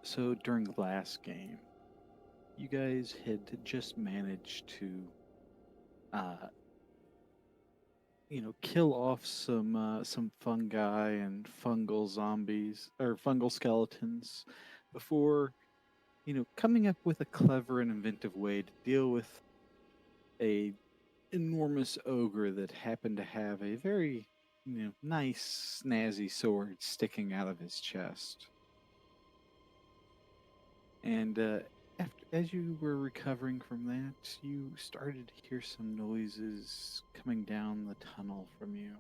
So during the last game, you guys had just managed to, uh, kill off some fungi and fungal zombies or fungal skeletons before, coming up with a clever and inventive way to deal with a enormous ogre that happened to have a very, nice snazzy sword sticking out of his chest. And as you were recovering from that, you started to hear some noises coming down the tunnel from you.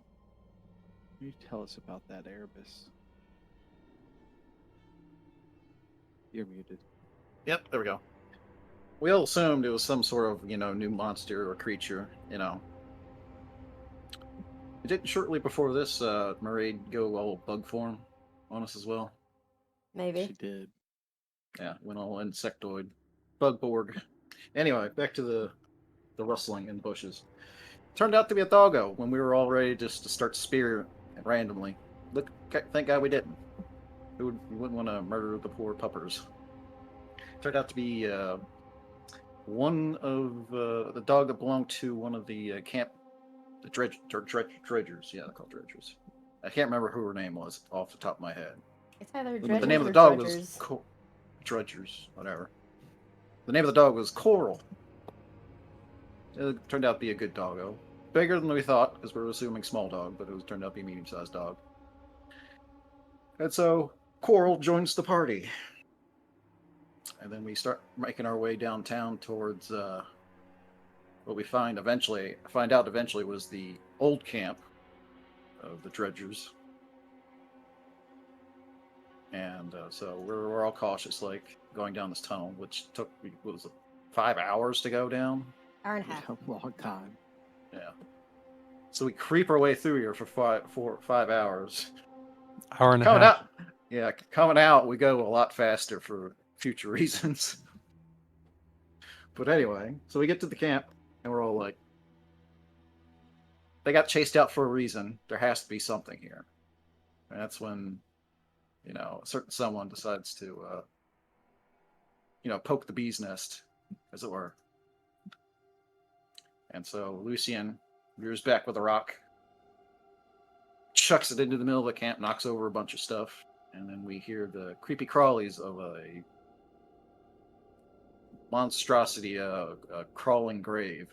Can you tell us about that, Erebus? You're muted. Yep, there we go. We all assumed it was some sort of, new monster or creature, Didn't shortly before this, Murray go all bug form on us as well? She Maybe. did. Yeah, went all insectoid. Bugborg. Anyway, back to the rustling in the bushes. Turned out to be a doggo when we were all ready just to start spear randomly. Look, thank God we didn't. We wouldn't want to murder the poor puppers. Turned out to be one of the dog that belonged to one of the camp, the dredgers. Yeah, they're called dredgers. I can't remember who her name was off the top of my head. It's either But the name dredgers of the or dog was drudgers. Dredgers, whatever. The name of the dog was Coral. It turned out to be a good doggo. Bigger than we thought, because we were assuming small dog, but it was turned out to be a medium-sized dog. And so Coral joins the party. And then we start making our way downtown towards what we find out eventually was the old camp of the dredgers. And so we're all cautious, like going down this tunnel, which took, what was it, 5 hours to go down? Hour and a Yeah, half. a long time. Yeah. So we creep our way through here for 5 hours. Hour and a Coming half. out, yeah, coming out, we go a lot faster for future reasons. But anyway, so we get to the camp, and we're all like, they got chased out for a reason. There has to be something here. And that's when, a certain someone decides to, poke the bee's nest, as it were. And so Lucien rears back with a rock, chucks it into the middle of the camp, knocks over a bunch of stuff, and then we hear the creepy crawlies of a monstrosity, a crawling grave.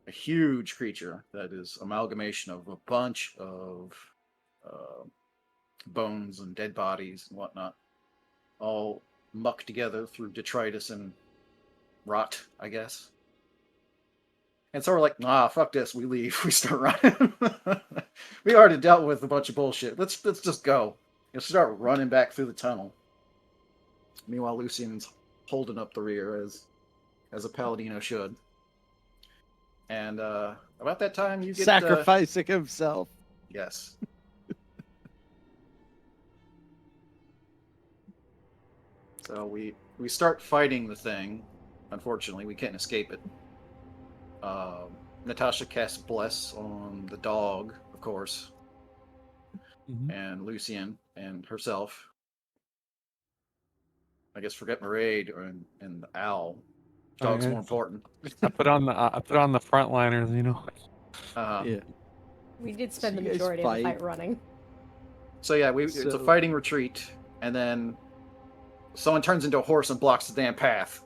A huge creature that is amalgamation of a bunch of uh, bones and dead bodies and whatnot, all mucked together through detritus and rot, I guess. And so we're like, nah, fuck this. We leave. We start running. We already dealt with a bunch of bullshit. Let's just go. And start running back through the tunnel. Meanwhile, Lucian's holding up the rear as a Paladino should. And about that time, you get Sacrificing himself. yes. So we start fighting the thing. Unfortunately, we can't escape it. Natasha casts Bless on the dog, of course, and Lucien and herself. I guess forget Maraid and the owl. Dog's more important. I put on the frontliners, Yeah. We did spend So the you guys majority of the fight. fight running. So yeah, it's a fighting retreat, and then someone turns into a horse and blocks the damn path.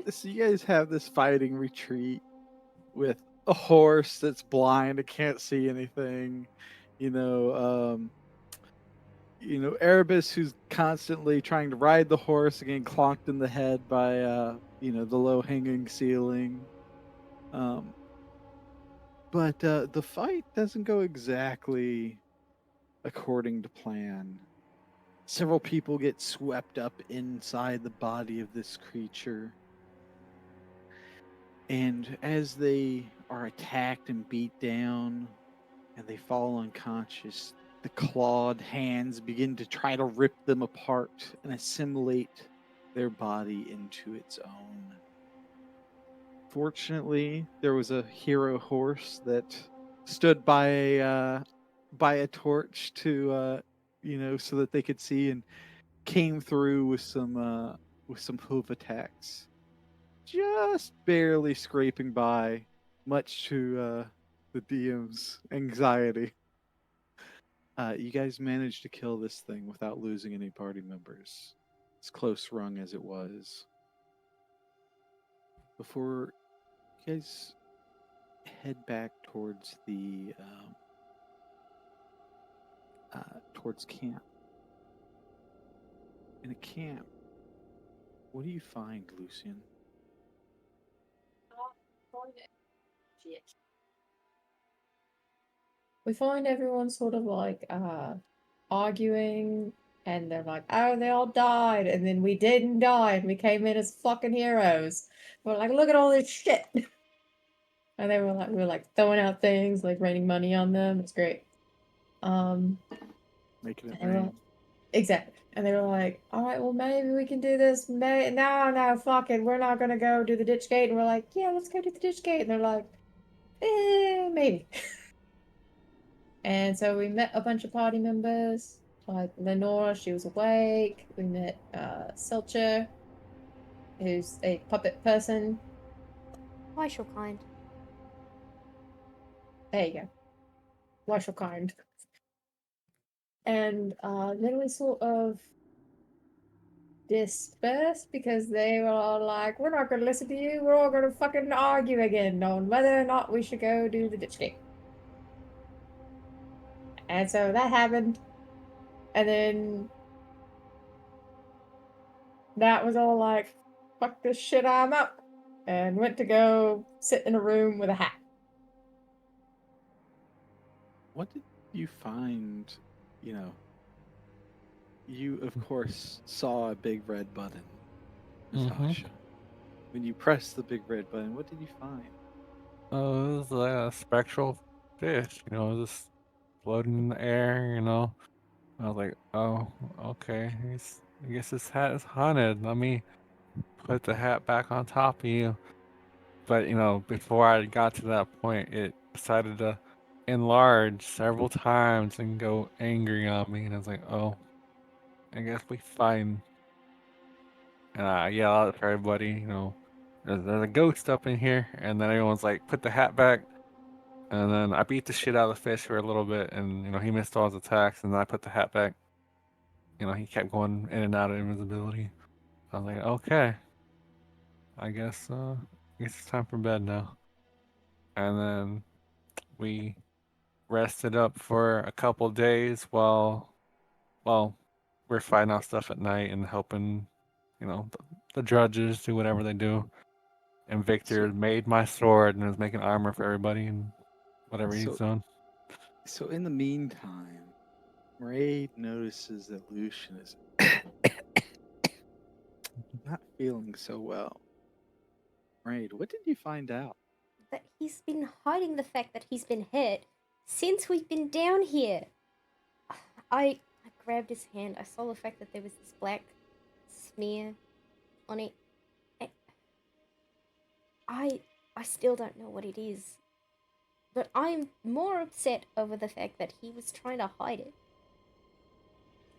So you guys have this fighting retreat with a horse that's blind and can't see anything. Erebus who's constantly trying to ride the horse and getting clonked in the head by the low hanging ceiling. But the fight doesn't go exactly according to plan. Several people get swept up inside the body of this creature. And as they are attacked and beat down and they fall unconscious, the clawed hands begin to try to rip them apart and assimilate their body into its own. Fortunately, there was a hero horse that stood by a torch to so that they could see, and came through with some hoof attacks, just barely scraping by, much to the DM's anxiety. You guys managed to kill this thing without losing any party members, as close rung as it was. Before you guys head back towards the towards camp. In a camp, what do you find, Lucian? We find everyone sort of like arguing, and they're like, oh, they all died, and then we didn't die, and we came in as fucking heroes. We're like, look at all this shit. And we were like throwing out things, like raining money on them. It's great. Making it And rain. exactly. And they were like, all right, well, maybe we can do this. No, fuck it. We're not going to go do the ditch gate. And we're like, yeah, let's go do the ditch gate. And they're like, maybe. And so we met a bunch of party members, like Lenora, she was awake. We met Selcher, who's a puppet person. Why so kind? There you go. Marshall kind. And then we sort of dispersed because they were all like, we're not going to listen to you. We're all going to fucking argue again on whether or not we should go do the ditch gate. And so that happened. And then that was all like, fuck this shit, I'm up. And went to go sit in a room with a hat. What did you find? You of course saw a big red button, Natasha. When you pressed the big red button, what did you find? Oh, it was like a spectral fish, just floating in the air, I was like, oh, okay. I guess this hat is haunted. Let me put the hat back on top of you. But, before I got to that point, it decided to enlarge several times and go angry on me. And I was like, oh, I guess we fine. And I yell out for everybody, there's a ghost up in here. And then everyone's like, put the hat back. And then I beat the shit out of the fish for a little bit. And, he missed all his attacks. And then I put the hat back. He kept going in and out of invisibility. I was like, okay. I guess it's time for bed now. And then we rested up for a couple days while, well, we're fighting out stuff at night and helping, the drudges do whatever they do. And Victor So, made my sword and is making armor for everybody and whatever he's so, doing. so in the meantime, Raid notices that Lucian is not feeling so well. Raid, what did you find out? That he's been hiding the fact that he's been hit since we've been down here. I grabbed his hand. I saw the fact that there was this black smear on it. I still don't know what it is. But I'm more upset over the fact that he was trying to hide it.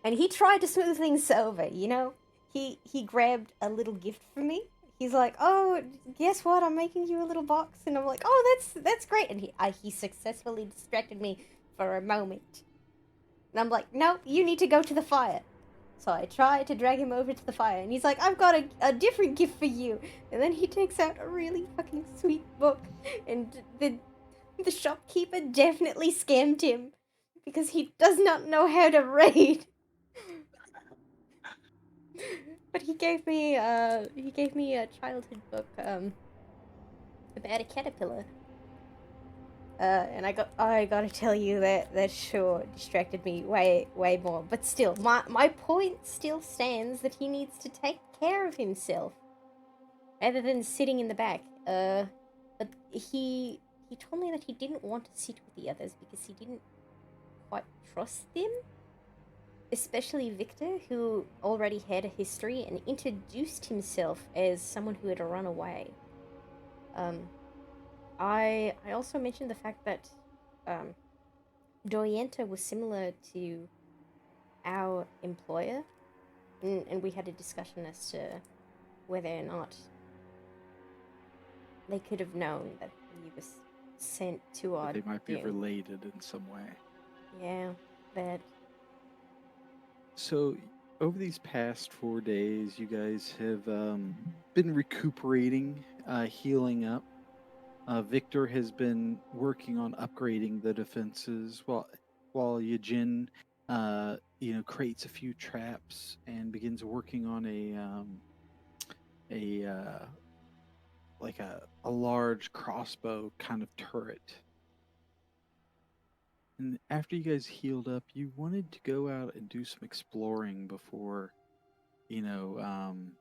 And he tried to smooth things over, He grabbed a little gift for me. He's like, "Oh, guess what? I'm making you a little box." And I'm like, "Oh, that's great." And he successfully distracted me for a moment. And I'm like, "No, you need to go to the fire." So I tried to drag him over to the fire, and he's like, "I've got a different gift for you." And then he takes out a really fucking sweet book, and the shopkeeper definitely scammed him because he does not know how to read. But he gave me a childhood book about a caterpillar. And I gotta tell you that sure distracted me way more. But still, my point still stands that he needs to take care of himself, rather than sitting in the back. But he told me that he didn't want to sit with the others because he didn't quite trust them, especially Victor, who already had a history and introduced himself as someone who had run away. I also mentioned the fact that Doyenta was similar to our employer, and we had a discussion as to whether or not they could have known that he was sent to our They might be doom. related in some way. Yeah, but So, over these past 4 days, you guys have been recuperating, healing up. Victor has been working on upgrading the defenses, while Yajin, creates a few traps and begins working on a like a large crossbow kind of turret. And after you guys healed up, you wanted to go out and do some exploring before, you know, um,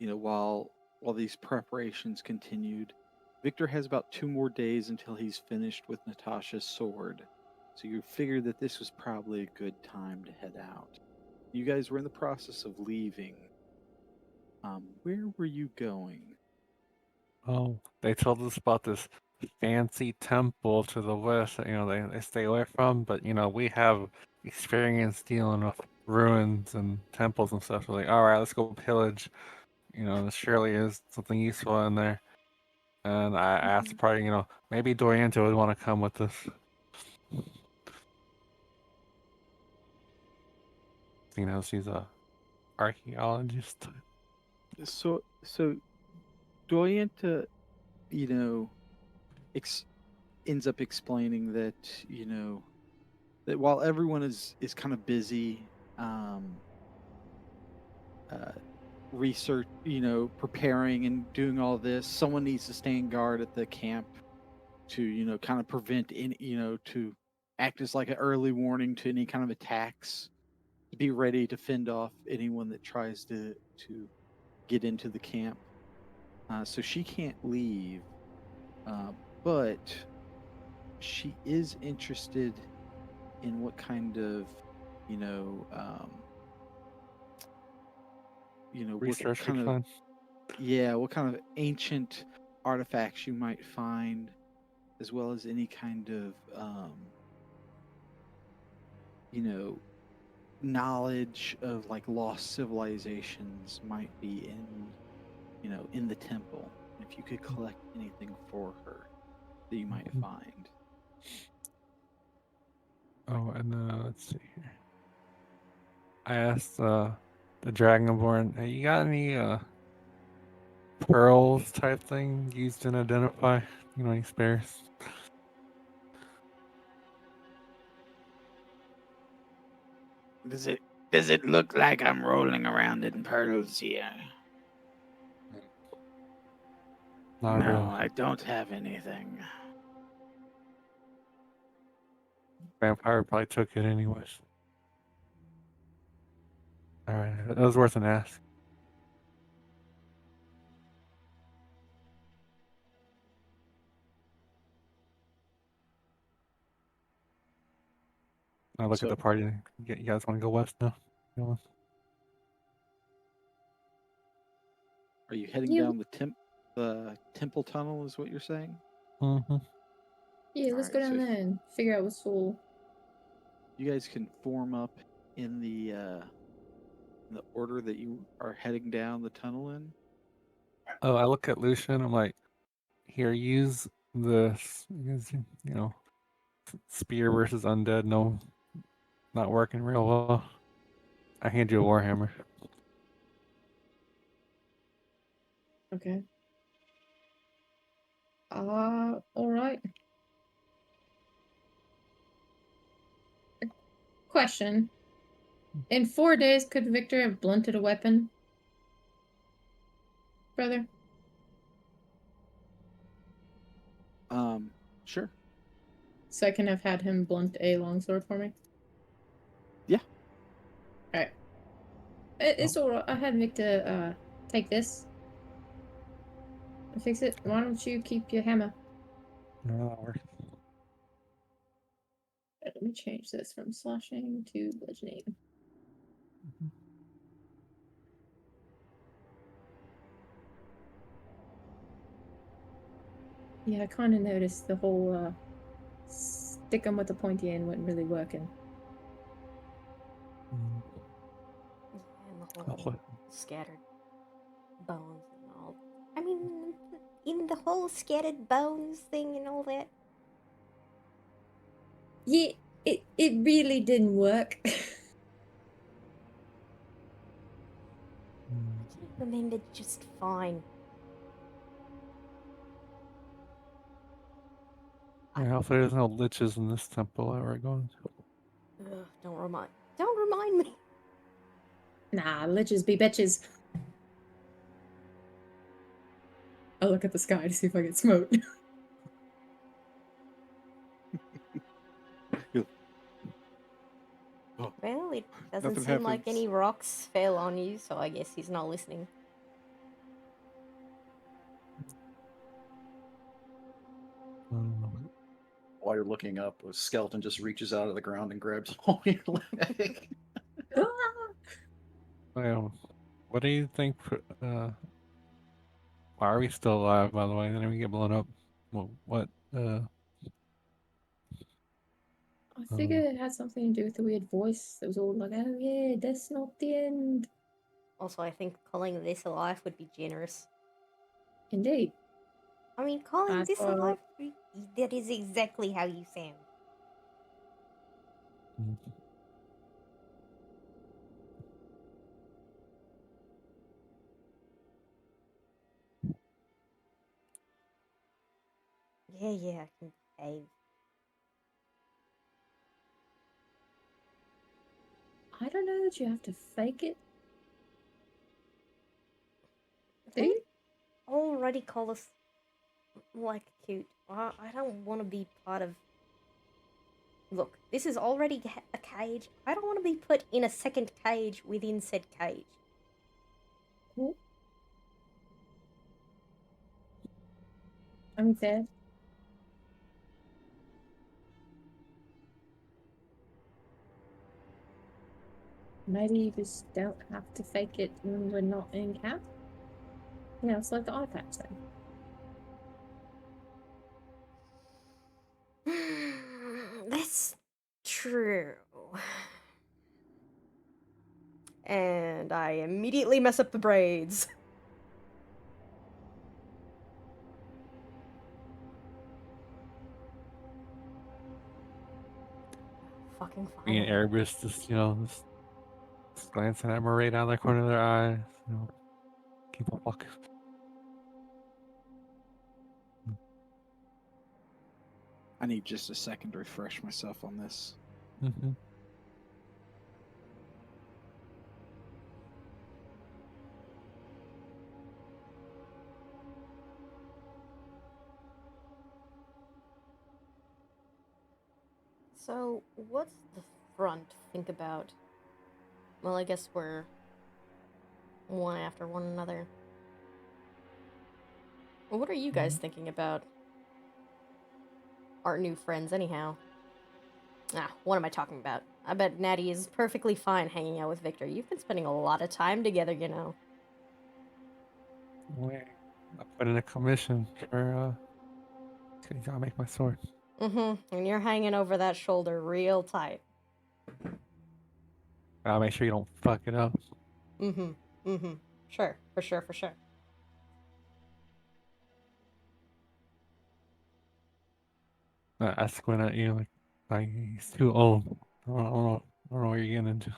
while these preparations continued. Victor has about 2 more days until he's finished with Natasha's sword. So you figured that this was probably a good time to head out. You guys were in the process of leaving. Where were you going? Oh, they told us about this fancy temple to the west that, they stay away from, but, we have experience dealing with ruins and temples and stuff. We're like, all right, let's go pillage. There surely is something useful in there. And I asked the Mhm. party, maybe Dorianto would want to come with us. She's a archaeologist. So Doyenta, you know, ex- ends up explaining that that while everyone is kind of busy, uh, research, preparing and doing all this, someone needs to stand guard at the camp to kind of prevent any, to act as like an early warning to any kind of attacks, to be ready to fend off anyone that tries to get into the camp. So she can't leave, uh, but she is interested in what kind of you know um, what Research we kind of, find. yeah, what kind of ancient artifacts you might find, as well as any kind of you know knowledge of like lost civilizations might be in the temple. If you could collect anything for her that you might Mhm. find. Oh, and let's see here. I asked the Dragonborn, hey, you got any pearls type thing used to identify, any spares? Does it look like I'm rolling around in pearls here? Not No, really. I don't have anything. Vampire probably took it anyways. All right, that was worth an ask. I look at So, the party. You guys want to go west now? are you heading Yeah, down the temple tunnel? Is what you're saying? Mm-hmm. yeah, All let's go right. So down if there and figure out what's full. you guys can form up in the order that you are heading down the tunnel in. Oh, I look at Lucian. I'm like, here, use this. Because, spear versus undead. No, not working real well. I hand you a warhammer. Okay. All right. Question. In 4 days, could Victor have blunted a weapon, brother? Sure. So I can have had him blunt a longsword for me? Yeah. Alright. Oh, It's alright. I had Victor take this and fix it. Why don't you keep your hammer? no, that works. Let me change this from slashing to bludgeoning. Yeah, I kind of noticed the whole stick 'em with the pointy end wasn't really working. Oh, whole what? scattered bones and all. I mean, in the whole scattered bones thing and all that. Yeah, it really didn't work. Mm. I can't remember just fine. Yeah, hopefully there's no liches in this temple that we're going to. Ugh, don't remind me. Nah, liches be bitches. I'll look at the sky to see if I get smoked. Oh, Well, it doesn't nothing seem like happens. any rocks fell on you, so I guess he's not listening. While you're looking up, a skeleton just reaches out of the ground and grabs hold of your leg. Ah! Well, what do you think? Why are we still alive, by the way? Didn't we get blown up? What? I figured it had something to do with the weird voice that was all like, oh yeah, that's not the end. Also, I think calling this alive would be generous. Indeed. I mean, calling I this thought- alive, that is exactly how you sound. Mm. Yeah, I can behave. I don't know that you have to fake it. Do Don't you? already call us like cute. I don't want to be part of. Look, this is already a cage. I don't want to be put in a second cage within said cage. Cool. I mean, fair. Maybe you just don't have to fake it when we're not in camp. Yeah, it's like the eye patch thing. That's true. And I immediately mess up the braids. Fucking Me and finally. Erebus just glancing at Murray down the corner of their eyes. Keep on walking. I need just a second to refresh myself on this. Mm-hmm. So, what's the front think about? Well, I guess we're one after one another. What are you guys thinking about our new friends, anyhow? Ah, what am I talking about? I bet Natty is perfectly fine hanging out with Victor. You've been spending a lot of time together, you know. Wait, I put in a commission for you gotta make my sword. And you're hanging over that shoulder real tight. Gotta make sure you don't fuck it up. Sure, for sure, for sure. I squint at you like he's too old. I don't know what you're getting into.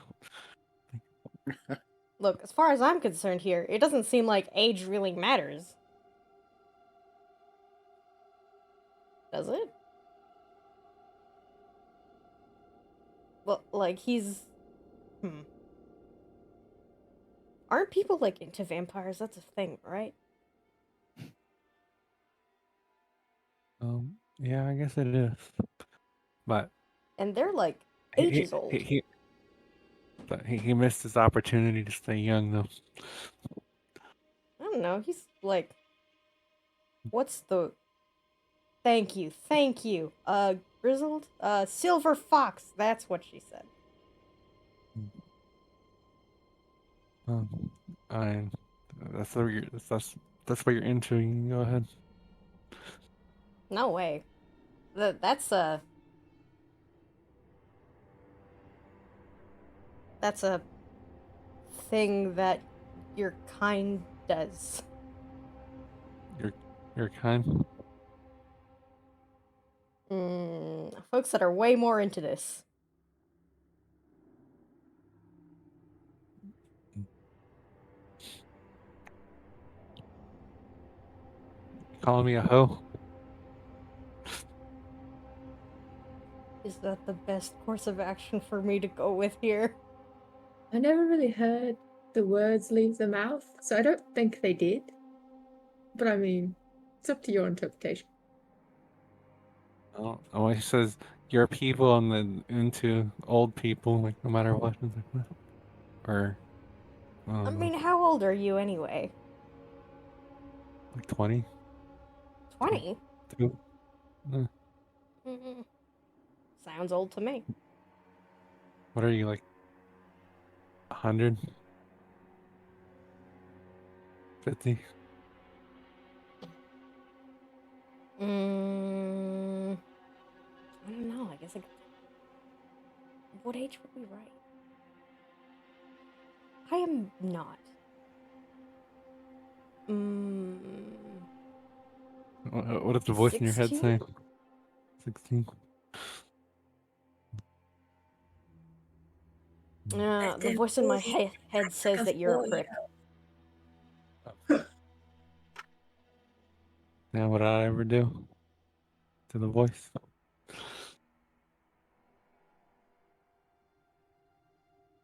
Look, as far as I'm concerned here, it doesn't seem like age really matters. Does it? Well, like, he's... Aren't people, like, into vampires? That's a thing, right? Yeah, I guess it is. But And they're, like, he ages old. he missed his opportunity to stay young though. I don't know, he's, like... What's the... Thank you. Grizzled? Silver Fox, that's what she said. I that's what that's what you're into. You can go ahead. No way. That's a thing that your kind does. Your kind. Folks that are way more into this. Calling me a hoe? Is that the best course of action for me to go with here? I never really heard the words leave the mouth, so I don't think they did. But I mean, it's up to your interpretation. Oh, he says you're people and then into old people, like no matter what. Or I I don't know, mean, how old are you anyway? like 20, 20? 22. Mm, sounds old to me. What are you, like 100? 50? I don't know. I guess what age would be right? I am not. What is the voice in your head 16? saying? 16? The voice in my head says that you're a prick. Now, what did I ever do to the voice?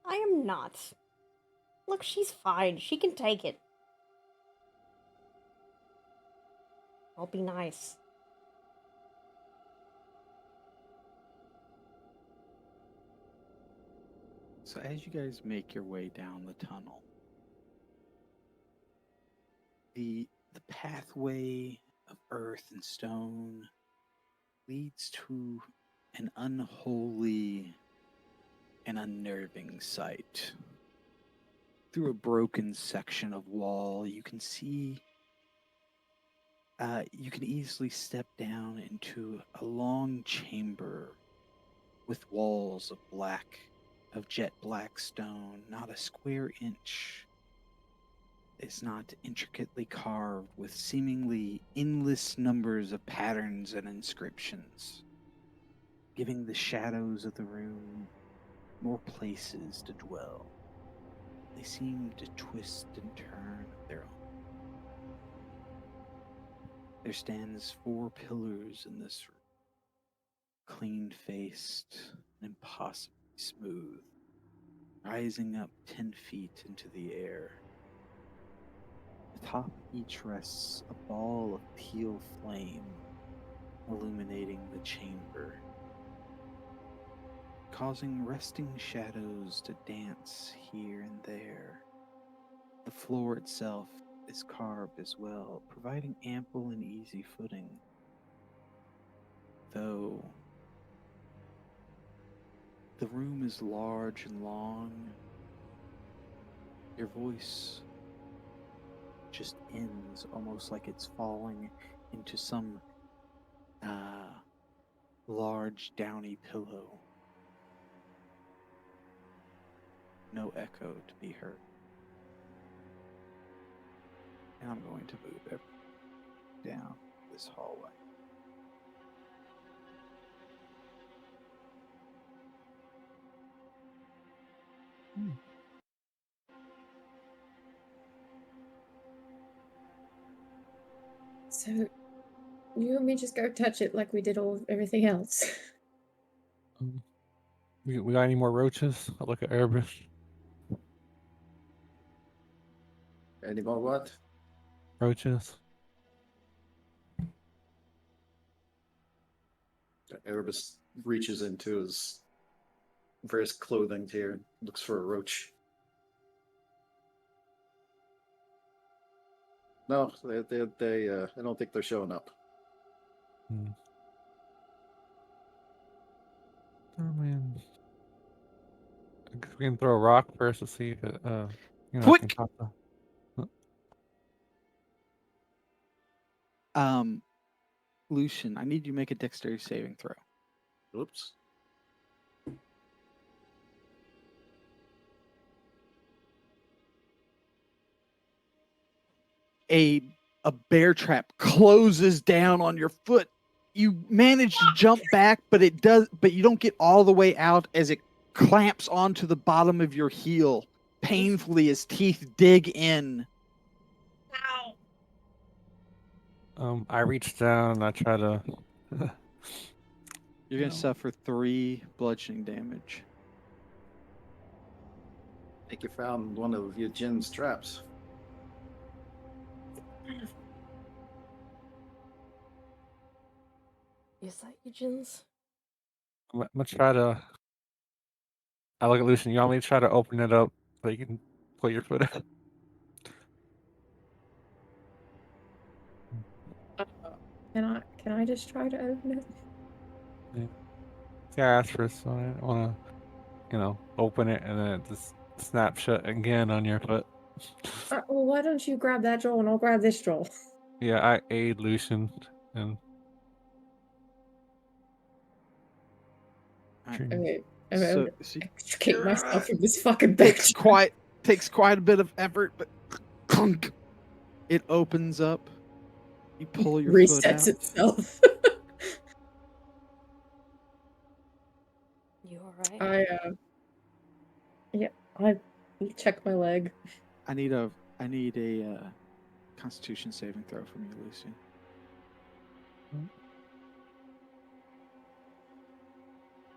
I am not. Look, she's fine. She can take it. I'll be nice. So as you guys make your way down the tunnel, the pathway of earth and stone leads to an unholy and unnerving sight. Through a broken section of wall, you can see. You can easily step down into a long chamber with walls of jet black stone. Not a square inch is not intricately carved with seemingly endless numbers of patterns and inscriptions, giving the shadows of the room more places to dwell. They seem to twist and turn of their own. There stands 4 pillars in this room, clean-faced and impossibly smooth, rising up 10 feet into the air. Atop each rests a ball of teal flame, illuminating the chamber, causing resting shadows to dance here and there. The floor itself is carved as well, providing ample and easy footing. Though the room is large and long, your voice just ends almost like it's falling into some large downy pillow. No echo to be heard. And I'm going to move everything down this hallway. So, you and me just go touch it like we did everything else. We got any more roaches? I look at Erebus. Any more what? Roaches. Erebus reaches into his various clothing here, looks for a roach. No, I don't think they're showing up. I mean, I guess we can throw a rock first to see if it, What? can pop up. Lucian, I need you to make a dexterity saving throw. Oops. a bear trap closes down on your foot. You manage to jump back, but you don't get all the way out as it clamps onto the bottom of your heel painfully as teeth dig in. I reach down and I try to. You're going to No. suffer 3 bludgeoning damage. I think you found one of your Jin's traps. Is that Eugene's? I'm gonna try to. I look at Lucian. You want me to try to open it up so you can put your foot out? Can I just try to open it? Yeah, I asked for it, so I don't want to, open it and then it just snap shut again on your foot. Well, why don't you grab that Joel and I'll grab this Joel? Yeah, I aid Lucian and. Okay, I'm So, gonna extricate myself from this fucking bitch. takes quite a bit of effort, but clunk. It opens up. You pull your foot out. Resets itself. You alright? I check my leg. I need a Constitution saving throw from you, Lucy.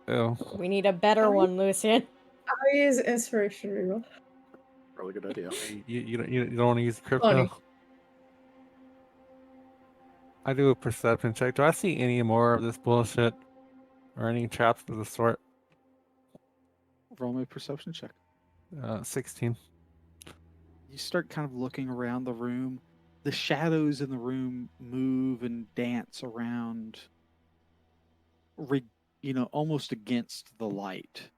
Oh. We need a better Sorry? one, Lucian. I use inspiration reroll. Really good idea. You don't want to use crypto? Funny. I do a perception check. Do I see any more of this bullshit? Or any traps of the sort? Roll me a perception check. 16. You start kind of looking around the room. The shadows in the room move and dance around, almost against the light.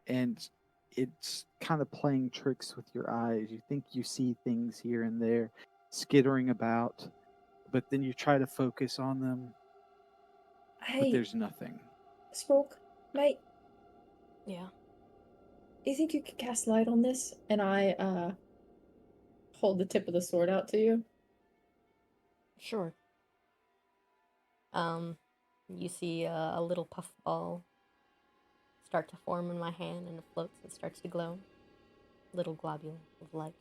And it's kind of playing tricks with your eyes. You think you see things here and there skittering about, but then you try to focus on them, but Hey, there's nothing. Smoke, mate, Yeah. you think you could cast light on this? And I hold the tip of the sword out to you. Sure. You see a little puff ball start to form in my hand and it floats and starts to glow. Little globule of light.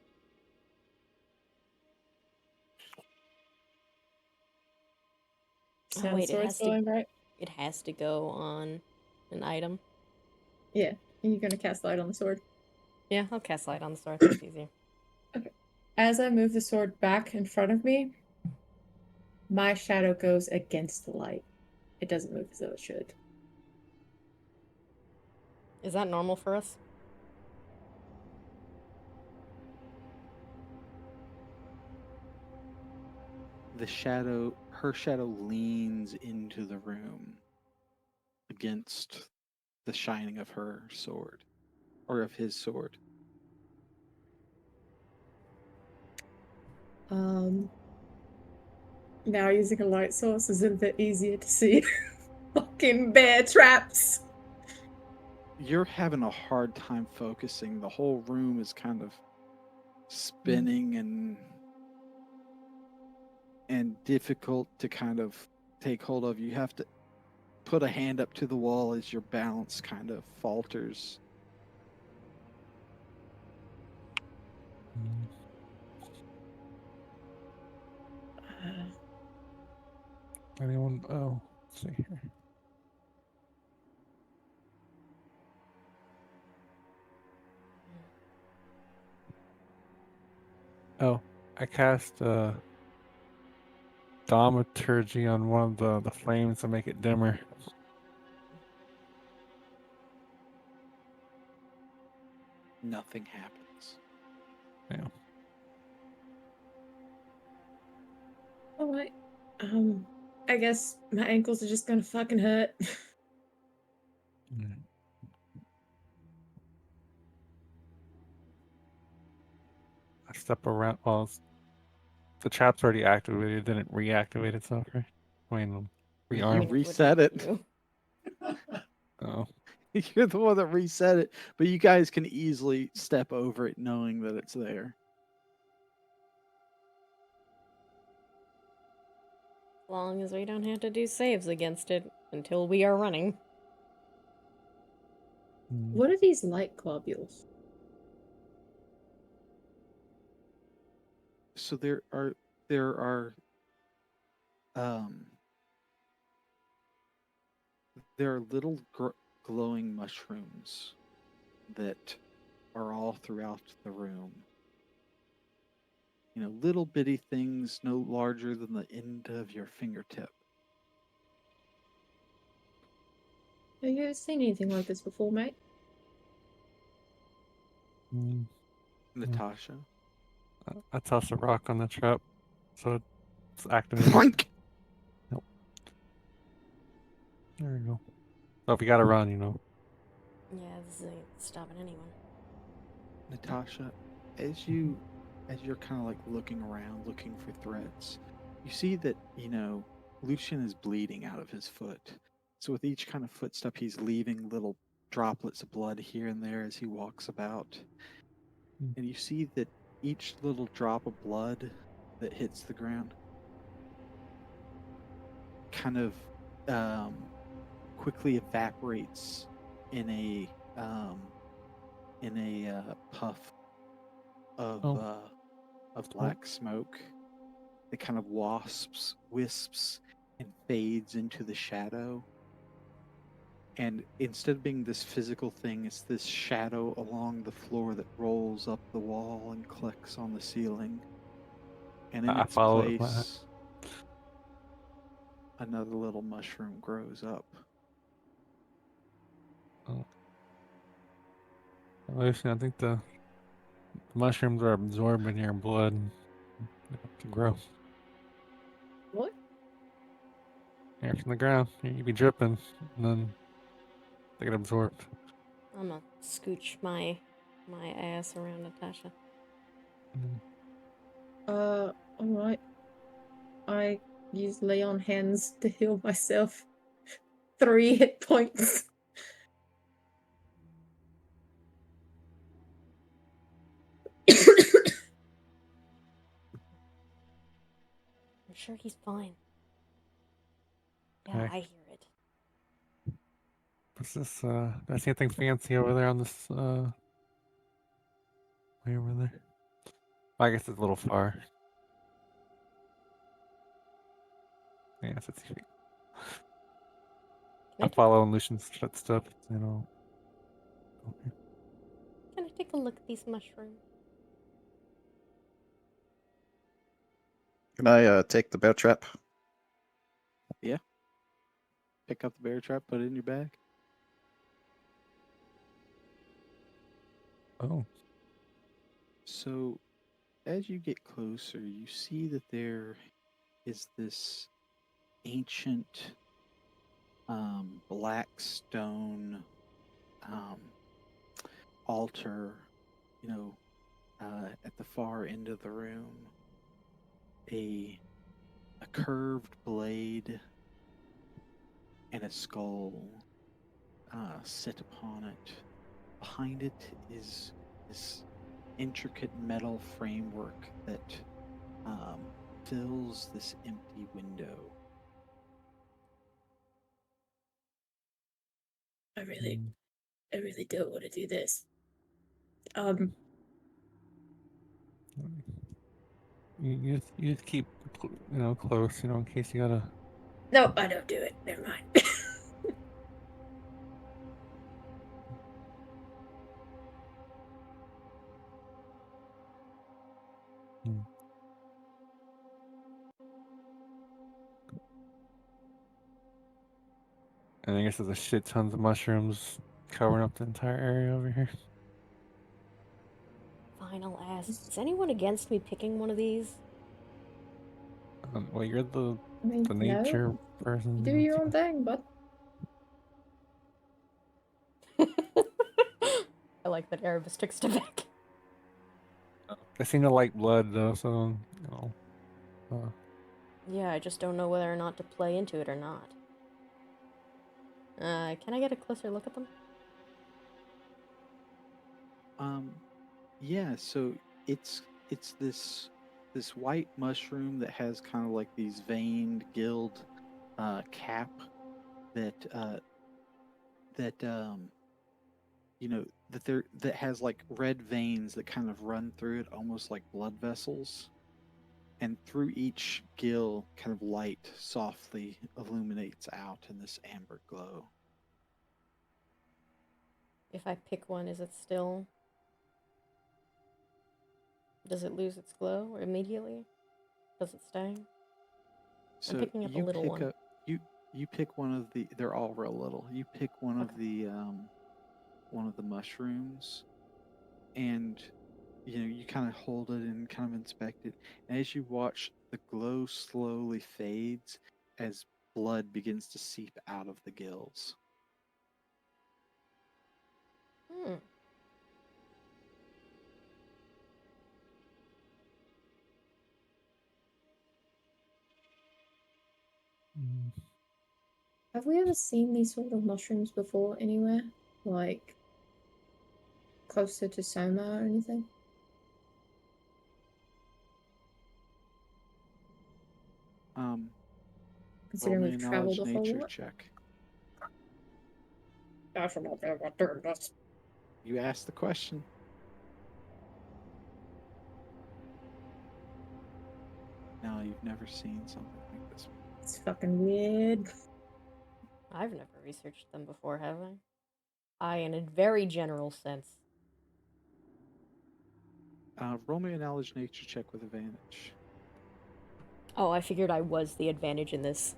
Oh, wait, it has glowing, to. right? It has to go on an item. Yeah. And you're gonna cast light on the sword. Yeah, I'll cast light on the sword. That's easier. Okay. As I move the sword back in front of me, my shadow goes against the light. It doesn't move as though it should. Is that normal for us? Her shadow leans into the room against the shining of her sword, or of his sword. Now using a light source is a bit easier to see. Fucking bear traps. You're having a hard time focusing. The whole room is kind of spinning and difficult to kind of take hold of. You have to put a hand up to the wall as your balance kind of falters. Anyone? Oh, let's see here. Oh, I cast Thaumaturgy on one of the flames to make it dimmer. Nothing happens. Yeah. Alright. I guess my ankles are just gonna fucking hurt. I step around. Well, the trap's already activated. It didn't reactivate itself, right? I mean, You rearm. reset it. Oh. You're the one that reset it, but you guys can easily step over it knowing that it's there. long as we don't have to do saves against it until we are running. What are these light globules? So there are um there are little glowing mushrooms that are all throughout the room. Little bitty things no larger than the end of your fingertip. Have you ever seen anything like this before, mate? Mm, Natasha. I toss a rock on the trap, so it's activated. Boink! Nope. There we go. So if you gotta run, Yeah, this ain't stopping anyone. Natasha, as you're kind of like looking around, looking for threats, you see that, Lucian is bleeding out of his foot. So with each kind of footstep, he's leaving little droplets of blood here and there as he walks about. Mm. And you see that each little drop of blood that hits the ground kind of quickly evaporates in a puff of Oh, smoke. black smoke that kind of wisps, and fades into the shadow. And instead of being this physical thing, it's this shadow along the floor that rolls up the wall and clicks on the ceiling. And in I its follow it with my eye. place, another little mushroom grows up. Oh. Lucian, I think the mushrooms are absorbing your blood. They have to grow. What? Here from the ground. You be dripping, and then they get absorbed. I'm gonna scooch my ass around Natasha. Mm. Alright. I use lay on hands to heal myself. 3 hit points. I'm sure he's fine. Yeah, Okay. I hear it. What's this? Do I see anything fancy over there on this? Way over there. I guess it's a little far. Yeah, it's 60 feet. Can I I'm following Lucian's footsteps. Okay. can I take a look at these mushrooms? Can I take the bear trap? Yeah. Pick up the bear trap, put it in your bag. Oh. So as you get closer, you see that there is this ancient black stone um, altar, at the far end of the room. A curved blade and a skull sit upon it. Behind it is this intricate metal framework that fills this empty window. I Mm. really don't want to do this. You just keep close, in case you gotta. No, I don't do it. Never mind. Mm. And I guess there's a shit tons of mushrooms covering up the entire area over here. Fine, I'll ask. Is anyone against me picking one of these? Well, you're the I mean, no. nature person. Do your own thing, but I like that Erebus took a step back. I seem to like blood though, so Yeah, I just don't know whether or not to play into it or not. Can I get a closer look at them? Um, yeah. So it's this this white mushroom that has kind of like these veined gilled cap that that that has like red veins that kind of run through it, almost like blood vessels. And through each gill, kind of light softly illuminates out in this amber glow. If I pick one, is it still? Does it lose its glow immediately? Does it stay? I'm So picking up a you little pick one. up you pick one of the. They're all real little. You pick Okay. one of the mushrooms, and you kind of hold it and kind of inspect it. And as you watch, the glow slowly fades as blood begins to seep out of the gills. Hmm. Mm. Have we ever seen these sort of mushrooms before anywhere? Like closer to Soma or anything? Um, Roll Considering me a we've traveled knowledge a whole nature lot. check. I should not be able to do this. You asked the question. No, you've never seen something like this. It's fucking weird. I've never researched them before, have I? In a very general sense. Roll me a knowledge nature check with advantage. Oh, I figured I was the advantage in this.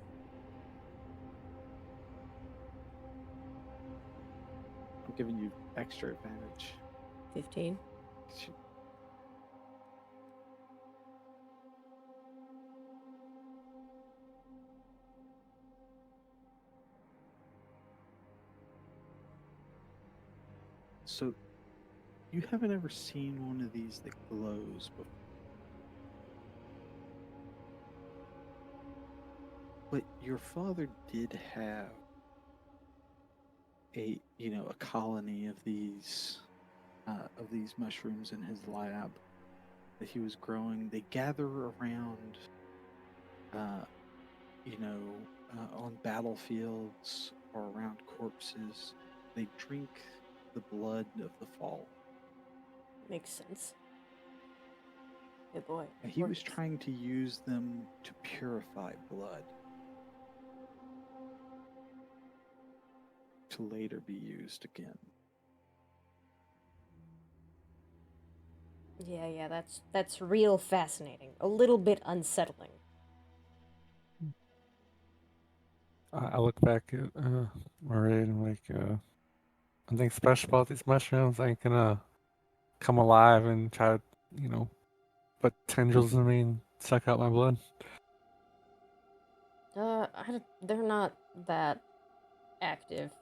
I'm giving you extra advantage. 15. So you haven't ever seen one of these that glows before. But your father did have a colony of these mushrooms in his lab that he was growing. They gather around, uh, on battlefields or around corpses. They drink the blood of the fallen. Makes sense. Oh boy. And he was Orchids. trying to use them to purify blood to later be used again. Yeah, that's real fascinating. A little bit unsettling. I look back at Murray and like, something special about these mushrooms. I can come alive and try to, put tendrils in me and suck out my blood. They're not that active.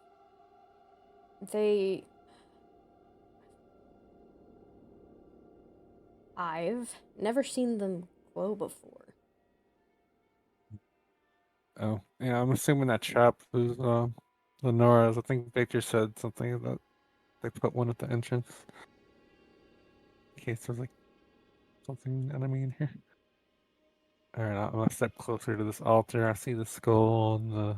They. I've never seen them glow before. Oh, yeah, I'm assuming that trap was Lenora's. I think Victor said something about they put one at the entrance in case there's like something enemy in here. All right, I'm gonna step closer to this altar. I see the skull and the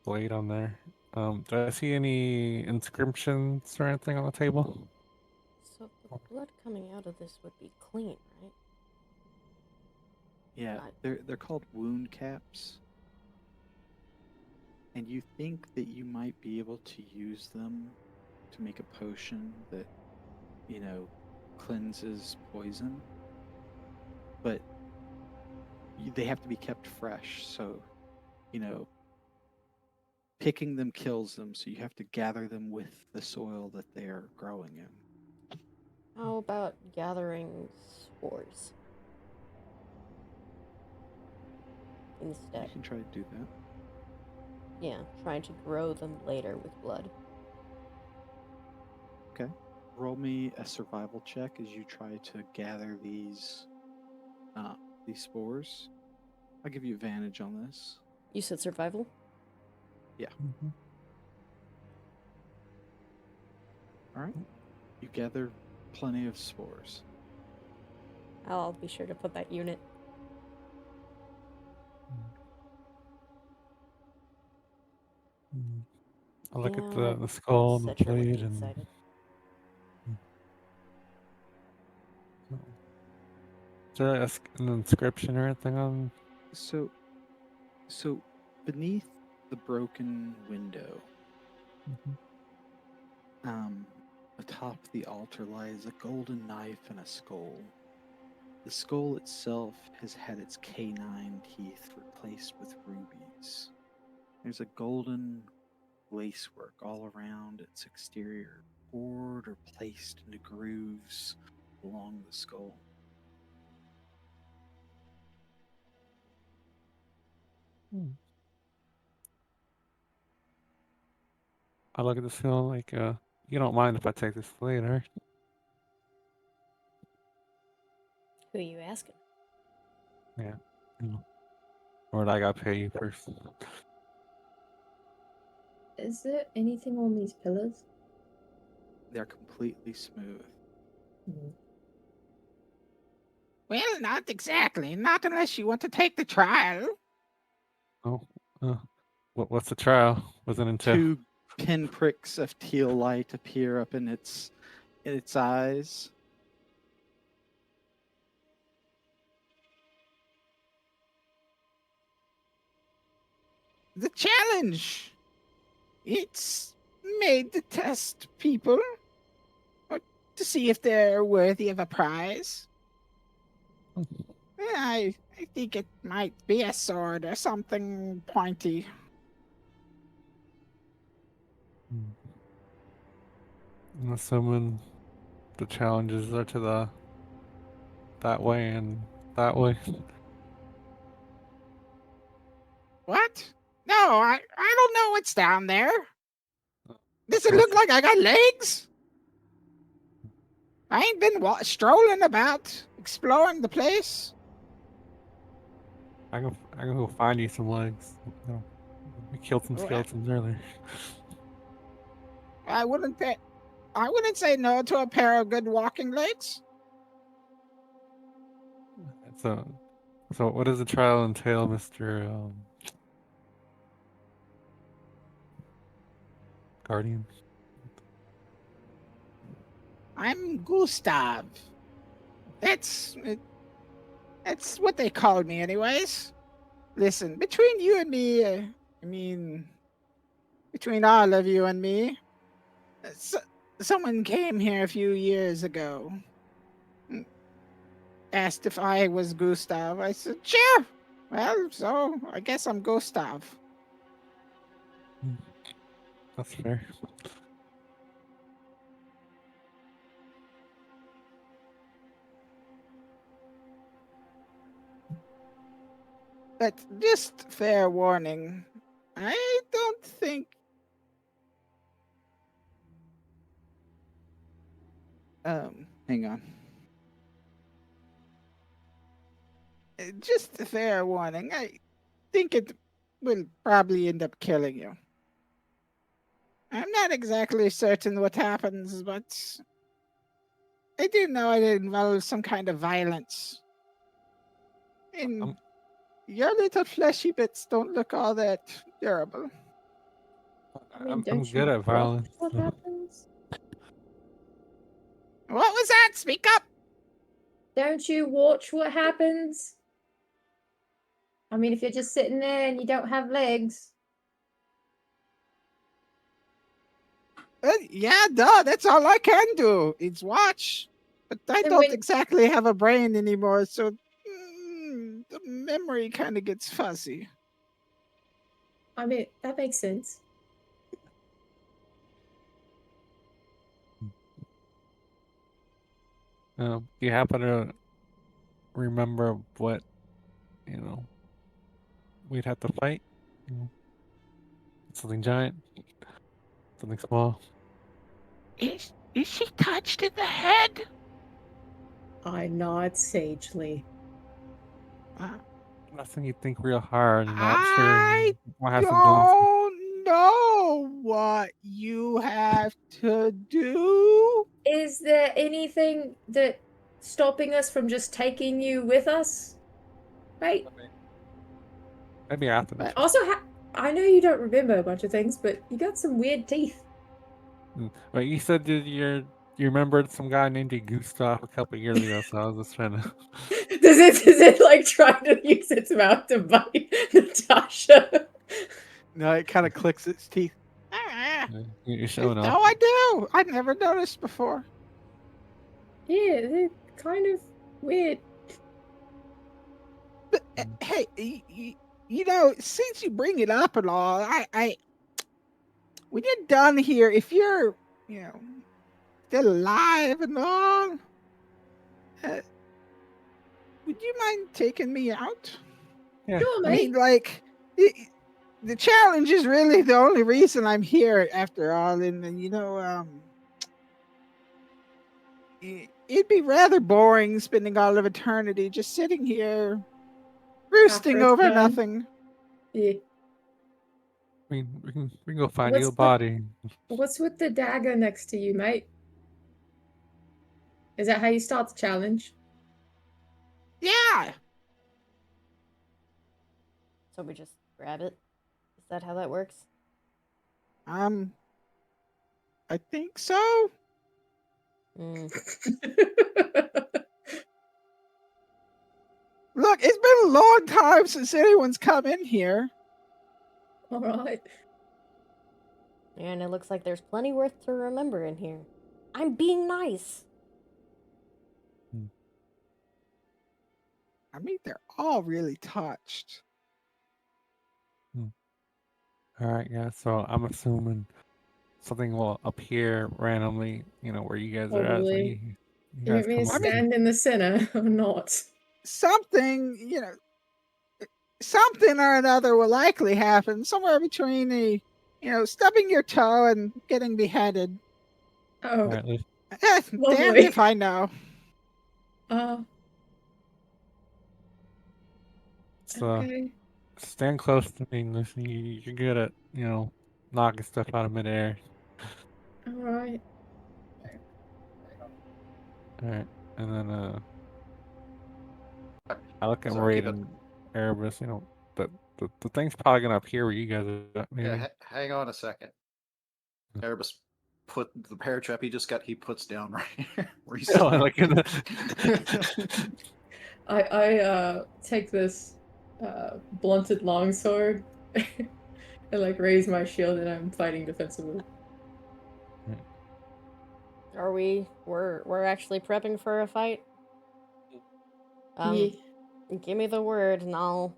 blade on there. Do I see any inscriptions or anything on the table? So the blood coming out of this would be clean, right? Yeah, I, they're called wound caps. And you think that you might be able to use them to make a potion that, you know, cleanses poison, but they have to be kept fresh. So, you know, picking them kills them. So you have to gather them with the soil that they're growing in. how about gathering spores You instead? can try to do that. Yeah, trying to grow them later with blood. Okay. Roll me a survival check as you try to gather these spores. I'll give you advantage on this. You said survival? Yeah. Mhm. All right. You gather plenty of spores. I'll be sure to put that unit. I look at Yeah, the skull and the Citra would blade be and. excited. Is there an inscription or anything on? So, so beneath the broken window, Mhm. atop the altar lies a golden knife and a skull. The skull itself has had its canine teeth replaced with rubies. There's a golden lacework all around its exterior, poured or placed into grooves along the skull. Hmm. I look at this film like, you don't mind if I take this later? Who are you asking? Yeah. Or would I gotta pay you first? Is there anything on these pillars? They're completely smooth. Hmm. Well, not exactly. Not unless you want to take the trial. Oh, what's the trial? What's it entail? Two pinpricks of teal light appear up in its eyes. The challenge. It's made to test people or to see if they're worthy of a prize. I think it might be a sword or something pointy. I'm assuming the challenges are to the that way and that way. What? No, I don't know what's down there. Does it So look like I got legs? I ain't been strolling about, exploring the place. I can go find you some legs. We killed some Oh, skeletons earlier. I wouldn't say, I wouldn't say no to a pair of good walking legs. So, so what does the trial entail, Mister Guardian? I'm Gustav. That's that's what they called me, anyways. Listen, between you and me, I mean, between all of you and me, s someone came here a few years ago, mm, asked if I was Gustav. I said, sure. Well, so I guess I'm Gustav. That's fair. But just fair warning, I don't think. Hang on. Just a fair warning. I think it will probably end up killing you. I'm not exactly certain what happens, but I do know it involves some kind of violence. And I'm, your little fleshy bits don't look all that durable. I mean, I'm don't good you at watch violence. what So. happens? What was that? Speak up! Don't you watch what happens? I mean, if you're just sitting there and you don't have legs. Yeah, duh, that's all I can do. It's watch. But I Then don't when exactly have a brain anymore, so the memory kind of gets fuzzy. I mean, that makes sense. You happen to remember what we'd have to fight? You know, something giant, something small. Is she touched in the head? I nod sagely. Uh, Nothing you think real hard. I'm sure I we'll have some bones. don't know what you have to do. Is there anything that stopping us from just taking you with us? Right? Maybe after this. But also, I know you don't remember a bunch of things, but you got some weird teeth. But you said that you remembered some guy named Gustav a couple years ago, so I was just trying to. Does it like trying to use its mouth to bite Natasha? No, it kind of clicks its teeth. You're showing No, off. I do. I never noticed before. Yeah, they're kind of weird. But hey, you know, since you bring it up and all, when you're done here, if you're, you know, still alive and all, would you mind taking me out? Yeah. Sure, I mate. mean, like, the challenge is really the only reason I'm here after all, and you know, it'd be rather boring spending all of eternity just sitting here roosting it's over done. nothing. Yeah. We can go find you a What's body. What's with the dagger next to you, mate? Is that how you start the challenge? Yeah, So we just grab it? Is that how that works? I think so. Mm. Look, it's been a long time since anyone's come in here. All right. And it looks like there's plenty worth to remember in here. I'm being nice. I mean, they're all really touched. All right, yeah. So I'm assuming something will appear randomly, where you guys are at. So Probably. you You guys want me to come up. stand in the center or not? Something, you know, something or another will likely happen somewhere between the, you know, stubbing your toe and getting beheaded. Oh, All right, Damned lovely. if I know. so Okay. stand close to me. Listen, you're good at knocking stuff out of midair. All right. All right, and then I look at Sorry, keep Raid it. and Erebus. The thing's probably gonna appear where you guys are at, maybe. Yeah, hang on a second. Erebus put the parrot trap he just got. He puts down right here where he's Oh, like in the. I take this blunted longsword and like raise my shield and I'm fighting defensively. Are we? We're actually prepping for a fight? Yeah. Give me the word and I'll...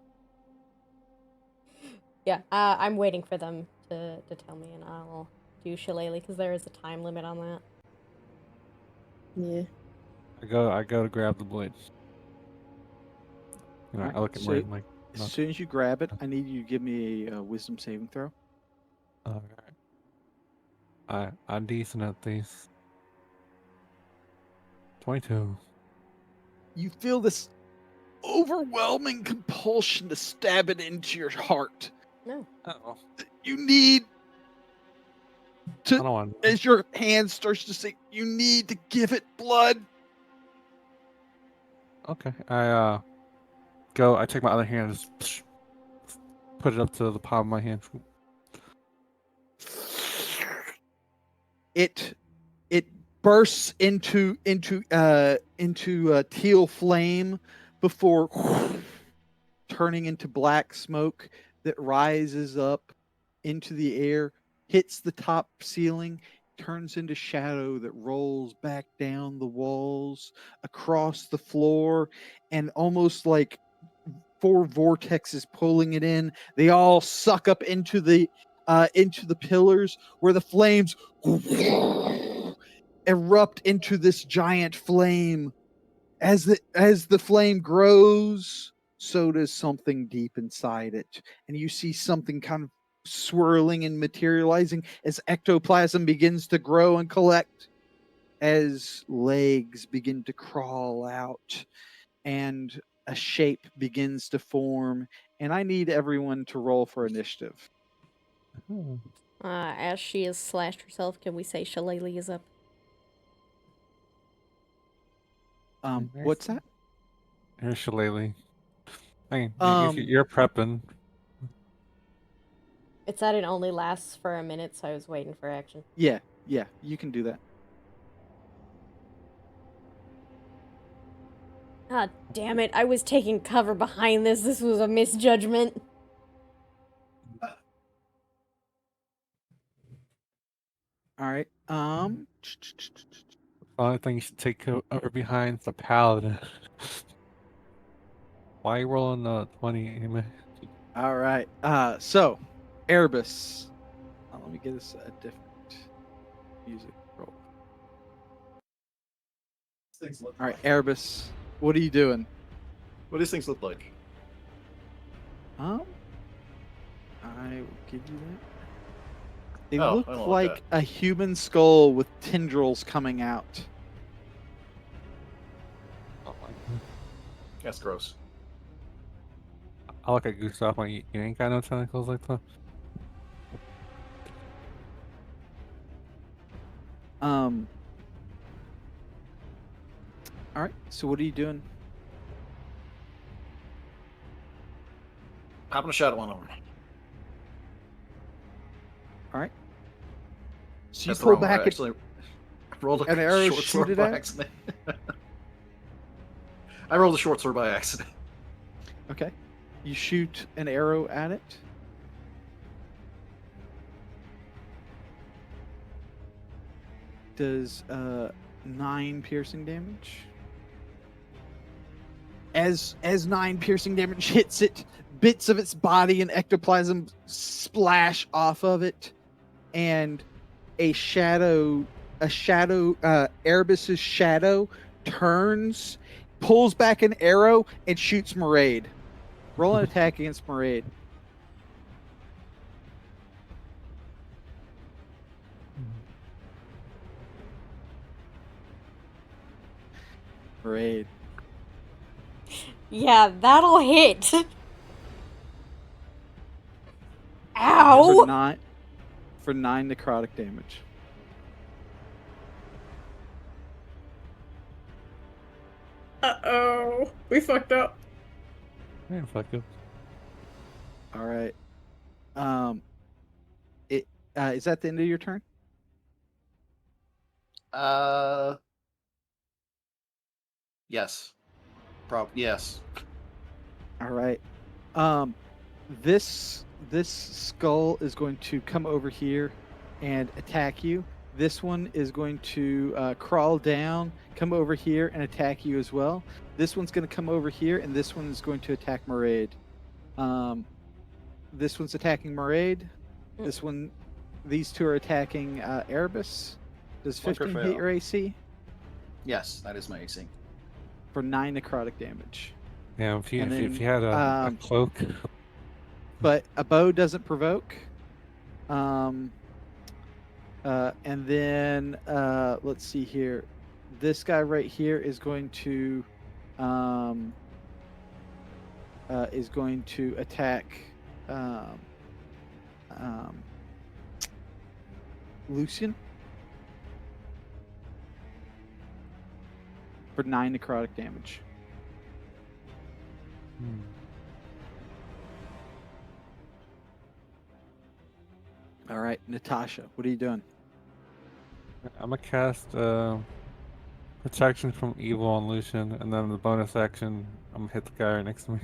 Yeah, I'm waiting for them to tell me and I'll do Shillelagh because there is a time limit on that. Yeah. I go to grab the blade. Alright, I look at so Raid like. as No. soon as you grab it, I need you to give me a wisdom saving throw. All right. I'm decent at these. 22. You feel this overwhelming compulsion to stab it into your heart. No. Oh. You need I to, don't want. as your hand starts to sink, you need to give it blood. Okay. I take my other hand and just put it up to the palm of my hand. It bursts into teal flame before turning into black smoke that rises up into the air, hits the top ceiling, turns into shadow that rolls back down the walls, across the floor, and almost like four vortexes pulling it in. They all suck up into the pillars where the flames erupt into this giant flame. As the flame grows, so does something deep inside it, and you see something kind of swirling and materializing as ectoplasm begins to grow and collect, as legs begin to crawl out, and a shape begins to form. And I need everyone to roll for initiative. As she has slashed herself, can we say Shillelagh is up? What's that? Here's Shillelagh. I mean, Um, you're prepping. It said it only lasts for a minute, so I was waiting for action. yeah, you can do that. Ah, damn it. I was taking cover behind this. This was a misjudgment. All right. The only thing you should take over behind is the paladin. Why are you rolling 20, Amy? All right. So, Erebus. Let me get us a different music roll. Things look All right, like. Erebus. What are you doing? What do these things look like? I will give you that. They Oh, look I don't like like a human skull with tendrils coming out. Oh my. That's gross. I look at Gustav like, you ain't got no tentacles like that. Um. All right. So what are you doing? Popping a shot at one of them. All right. So you That's the pull wrong one. I back actually rolled an a arrow, short shoot sword it by at it? accident. I rolled a short sword by accident. Okay. You shoot an arrow at it. Does 9 piercing damage. As 9 piercing damage hits it, bits of its body and ectoplasm splash off of it, and Erebus's shadow turns, pulls back an arrow, and shoots Maraid. Roll an attack against Maraid. Maraid. Yeah, that'll hit. For Ow! 9 necrotic damage. Uh-oh. We fucked up. Yeah, fuck it. All right. It is that the end of your turn? Yes. Yes. All right. This skull is going to come over here and attack you. This one is going to crawl down, come over here and attack you as well. This one's going to come over here, and this one is going to attack Maraid. This one's attacking Maraid. This one, these two are attacking Erebus. Does One crit 15 hit fail. your AC Yes, that is my AC. for 9 necrotic damage? Yeah, if you And if then, you had a cloak, But a bow doesn't provoke. And then let's see here. This guy right here is going to attack um, Lucian for 9 necrotic damage. All right, Natasha, what are you doing? I'm gonna cast protection from evil on Lucian, and then the bonus action, I'm gonna hit the guy right next to me.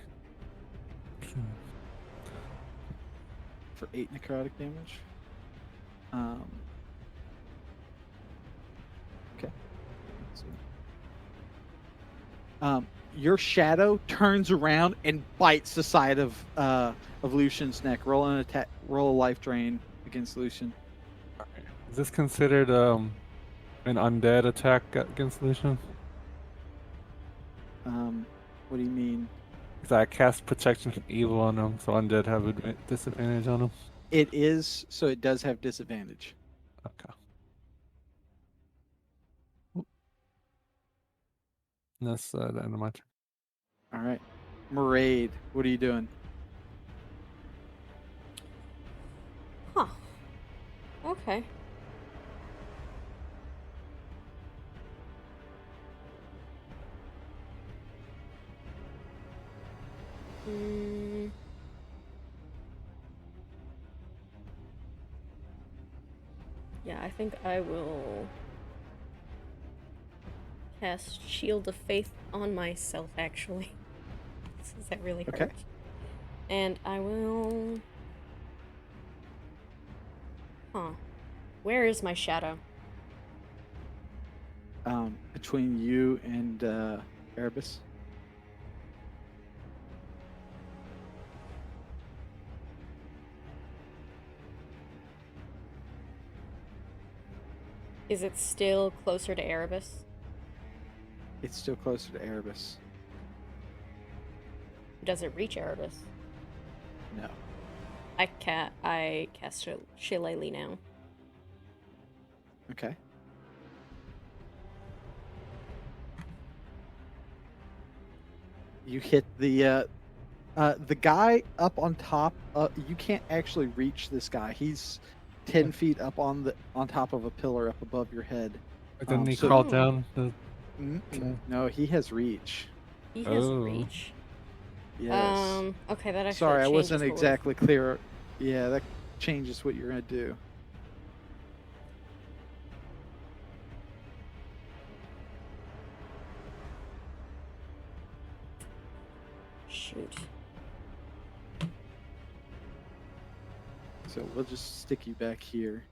For 8 necrotic damage. Okay. Let's see. Your shadow turns around and bites the side of Lucian's neck. Roll an attack. Roll a life drain against Lucian. Is this considered an undead attack against Lucian? What do you mean? Because I cast protection from evil on him, so undead have a disadvantage on him. It is, so it does have disadvantage. Okay. And that's the end of my turn. All right. Maraid, what are you doing? Huh. Okay. Mm. Yeah, I think I will cast Shield of Faith on myself, actually. Since that really Okay. hurt. And I will... Huh. Where is my shadow? Between you and Erebus. Is it still closer to Erebus? It's still closer to Erebus. Does it reach Erebus? No. I cast Shillelagh now. Okay. You hit the guy up on top. You can't actually reach this guy. He's 10 feet up on top of a pillar up above your head. But then he so- crawled Oh. down. Mm-mm. No, he has reach. He has Oh. reach. Yes. Okay, that actually Sorry, I changes wasn't the whole- exactly clear. Yeah, that changes what you're gonna do. Shoot. So we'll just stick you back here.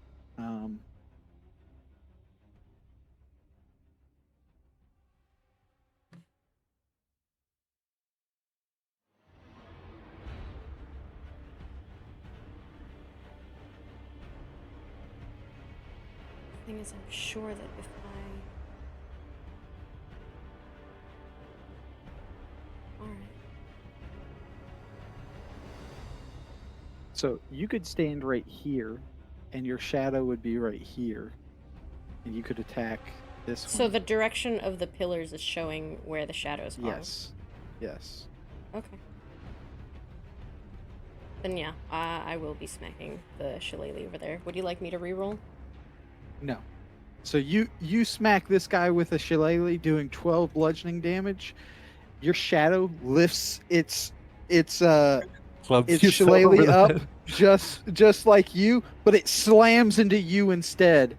The thing is, I'm sure that if I... Alright. So you could stand right here, and your shadow would be right here, and you could attack this So one. the direction of the pillars is showing where the shadows are. Yes. Yes. Okay. Then yeah, I will be smacking the shillelagh over there. Would you like me to reroll? No. So you smack this guy with a shillelagh, doing 12 bludgeoning damage. Your shadow lifts its Clubs you shillelagh over the up head. just like you, but it slams into you instead.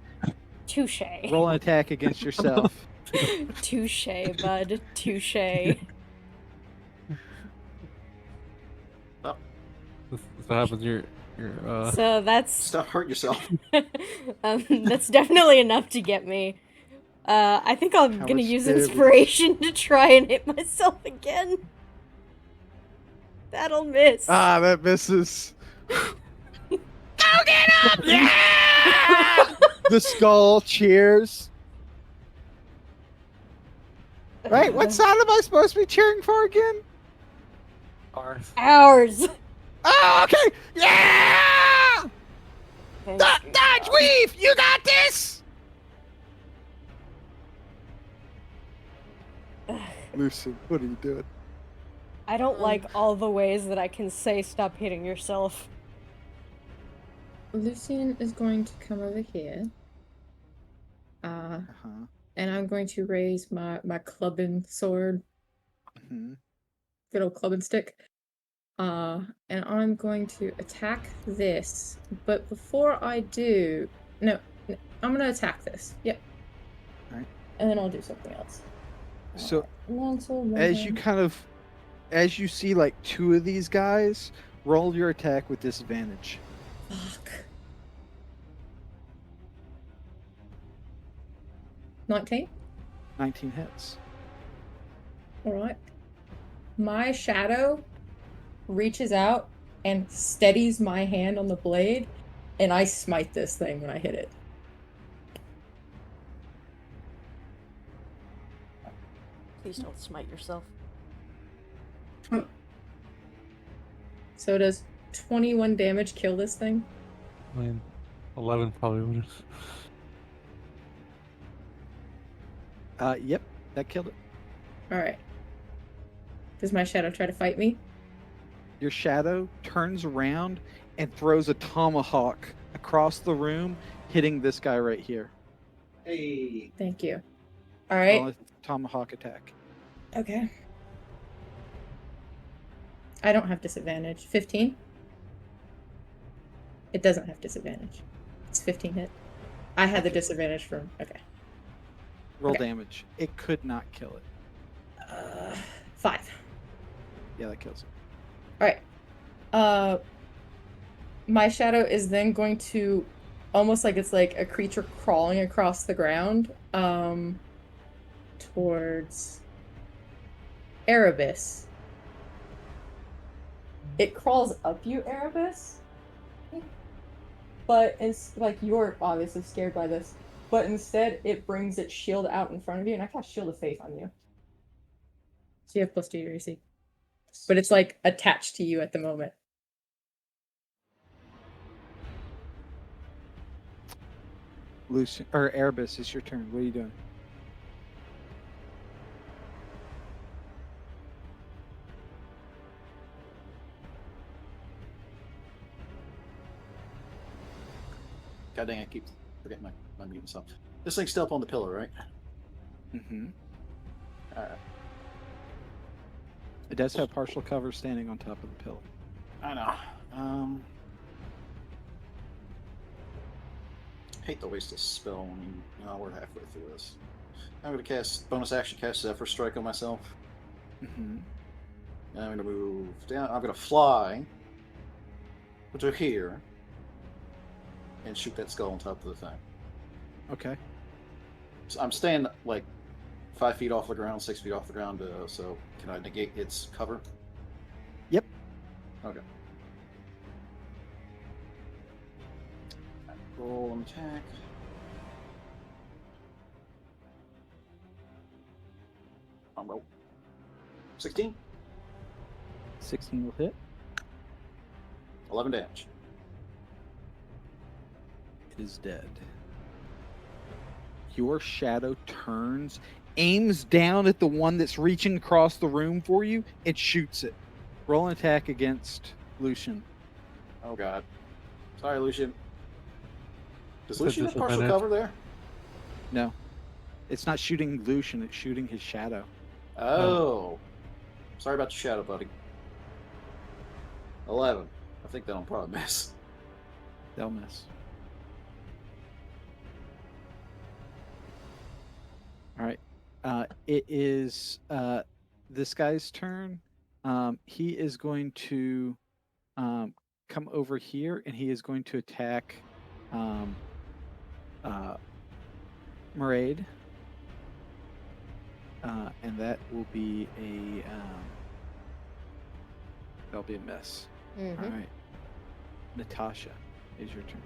Touche. Roll an attack against yourself. Touche, bud. Touche. That's what happens. Your So that's Stop hurting yourself. that's definitely enough to get me. I think I'm How gonna much use damage? inspiration to try and hit myself again. That'll miss. Ah, that misses. Go get him! Yeah! The skull cheers. Right, what side am I supposed to be cheering for again? ours. Ours. Oh, okay. Yeah! Dodge, weave! You got this! Lucy, what are you doing? I don't like all the ways that I can say stop hitting yourself. Lucian is going to come over here. Uh-huh. And I'm going to raise my clubbing sword, Hmm. good old clubbing stick. And I'm going to attack this. But before I do, no, I'm gonna attack this. Yep. Alright. And then I'll do something else. So Longsword, as you see like two of these guys, roll your attack with disadvantage. Fuck. 19. 19 hits. Alright. My shadow reaches out and steadies my hand on the blade, and I smite this thing when I hit it. Please don't smite yourself. So does 21 damage kill this thing? I mean, 11 probably would have. Yep, that killed it. Alright. Does my shadow try to fight me? Your shadow turns around and throws a tomahawk across the room, hitting this guy right here. Hey. Thank you. Alright. Tomahawk attack. Okay. I don't have disadvantage. 15? It doesn't have disadvantage. It's 15 hit. I had the Okay. disadvantage from. Okay. Roll Okay. damage. It could not kill it. 5. Yeah, that kills it. Alright. My shadow is then going to almost like it's like a creature crawling across the ground towards Erebus. It crawls up you, Erebus, but it's like you're obviously scared by this, but instead it brings its shield out in front of you, and I cast Shield of Faith on you. So you have +2 to your AC. But it's like attached to you at the moment. Lucian or Erebus, it's your turn. What are you doing? God dang, I keep forgetting my mute myself. This thing's still up on the pillar, right? Mm-hmm. Alright. It does have partial cover standing on top of the pillar. I know. Hate to waste a spell when we're halfway through this. I'm going to cast bonus action, cast Zephyr Strike on myself. Mm-hmm. And I'm going to move down. I'm going to fly to here and shoot that skull on top of the thing. Okay. So I'm staying like 5 feet off the ground, 6 feet off the ground. So can I negate its cover? Yep. Okay. Roll an attack. Roll. 16. 16 will hit. 11 damage. It is dead. Your shadow turns, aims down at the one that's reaching across the room for you, and shoots it. Roll an attack against Lucian. Oh god. Sorry, Lucian. Does It's a Lucian have partial disadvantage. cover there? No. It's not shooting Lucian, it's shooting his shadow. Oh. Sorry about your shadow, buddy. 11. I think that'll probably miss. They'll miss. All right. It is this guy's turn. He is going to come over here, and he is going to attack Maraid. And that will be that'll be a miss. Mm-hmm. All right. Natasha, is your turn.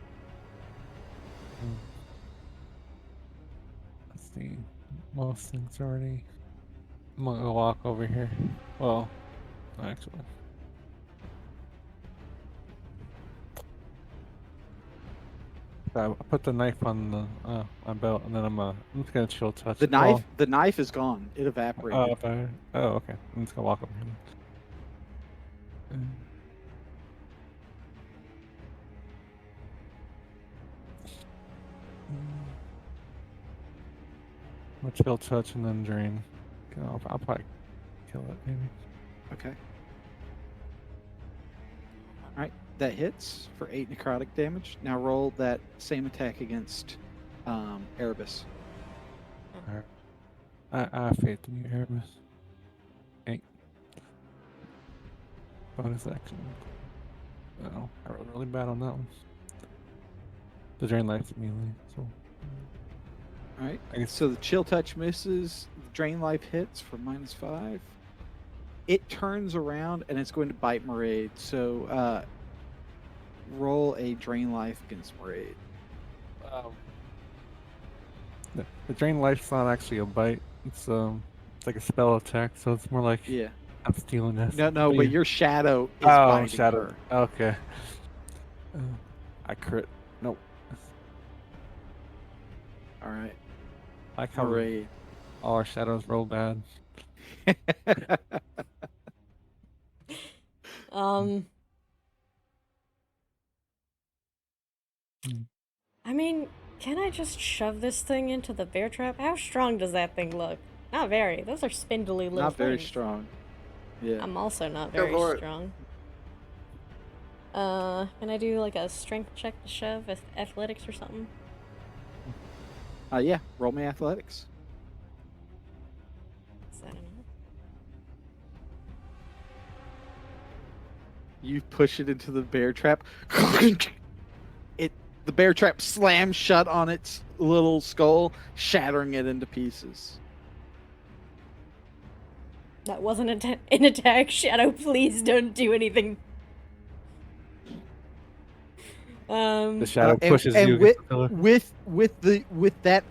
Let's see. Most things already. I'm gonna go walk over here. Well, actually. I put the knife on the my belt, and then I'm just gonna chill touch. The knife is gone. It evaporated. Okay. I'm just gonna walk over here. I'll chill touch and then drain. I'll probably kill it, maybe. Okay. All right. That hits for 8 necrotic damage. Now roll that same attack against Erebus. Alright. I have faith in you, Erebus. 8. Bonus action. Oh, I rolled really bad on that one. The drain life immediately, so. All right. I guess So the chill touch misses. The drain life hits for -5. It turns around and it's going to bite Maraid. So roll a drain life against Maraid. the drain life's not actually a bite. It's like a spell attack, so it's more like Yeah. I'm stealing this. No, but your shadow is oh, biting shadow. her. Okay. I crit. Nope. All right. I cover Maraid. all our shadows roll bad. I mean, can I just shove this thing into the bear trap? How strong does that thing look? Not very. Those are spindly little Not very things. strong. Yeah. I'm also not Go very for it. strong. Can I do like a strength check to shove with athletics or something? Yeah. Roll me athletics. Is that enough? You push it into the bear trap. The bear trap slams shut on its little skull, shattering it into pieces. That wasn't an attack, Shadow. Please don't do anything. The shadow And pushes you against the pillar. with that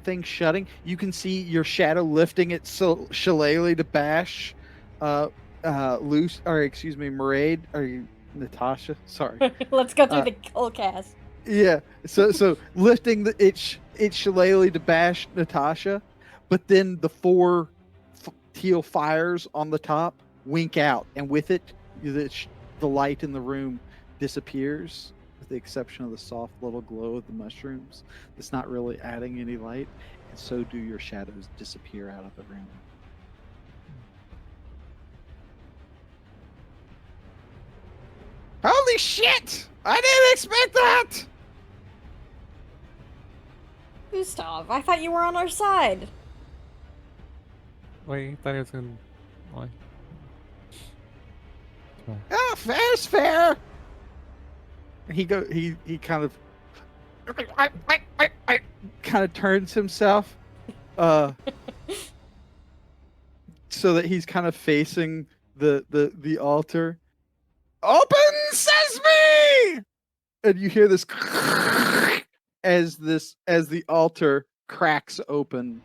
thing shutting, you can see your shadow lifting its shillelagh to bash, loose, or excuse me, Maraid or Natasha. Sorry. Let's go through Uh, the whole cast. Yeah. So lifting its shillelagh to bash Natasha, but then the four teal fires on the top wink out, and with it, the light in the room disappears, with the exception of the soft little glow of the mushrooms. It's not really adding any light, and so do your shadows disappear out of the room. Holy shit! I didn't expect that! Gustav, I thought you were on our side. Wait, you thought he was gonna like Oh, fair's fair. He kind of turns himself so that he's kind of facing the altar. Open sesame! And you hear this as the altar cracks open.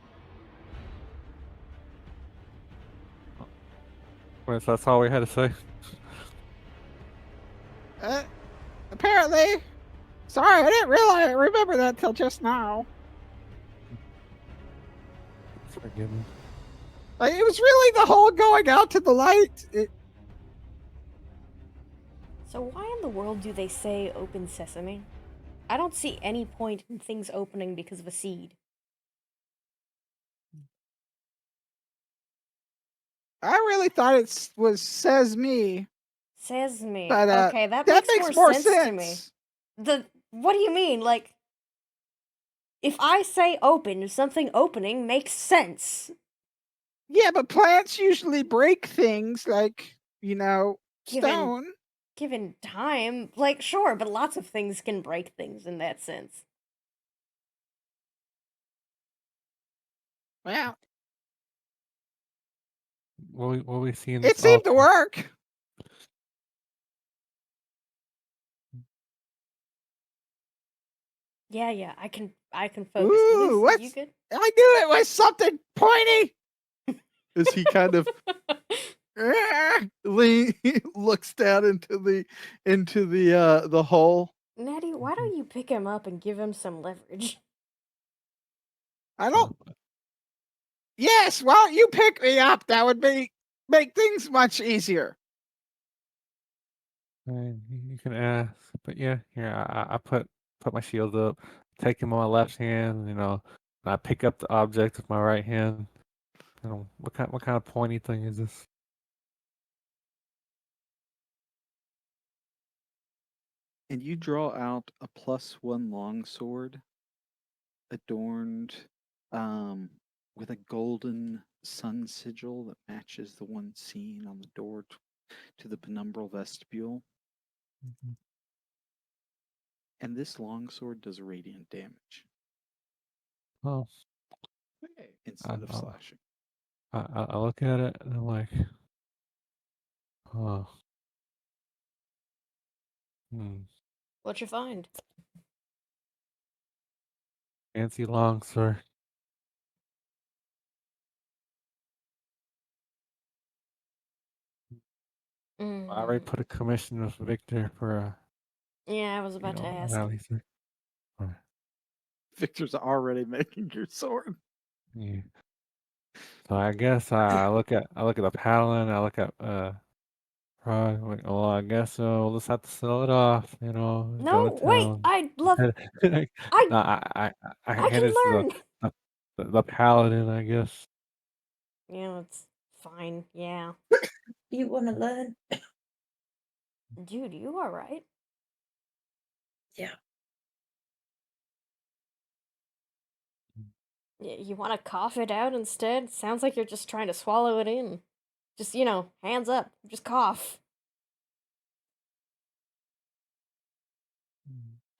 wait, so that's all we had to say. Apparently. Sorry, I didn't realize. Remember that till just now. Forgive me. Like, it was really the whole going out to the light. So why in the world do they say open sesame? I don't see any point in things opening because of a seed. I really thought it was says me, Sesame. but Okay, that that makes more sense to me. What do you mean? Like, if I say open, something opening makes sense. Yeah, but plants usually break things like, Given- stone. Given time, like, sure, but lots of things can break things in that sense. Well, What we see in it this seemed to altar? work. Yeah, I can focus. Ooh, Lucy, what's... you good? I knew it was something pointy. As he kind of looks down into the hole. Natty, why don't you pick him up and give him some leverage? I don't... Yes, well, you pick me up. That would make things much easier. You can ask, but yeah, here I put my shield up, take him on my left hand, and I pick up the object with my right hand. What kind of pointy thing is this? And you draw out a +1 longsword adorned with a golden sun sigil that matches the one seen on the door to the penumbral vestibule. Mm-hmm. And this longsword does radiant damage. Oh, Instead of slashing. I look at it and I'm like, oh, What'd you find? fancy longsword. I already put a commission with Victor for Yeah, I was about to ask. Victor's already making your sword. Yeah. So I guess I look at the paladin. I look at Shroud. Like, well, I guess we'll just have to sell it off. Go No, to wait, town. I'd love. No, I I hand can it to learn. the paladin. I guess. Yeah, it's fine. Yeah. You want to learn? Dude, you alright? Yeah. You want to cough it out instead? Sounds like you're just trying to swallow it in. Just, hands up. Just cough.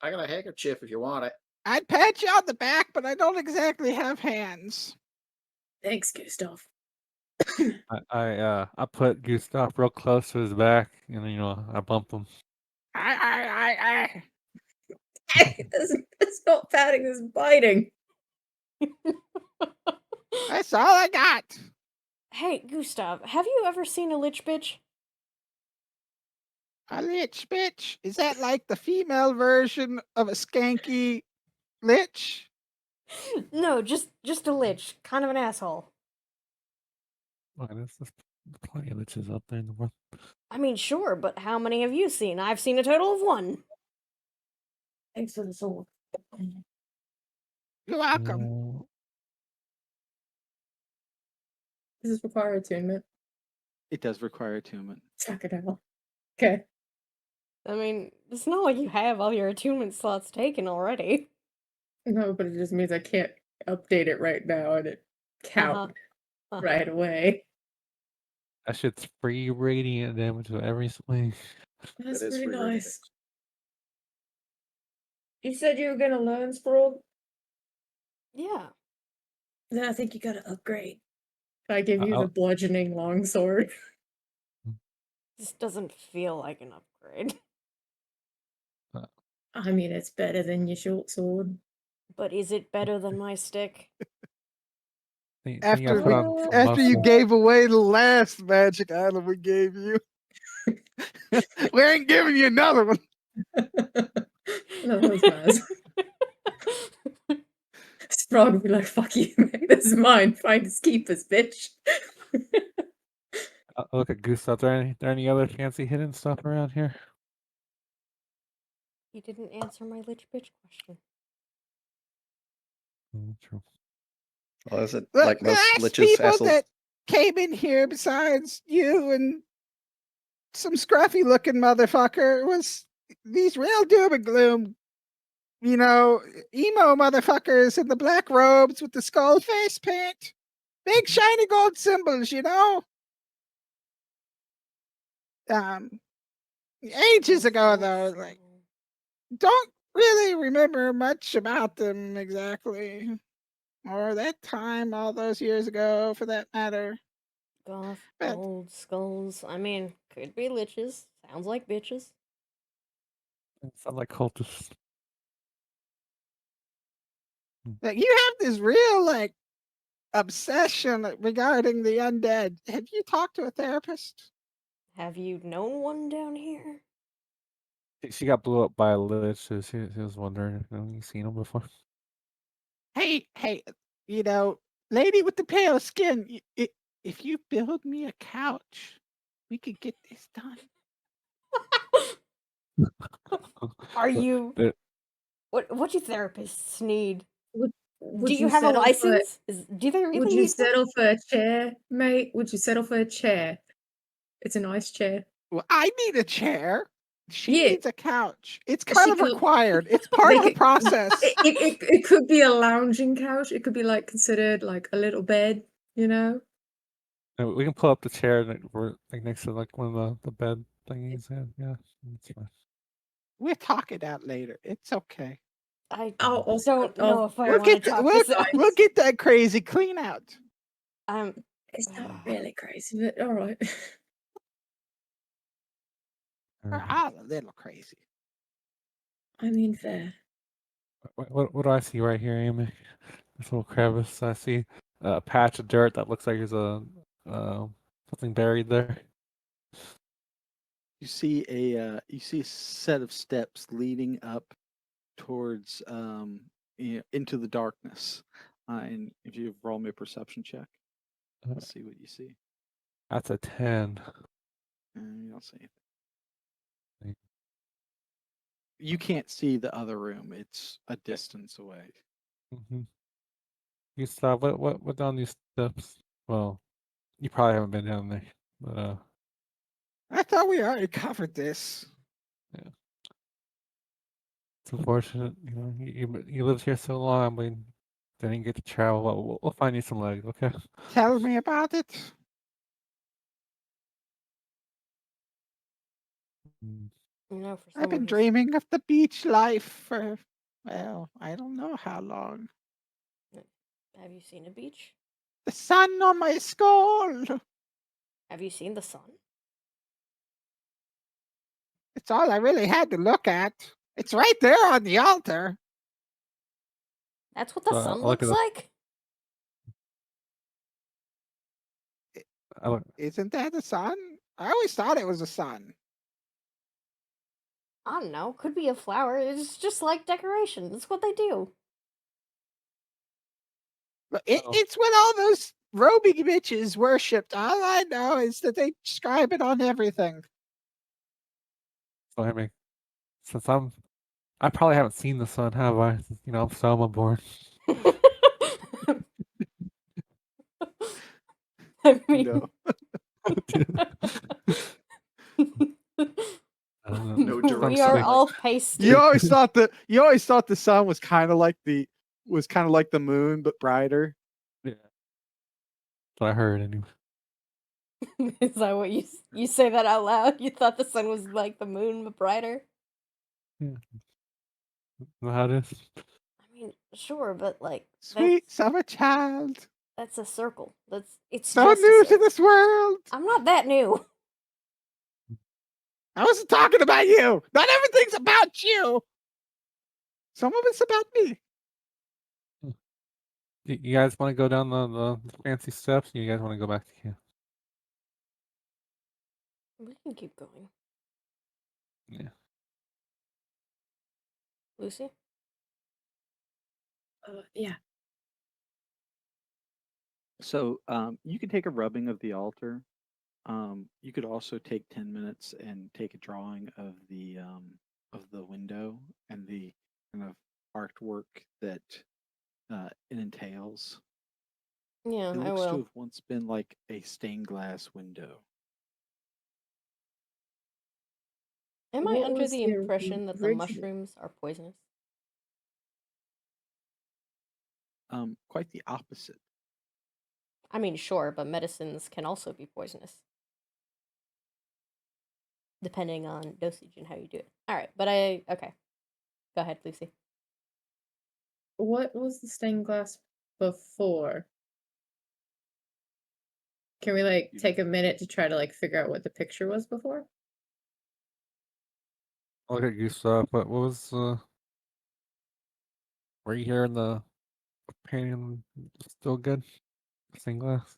I got a handkerchief if you want it. I'd pat you on the back, but I don't exactly have hands. Thanks, Gustav. I put Gustav real close to his back, and I bump him. I. Hey, that's not patting, that's biting. That's all I got. Hey, Gustav, have you ever seen a lich bitch? A lich bitch? Is that like the female version of a skanky lich? No, just a lich. Kind of an asshole. Look, there's plenty of liches out there in the world. I mean, sure, but how many have you seen? I've seen a total of one. Thanks for the sword. You're welcome. Yeah. Does this require attunement? It does require attunement. Check it out. Okay. I mean, it's not like you have all your attunement slots taken already. No, but it just means I can't update it right now and it count right away. That shit's free radiant damage to every swing. That's That is pretty free radio nice. You said you were gonna learn Scroll? Yeah. Then I think you gotta upgrade. I give you I'll- the bludgeoning longsword. This doesn't feel like an upgrade. I mean, it's better than your short sword. But is it better than my stick? Think you After gotta put we, on some after you muscle. gave away the last magic item we gave you, we ain't giving you another one. No, that was nice. Sprague would be like, fuck you, mate. This is mine. Find his keepers, bitch. Look at Gustav. There any other fancy hidden stuff around here? You didn't answer my lich bitch question. True. Well, is it The like most last liches people assholes? that came in here besides you and some scruffy looking motherfucker was these real doom and gloom, emo motherfuckers in the black robes with the skull face paint. Big shiny gold symbols, Ages ago though, like don't really remember much about them exactly. Or that time all those years ago for that matter. Goth, But gold, skulls. I mean, could be liches. Sounds like bitches. Sound like cultists. like you have this real like obsession regarding the undead. Have you talked to a therapist? Have you known one down here? She got blew up by a lich, so she was wondering if you seen him before. Hey, lady with the pale skin, if you build me a couch, we could get this done. Are you? There- What do therapists need? Would Do you you have a settle for license? Do they really Would you need one? settle for a chair, mate? Would you settle for a chair? It's a nice chair. Well, I need a chair. She Yeah. needs a couch. It's kind She of could- required. It's part They of the could- process. It could be a lounging couch. It could be like considered like a little bed, you know? We can pull up the chair next to like one of the bed thingies. Yeah, that's fine. We'll talk it out later. It's okay. I I'll don't know if I We'll want to get talk we'll, this out. we'll get that crazy clean out. It's not really crazy, but all right. We're all a little crazy. I mean, fair. What do I see right here, Amy? This little crevice. I see a patch of dirt that looks like there's a something buried there. You see a set of steps leading up towards into the darkness. And if you roll me a perception check, let's see what you see. That's a 10. And you don't see anything. You can't see the other room. It's a distance away. Mm-hmm. You stop. What down these steps? Well, You probably haven't been down there, but I thought we already covered this. yeah, it's unfortunate. You know, you lived here so long, but didn't get to travel. We'll find you some legs, okay? Tell me about it. Mm. You know, for I've someone been who's dreaming of the beach life for, well, I don't know how long. have you seen a beach? The sun on my skull. Have you seen the sun? It's all I really had to look at. It's right there on the altar. That's what the So sun I look looks at the like? I look, Isn't that the sun? I always thought it was the sun. I don't know. Could be a flower. It's just like decoration. That's what they do. But oh, it's what all those roving bitches worshipped. All I know is that they describe it on everything. so I mean, since I probably haven't seen the sun, have I? You know, I'm Selma born. I mean, No. I don't know. No direct we are Something. sunlight. all You pasty. always thought the sun was kind of like the moon but brighter. Yeah, that's what I heard anyway. Is that what you say that out loud? You thought the sun was like the moon but brighter? Yeah. Know how it is. I mean, sure, but like Sweet summer child. that's a circle. It's So just a new to circle. this world. I'm not that new. I wasn't talking about you. Not everything's about you. Some of it's about me. You guys want to go down the fancy steps? Or you guys want to go back to camp? We can keep going. Yeah. Lucy? Yeah. So you can take a rubbing of the altar. You could also take 10 minutes and take a drawing of the window and the kind of artwork that it entails. Yeah, It I looks to will. have once been like a stained glass window. Am I What under was the the impression that the original? mushrooms are poisonous? Quite the opposite. I mean, sure, but medicines can also be poisonous, depending on dosage and how you do it. Alright, but okay. Go ahead, Lucy. What was the stained glass before? Can we like You- take a minute to try to like figure out what the picture was before? I'll look at Gustav. What was were you hearing the painting still good? Stained glass?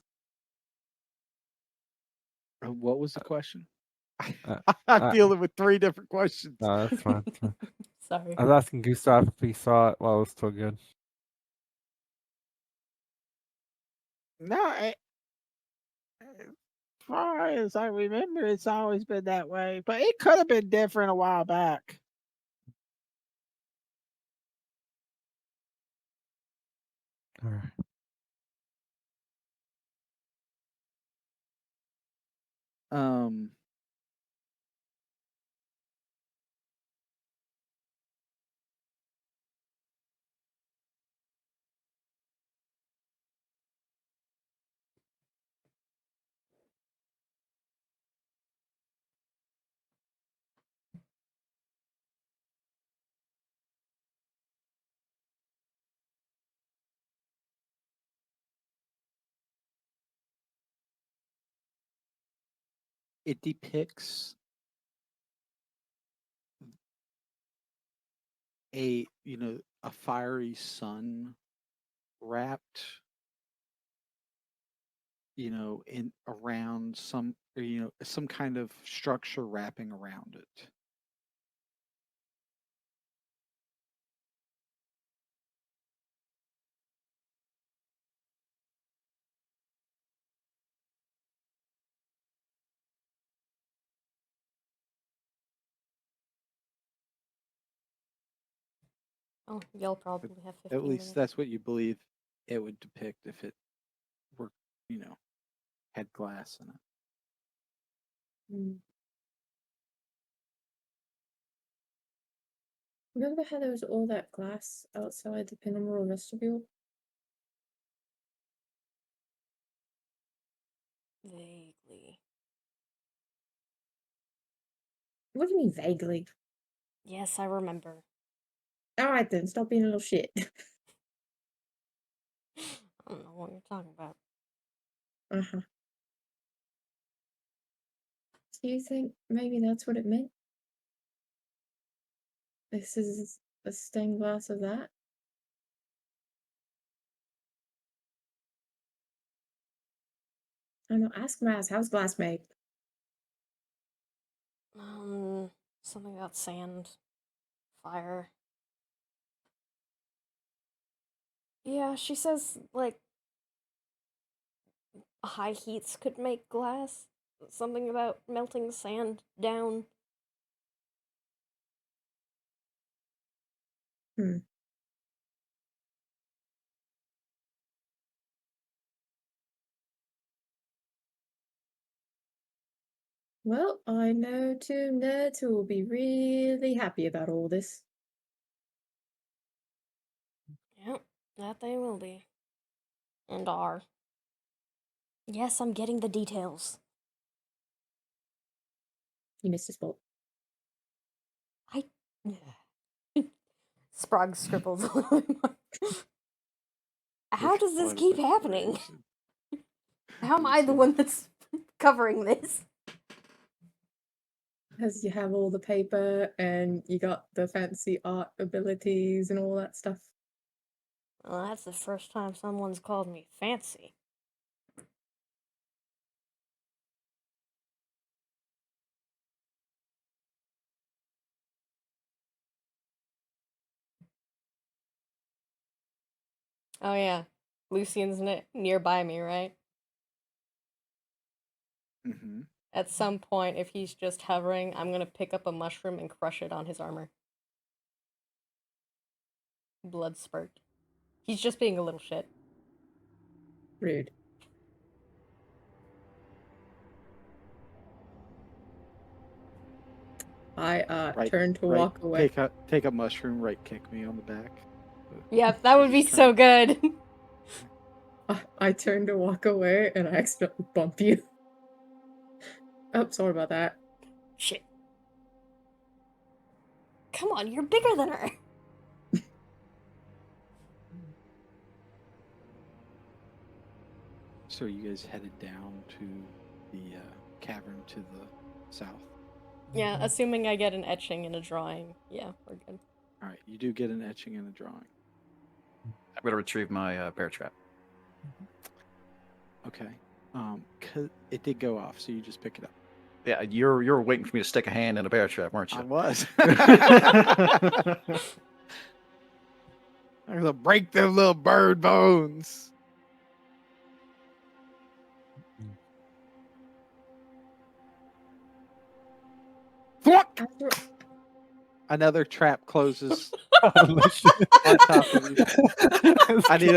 What was the question? Uh, I'm uh, dealing with three different questions. no, that's fine. That's fine. Sorry. I was asking Gustav if he saw it while it was still good. No, as far as I remember, it's always been that way. But it could have been different a while back. All right. Um, it depicts a fiery sun wrapped in around some kind of structure wrapping around it. Oh, y'all But probably have at 15 least minutes. that's what you believe it would depict if it were, you know, had glass in it. Remember how there was all that glass outside the Penumbral vestibule? Vaguely. What do you mean vaguely? Yes, I remember. Alright then, stop being a little shit. I don't know what you're talking about. Uh-huh. Do you think maybe that's what it meant? This is a stained glass of that? I know, ask Maz, how's glass made? Something about sand, fire. Yeah, she says, like, high heats could make glass. Something about melting sand down. Well, I know two nerds who will be really happy about all this. Yep, that they will be. And are. Yes, I'm getting the details. You missed a spot. I. Sprague scribbles a little bit more. How does this keep happening? How am I the one that's covering this? Because you have all the paper and you got the fancy art abilities and all that stuff. Well, that's the first time someone's called me fancy. Oh yeah, Lucian's nearby me, right? Mm-hmm. At some point, if he's just hovering, I'm gonna pick up a mushroom and crush it on his armor. Blood spurt. He's just being a little shit. Rude. I turn to walk away. Take a mushroom, right kick me on the back. Yep, that would be so good. I turn to walk away and I accidentally bump you. Oh, sorry about that. Shit. Come on, you're bigger than her. So you guys headed down to the cavern to the south. Yeah, assuming I get an etching and a drawing. Yeah, we're good. All right, you do get an etching and a drawing. I'm gonna retrieve my bear trap. Okay. 'Cause it did go off, so you just pick it up. Yeah, you're waiting for me to stick a hand in a bear trap, weren't I you? was. I'm gonna break them little bird bones. Thwunk! Another trap closes on top of you. I need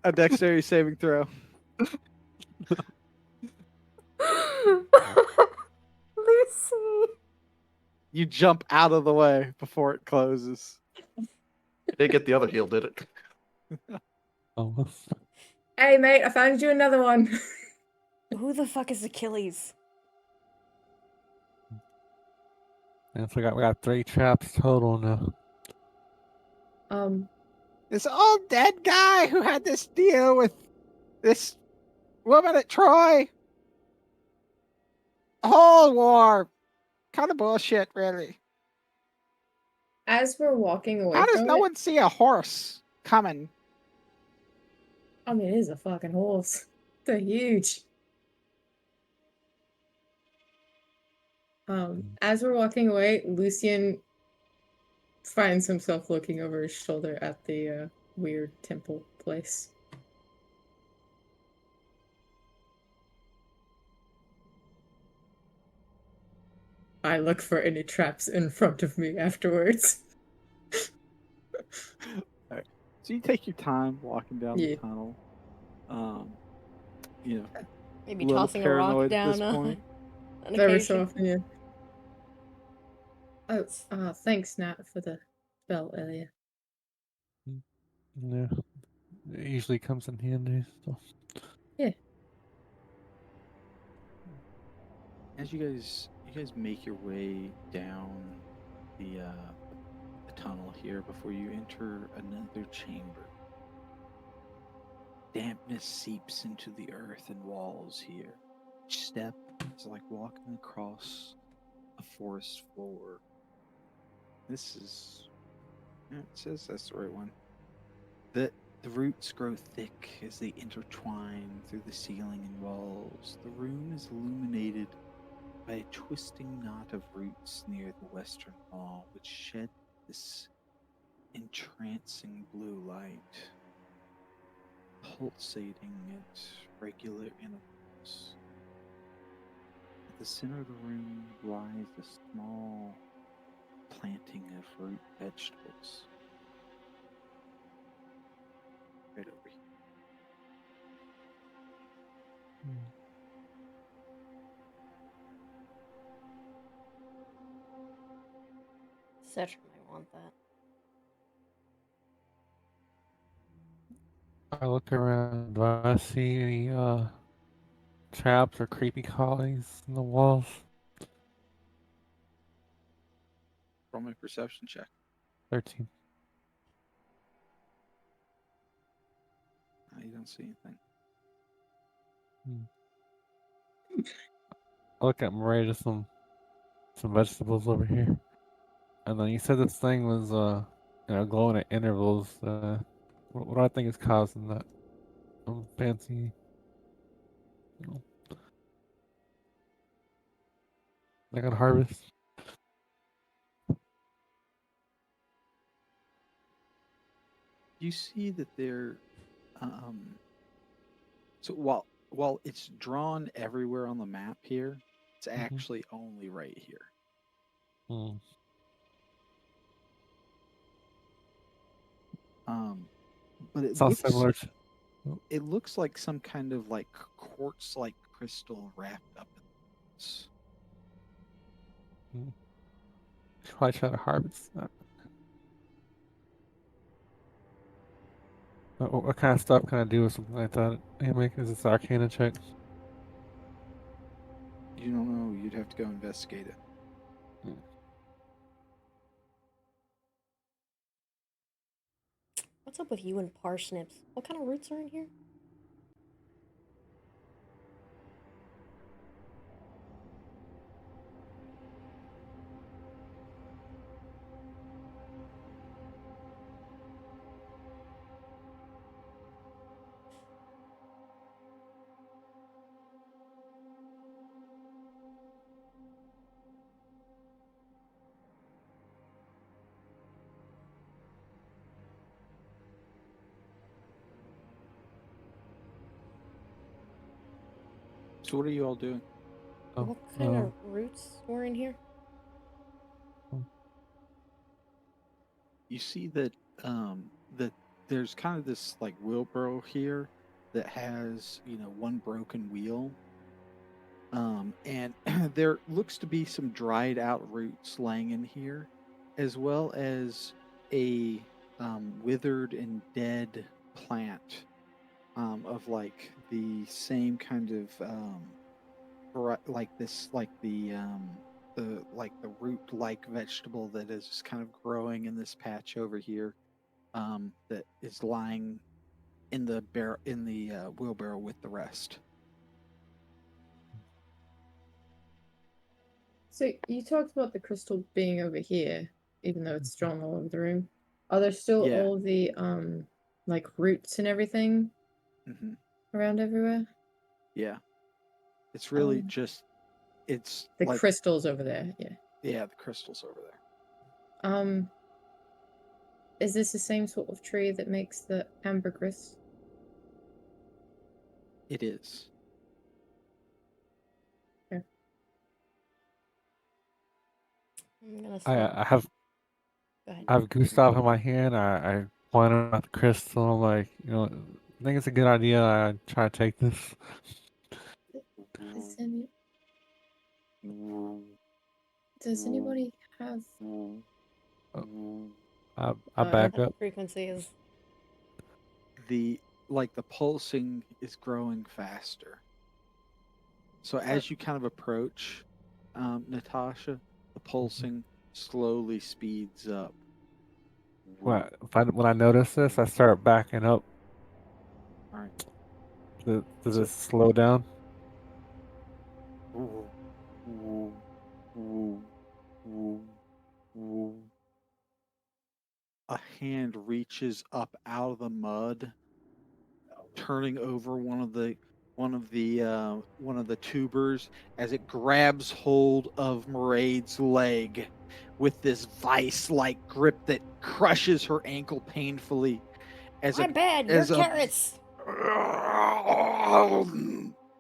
a dexterity saving throw. Lucy. You jump out of the way before it closes. It did get the other heel, did it? Oh. Hey mate, I found you another one. Who the fuck is Achilles? And so we got 3 traps total now. This old dead guy who had this deal with this woman at Troy. A whole war. Kind of bullshit, really. As we're walking away How does from no it, one see a horse coming? I mean, it is a fucking horse. They're huge. As we're walking away, Lucian finds himself looking over his shoulder at the weird temple place. I look for any traps in front of me afterwards. All right. So you take your time walking down Yeah. the tunnel. You know, Maybe A little tossing a rock paranoid at down this point. on Very so occasion. often, yeah. Oh, thanks, Nat, for the spell earlier. Yeah, it usually comes in handy. So. As you guys make your way down the tunnel here before you enter another chamber. Dampness seeps into the earth and walls here. Each step is like walking across a forest floor. This is, yeah, it says that's the right one. The roots grow thick as they intertwine through the ceiling and walls. The room is illuminated by a twisting knot of roots near the western wall, which shed this entrancing blue light, pulsating at regular intervals. At the center of the room lies a small planting of root vegetables. Right over here. Citra might want that. I look around. Do I see any traps or creepy crawlies in the walls? Roll my perception check. 13. You don't see anything. I look at Maria, some vegetables over here. And then you said this thing was glowing at intervals. What do I think is causing that? Some fancy, you know, like on harvest. You see that there, so while it's drawn everywhere on the map here, it's actually only right here. Mm. But Sounds similar. It looks like some kind of like quartz-like crystal wrapped up in this. Probably try to harvest that. What kind of stuff can I do with something like that? Is this Arcana check? You don't know. You'd have to go investigate it. What's up with you and parsnips? What kind of roots are in here? So what are you all doing? Oh, What kind of roots were in here? You see that that there's kind of this like wheelbarrow here that has one broken wheel. And there looks to be some dried out roots laying in here, as well as a withered and dead plant of like the same kind of like this like the root like vegetable that is just kind of growing in this patch over here, that is lying in the wheelbarrow with the rest. So you talked about the crystal being over here, even though it's drawn all over the room. Are there still Yeah. all the like roots and everything around everywhere? Yeah. It's really just the like crystals over there, yeah. Yeah, the crystals over there. Is this the same sort of tree that makes the ambergris? It is. Yeah. I'm gonna stop. I have Go ahead. I have Gustav in my hand. I point him at the crystal. I'm like, I think it's a good idea. I try to take this. Does any... Does anybody have... I back What up. frequency is? The pulsing is growing faster. So What? as you kind of approach, Natasha, the pulsing slowly speeds up. When I notice this, I start backing up. All right. Does So- it slow down? A hand reaches up out of the mud, turning over one of the tubers as it grabs hold of Maraid's leg with this vice-like grip that crushes her ankle painfully. My bad, you're as a carrots.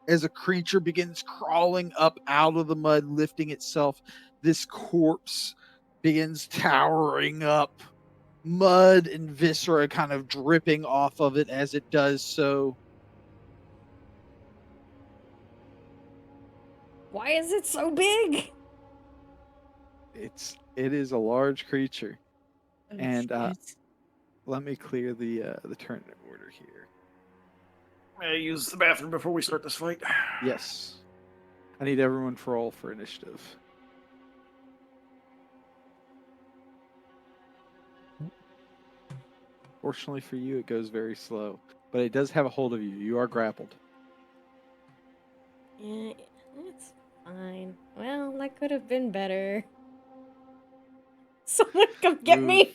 as a creature begins crawling up out of the mud, lifting itself, this corpse begins towering up, mud and viscera kind of dripping off of it as it does so. Why is it so big? It is a large creature. Oh, And shit. let me clear the tournament order here. May I use the bathroom before we start this fight? Yes. I need everyone to roll for initiative. Fortunately for you, it goes very slow, but it does have a hold of you. You are grappled. Yeah, that's fine. Well, that could have been better. Someone come get me!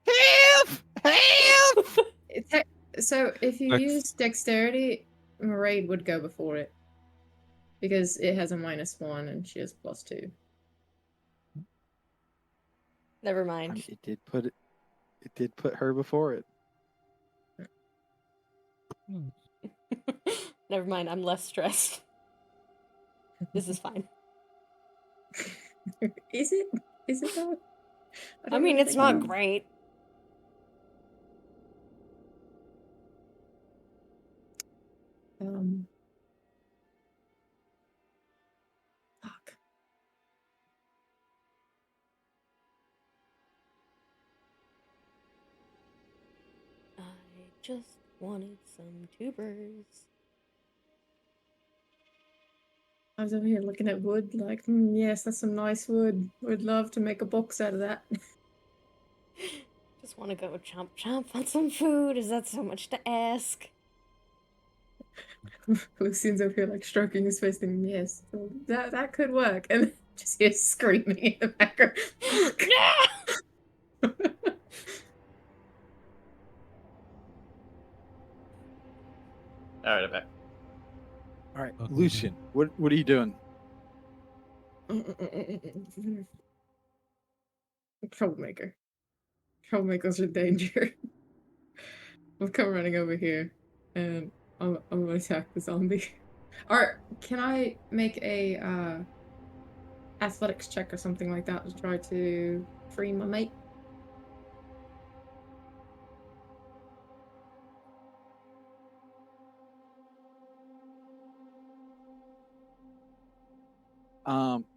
Help! Help! So if you Next. use dexterity, Maraid would go before it. Because it has a -1 and she has +2. Never I mind. mean, it did put her before it. Never mind, I'm less stressed. This is fine. Is it? Is it though? I don't mean, really it's think not it is. great. Fuck. I just wanted some tubers. I was over here looking at wood, like, yes, that's some nice wood. Would love to make a box out of that. Just want to go chomp chomp on some food. Is that so much to ask? Lucian's over here, like, stroking his face, thinking, yes, that could work. And then just hear screaming in the background. Fuck! All right, I'm back. All right, Okay. Lucian, what are you doing? Troublemaker. Troublemakers are danger. I'll come running over here and I'm gonna attack the zombie. Or can I make a athletics check or something like that to try to free my mate?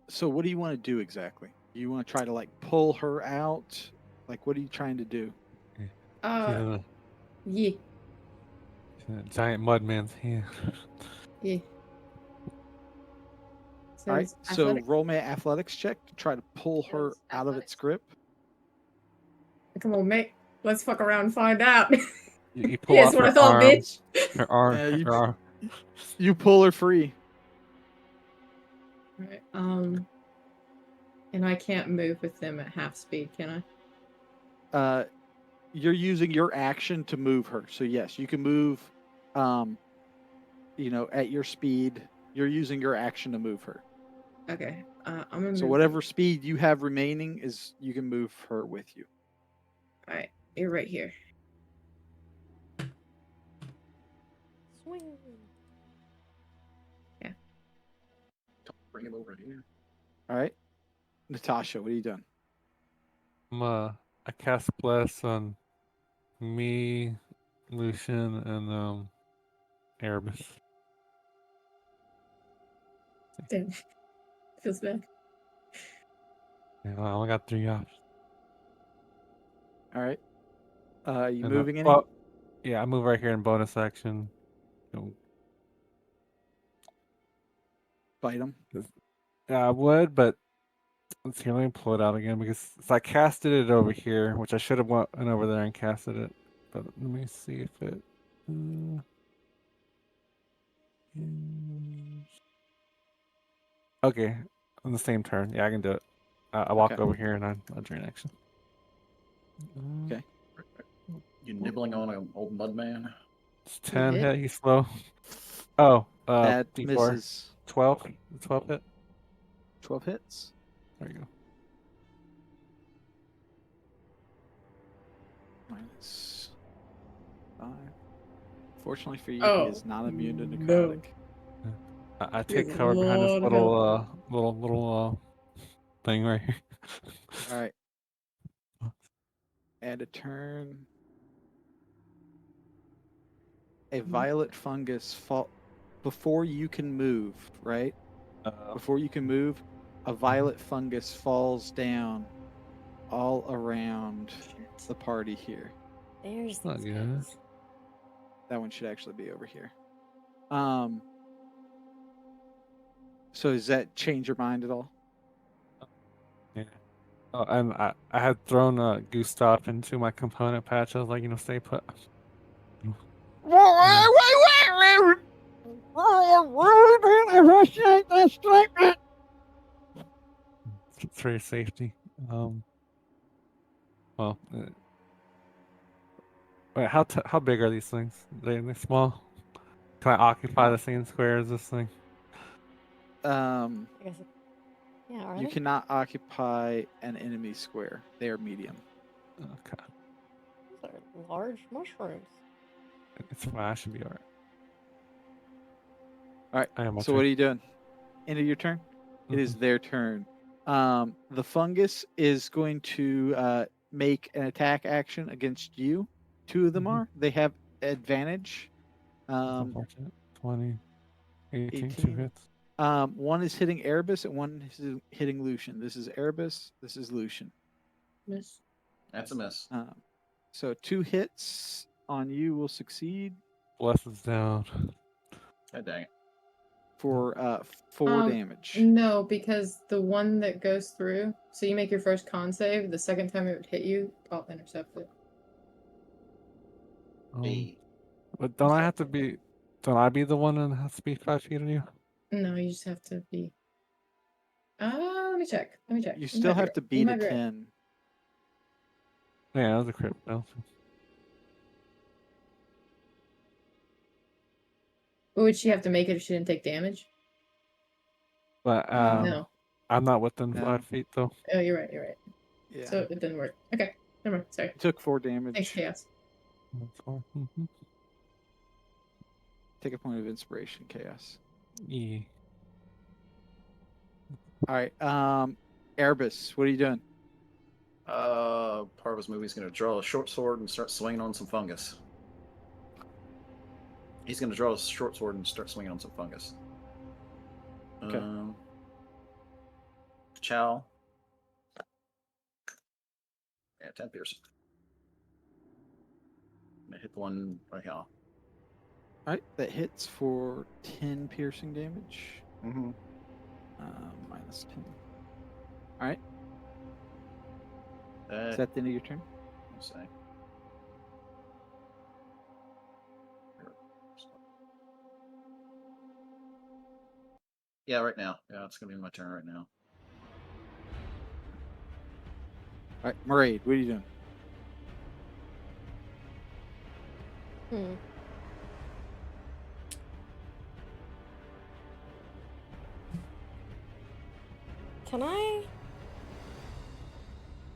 So what do you want to do exactly? You want to try to like pull her out? Like what are you trying to do? She's Uh, in yeah, a giant mud man's hand. yeah. So All right, it's so athletics. roll me an athletics check to try to pull her Yes, out of its athletics. grip. Come on, mate. Let's fuck around and find out. You pull Here's off what I her thought, arm. bitch. Her arm. Yeah, Her arm. you pull her free. Right, and I can't move with them at half speed, can I? You're using your action to move her. So yes, you can move at your speed. You're using your action to move her. Okay, I'm gonna move. So whatever speed you have remaining is you can move her with you. All right, you're right here. Swing. Bring him over here. All right. Natasha, what are you doing? I cast bless on me, Lucian, and Erebus. Damn. Feels bad. Yeah, I only got 3 options. All right. You And moving any? well, yeah, I move right here in bonus action. You know, Bite them. yeah, I would, but let's see. Let me pull it out again because I casted it over here, which I should have went over there and casted it. But let me see if it. Okay, on the same turn. Yeah, I can do it. I walk Okay. over here and I drain action. Okay. You nibbling on an old mud man? It's 10 hit? hit. He's slow. Oh, That D4. misses. 12. 12 hit. 12 hits. There you go. Minus 5. Fortunately for you, he Oh, is not immune to no. necrotic. I He has take a cover behind this lot of health. little thing right here. All right. Add a turn. A violet fungus fall before you can move, right? Before you can move, a violet fungus falls down all around the party here. There's Not these good. guys. That one should actually be over here. So does that change your mind at all? Yeah. Oh, and I had thrown Gustav into my component patch. I was like, stay put. It's for your safety. Well, wait, how big are these things? They small? Can I occupy the same square as this thing? Um, I guess yeah, are you they? cannot occupy an enemy square. They are medium. Okay, These are large mushrooms. it's fine. I should be alright. All right. I am my So turn. what are you doing? End of your turn? It is their turn. The fungus is going to make an attack action against you. 2 of them are. They have advantage. That's unfortunate. 20, 18, 2 18. hits. One is hitting Erebus and one is hitting Lucian. This is Erebus. This is Lucian. Miss. That's a miss. So 2 hits on you will succeed Bless is down. God dang it. for 4 damage. No, because the one that goes through, so you make your first con save, the second time it would hit you, I'll intercept it. Hey. But don't I be the one that has to be 5 feet of you? No, you just have to be. Let me check. Let me check. You still have to beat a 10. Yeah, that was a crit fail. Would she have to make it if she didn't take damage? But No. I'm not within No. 5 feet though. Oh, you're right. You're right. Yeah. So it didn't work. Okay. Never mind. Sorry. You took 4 damage. Thanks, Chaos. That's fine. Mm-hmm. Take a point of inspiration, Chaos. Yeah. All right. Erebus, what are you doing? Part of his movie is going to draw a short sword and start swinging on some fungus. He's going to draw a short sword and start swinging on some fungus. Okay. Chow. Yeah, 10 piercing. I'm going to hit the one right here. All right. That hits for 10 piercing damage. Mm-hmm. Minus 10. All right. Is That, that the end of your turn? let's see. Yeah, right now. Yeah, it's going to be my turn right now. All right. Maraid, what are you doing? Can I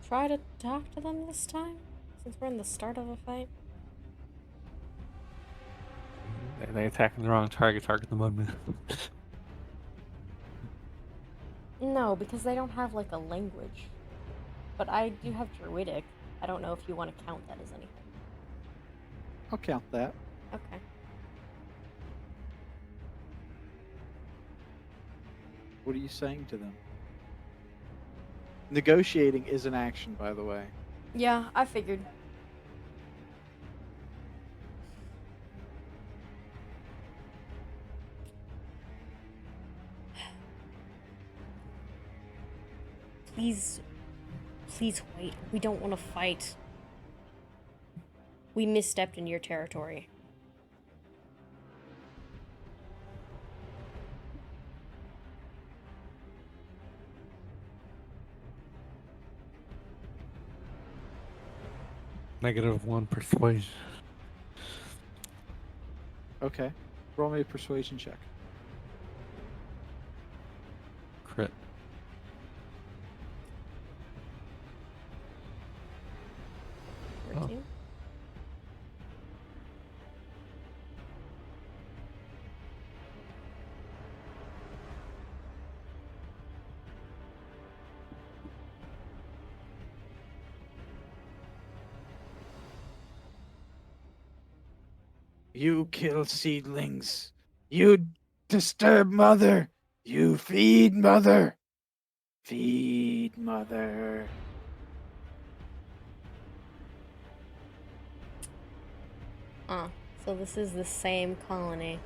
try to talk to them this time? Since we're in the start of a fight? They attacking the wrong target. Target the mudman. No, because they don't have like a language. But I do have Druidic. I don't know if you want to count that as anything. I'll count that. Okay. What are you saying to them? Negotiating is an action, by the way. Yeah, I figured. Please, please wait. We don't want to fight. We misstepped in your territory. -1 persuasion. Okay. Roll me a persuasion check. Crit. Oh. 13. You kill seedlings. You disturb mother. You feed mother. Feed mother. So this is the same colony.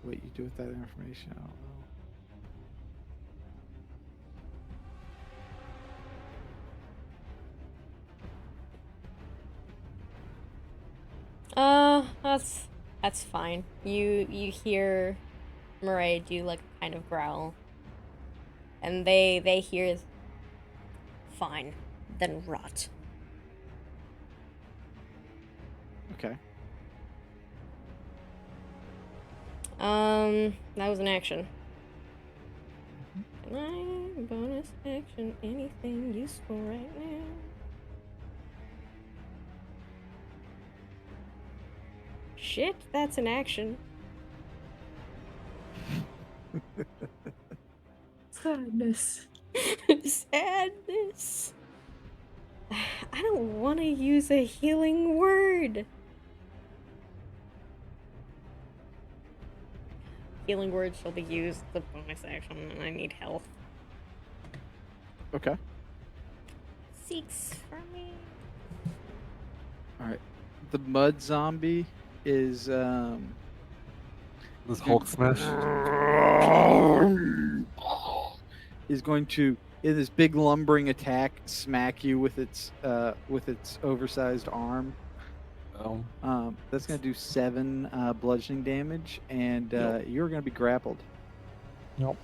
What you do with that information, I don't know. That's fine. You hear Murray do like a kind of growl. And they hear fine, then rot. Okay. That was an action. Can I bonus action anything useful right now? Shit, that's an action. Sadness. Sadness. I don't want to use a healing word. Healing word shall be used the bonus action, and I need health. Okay. 6 for me. All right. The mud zombie is This Hulk smash. is going to, in this big lumbering attack, smack you with its oversized arm. That's going to do 7 bludgeoning damage, and Nope. you're going to be grappled. Nope.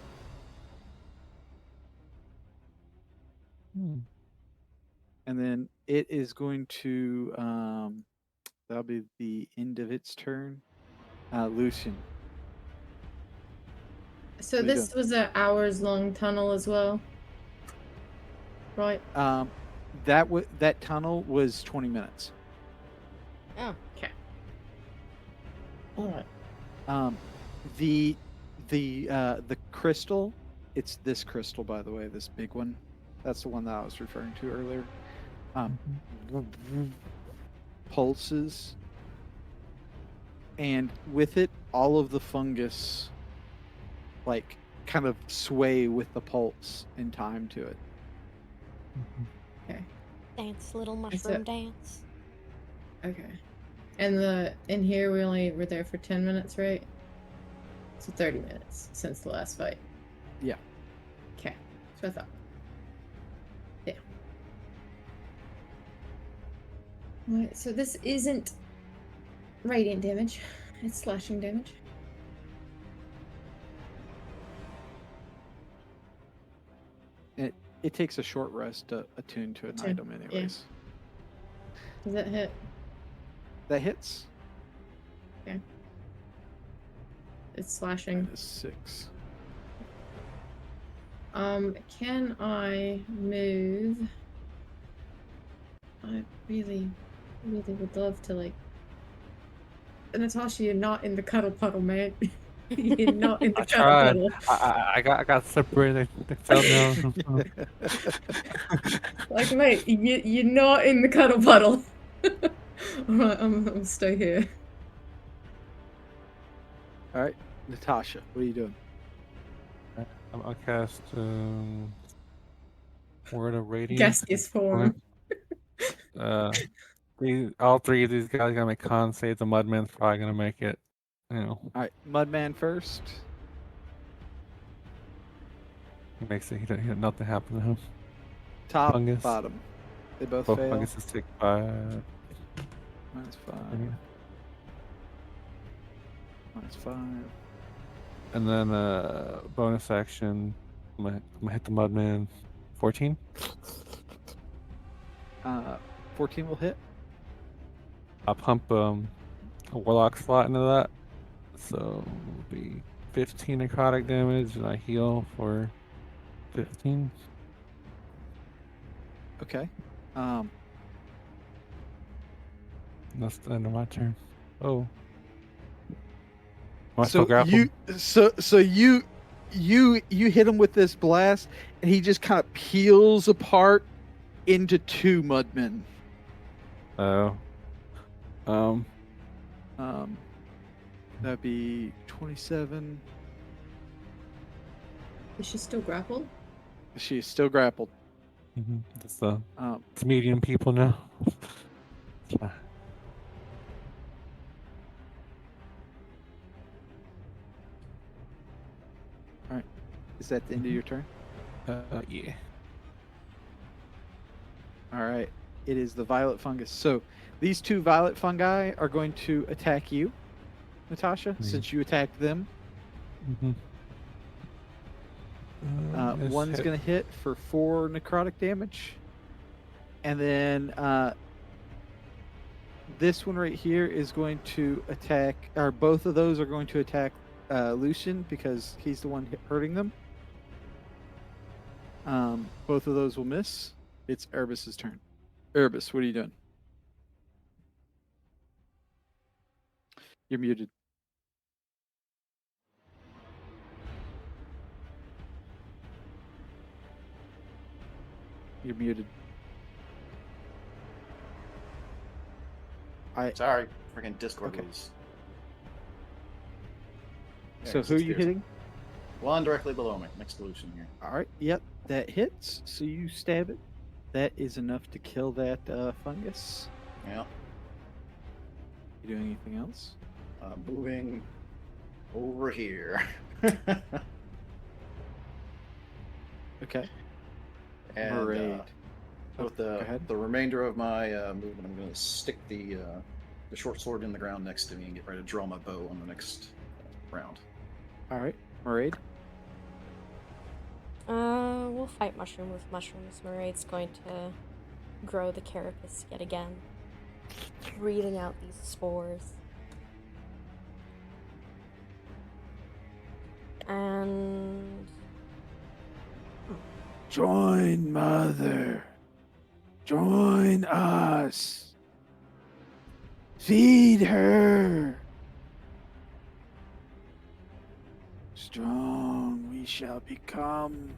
And then it is going to that'll be the end of its turn. Lucian. So What are you this was an hours-long tunnel as well, right? That tunnel was 20 minutes. Oh, okay. All right. The crystal, it's this crystal, by the way, this big one. That's the one that I was referring to earlier. Pulses, and with it, all of the fungus, like, kind of sway with the pulse in time to it. Okay. Dance, little mushroom dance. Okay. And in here we only were there for 10 minutes, right? So 30 minutes since the last fight. Yeah. Okay. So I thought. Yeah. Alright, so this isn't radiant damage. It's slashing damage. It takes a short rest to attune to an item anyways. Does that hit? That hits. Okay. It's slashing. That is 6. Can I move? I really would love to, like... Natasha, you're not in the cuddle puddle, man. You're not in the I cuddle tried. puddle. I got separated. I fell down. Like, mate, you're not in the cuddle puddle. Alright, I'll stay here. All right, Natasha, what are you doing? I'll cast Word of Radiance. Gaseous form. Uh, all three of these guys gotta make con save. The Mudman's probably gonna make it. You know, All right, Mudman first. he makes it. Nothing happen to him. Top, Fungus. bottom. They both Both fail. funguses take 5. -5. -5. And then bonus action. I'm gonna hit the Mudman. 14. 14 will hit. I'll pump a Warlock slot into that. So it'll be 15 necrotic damage, and I heal for 15. Okay. That's the end of my turn. Oh. Am I still So grappled? you hit him with this blast, and he just kind of peels apart into 2 Mudmen. Oh. That'd be 27. Is she still grappled? She's still grappled. It's Um, medium people now. is that the end of your turn? Yeah. All right. It is the violet fungus. So these 2 violet fungi are going to attack you, Natasha, since you attacked them. One's going to hit for 4 necrotic damage. And then this one right here is going to attack, or both of those are going to attack Lucian because he's the one hurting them. Both of those will miss. It's Erebus's turn. Erebus, what are you doing? You're muted. You're muted. Sorry, freaking Discord Okay. was. So who are you hitting? One directly below me, next to Lucian here. All right. Yep, that hits. So you stab it. That is enough to kill that fungus. Yeah. You doing anything else? Moving over here. Okay. And Parade. with go ahead. the remainder of my movement, I'm going to stick the short sword in the ground next to me and get ready to draw my bow on the next round. All right. Parade. We'll fight mushroom with mushrooms. Maraid's going to grow the carapace yet again, breathing out these spores. And Join Mother. Join us. Feed her. Strong we shall become.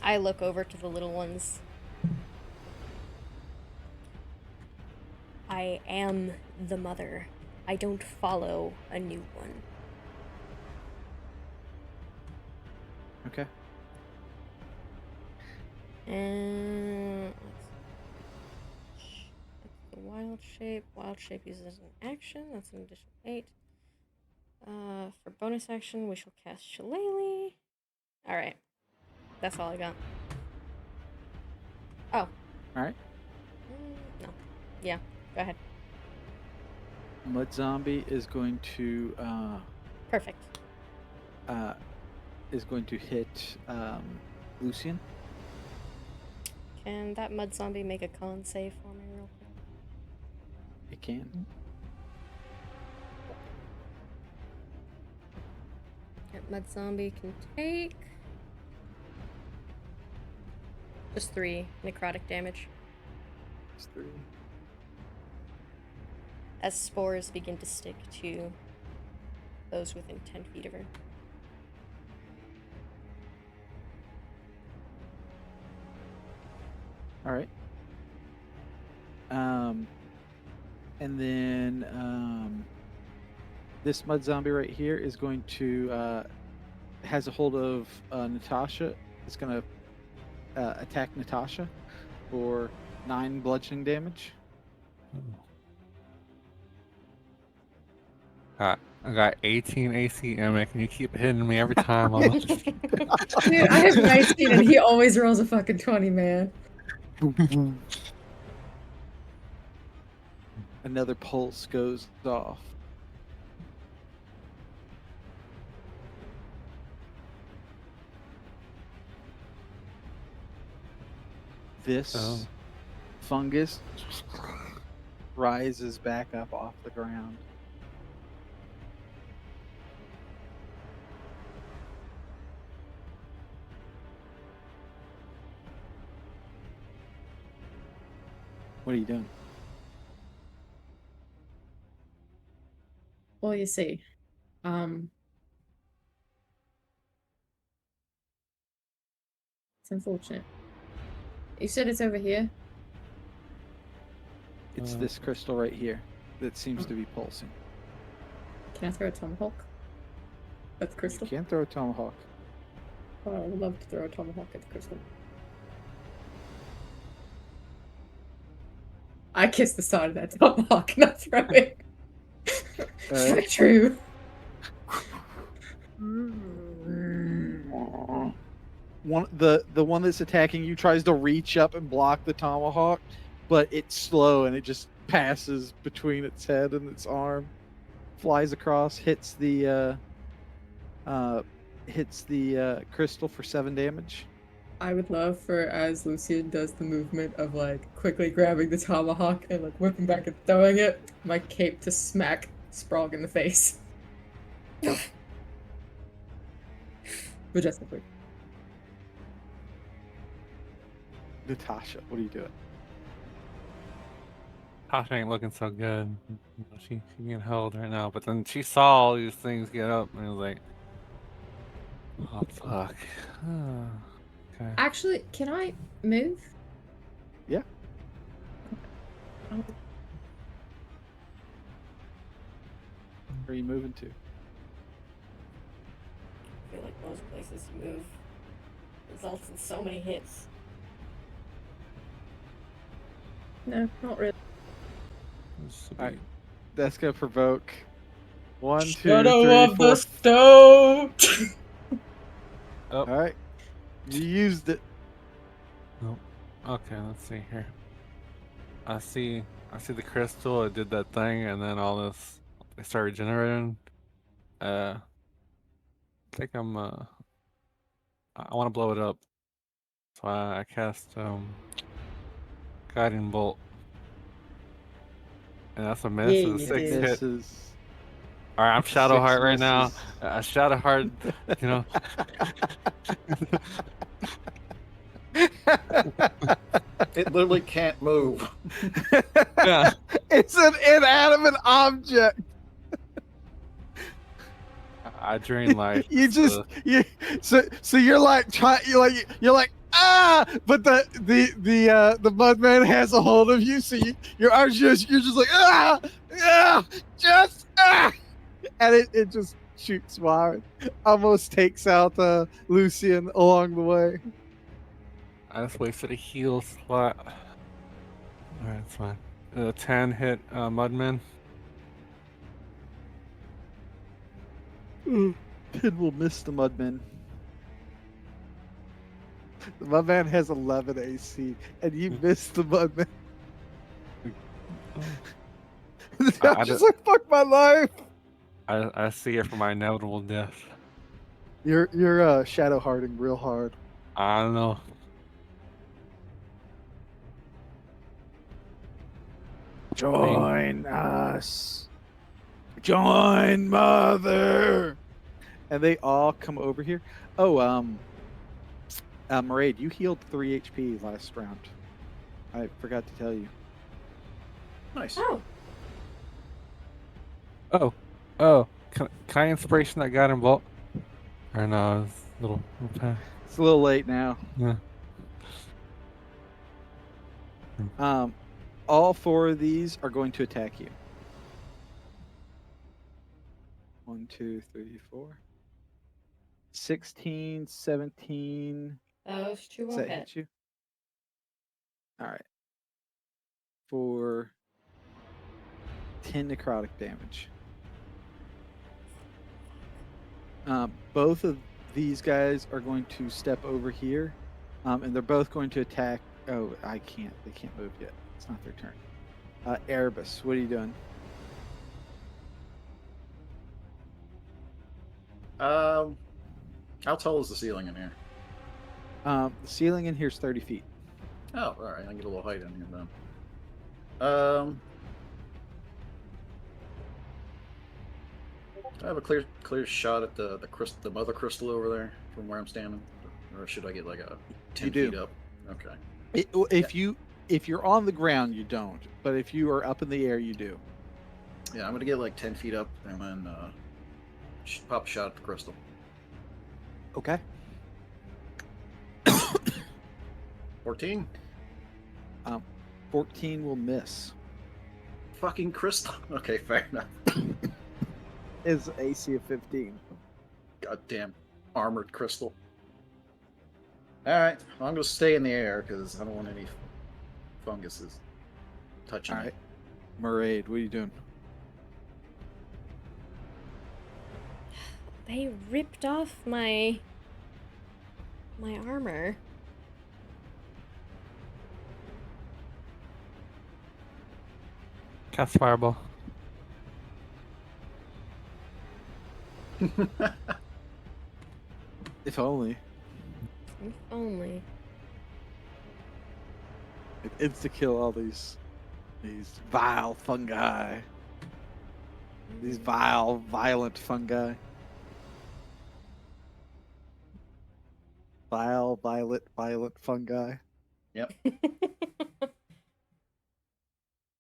I look over to the little ones. I am the mother. I don't follow a new one. Okay. And that's the wild shape. Wild shape uses an action. That's an additional 8. For bonus action, we shall cast Shillelagh. All right, that's all I got. Oh. All right. No. Yeah. Go ahead. Mud Zombie is going to Perfect. hit Lucian. Can that mud zombie make a con save for me real quick? It can. That mud zombie can take just 3 necrotic damage. It's 3. as spores begin to stick to those within 10 feet of her. All right. And then this mud zombie right here is going to has a hold of Natasha. It's going to attack Natasha for 9 bludgeoning damage. I got 18 AC, Emic, and you keep hitting me every time. Dude, I have 19 and he always rolls a fucking 20, man. Another pulse goes off. This fungus rises back up off the ground. What are you doing? Well, you see, it's unfortunate. You said it's over here? It's this crystal right here that seems to be pulsing. Can I throw a tomahawk at the crystal? You can throw a tomahawk. Oh, I would love to throw a tomahawk at the crystal. I kiss the side of that tomahawk, not throw it. Alright. True. The one that's attacking you tries to reach up and block the tomahawk, but it's slow and it just passes between its head and its arm, flies across, hits the crystal for 7 damage. I would love for, as Lucian does the movement of like quickly grabbing the tomahawk and like whipping back and throwing it, my cape to smack Sprague in the face. Majestically. Natasha, what are you doing? Tasha ain't looking so good. She getting held right now, but then she saw all these things get up and was like, "Oh fuck." Okay. Actually, can I move? Yeah. Oh, Where are you moving to? I feel like most places you move results in so many hits. no, not really. Alright. That's gonna provoke 1, 2, Shadow 3, of 4. the stone! Alright. You used it. Nope. Okay, let's see here. I see the crystal. It did that thing, and then all this. They start regenerating. I think I'm. I want to blow it up. So I cast guiding bolt, and that's a miss. Yeah, It's a you 6 did. hit. Misses. All right, I'm Shadow 6 Heart right now. misses. Shadow Heart, you know. It literally can't move. Yeah. It's an inanimate object. I drain life. You just so you're like you're like but the mudman has a hold of you, so your arms you're just like and it just shoots wide, almost takes out Lucian along the way. I just wait for the heal slot. Alright, that's fine. 10 hit Mudman. 10 will miss the mudman. The mudman has 11 AC, and you missed the mudman. I'm just like, fuck my life. I see it for my inevitable death. You're shadow hearting real hard. I don't know. Join us. Join mother. And they all come over here. Oh, Maraid, you healed 3 HP last round. I forgot to tell you. Nice. Oh. Oh, can I inspiration that guy in vault? Or no, it's a little path. It's a little late now. Yeah. All 4 of these are going to attack you. 1, 2, 3, 4. 16, 17. Those two Does won't that hit. hit you? All right. For 10 necrotic damage. Both of these guys are going to step over here, and they're both going to attack. Oh, I can't. They can't move yet. It's not their turn. Erebus, what are you doing? How tall is the ceiling in here? The ceiling in here is 30 feet. Oh, all right. I get a little height in here then. Do I have a clear shot at the mother crystal over there from where I'm standing, or should I get like a 10 do. feet up? Okay. If you're on the ground, you don't. But if you are up in the air, you do. Yeah, I'm gonna get like 10 feet up and then pop a shot at the crystal. Okay. 14. 14 will miss. Fucking crystal. Okay, fair enough. Is AC of 15. Goddamn armored crystal. All right, well, I'm gonna stay in the air because I don't want any funguses touching All me. right. Maraid, what are you doing? They ripped off my armor. Cast fireball. If only. If only. It's to kill all these vile fungi. These vile, violent fungi. Vile, violent fungi. Yep.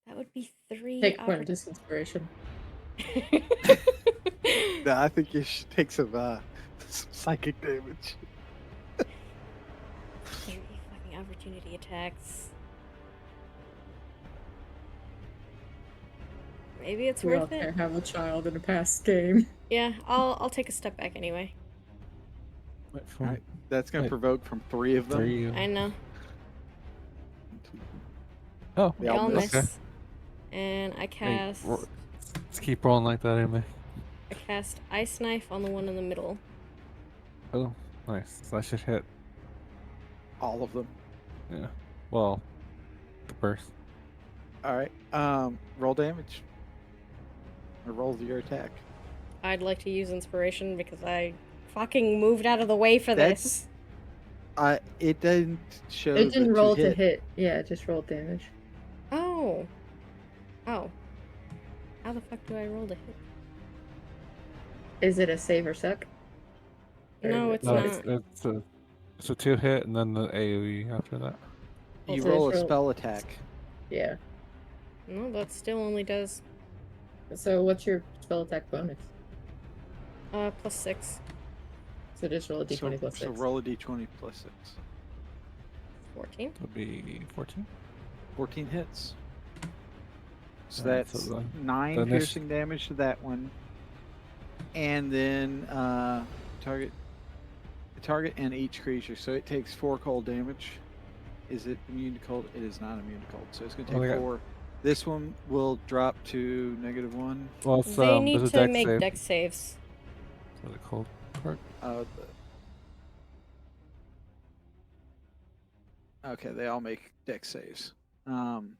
That would be 3 Take a point of disinspiration. No, I think you should take some psychic damage. 3 fucking opportunity attacks. Maybe it's We all worth it. can't have a child in a past game. Yeah, I'll take a step back anyway. Wait, from Alright, that's going to Wait. provoke from 3 of them. 3. I know. Oh, They They all all miss. miss. And I cast let's keep rolling like that anyway. Ice Knife on the one in the middle. Oh, nice. So that should hit. All of them. Yeah. Well, the burst. Alright, roll damage. Or roll your attack. I'd like to use inspiration because I fucking moved out of the way for That's- this. It didn't show It didn't the roll to to hit. hit. Yeah, it just rolled damage. Oh. Oh. How the fuck do I roll to hit? Is it a save or suck? Or No, is it's it- not. It's a 2 hit and then the AoE after that. You Also, roll a just roll- spell attack. Yeah. No, that still only does So what's your spell attack bonus? +6. So just roll a d20 plus 6. So roll a d20 plus 6. 14. It'll be 14. 14 hits. So Alright, that's so 9 the piercing damage to that one. And then target and each creature. So it takes 4 cold damage. Is it immune to cold? It is not immune to cold. So it's going to take Oh, they got- 4. This one will drop to -1. Well, it's, They need there's a to dex make save. dex saves. So the cold part. Okay, they all make dex saves. One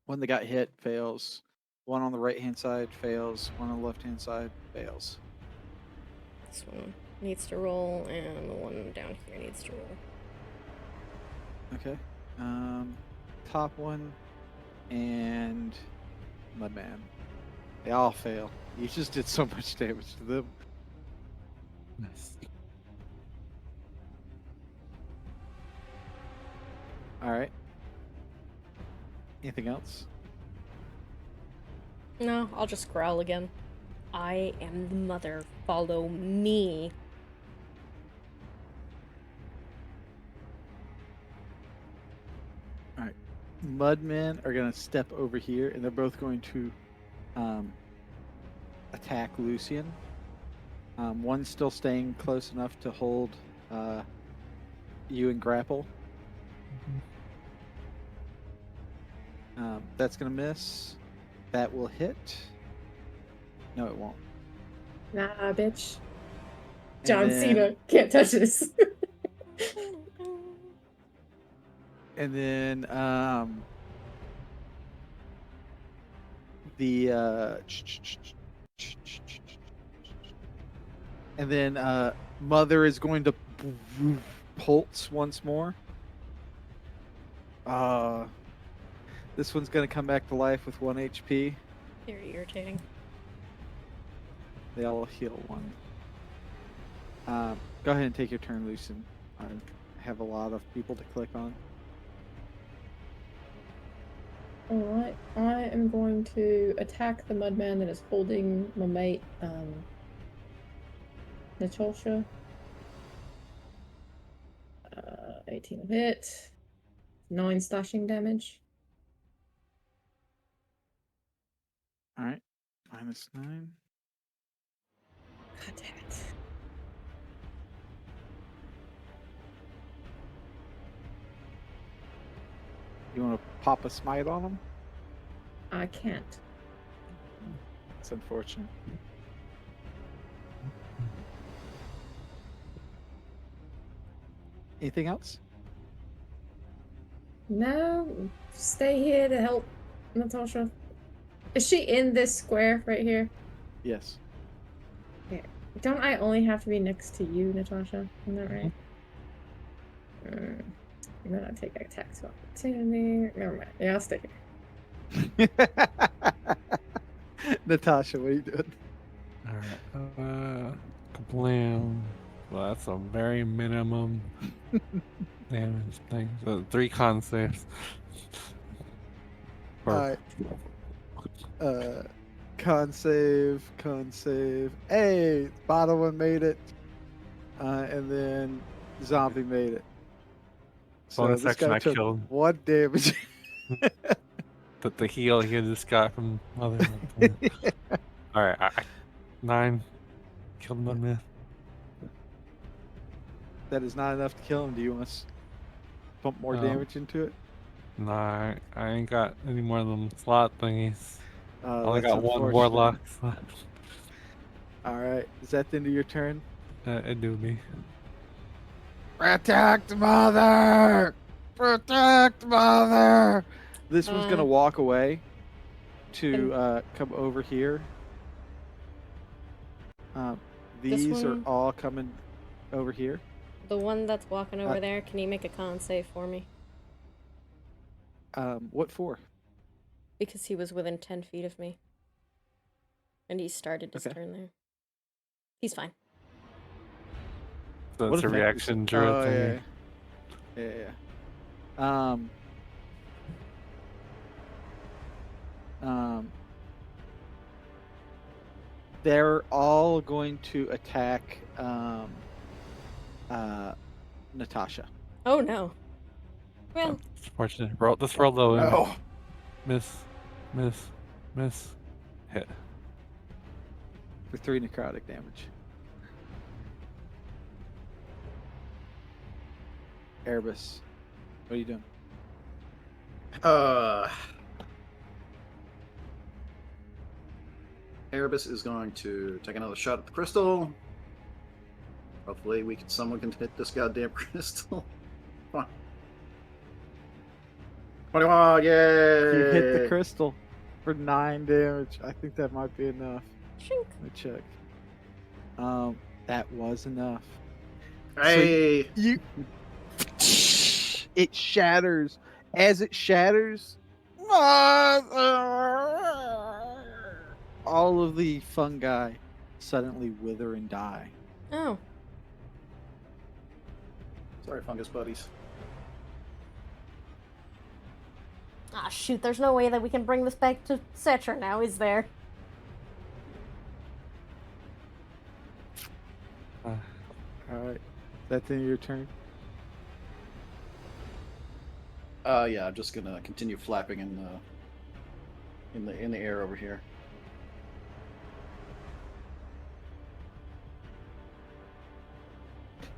that got hit fails. One on the right hand side fails. One on the left hand side fails. This one needs to roll, and the one down here needs to roll. Okay. Top one and Mudman. They all fail. You just did so much damage to them. Nice. All right. Anything else? No, I'll just growl again. I am the mother. Follow me. All right. Mudmen are going to step over here, and they're both going to attack Lucian. One's still staying close enough to hold you in grapple. That's going to miss. That will hit. No, it won't. Nah, bitch. And John then- Cena can't touch this. And then the and then Mother is going to pulse once more. This one's going to come back to life with 1 HP. Very irritating. They all heal 1. Go ahead and take your turn, Lucian. I have a lot of people to click on. Alright, I am going to attack the mudman that is holding my mate, Natasha. 18 will hit. 9 slashing damage. All right, -9. God damn it. You want to pop a smite on them? I can't. It's unfortunate. Anything else? No, stay here to help Natasha. Is she in this square right here? Yes. Don't I only have to be next to you, Natasha? Isn't that right? I'm gonna take attacks of opportunity. Never mind. Yeah, I'll stay here. Natasha, what are you doing? Alright. Kablam. Well, that's a very minimum damage thing. So 3 con saves. All right. Con save. Hey, bottom one made it. And then zombie made it. So Bonus this action, guy I took killed 1 damage. the heal he just got from mother. Alright, 9. Killed one man. That is not enough to kill him. Do you want to pump more damage into it? Nah, I ain't got any more of them slot thingies. I only That's got 1 unfortunate. warlock slot. All right. Is that the end of your turn? It do be. Protect mother! Protect mother! This one's gonna walk away to come over here. These are one? all coming over here. The one that's walking over there, can you make a con save for me? What for? Because he was within 10 feet of me. And he started his turn there. He's fine. So What it's a effect is reaction it? druid Oh, thingy. Yeah. They're all going to attack Natasha. Oh no. Well, It's fortunate. Let's roll low. No. Miss. Hit. For 3 necrotic damage. Erebus, what are you doing? Erebus is going to take another shot at the crystal. Hopefully, someone can hit this goddamn crystal. Come on. 21, yay! You hit the crystal for 9 damage. I think that might be enough. Shink. Let me check. That was enough. Hey! So you it shatters. As it shatters, all of the fungi suddenly wither and die. Oh. Sorry, fungus buddies. Ah, shoot, there's no way that we can bring this back to Cetra now, is there? All right. That's in your turn. Yeah, I'm just gonna continue flapping in the air over here.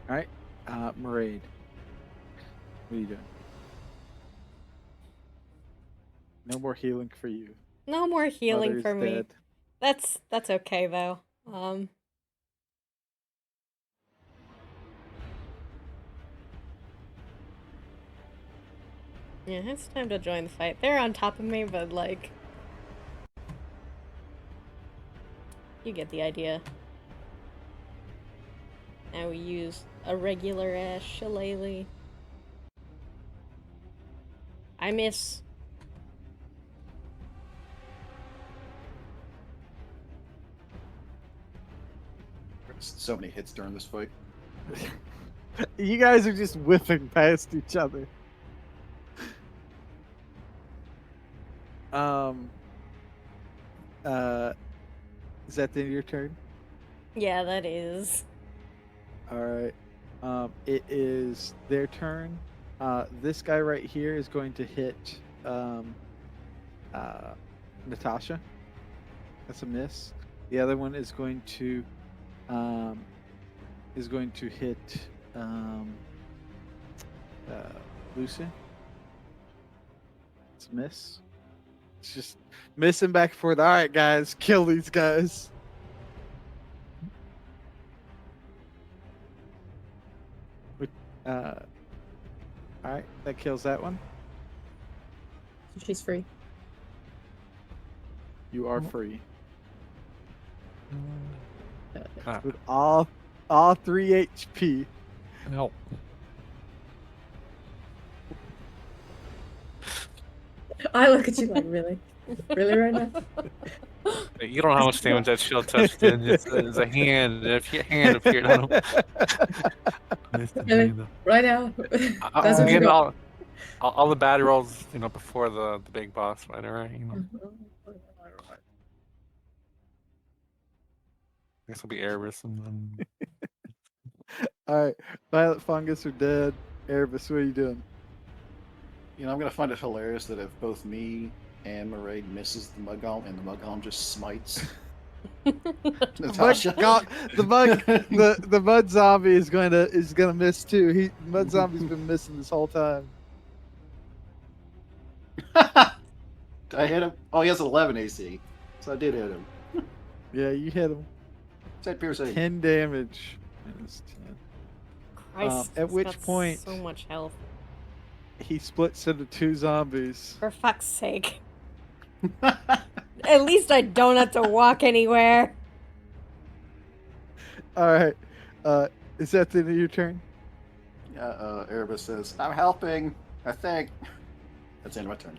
All right. Maraid. What are you doing? No more healing for you. No more healing Mother's for me. dead. That's okay though. Yeah, it's time to join the fight. They're on top of me, but like, you get the idea. Now we use a regular ass shillelagh. I miss. So many hits during this fight. You guys are just whipping past each other. Is that the end of your turn? Yeah, that is. All right. It is their turn. This guy right here is going to hit Natasha. That's a miss. The other one is going to hit Lucy. It's a miss. It's just missing back and forth. All right, guys, kill these guys. All right, that kills that one. She's free. You are free Ah, with all 3 HP. help. I look at you like, really? Really right now? You don't know how much damage that shield touch did. It's a hand. If your hand appeared on him. Missed the Really? hand. Right now? That's I'm what you getting got. all the bad rolls, before the big boss fight, alright? This will be Erebus and then All right, Violet Fungus are dead. Erebus, what are you doing? I'm gonna find it hilarious that if both me and Maraid misses the mud golem and the mud golem just smites Natasha. The mud zombie is gonna miss too. Mud zombie's been missing this whole time. Did I hit him? Oh, he has 11 AC, so I did hit him. Yeah, you hit him. Said piercing. 10 damage. Minus 10. Christ, At he's which got point- so much health. He splits into 2 zombies. For fuck's sake. At least I don't have to walk anywhere. All right, is that the end of your turn? Erebus says, "I'm helping. I think." That's the end of my turn.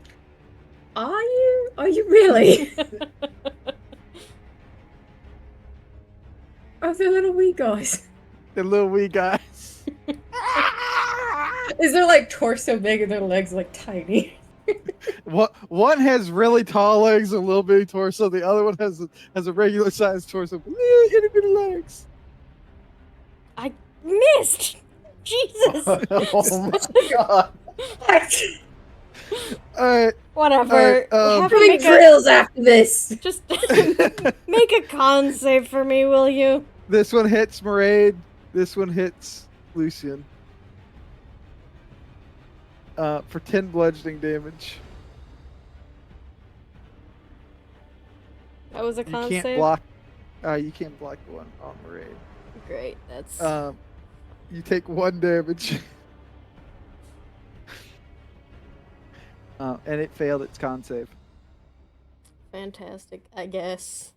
Are you? Are you really? Oh, the little wee guys. The little wee guys. Is their like torso big and their legs like tiny? One has really tall legs and a little bitty torso. The other one has a regular sized torso, but itty bitty legs. I missed! Jesus! Oh my god! All right. Whatever. Have Doing him make drills after this. Just make a con save for me, will you? This one hits Maraid. This one hits Lucian. For 10 bludgeoning damage. That was a You con can't save? block. You can't block the one on Maraid. Great, that's... You take 1 damage. And it failed its con save. fantastic, I guess.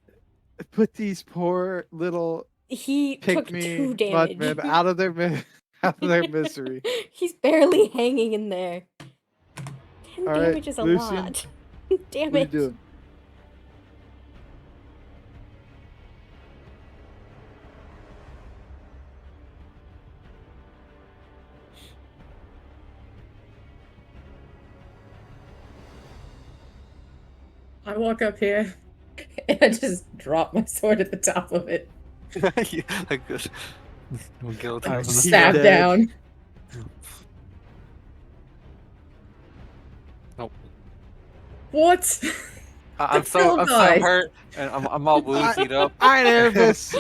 Put these poor little He took 2 pygmy damage. mudmen out of their misery. He's barely hanging in there. 10 All right, damage is a Lucian, lot. Damn What are you it. doing? I walk up here and I just drop my sword at the top of it. Yeah, like this. We'll guillotine And him. He's stab dead. down. Nope. What? I'm Still so dies. hurt, and I'm all woozied up. All right, Erebus,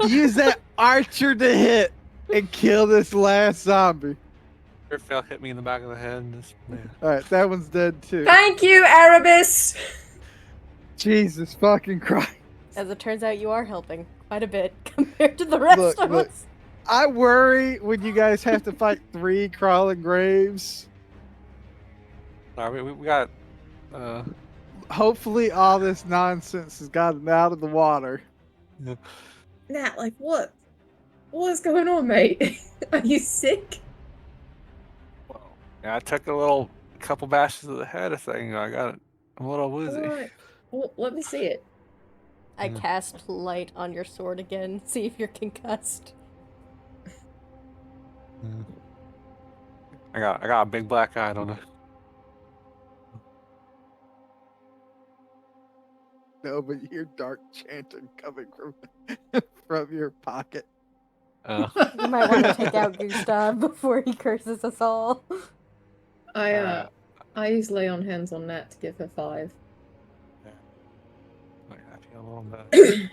use that archer to hit and kill this last zombie. Fail hit me in the back of the head. And just, man. All right, that one's dead too. Thank you, Erebus! Jesus fucking Christ! As it turns out, you are helping quite a bit compared to the rest of Look. us. I worry when you guys have to fight 3 crawling graves. Sorry, we got. Hopefully, all this nonsense has gotten out of the water. Nat, like, what? What is going on, mate? Are you sick? Well, yeah, I took a couple bashes of the head a second ago. I'm a little woozy. Alright. Well, let me see it. I cast light on your sword again, see if you're concussed. I got a big black eye. I don't know. No, but you hear dark chanting coming from your pocket. You might want to take out Gustav before he curses us all. I use lay on hands on Nat to give her 5. I feel a little better.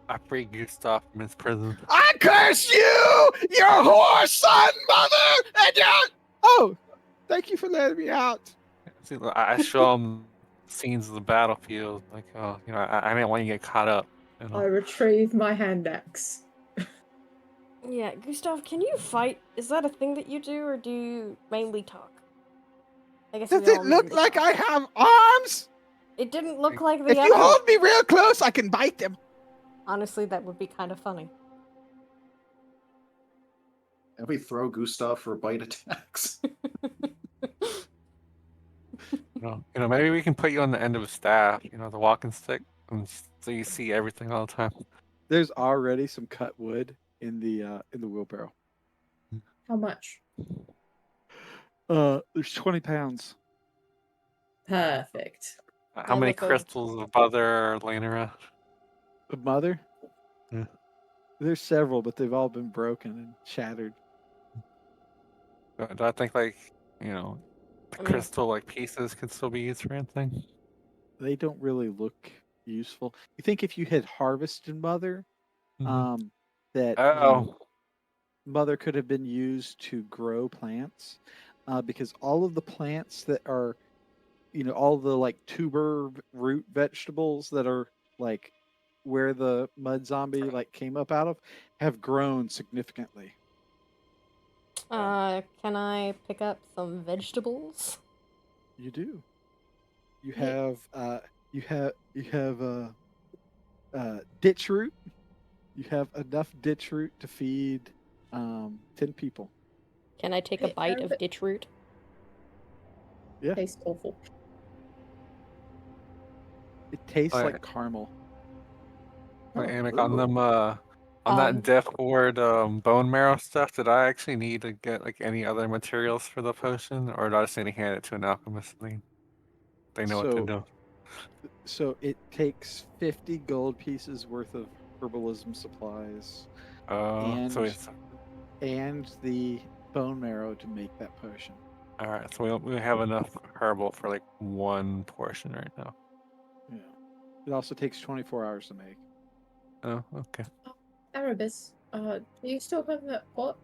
I freed Gustav from his prison. I curse you, your whore son, mother, and your... Oh, thank you for letting me out. See, I show him scenes of the battlefield, like, oh, you know, I didn't want you to get caught up. You know? I retrieve my hand axe. Yeah, Gustav, can you fight? Is that a thing that you do, or do you mainly talk? I guess Does we all it look mainly like talk. I have arms? It didn't look like the If other. you hold me real close, I can bite them. Honestly, that would be kind of funny. And we throw Gustav for bite attacks. You know, maybe we can put you on the end of a staff, you know, the walking stick, and so you see everything all the time. There's already some cut wood in the wheelbarrow. How much? There's 20 pounds. Perfect. How many look over. crystals of mother are laying around? A mother? Yeah. There's several, but they've all been broken and shattered. Do I think, like, you know, the I mean- crystal like pieces could still be used for anything? They don't really look useful. You think if you had harvested mother, Mhm. that Oh, mother could have been used to grow plants, because all of the plants that are, all the like tuber root vegetables that are like where the mud zombie like came up out of have grown significantly. Can I pick up some vegetables? You do. You Yeah. have ditch root. You have enough ditch root to feed 10 people. Can I take a Hey, bite of Arabic- ditch root? Yeah. Tastes awful. It tastes Alright. like caramel. Amic, Ooh. on them, on that death ward bone marrow stuff, did I actually need to get like any other materials for the potion, or did I just need to hand it to an alchemist? They know what they're doing. So it takes 50 gold pieces worth of herbalism supplies So and it's the bone marrow to make that potion. all right. So we have enough herbal for like one portion right now. Yeah. It also takes 24 hours to make. Oh, okay. Erebus, do you still have that pot?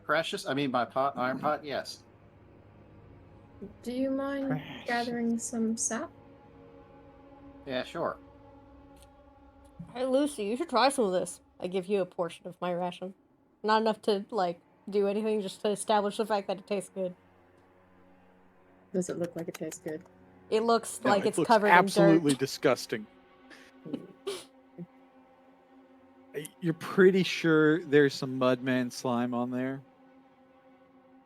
Precious? I mean, my pot, iron pot? Yes. Do you mind Precious. gathering some sap? Yeah, sure. Hey, Lucy, you should try some of this. I give you a portion of my ration. Not enough to, like, do anything, just to establish the fact that it tastes good. Does it look like it tastes good? It looks No, like it it's looks covered absolutely in dirt. disgusting. You're pretty sure there's some mudman slime on there.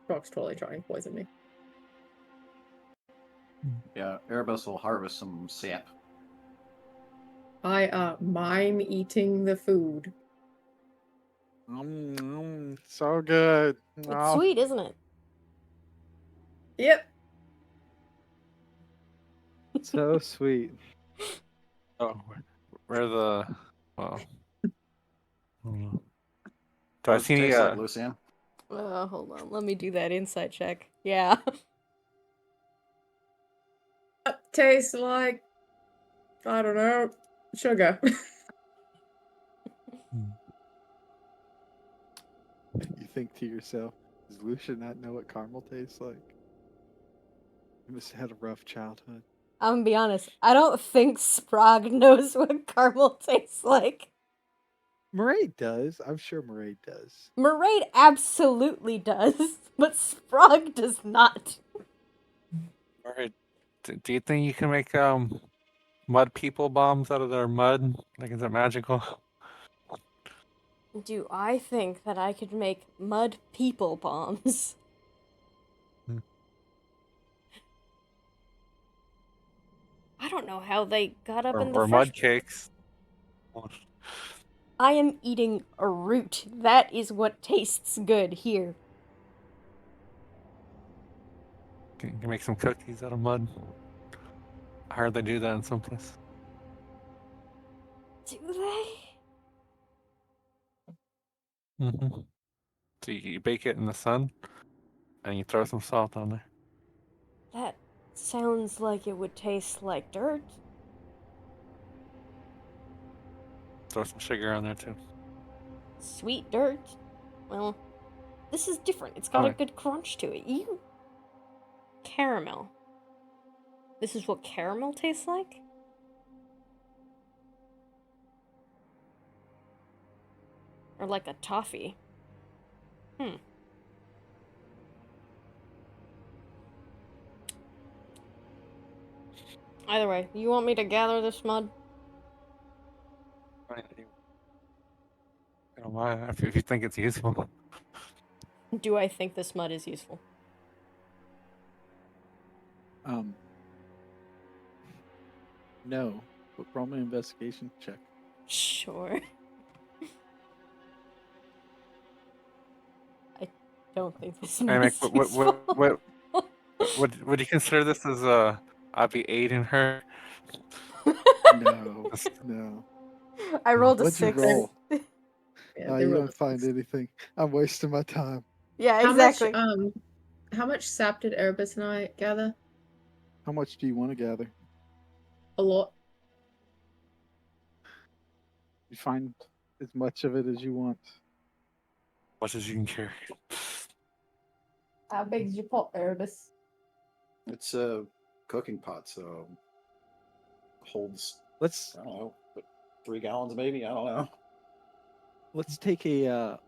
Brock's totally trying to poison me. Yeah, Erebus will harvest some sap. I mime eating the food. So good. It's sweet, isn't it? Yep. So sweet. Oh, where the well, I don't know. Do I What does see it any? taste like, Lucian? Hold on. Let me do that insight check. Yeah. Tastes like, I don't know, sugar. You think to yourself, does Lucia not know what caramel tastes like? You must have had a rough childhood. I'm gonna be honest. I don't think Sprague knows what caramel tastes like. Murray does. I'm sure Murray does. Maraid absolutely does, but Sprague does not. Alright, do you think you can make mud people bombs out of their mud? Like, is it magical? Do I think that I could make mud people bombs? Hmm. I don't know how they got up Or, in the or mud first. cakes? I am eating a root. That is what tastes good here. Can you make some cookies out of mud? I heard they do that in some place. Do they? Mm-hmm. So you bake it in the sun, and you throw some salt on there. That sounds like it would taste like dirt. Throw some sugar on there too. Sweet dirt. Well, this is different. It's got a Alright. good crunch to it. Caramel. This is what caramel tastes like? Or like a toffee. Either way, you want me to gather this mud? I don't mind if you think it's useful. Do I think this mud is useful? No. But roll me an investigation check. Sure. I don't think this Hey, mud Mick, is useful. would you consider this as I'd be aiding her? No. No. I rolled a What'd you 6. roll? Yeah, Oh, they you roll don't a find six. anything. I'm wasting my time. Yeah, How exactly. much how much sap did Erebus and I gather? How much do you want to gather? A lot. You find as much of it as you want. Much as you can carry. How big is your pot, Erebus? It's a cooking pot, so holds, Let's I don't know, 3 gallons maybe. I don't know. let's take a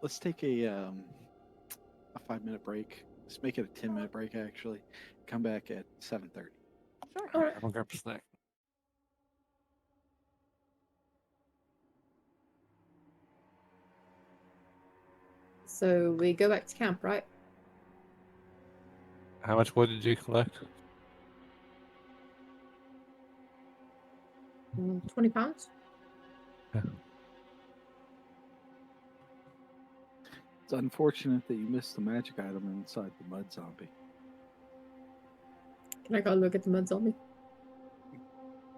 5-minute break. Let's make it a 10-minute break actually. Come back at 7:30. Sure. Alright. I'm gonna grab a snack. So we go back to camp, right? How much wood did you collect? 20 pounds? It's unfortunate that you missed the magic item inside the mud zombie. Can I go look at the mud zombie?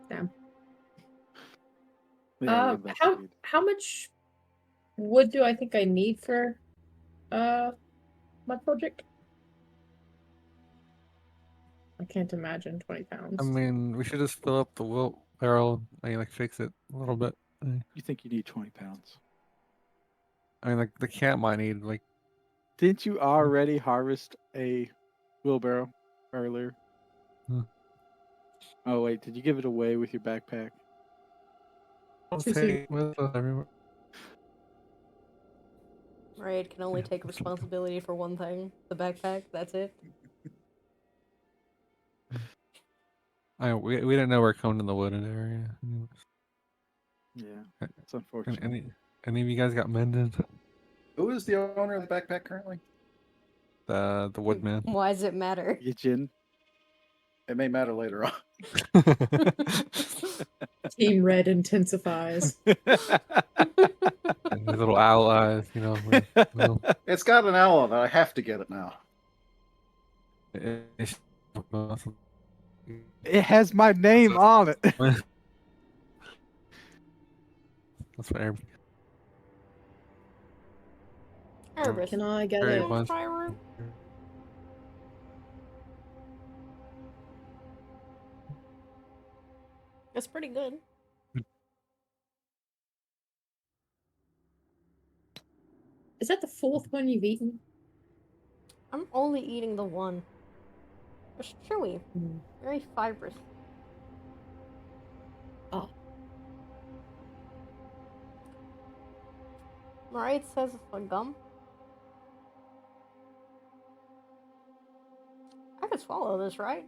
Damn. Yeah, we investigated. How much wood do I think I need for my project? I can't imagine 20 pounds. I mean, we should just fill up the barrel and like fix it a little bit. You think you need 20 pounds? I mean, like the camp might need like. Didn't you already harvest a wheelbarrow earlier? Hmm. Oh wait, did you give it away with your backpack? Too soon. With us everywhere. Raid can only Yeah, take that's responsibility for one thing. The backpack, that's it. We didn't know we're coming to the wooded area. Anyways. Yeah, it's unfortunate. Any of you guys got mended? Who is the owner of the backpack currently? The woodman. Why does it matter? Yijin. It may matter later on. Team Red intensifies. His little owl eyes, you know. It's got an owl that I have to get it now. It has my name on it. That's fair. Erebus, Can I get Very you it? want much. to try a room? It's pretty good. Is that the fourth one you've eaten? I'm only eating the one. It's chewy, Mm. very fibrous. Oh. Right, says it's a gum. I could swallow this, right?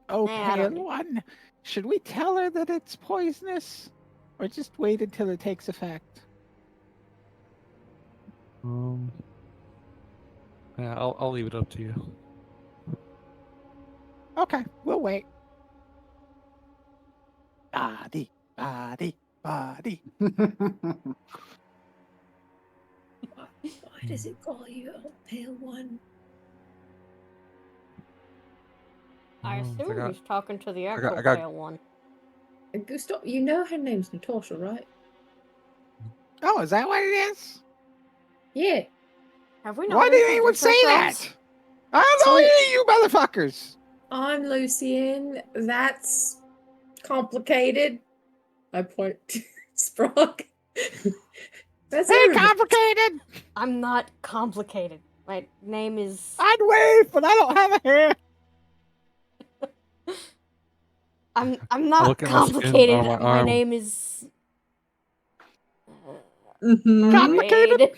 Oh, Nah, I pale don't need- one. Should we tell her that it's poisonous? Or just wait until it takes effect? Yeah, I'll leave it up to you. Okay, we'll wait. Body, body, body. Why does it call you a pale one? I assume he's talking to the actual I got- pale one. Gustav, you know her name's Natasha, right? Oh, is that what it is? Yeah. Have we not Why didn't anyone introduced say ourselves? that? I don't know So- any of you motherfuckers. I'm Lucian. That's complicated. I point to Sprague. That's Hey, Erebus. complicated. I'm not complicated. My name is. I'd wave, but I don't have a hair. I'm not look at my skin complicated. on my My arm. name is. Mhm. Complicated? Maraid.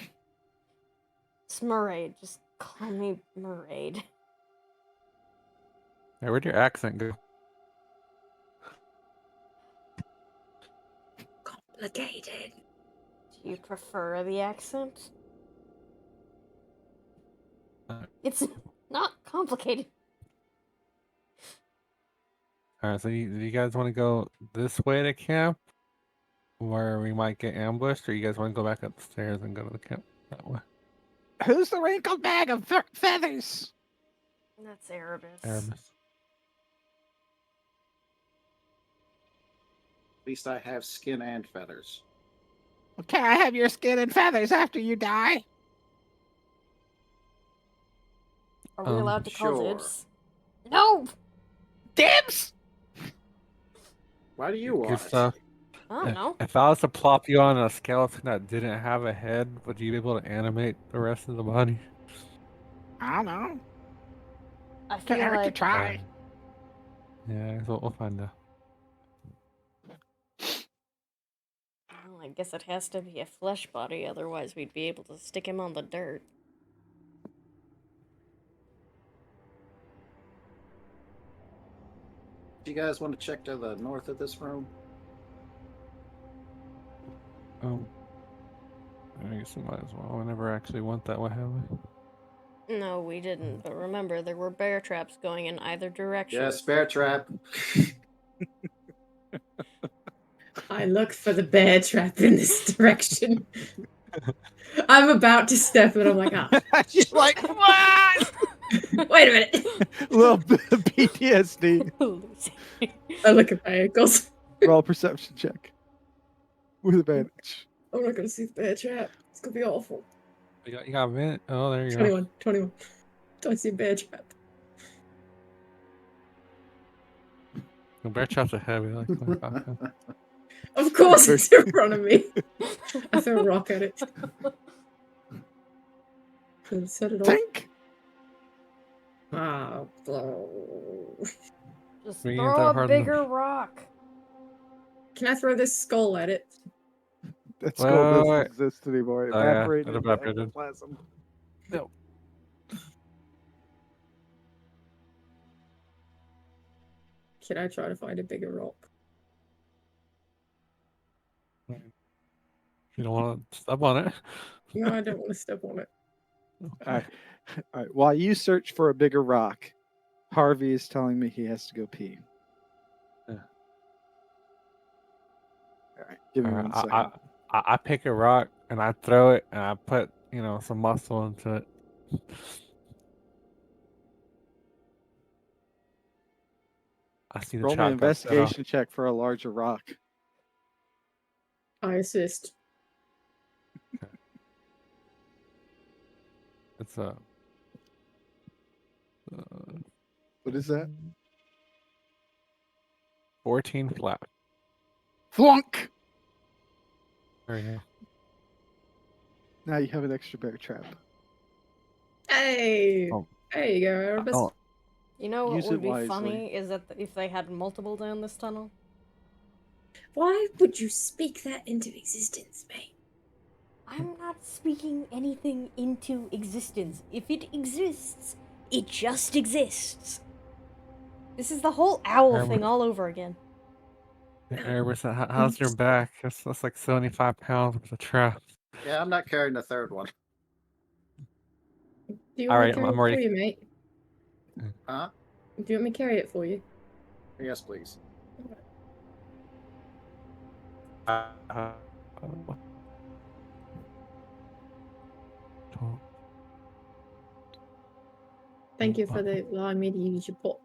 It's Maraid. Just call me Maraid. Hey, where'd your accent go? Complicated. Do you prefer the accent? Uh, It's not complicated. All right, so do you guys want to go this way to camp, where we might get ambushed, or you guys want to go back up the stairs and go to the camp that way? Who's the wrinkled bag of feathers? That's Erebus. Aramis. At least I have skin and feathers. Okay, I have your skin and feathers after you die. Are we allowed to call Sure. dibs? No! Dibs! Why do you Good want stuff. I don't know. If I was to plop you on a skeleton that didn't have a head, would you be able to animate the rest of the body? I don't know. I Can feel hurt to like try. Yeah, so we'll find out. well, I guess it has to be a flesh body, otherwise we'd be able to stick him on the dirt. Do you guys want to check to the north of this room? I guess we might as well. I never actually went that way, have we? No, we didn't. But remember, there were bear traps going in either direction. Yes, bear trap. I look for the bear trap in this direction. I'm about to step and I'm like, ah. She's like, what? Wait a minute. A little bit of PTSD. I look at my ankles. Roll a perception check with advantage. I'm not gonna see the bear trap. It's gonna be awful. You got a minute? Oh, there you go. 21. 21. Do I see a bear trap? The bear traps are heavy. Like, okay. Of course it's in front of me. I throw a rock at it. Could set it off. Think. Ah, blow. Just We ain't throw that a hard bigger enough. rock. Can I throw this skull at it? That Wait, skull wait, doesn't wait. exist anymore. It Oh, yeah, it evaporated into evaporated. ectoplasm. Can I try to find a bigger rock? You don't want to step on it. No, I don't want to step on it. All right. While you search for a bigger rock, Harvey is telling me he has to go pee. Yeah. All right. Give me Alright, 1 second. I pick a rock and I throw it and I put, some muscle into it. I see the Roll me an trap got set off. investigation check for a larger rock. I assist. It's a. What is that? 14 flat. Flunk! There you go. Now you have an extra bear trap. Hey! Oh. There you go, Erebus. Oh, You know what Use would it be wisely. funny is that if they had multiple down this tunnel. Why would you speak that into existence, mate? I'm not speaking anything into existence. If it exists, it just exists. This is the whole owl Erebus, thing all over again. Erebus, how's your back? That's like 75 pounds with a trap. Yeah, I'm not carrying the third one. Do you All want me right, to carry I'm it for ready. you, mate? Huh? Do you want me to carry it for you? Yes, please. Thank you for allowing me to use your pot.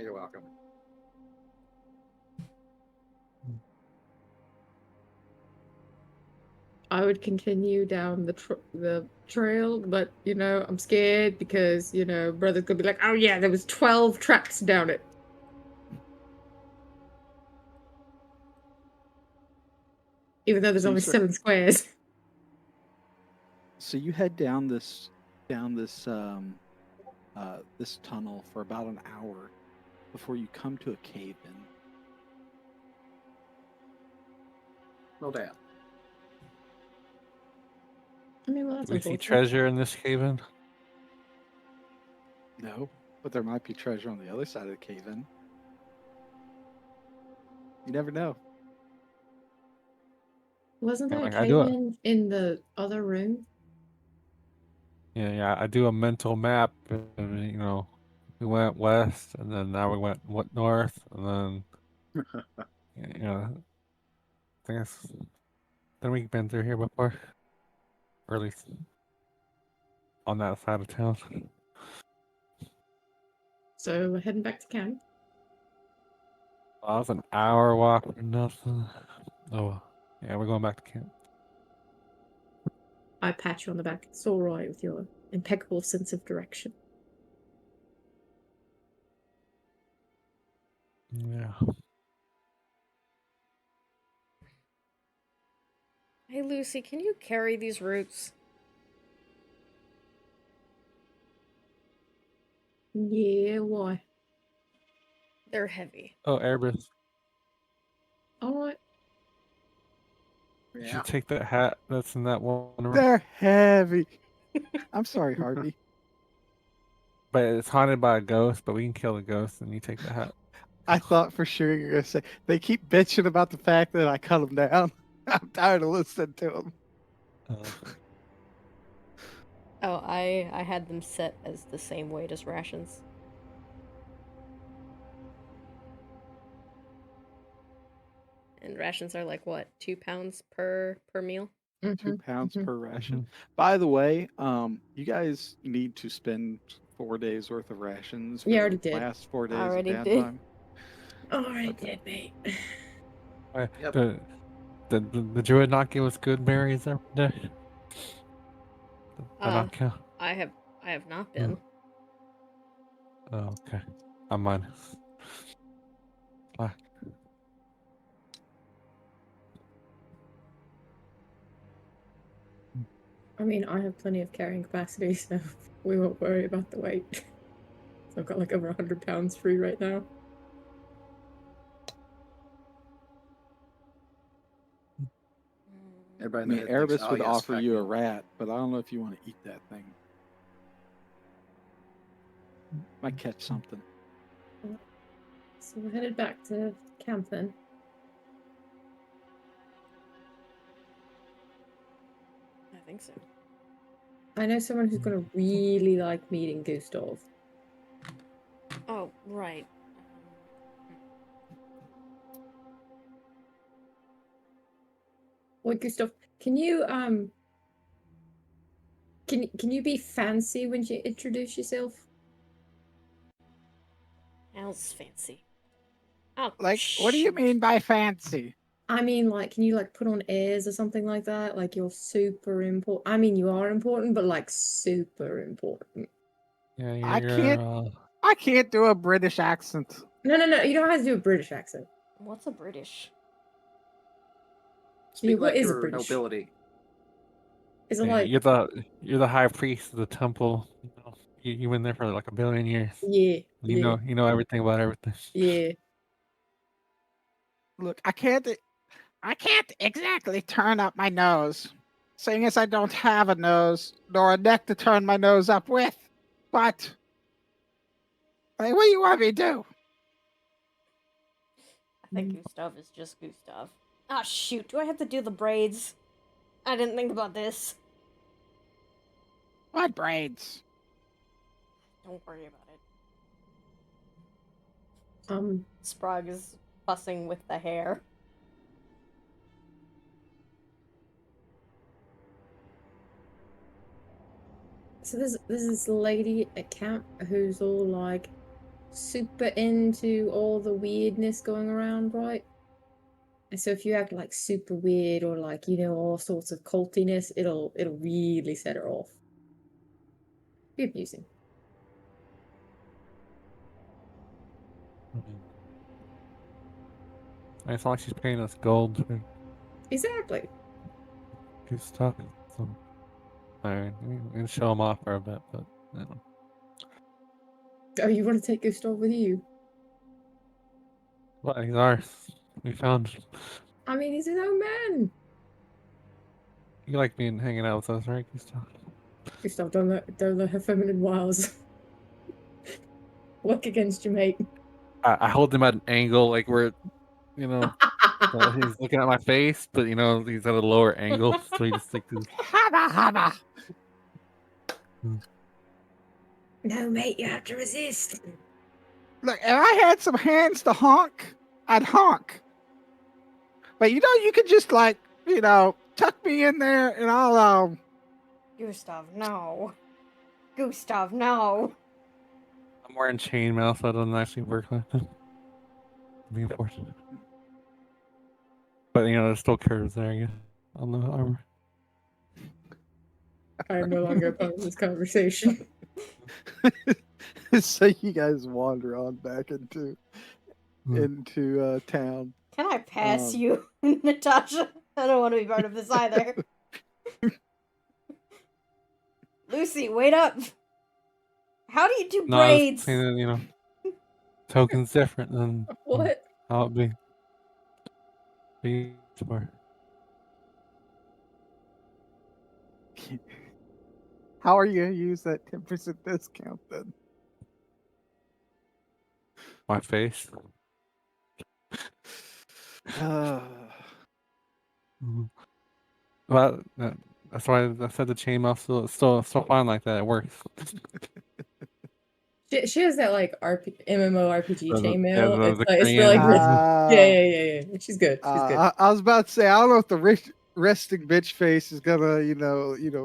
You're welcome. I would continue down the trail, but you know I'm scared because you know brother could be like, oh yeah, there was 12 traps down it. Even though there's So you only start- 7 squares. So you head down this this tunnel for about an hour before you come to a cave in. Well, damn. I mean, well, that's Do we see unfortunate. treasure in this cave in? No, but there might be treasure on the other side of the cave in. You never know. Wasn't there a I do it. cave in the other room? Yeah, I do a mental map, and you know, we went west, and then now we went north, and then you know, I think we've been through here before, or at least on that side of town. So we're heading back to camp. That was an hour walk or nothing. Oh, yeah, we're going back to camp. I pat you on the back. It's all right with your impeccable sense of direction. Yeah. Hey Lucy, can you carry these roots? Yeah, why? They're heavy. Oh, Airbus, All right. you Yeah. should take that hat that's in that one room. They're heavy. I'm sorry, Harvey. But it's haunted by a ghost, but we can kill the ghost and you take the hat. I thought for sure you were gonna say they keep bitching about the fact that I cut them down. I'm tired of listening to them. Oh, I had them set as the same weight as rations. And rations are like what, 2 pounds per meal? 2 pounds mhm. per ration. By the way, you guys need to spend 4 days worth of rations for You the already did. last 4 days Already of did. downtime. Already Okay. did, mate. Yep. The druid not give us good berries every day. That not count. I have not been. Oh, okay. I'm mine. I mean, I have plenty of carrying capacity, so we won't worry about the weight. So I've got like over 100 pounds free right now. Everybody I in the mean, head thinks, Erebus oh, would yes, offer fat you a meal. rat, but I don't know if you want to eat that thing. Might catch something. So we're headed back to camp then. I think so. I know someone who's gonna really like meeting Gustav. Oh, right. Wait, Gustav, can you can you be fancy when you introduce yourself? How's fancy? Oh, Like, what do you shoot. mean by fancy? I mean, like, can you like put on airs or something like that? Like you're super important. I mean, you are important, but like super important. Yeah, I can't do a British accent. No, no, no. You don't have to do a British accent. What's a British? Speak what like is a your British? nobility. Is it yeah, like you're the high priest of the temple. You know, you've been there for like 1 billion years. yeah, yeah, You know everything about everything. yeah? Look, I can't exactly turn up my nose, seeing as I don't have a nose nor a neck to turn my nose up with. But like, what do you want me to do? I think Mm. Gustav is just Gustav. Ah, shoot. Do I have to do the braids? I didn't think about this. What braids? Don't worry about it. Um. Sprague is fussing with the hair. So there's this lady at camp who's all like super into all the weirdness going around, right? And so if you act like super weird or like, you know, all sorts of cultiness, it'll really set her off. Be abusing. Mhm. It's not like she's paying us gold to Exactly. do stuff. So, alright, we can show him off for a bit, but you know. Oh, you want to take Gustav with you? Well, he's ours. We found him. I mean, he's his own man. You like being hanging out with us, right, Gustav? Gustav, don't let her feminine wiles work against you, mate. I hold him at an angle, like where, you know, he's looking at my face, but you know, he's at a lower angle, so he just like this. Haba haba. No, mate, you have to resist. Look, if I had some hands to honk, I'd honk. But you know, you could just like, tuck me in there and I'll Gustav, no. Gustav, no. I'm wearing chainmail, so it doesn't actually work like that. Being fortunate. But you know, there's still curves there, I guess, on the armor. I am no longer a part of this conversation. So you guys wander on back into town. Can I pass Um, you, Natasha? I don't want to be part of this either. Lucy, wait up. How do you do No, I was braids? saying that, you know, token's different than What? how it be for. How are you gonna use that 10% discount then? My face. Mhm. Well, that's why I said the chainmail still fine like that. It works. She has that like MMORPG Yeah, chainmail. It's the like it's for Korean. like yeah, Uh, yeah, yeah, yeah. She's good. She's good. I was about to say, I don't know if the resting bitch face is gonna,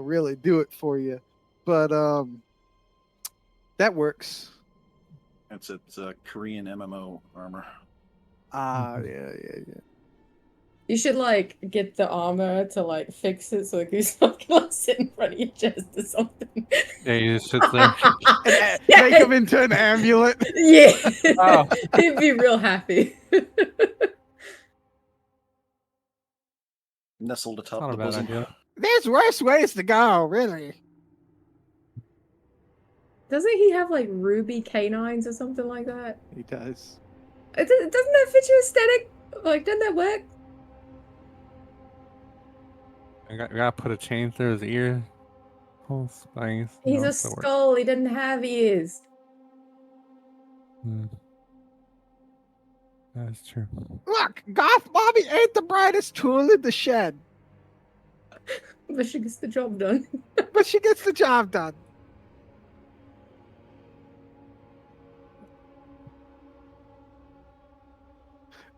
really do it for you, but that works. It's a Korean MMO armor. Yeah. You should like get the armor to like fix it so like you can like sit in front of your chest or something. Yeah, he just sits there. Make him into an amulet. Yeah. Oh. He'd be real happy. Nestled atop Not a the bad bosom. idea. There's worse ways to go, really. Doesn't he have like ruby canines or something like that? He does. Doesn't that fit your aesthetic? Like, doesn't that work? I gotta put a chain through his ear holes. I guess, He's a still work. skull. He doesn't have ears. That's true. Look, Goth Mommy ain't the brightest tool in the shed, But she gets the job done. but she gets the job done.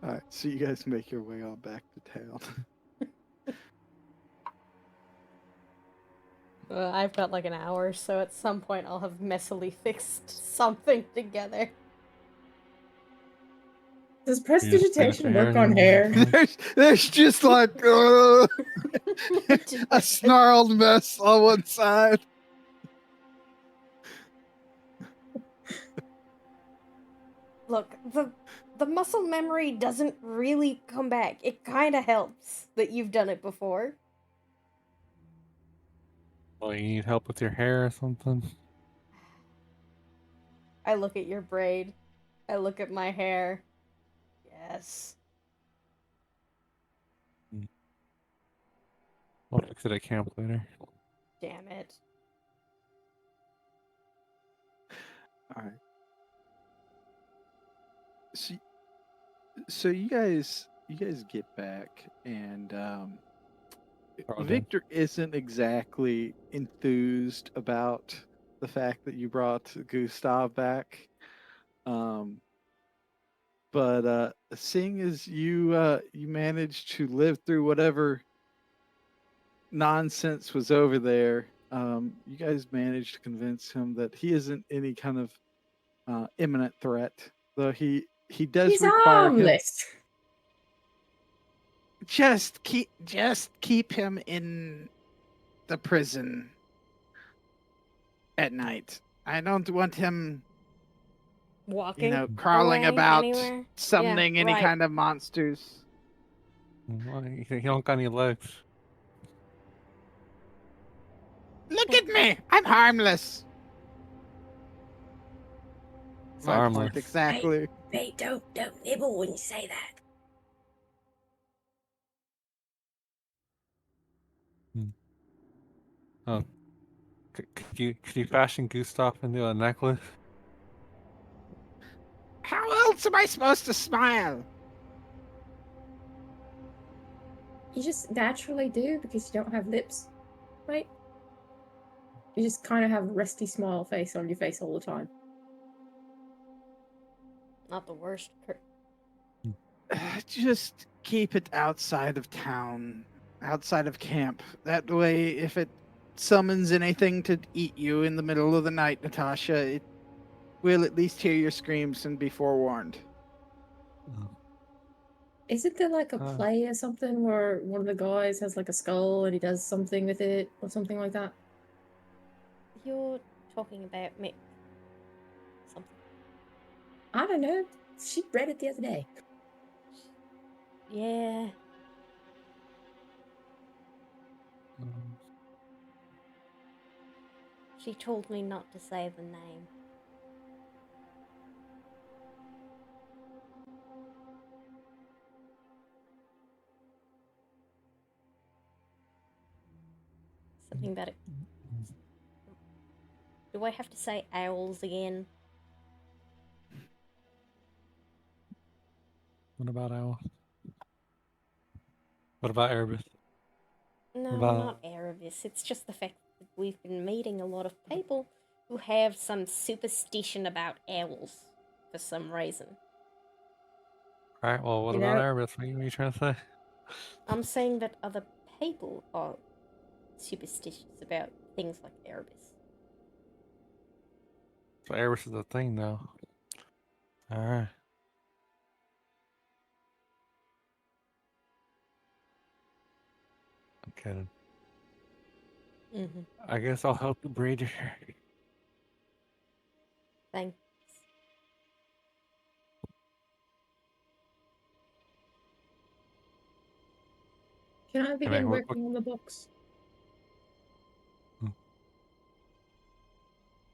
All right, so you guys make your way on back to town. I've got like an hour, so at some point I'll have messily fixed something together. Does You just paint the prestidigitation hair work on and hair? There's just like a snarled mess on one side. Look, the muscle memory doesn't really come back. It kind of helps that you've done it before. Oh, you need help with your hair or something? I look at your braid. I look at my hair. Yes. We'll fix it at camp later. Damn it. All right. So, so you guys get back, and Carl did. Victor isn't exactly enthused about the fact that you brought Gustav back. But seeing as you managed to live through whatever nonsense was over there, you guys managed to convince him that he isn't any kind of imminent threat. Though he does He's require him. harmless. Just keep him in the prison at night. I don't want him, Walking crawling away about, anywhere? summoning Yeah, any right. kind of monsters. Well, he don't got any legs. Look at me! I'm harmless. It's My armless. point exactly. Hey, don't nibble when you say that. Oh, could you fashion Gustav into a necklace? How else am I supposed to smile? You just naturally do because you don't have lips, right? You just kind of have a rusty smile face on your face all the time. Not the worst. Just keep it outside of town, outside of camp. That way, if it summons anything to eat you in the middle of the night, Natasha, it will at least hear your screams and be forewarned. Isn't there like a Uh. play or something where one of the guys has like a skull and he does something with it or something like that? You're talking about me. Something. I don't know. She read it the other day. Yeah. She told me not to say the name. Something about it. Do I have to say owls again? What about Owl? What about Erebus? No, About- not Erebus. It's just the fact that we've been meeting a lot of people who have some superstition about owls for some reason. Alright, well, what You about know- Erebus? What are you trying to say? I'm saying that other people are superstitious about things like Erebus. So Erebus is a thing now. Alright. I'm kidding. Mm-hmm. I guess I'll help you braid your hair. Thanks. Can I begin what- working on the box?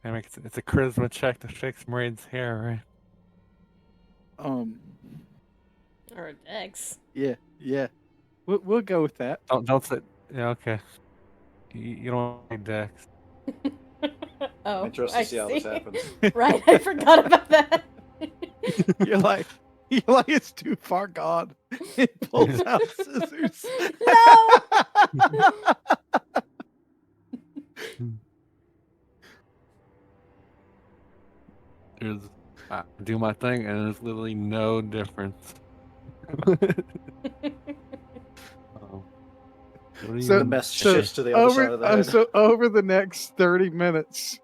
I mean, it's a charisma check to fix Maiden's hair, right? Or Dex. Yeah. We'll go with that. Don't say. Yeah, okay. You don't need Dex. Oh, I'm interested I to see how this see. happens. Right, I forgot about that. You're like it's too far gone. It pulls out scissors. No! There's, I do my thing, and there's literally no difference. What do So- The mess so shifts to the other side of the head. So over the next 30 minutes,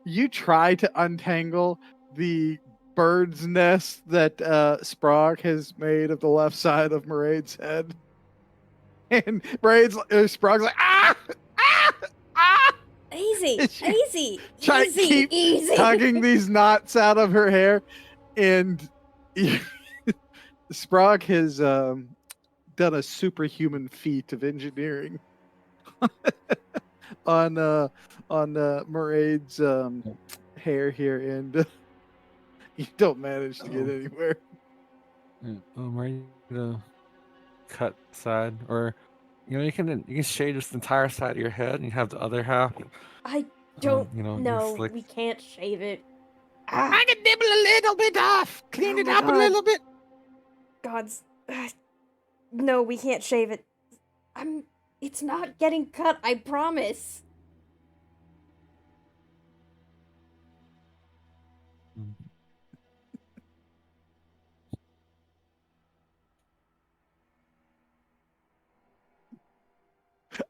you try to untangle the bird's nest that Sprague has made of the left side of Maraid's head. And Sprague's like, ah! Ah! Ah! Easy, And she easy, easy, keep easy. tugging these knots out of her hair. And Sprague has done a superhuman feat of engineering on Maraid's hair here, and you don't manage to get anywhere. Ready to cut side, or you can shave this entire side of your head, and you have the other half. I don't You know. slick. We can't shave it. I can nibble a little bit off. Clean Oh it my up a God. little bit. God's. No, we can't shave it. It's not getting cut, I promise.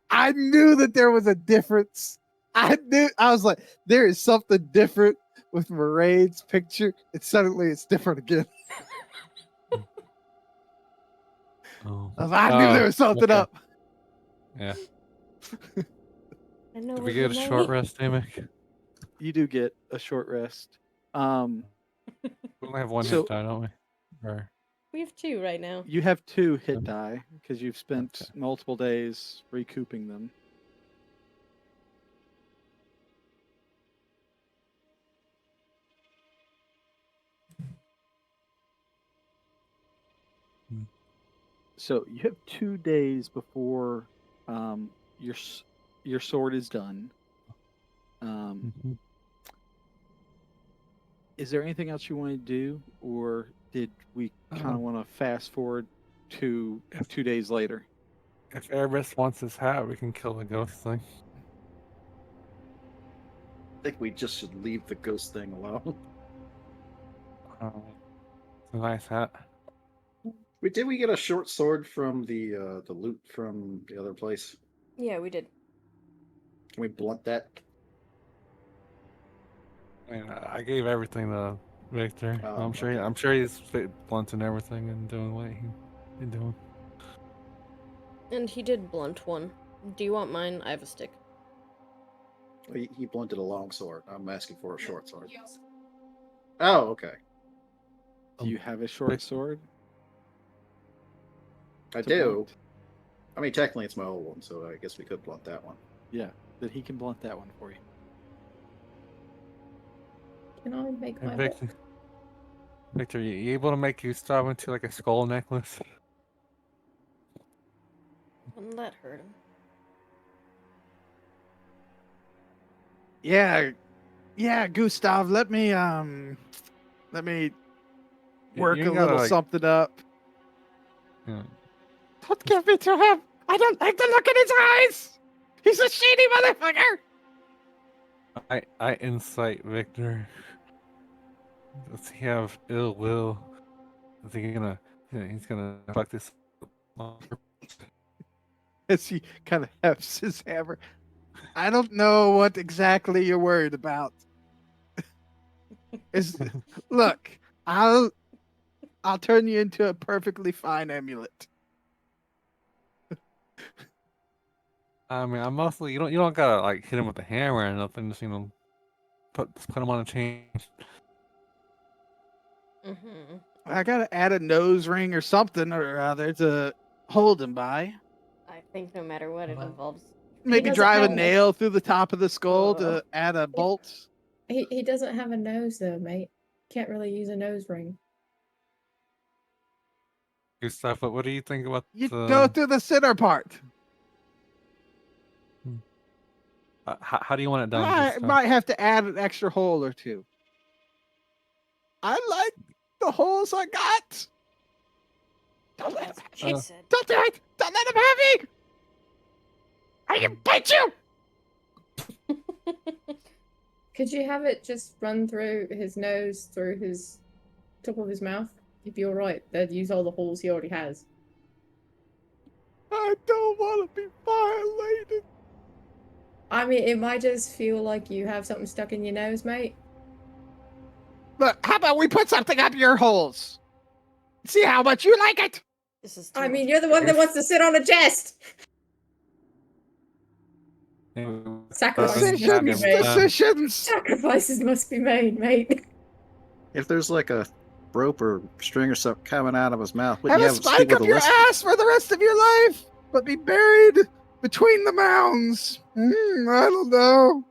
I knew that there was a difference. I was like, there is something different with Maraid's picture, and suddenly it's different again. Oh. I knew there was something okay. up. Yeah. I know Did what we you get a short mean. rest, Amick? You do get a short rest. We only have one So- hit die, don't we? Or We have 2 right now. You have 2 hit die because you've spent Okay. multiple days recouping them. Hmm. So you have 2 days before your sword is done. Mhm. Is there anything else you want to do, or did we kind of want to fast forward to 2 days later? If Erebus wants his hat, we can kill the ghost thing. I think we just should leave the ghost thing alone. It's a nice hat. Did we get a short sword from the loot from the other place? Yeah, we did. Can we blunt that? I mean, I gave everything to Victor. Oh, I'm sure. okay. I'm sure he's blunting everything and doing what he's doing. And he did blunt one. Do you want mine? I have a stick. He blunted a long sword. I'm asking for a short sword. Oh, okay. Do you have a short Vic- sword? I to do. blunt? I mean, technically it's my old one, so I guess we could blunt that one. Yeah, that he can blunt that one for you. Can I make Hey, my Victor, you able to make Gustav into like a skull necklace? Wouldn't that hurt him? Yeah, Gustav. Let me work You a ain't gotta, little like- something up. Yeah. Don't give me to him. I don't like the look in his eyes. He's a shady motherfucker. I incite Victor. Does he have ill will? Is he gonna? He's gonna fuck this. As he kind of hefts his hammer. I don't know what exactly you're worried about. Look, I'll turn you into a perfectly fine amulet. I mean, I'm mostly you don't gotta like hit him with a hammer or nothing. Just put him on a chain. Mm-hmm. I gotta add a nose ring or something or other to hold him by. I think no matter what, it involves. Maybe doesn't drive a have- nail through the top of the skull Oh. to add a bolt. He doesn't have a nose though, mate. Can't really use a nose ring. Gustav, what do you think about You go through the center part. how do you want it done, I Gustav? might have to add an extra hole or two. I like the holes I got. Don't let him. She Uh, said. Don't do it. Don't let him have me. I can bite you. Could you have it just run through his nose, through his top of his mouth? He'd be alright. They'd use all the holes he already has. I don't want to be violated. I mean, it might just feel like you have something stuck in your nose, mate. Look, how about we put something up your holes? See how much you like it. This is too I mean, much. you're the one that wants to sit on a chest. Sacrifices must be Decisions, made. decisions. Sacrifices must be made, mate. If there's like a rope or string or something coming out of his mouth, wouldn't Have you a have him speak spike with up a your lisp? ass for the rest of your life, but be buried between the mounds. I don't know.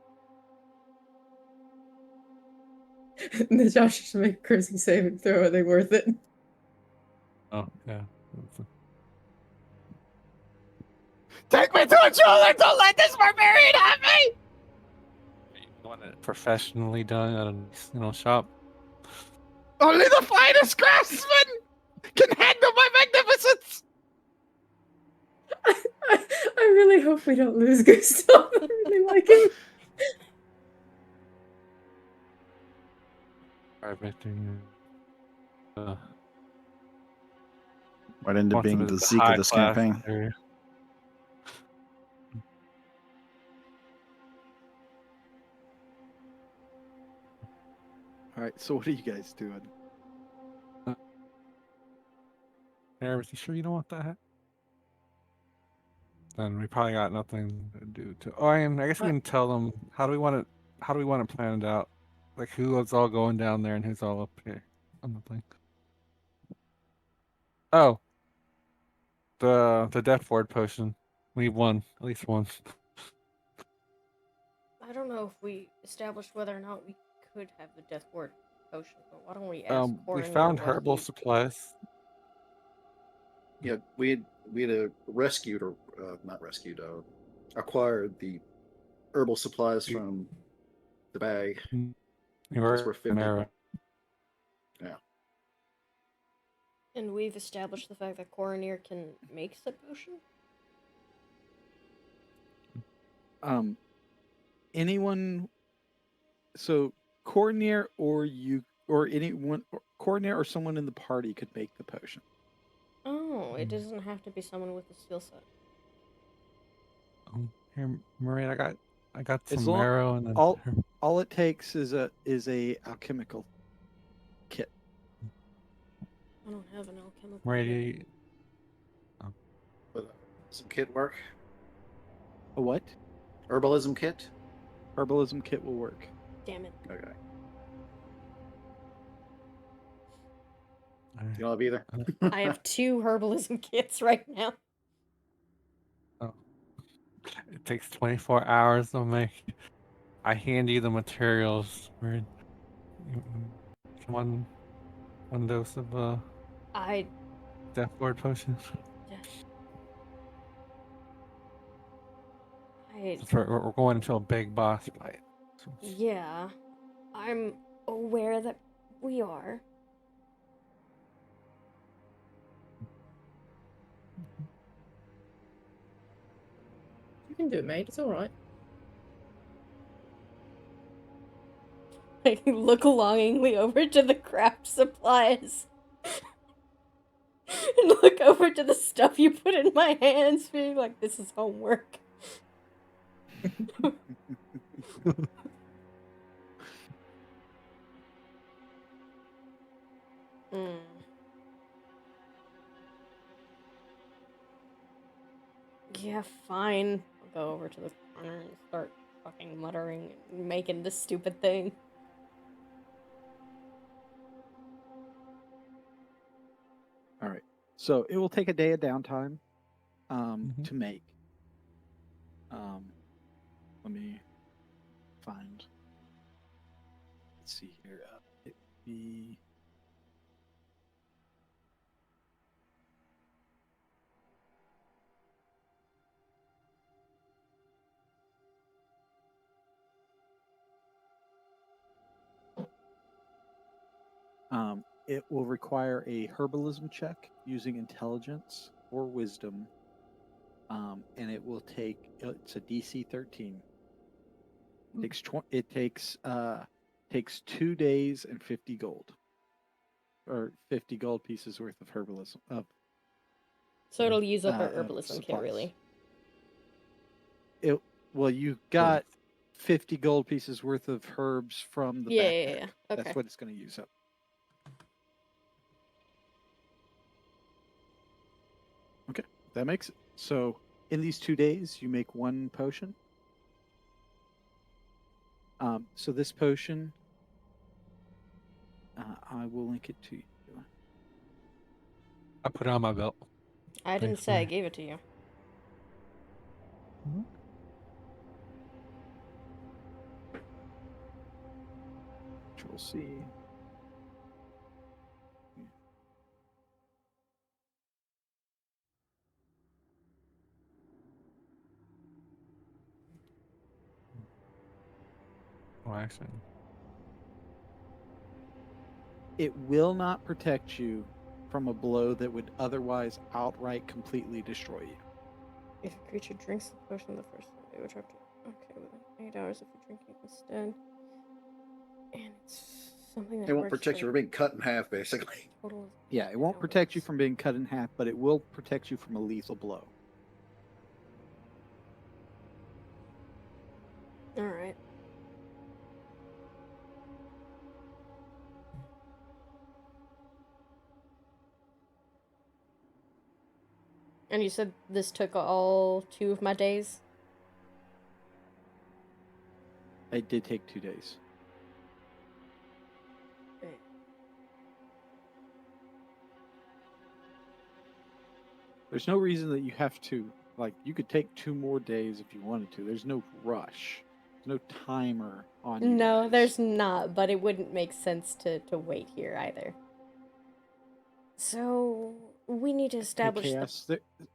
The Josh should make a crazy saving throw. Are they worth it? Oh, yeah. Take me to a jeweler. Don't let this barbarian have me. You want it professionally done at a shop? Only the finest craftsman can handle my magnificence. I really hope we don't lose Gustav. I really like him. Everything. Might end up Most of being it the is Zeke of high this class campaign. area. All right, so what are you guys doing? Everything. Sure you don't want that hat? Then we probably got nothing to do to. Oh, and I guess we can tell them how do we want it. How do we want it planned out? Like who's all going down there and who's all up here on the thing. Oh, the death ward potion. We need one, at least one. I don't know if we established whether or not we could have the death ward potion, but why don't we ask We Coronel found what herbal he- supplies. Yeah, we had rescued or not rescued, acquired the herbal supplies from the bag. You Those were were 50. Mara. Yeah. And we've established the fact that Coroner can make said potion? Anyone? So Cornier or you or anyone, Cornier or someone in the party could make the potion. Oh, it doesn't have to be someone with a skill set. Here, Maria, I got As some long- marrow and then All it takes is a alchemical kit. I don't have an alchemical Maria, kit. Some kit work? A what? Herbalism kit? Herbalism kit will work. Damn it. Okay. You don't have either? I have 2 herbalism kits right now. Oh. It takes 24 hours to make. I hand you the materials. One dose of I death ward potion. We're going into a big boss fight. Yeah, I'm aware that we are. You can do it, mate. It's alright. I look longingly over to the craft supplies. And look over to the stuff you put in my hands, being like, this is homework. Yeah, fine. I'll go over to the corner and start fucking muttering and making this stupid thing. All right. So it will take a day of downtime to make. Let me find. Let's see here. It would be. It will require a herbalism check using intelligence or wisdom, and it will take. It's a DC 13. It takes 2 days and 50 gold, or 50 gold pieces worth of herbalism. So it'll use up our of herbalism kit, supplies. really. Well, you got 50 gold pieces worth of herbs from the Yeah, backpack. yeah, yeah. Okay. That's what it's going to use up. Okay, that makes it. So in these 2 days, you make 1 potion. So this potion, I will link it to you. I put it on my belt. I didn't say I Basically. gave it to you. Mhm. Control C. Oh, actually, It will not protect you from a blow that would otherwise outright completely destroy you. If a creature drinks the potion the first time, they would have to. Okay, within 8 hours if you drink it instead. And it's something that It won't works protect for you from being cut in half, basically. a total of Yeah, 8 it won't protect you hours. from being cut in half, but it will protect you from a lethal blow. Alright. And you said this took all 2 of my days? It did take 2 days. There's no reason that you have to, like, you could take 2 more days if you wanted to. There's no rush. There's no timer on you No, guys. there's not, but it wouldn't make sense to wait here either. So, we need to Hey, establish Chaos,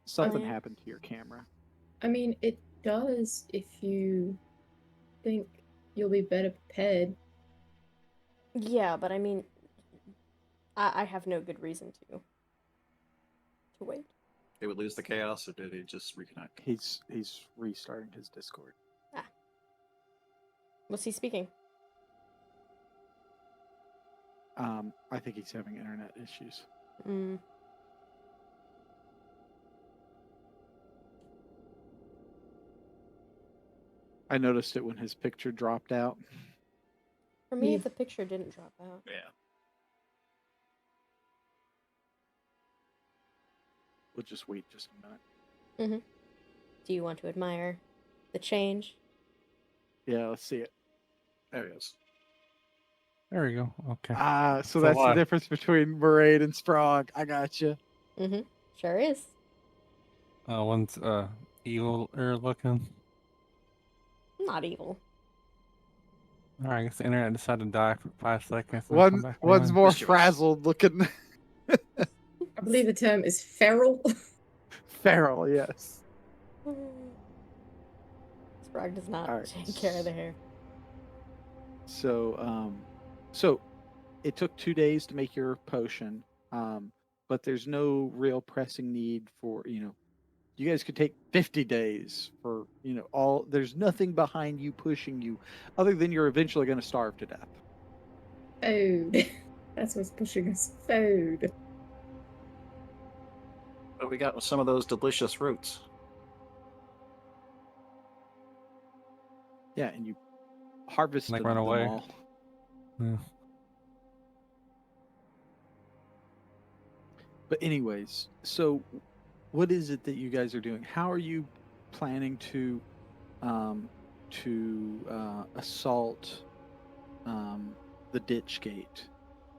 something yeah. happened to your camera. I mean, it does if you think you'll be better prepared. Yeah, but I mean, I have no good reason to wait. Did we lose the chaos, or did he just reconnect? He's restarting his Discord. Ah. Was he speaking? I think he's having internet issues. Mm. I noticed it when his picture dropped out. For me, Yeah. the picture didn't drop out. Yeah. We'll just wait just a minute. Mm-hmm. Do you want to admire the change? Yeah, let's see it. There he is. there we go. Okay. So So that's the what? difference between Maraid and Sprague. I gotcha. Mm-hmm. Sure is. One's evil looking. Not evil. All right, I guess the internet decided to die for 5 seconds and then come back One's on. more Mischievous. frazzled looking. I believe the term is feral. Feral, yes. Sprague does not Alright. take care of the hair. So it took 2 days to make your potion, but there's no real pressing need for, you guys could take 50 days for, there's nothing behind you pushing you other than you're eventually going to starve to death. Food. That's what's pushing us. Food. What we got with some of those delicious roots? Yeah, and you harvested run them away. all. Yeah. But anyways, so what is it that you guys are doing? How are you planning to assault the ditch gate?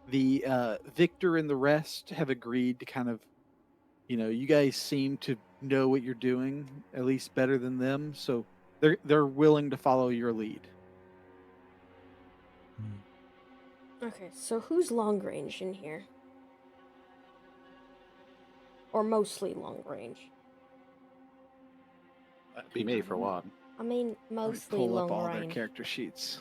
The Victor and the rest have agreed to kind of, you guys seem to know what you're doing at least better than them, so they're willing to follow your lead. Okay, so who's long range in here? Or mostly long range? That'd be me for one. I mean, Let me mostly pull up long all their range. character sheets.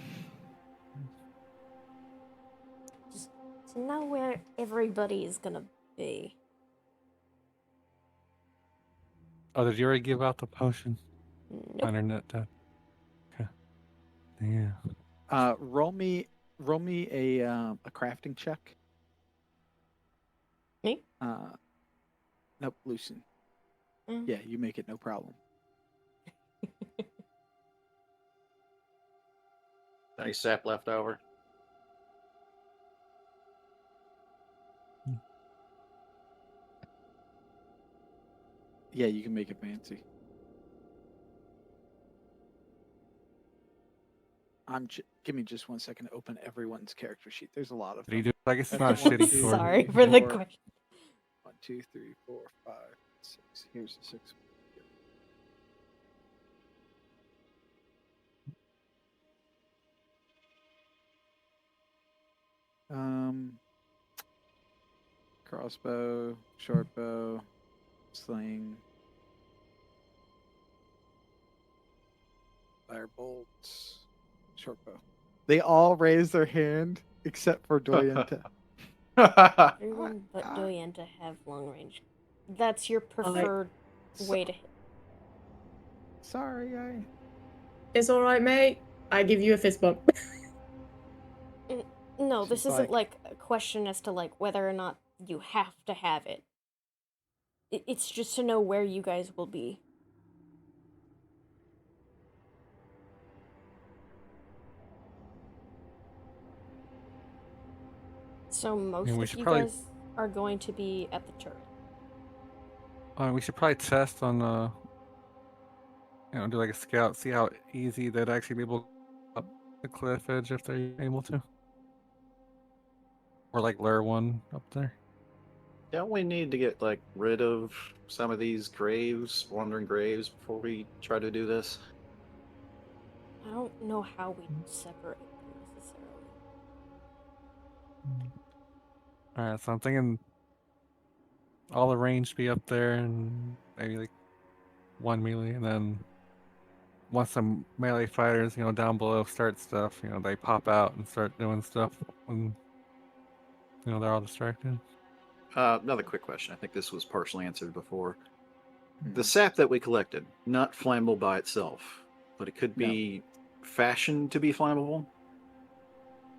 Just to know where everybody is gonna be. Oh, did you already give out the potion? Nope. Internet dead. Okay. Yeah. Roll me a crafting check. Me? Nope, Lucian. Mm. Yeah, you make it, no problem. Any sap left over? Yeah, you can make it fancy. Give me just 1 second to open everyone's character sheet. There's a lot of What do you them. do? I guess it's That's not a one, shitty two, sword. Sorry three, for the four. question. 1, 2, 3, 4, 5, 6. Here's the 6. Crossbow, short bow, sling, firebolt, short bow. They all raise their hand except for Doyenta. Everyone but Doyenta have long range. That's your preferred way to hit. Sorry, It's all right, mate. I give you a fist bump. No, She's this isn't like- like a question as to like whether or not you have to have it. It's just to know where you guys will be. So most we of should you probably- guys are going to be at the turret. We should probably test on do like a scout, see how easy they'd actually be able to go up the cliff edge if they're able to. Or like lure one up there. Don't we need to get like rid of some of these graves, wandering graves, before we try to do this? I don't know how we separate them necessarily. Alright, so I'm thinking all the range be up there and maybe like one melee, and then once some melee fighters, down below start stuff, they pop out and start doing stuff when they're all distracted. Another quick question. I think this was partially answered before. Mhm. The sap that we collected, not flammable by itself, but it could No. be fashioned to be flammable.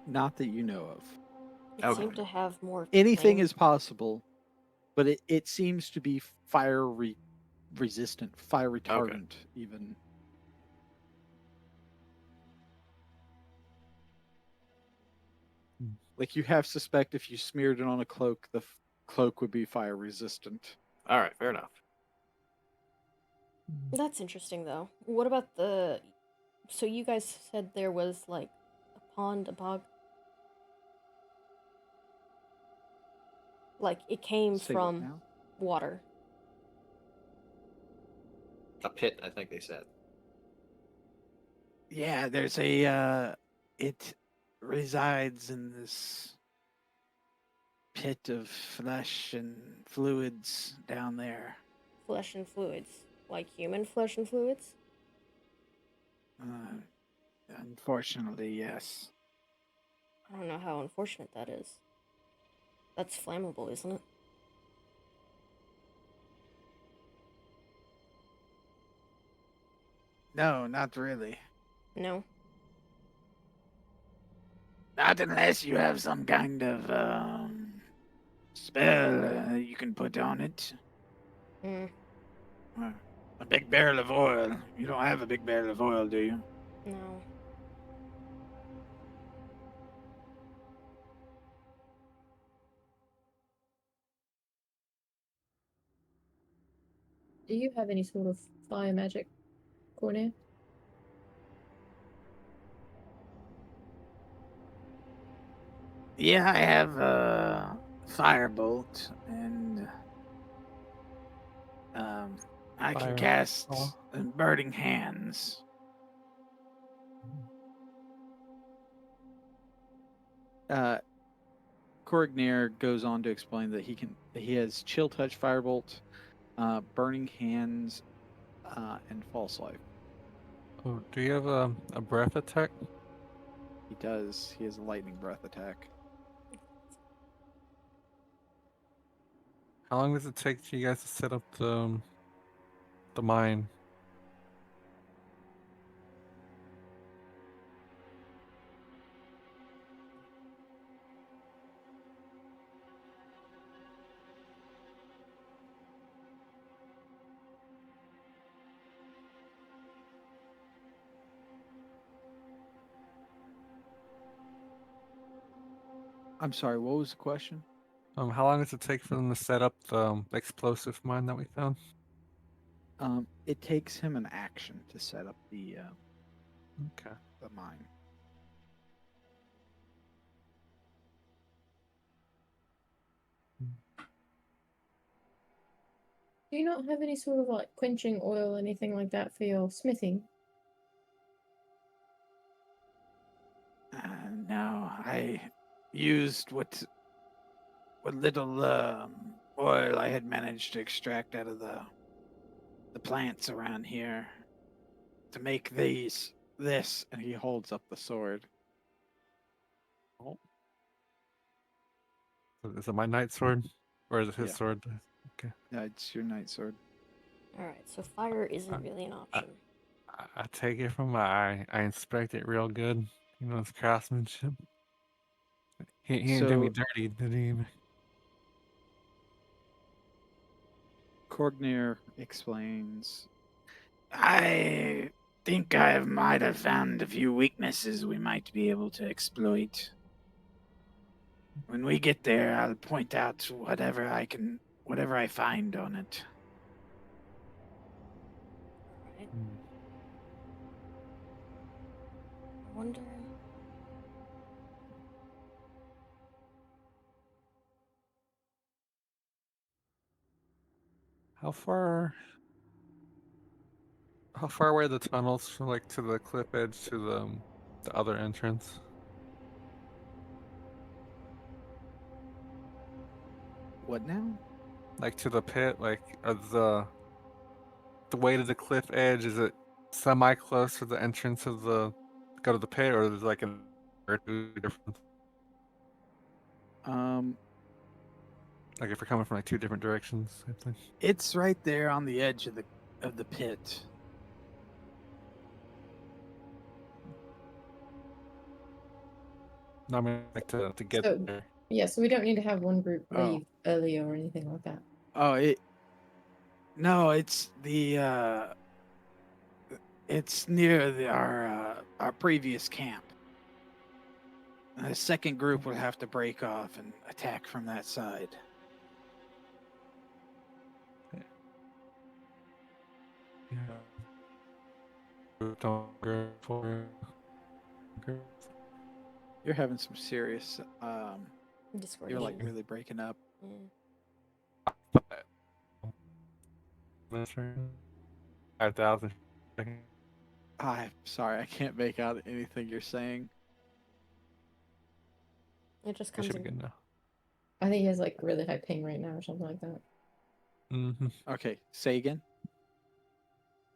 Not that you know of. It Okay. seemed to have more Anything flame. is possible, but it seems to be fire resistant, fire retardant, even. Like you have suspect if you smeared it on a cloak, the cloak would be fire resistant. All right, fair enough. That's interesting though. What about the so you guys said there was like a pond, a bog? Like it came Say what from now? water. A pit, I think they said. Yeah, there's a it resides in this pit of flesh and fluids down there. Flesh and fluids. Like human flesh and fluids? Uh, Unfortunately, yes. I don't know how unfortunate that is. That's flammable, isn't it? No, not really. No. Not unless you have some kind of spell you can put on it. Mm, A big barrel of oil. You don't have a big barrel of oil, do you? no. Do you have any sort of fire magic, Cornet? Yeah, I have firebolt and I can Fire. cast Oh. burning hands. Corignair goes on to explain that he has chill touch, firebolt, burning hands, and false life. Oh, do you have a breath attack? He does. He has a lightning breath attack. How long does it take you guys to set up the mine? I'm sorry, what was the question? How long does it take for them to set up the explosive mine that we found? It takes him an action to set up Okay. the mine. Do you not have any sort of like quenching oil or anything like that for your smithing? No, I used what little oil I had managed to extract out of the plants around here to make this. And he holds up the sword. Oh. Is it my knight sword? Or is it his Yeah. sword? Okay. Yeah, it's your night sword. Alright, so fire isn't really an option. I take it from my eye. I inspect it real good. You know, it's craftsmanship. He didn't do me So dirty, did he? Corgnir explains. I think I might have found a few weaknesses we might be able to exploit. When we get there, I'll point out whatever I find on it. Alright. Hmm. I wonder. How far? How far away are the tunnels from like to the cliff edge to the other entrance? What now? Like to the pit? Like are the way to the cliff edge, is it semi close to the entrance of the go to the pit, or is it like an or two different? Um, Like if you're coming from like two different directions, type thing. It's right there on the edge of the pit. No, I mean like to get So there. yeah, so we don't need to have one group Oh. leave earlier or anything like that. Oh, No, it's near our previous camp. The second group will have to break off and attack from that side. Yeah. Don't go for it. you're having some serious. Discord You're like issues. really breaking up. Yeah. That's right. 5,000. I'm sorry, I can't make out anything you're saying. It just It comes should be in. good now. I think he has like really high ping right now or something like that. Mm-hmm. Okay, say again.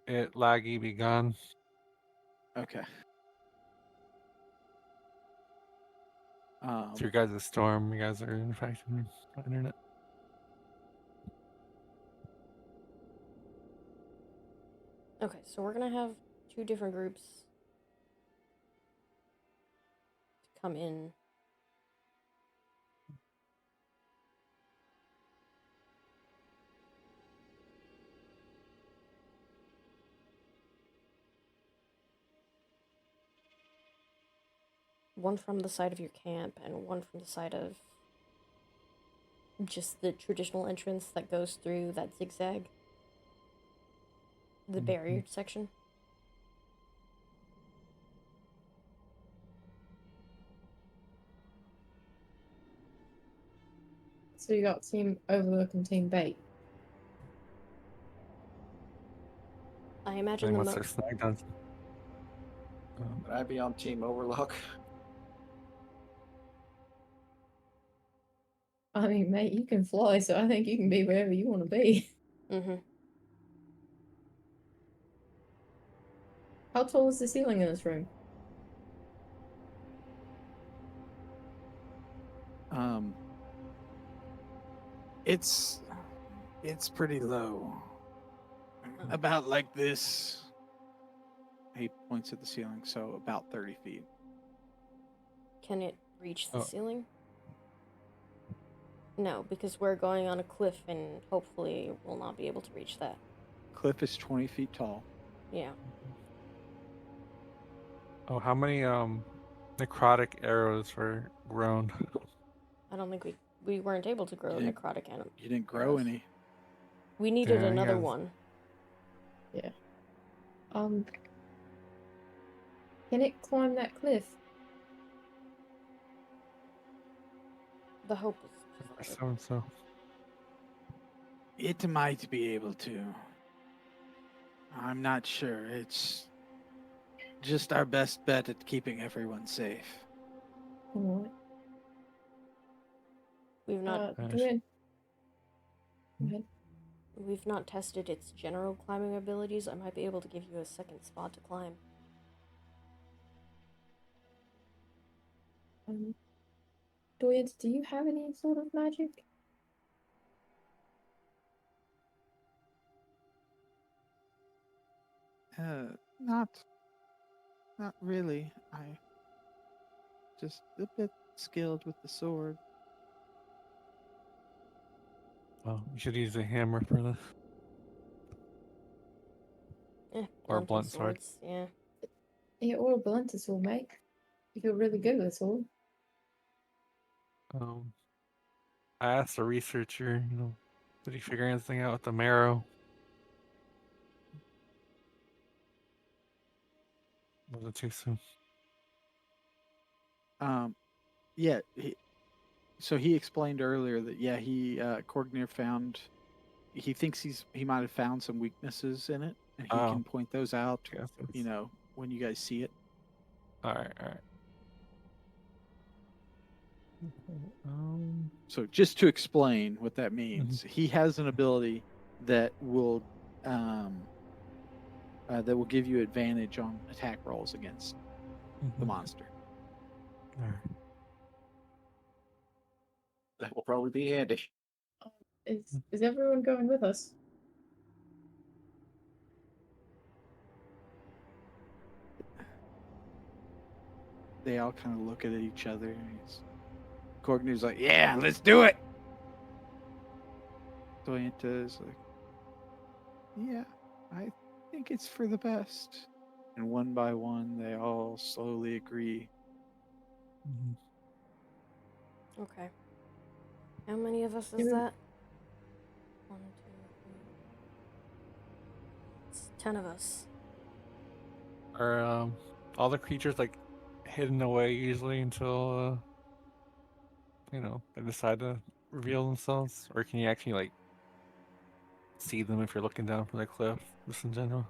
It laggy be gone. Okay. It's your guys' storm. You guys are infecting the internet. Okay, so we're gonna have two different groups to come in. One from the side of your camp and one from the side of just the traditional entrance that goes through that zigzag. The barrier section. So you got Team Overlook and Team Bait. I I imagine think the once they're snagged on. Would I be on Team Overlook? I mean, mate, you can fly, so I think you can be wherever you want to be. Mm-hmm. How tall is the ceiling in this room? Um, It's pretty low. About like this. he points at the ceiling, so about 30 feet. Can it reach the Oh. ceiling? No, because we're going on a cliff and hopefully we'll not be able to reach that. Cliff is 20 feet tall. Yeah. Oh, how many necrotic arrows were grown? I don't think we weren't able to grow You didn't- necrotic animals. You didn't grow any. We needed Yeah, another yeah. one. Can it climb that cliff? The hope is So and so. It might be able to. I'm not sure. It's just our best bet at keeping everyone safe. Alright. we've not Go Gosh. ahead. Go ahead. we've not tested its general climbing abilities. I might be able to give you a second spot to climb. Doyens, do you have any sort of magic? Not really. I just a bit skilled with the sword. Well, you should use a hammer for this. Or Blunt blunt sword. swords. Yeah. Yeah, or a blunter sword, mate. You feel really good with a sword. I asked the researcher, did he figure anything out with the marrow? Was it too soon? Yeah. So he explained earlier that Korgnir found. He thinks he might have found some weaknesses in it, and he Oh. can point those out. Yes, yes. When you guys see it. Alright. So just to explain what that means, he has an ability that will give you advantage on attack rolls against the monster. Alright. That will probably be handy. Is everyone going with us? They all kind of look at each other. Korgnir's like, "Yeah, let's do it." Toyenta is like, "Yeah, I think it's for the best." And one by one, they all slowly agree. Okay. How many of us is Yeah. that? 1, 2, 3. It's 10 of us. Are all the creatures like hidden away usually until they decide to reveal themselves? Or can you actually like see them if you're looking down from the cliff, just in general?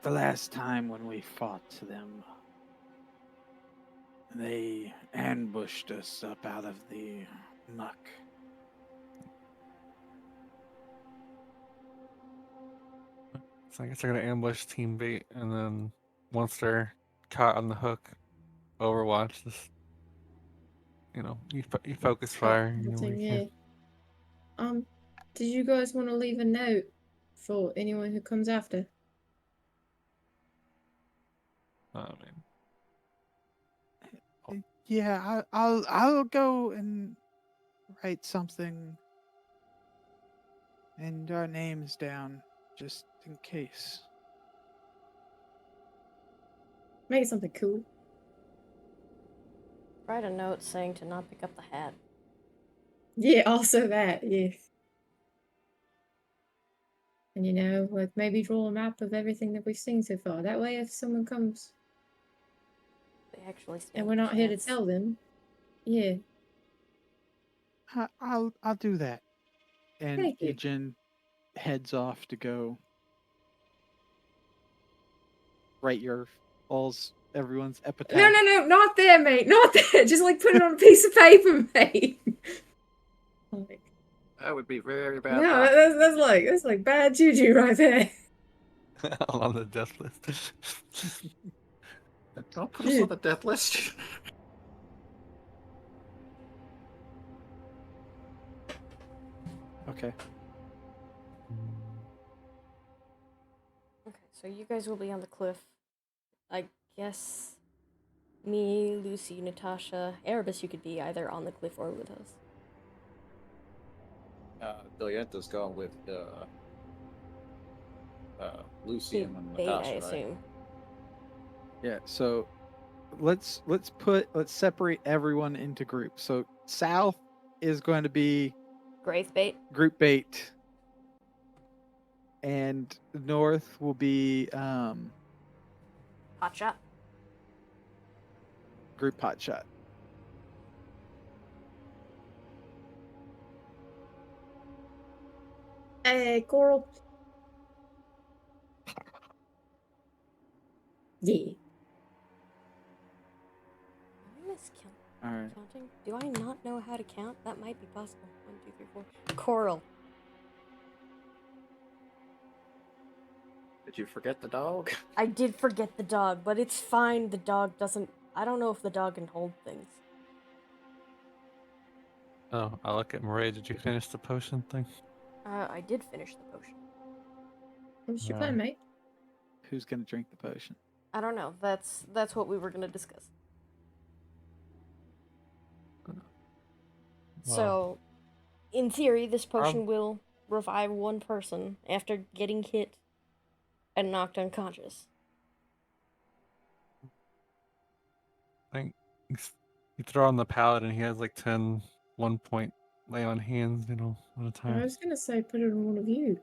The last time when we fought them, they ambushed us up out of the muck. So I guess they're gonna ambush team bait, and then once they're caught on the hook, Overwatch just you focus Shot fire. the Where thing, you yeah. can. Did you guys want to leave a note for anyone who comes after? I mean, Yeah, I'll go and write something and our names down just in case. Make it something cool. Write a note saying to not pick up the hat. Yeah, also that, yeah. And like maybe draw a map of everything that we've seen so far. That way, if someone comes They actually stand and we're a not here to chance. tell them, yeah. I'll do that. And Thank you. Ijin heads off to go write everyone's epitaph. No, not there, mate. Not there. Just like put it on a piece of paper, mate. Like, That would be very bad. no, that's like bad juju right there. I'm on the death list. Don't put us on the death list. Okay. Okay, so you guys will be on the cliff. I guess me, Lucy, Natasha, Erebus, you could be either on the cliff or with us. Delienta's gone with Lucian and Bait, I Natasha, right? assume. Yeah. So let's separate everyone into groups. So south is going to be Graith bait. group bait, and north will be Hot shot. group pot shot. Hey, Coral. Yeah. Am I miscounting? All right. Do I not know how to count? That might be possible. 1, 2, 3, 4. Coral. Did you forget the dog? I did forget the dog, but it's fine. The dog doesn't. I don't know if the dog can hold things. Oh, I look at Marie. Did you finish the potion thing? I did finish the potion. What's your Alright. plan, mate? Who's going to drink the potion? I don't know. That's what we were gonna discuss. So, in theory, this potion will revive one person after getting hit and knocked unconscious. I think you throw on the paladin, he has like 10 1-point lay on hands, at a I time. was gonna say put it on one of you.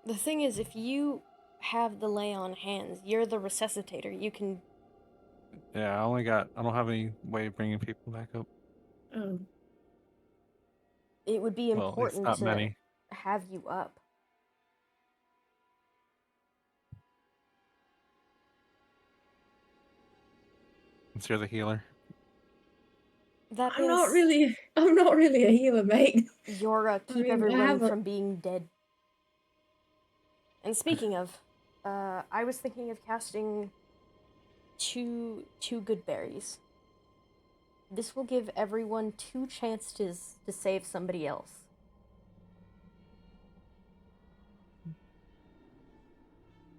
The thing is, if you have the lay on hands, you're the resuscitator. You can. Yeah, I don't have any way of bringing people back up. Oh. It would be Well, at least important not to many. have you up. Since you're the healer. That I'm not being really a healer, mate. You're keep mean, I everyone have a- from being dead. And speaking of, I was thinking of casting two good berries. This will give everyone 2 chances to save somebody else.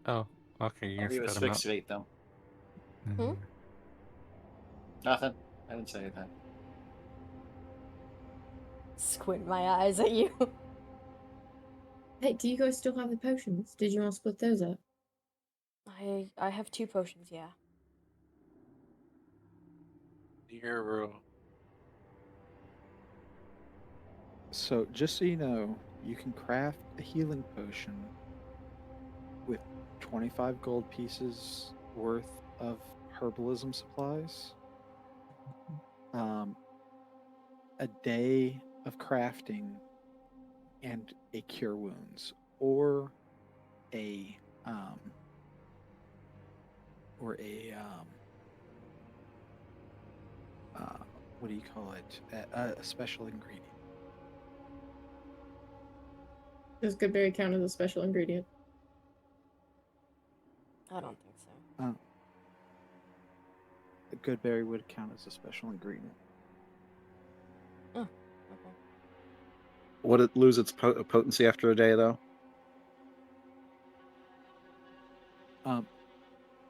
Oh, okay, you're How do you gonna spit 'em out. asphyxiate them? Hmm? Nothing. I didn't say anything. Squint my eyes at you. Hey, do you guys still have the potions? Did you want to split those up? I have 2 potions, yeah. Hero. So just so you know, you can craft a healing potion with 25 gold pieces worth of herbalism supplies. A day of crafting and a cure wounds, or a um, or a what do you call it? A special ingredient. Does Goodberry count as a special ingredient? I don't think so. A good berry would count as a special ingredient. Oh, okay. Would it lose its potency after a day, though?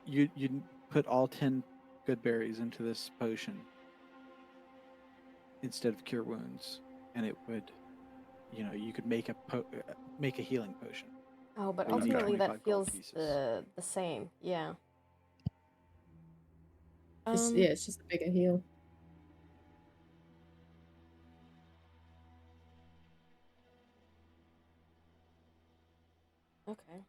You put all 10 good berries into this potion instead of cure wounds, and it would, you could make a healing potion. Oh, but But you need ultimately 25 that gold feels pieces. the same. Yeah. It's just a bigger heal. Okay.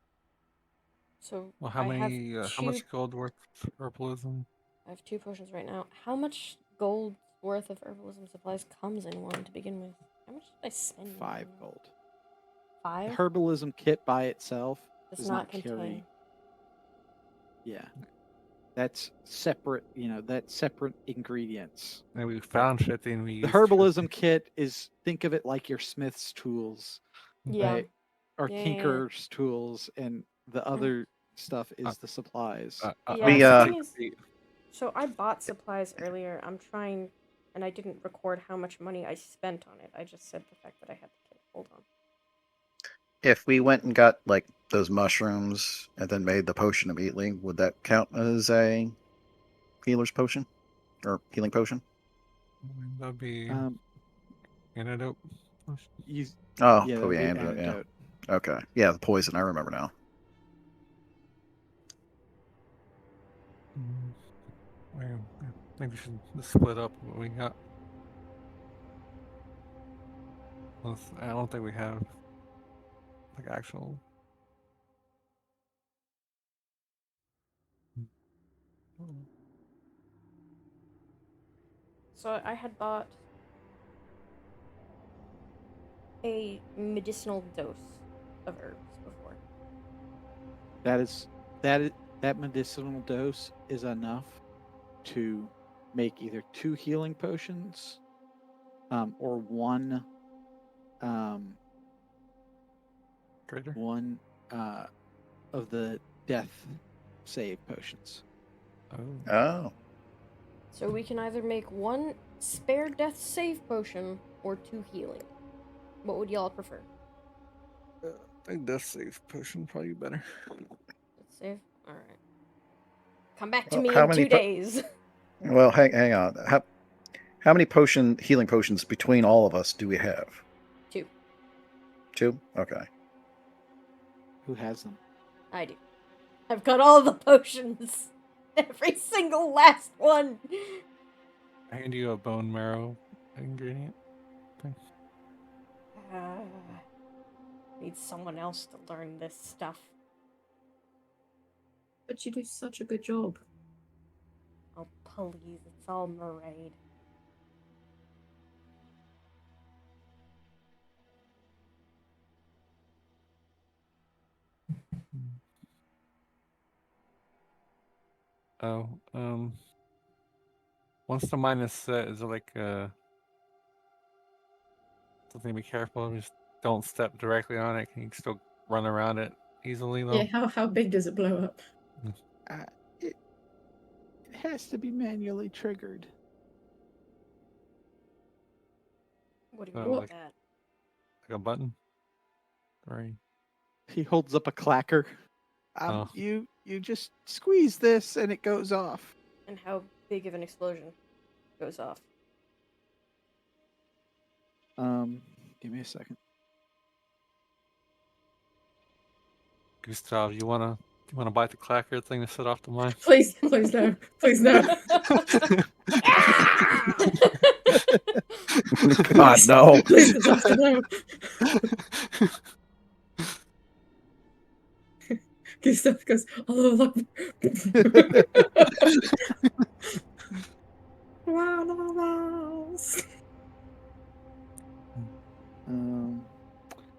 So Well, how I have many? How two. much gold worth of herbalism? I have 2 potions right now. How much gold worth of herbalism supplies comes in one to begin with? How much did I spend? 5 gold. 5 The herbalism kit by itself does does not carry. contain. Yeah, that's separate. That's separate ingredients. And we found 50 and we The used herbalism kit is, think of it like your smith's tools, Yeah. right? Or Yeah, yeah, yeah. tinker's tools, and the other stuff is the supplies. Yeah, We, the thing is, so I bought supplies earlier. I'm trying, and I didn't record how much money I spent on it. I just said the fact that I had the kit. Hold on. If we went and got like those mushrooms and then made the potion immediately, would that count as a healer's potion or healing potion? That'd be antidote. You, Oh, yeah, probably that'd be antidote. Yeah. antidote. Okay. Yeah, the poison. I remember now. I think we should just split up what we got. I don't think we have like actual. So I had bought a medicinal dose of herbs before. That medicinal dose is enough to make either 2 healing potions, or um, Trader. one of the death save potions. Oh. Oh. So we can either make 1 spare death save potion or 2 healing. What would y'all prefer? I think death save potion probably better. Let's save. All right. Come back to Well, me how in many 2 days. Well, hang on. How many healing potions between all of us do we have? 2. 2? Okay. Who has them? I do. I've got all the potions. Every single last one. I hand you a bone marrow ingredient thing. Need someone else to learn this stuff. But you do such a good job. Oh, please. It's all Maraid. Oh, once the mine is set, is it like something to be careful? Just don't step directly on it. Can you still run around it easily though? Yeah, how big does it blow up? It has to be manually triggered. What do you Oh, mean by What? that? Like a button? Right. He holds up a clacker. Oh. You just squeeze this and it goes off. And how big of an explosion goes off? Give me a second. Gustav, you wanna bite the clacker thing to set off the mine? Please, please no. Please no. God, no. Please, disaster, no. Gustav goes, oh, wow.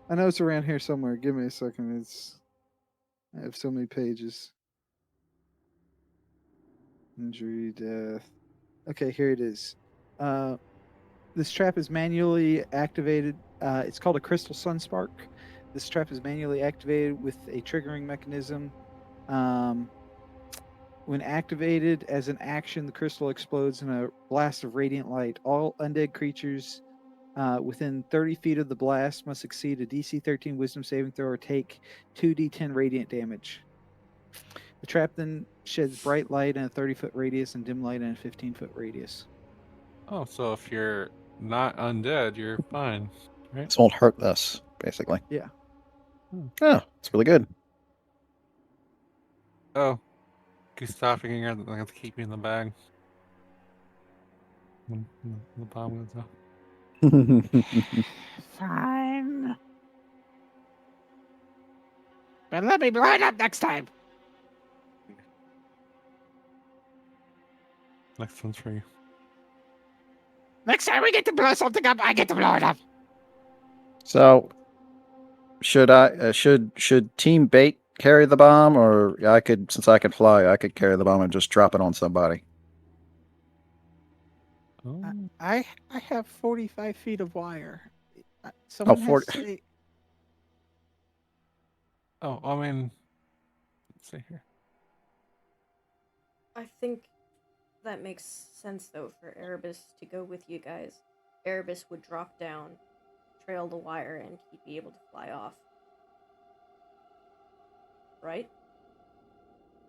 I know it's around here somewhere. Give me a second. I have so many pages. Injury, death. Okay, here it is. This trap is manually activated. It's called a crystal sunspark. This trap is manually activated with a triggering mechanism. When activated as an action, the crystal explodes in a blast of radiant light. All undead creatures within 30 feet of the blast must exceed a DC 13 Wisdom saving throw or take 2d10 radiant damage. The trap then sheds bright light in a 30-foot radius and dim light in a 15-foot radius. Oh, so if you're not undead, you're fine, right? This won't hurt us, basically. Yeah. Oh, it's really good. Oh, Gustav, you're gonna have to keep me in the bag when the bomb goes off. Fine. But let me blow it up next time. Next one's for you. Next time we get to blow something up, I get to blow it up. So, should Team Bait carry the bomb, or since I can fly, I could carry the bomb and just drop it on somebody? Oh, I have 45 feet of wire. Oh, Someone has 40. to say, oh, I mean, let's see here. I think that makes sense, though, for Erebus to go with you guys. Erebus would drop down, trail the wire, and he'd be able to fly off. Right?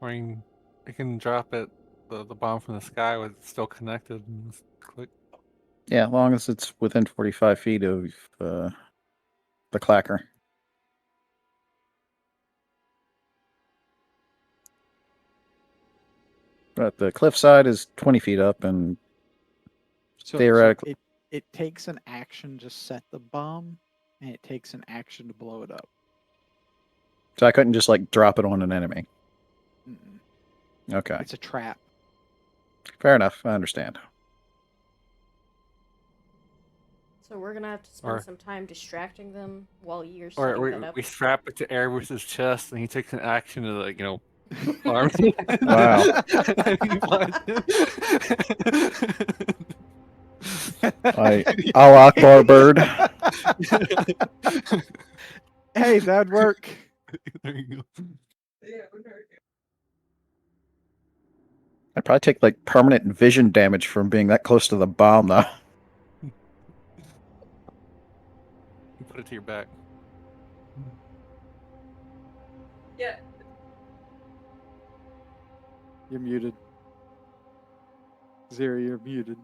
I mean, you can drop it, the bomb from the sky with it still connected and just click. Yeah, as long as it's within 45 feet of the clacker. But the cliffside is 20 feet up, and So theoretically, it takes an action to set the bomb, and it takes an action to blow it up. so I couldn't just like drop it on an enemy. Mm-mm. Okay, It's a trap. fair enough. I understand. So we're gonna have to spend Or- some time distracting them while you're Or setting that up. we strap it to Erebus's chest, and he takes an action to like arm. Wow. And he flies in. I'll Akbar bird. Hey, that'd work. There you go. I'd probably take like permanent vision damage from being that close to the bomb, though. You put it to your back. Yeah. You're muted. Zero, you're muted.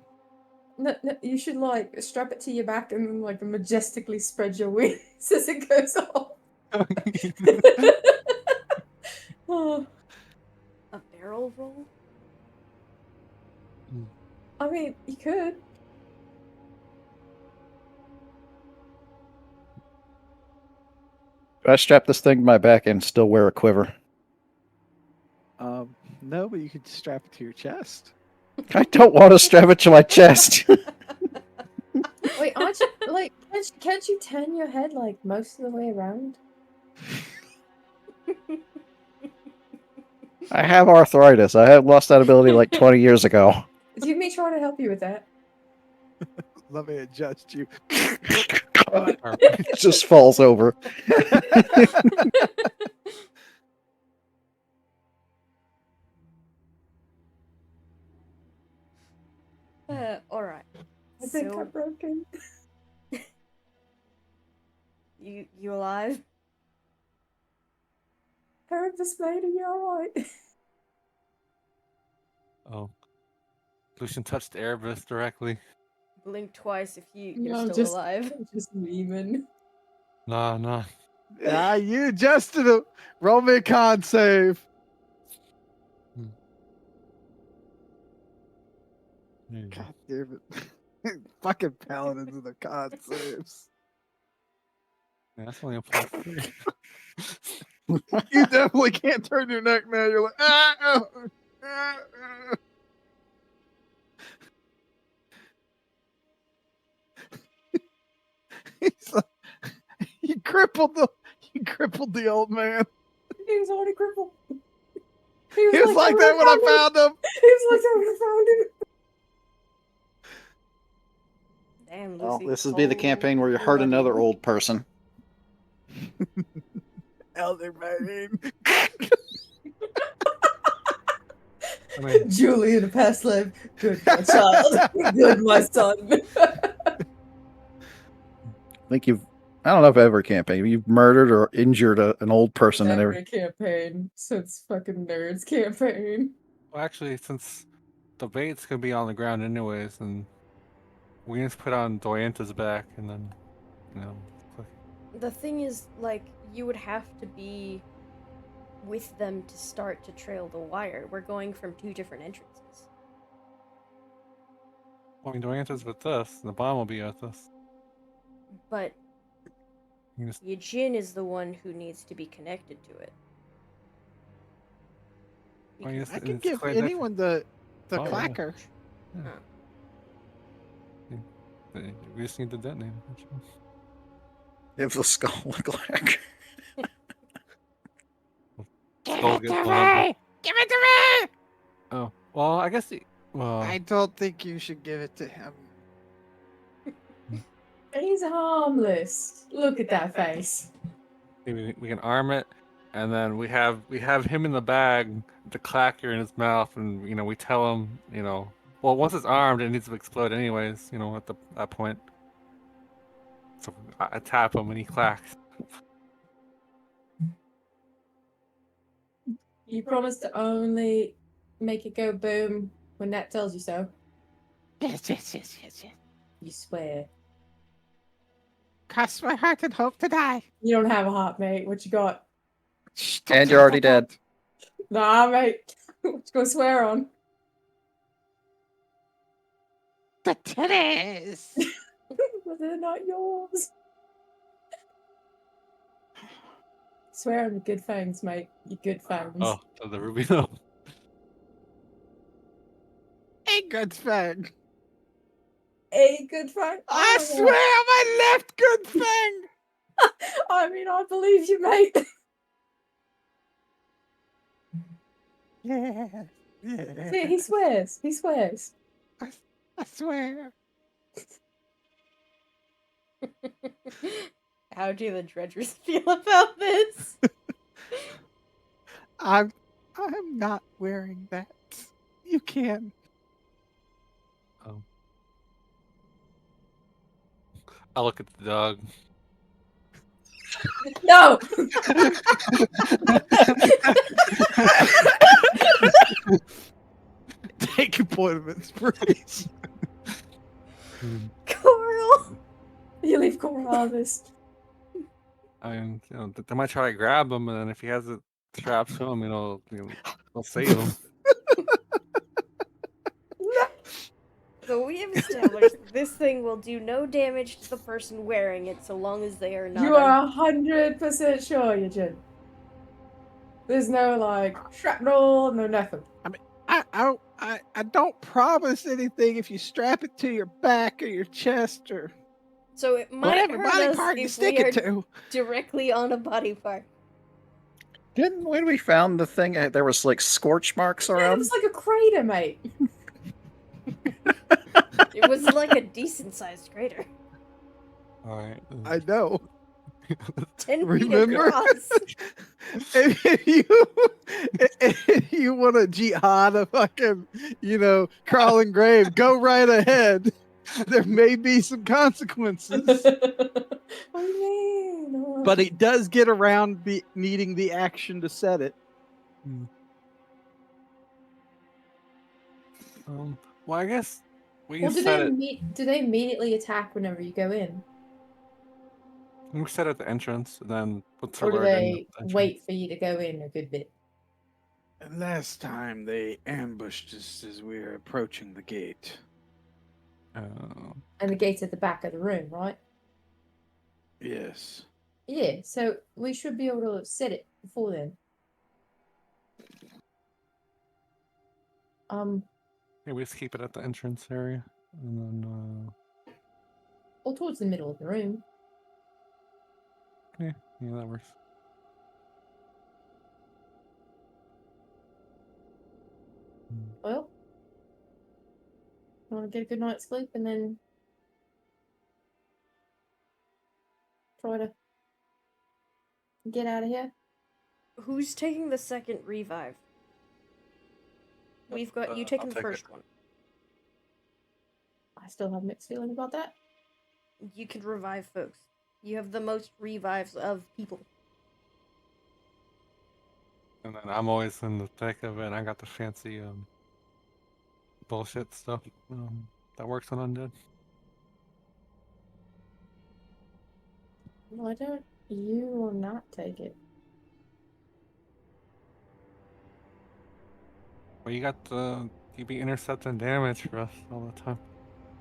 No, you should like strap it to your back and then like majestically spread your wings as it goes off. Oh, A barrel roll? I mean, you could. Do I strap this thing to my back and still wear a quiver? No, but you could strap it to your chest. I don't want to strap it to my chest. Wait, aren't you like? Can't you turn your head like most of the way around? I have arthritis. I have lost that ability like 20 years ago. Do me try to help you with that? Let me adjust you. It just falls over. Alright. I think So, I'm broken. you alive? Heard this lady, you alright? Oh. Lucian touched Erebus directly. Blink twice if you're No, still just- alive. Just leaving. Nah. Ah, you adjusted it. Roll me a con save. There you go. God damn it. Fucking paladins of the con saves. Yeah, that's only a +3. You definitely can't turn your neck now. You're like, ah. He's like, he crippled the old man. He was already crippled. He was like that when I found him. He was like that when I found him. Damn, Lucy. Well, this would be the Oh, campaign where you you're hurt lucky. another old person. Elder Bane. I mean, Julie in a past life. Good, my child. Good, my son. I think I don't know if I ever campaigned. You've murdered or injured an old person and Every every. campaign since fucking Nerds campaign. well, actually, since the bait's gonna be on the ground anyways, and we just put on Doyanta's back, and then, click. The thing is, like, you would have to be with them to start to trail the wire. We're going from 2 different entrances. I mean, Doyanta's with us, and the bomb will be with us. But You just, Yajin is the one who needs to be connected to it. I mean, Because- I it's could give quite different. anyone the Oh, yeah. clacker. We just need to detonate it. If the skull look like. Skull gets Give blown up. it to me! Oh, well, I guess. I don't think you should give it to him. He's harmless. Look at that face. We can arm it, and then we have him in the bag, the clacker in his mouth, and we tell him, well, once it's armed, it needs to explode anyways, at that point. So I tap him and he clacks. You promise to only make it go boom when Nat tells you so. Yes. You swear. Cross my heart and hope to die. You don't have a heart, mate. What you got? Shh, And you're already dead. Nah, mate. What you gonna swear on? The titties! But they're not yours. Swear on the good fangs, mate. You good fangs. Oh, the Rubino. A good fang. A good fang? I don't know. swear on my left good fang! I mean, I believe you, mate. Yeah. Yeah. See, he swears. He swears. I swear. How do the dredgers feel about this? I'm not wearing that. You can. Oh. I look at the dog. No! Take a point of inspiration. Coral! You leave Coral out of this. I mean, they might try to grab him, and then if he has it strapped to him, they'll save him. So we have established that this thing will do no damage to the person wearing it so long as they are not. You are 100% sure, Eugene. There's no, like, shrapnel, no nothing. I don't promise anything if you strap it to your back or your chest or So it might whatever hurt body us part you if stick we are it to. directly on a body part. Didn't when we found the thing, there was like scorch marks Yeah, it around? was like a crater, mate. It was like a decent-sized crater. All right. I know. 10 feet Remember? across. if you want to jihad a fucking, crawling grave, go right ahead. There may be some consequences. What do you mean? But it does get around needing the action to set it. Well, I guess we Well, can set it. do they immediately attack whenever you go in? We set it at the entrance, and then put the Or do alert in they the entrance. wait for you to go in a good bit? And last time they ambushed us as we were approaching the gate. And the gate's at the back of the room, right? Yes. Yeah, so we should be able to set it before then. Yeah, we just keep it at the entrance area, and then Or towards the middle of the room. yeah, that works. Well, you want to get a good night's sleep and then try to get out of here? Who's taking the second revive? We've got you taking I'll the take first it. one. I still have mixed feelings about that. You can revive folks. You have the most revives of people. And then I'm always in the thick of it. I got the fancy bullshit stuff that works on undead. Why don't you not take it? Well, you be intercepting damage for us all the time.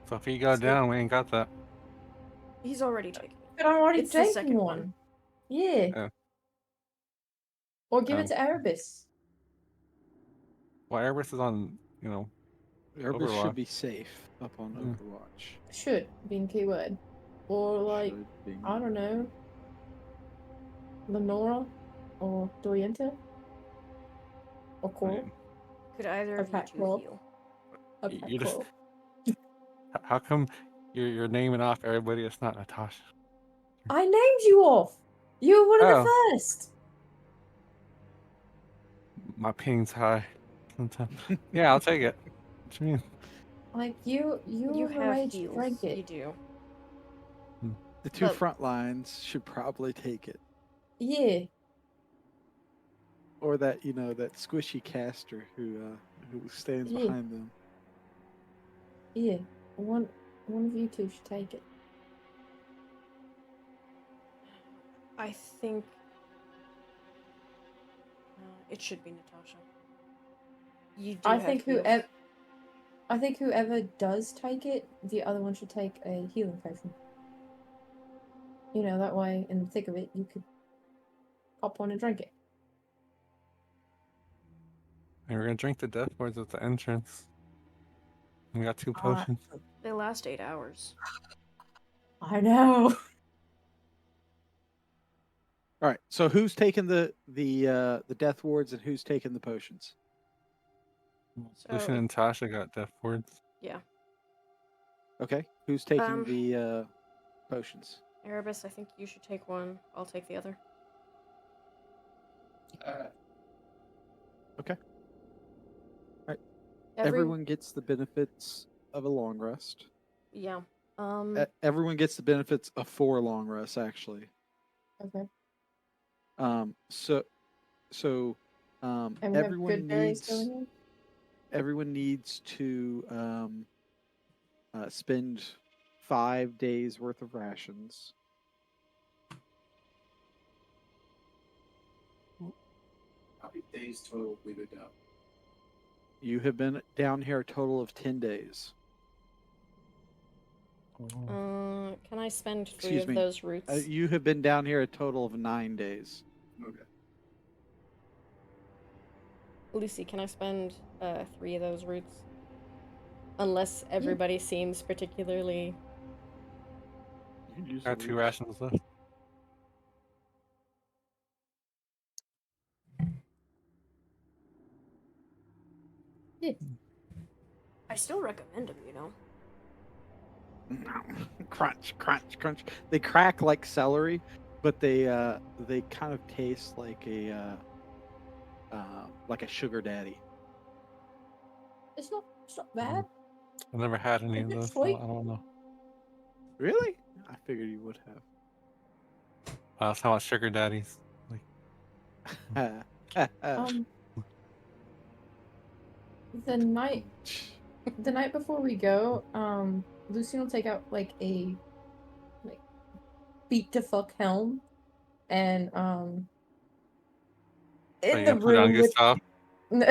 So if you go So- down, we ain't got that. He's already taken it. But I'm already It's the taking second one. one. Yeah. Yeah. Or give it to Erebus. Well, Erebus is on, Erebus Overwatch. should be safe up on Yeah. Overwatch. Should, being keyword. Or like, Should be. I don't know, Lenora or Dorienta or Coral. Could either of you Okay, two well. heal? Okay, You just- Coral. How come you're naming off everybody that's not Natasha? I named you off. You were one of the Oh. first. My ping's high sometimes. Yeah, I'll take it. What you mean? Like you You were have age heals. drank You it. do. The two But- front lines should probably take it. Yeah. Or that, that squishy caster who stands Yeah. behind them. Yeah. One of you two should take it. I think it should be Natasha. You do I have think heals. whoever I think whoever does take it, the other one should take a healing potion. You know, that way, in the thick of it, you could pop one and drink it. And we're gonna drink the death words at the entrance. We got 2 Uh, potions. They last 8 hours. I know. All right. So who's taking the death wards and who's taking the potions? Lucian and Tasha got death words. Yeah. Okay. Who's taking Um, the potions? Erebus, I think you should take one. I'll take the other. Okay. Every Everyone gets the benefits of a long rest. Yeah. Everyone gets the benefits of 4 long rests, actually. okay. So And we have everyone good berries needs going in. everyone needs to spend 5 days worth of rations. How many days total we would go? You have been down here a total of 10 days. Can I spend 3 Excuse of me. those roots? You have been down here a total of 9 days. Okay. Lucy, can I spend 3 of those roots? Unless everybody seems particularly. You can use Got the 2 roots. rations left. I still recommend them, you know. Crunch, crunch, crunch. They crack like celery, but they kind of taste like a sugar daddy. It's not bad. I've never had any Is of it those, so sweet? I don't know. Really? I figured you would I was talking about sugar daddies. have. The night before we go, Lucy will take out like a beat to fuck helm, and So in you the gonna put it on room with Gustav? no,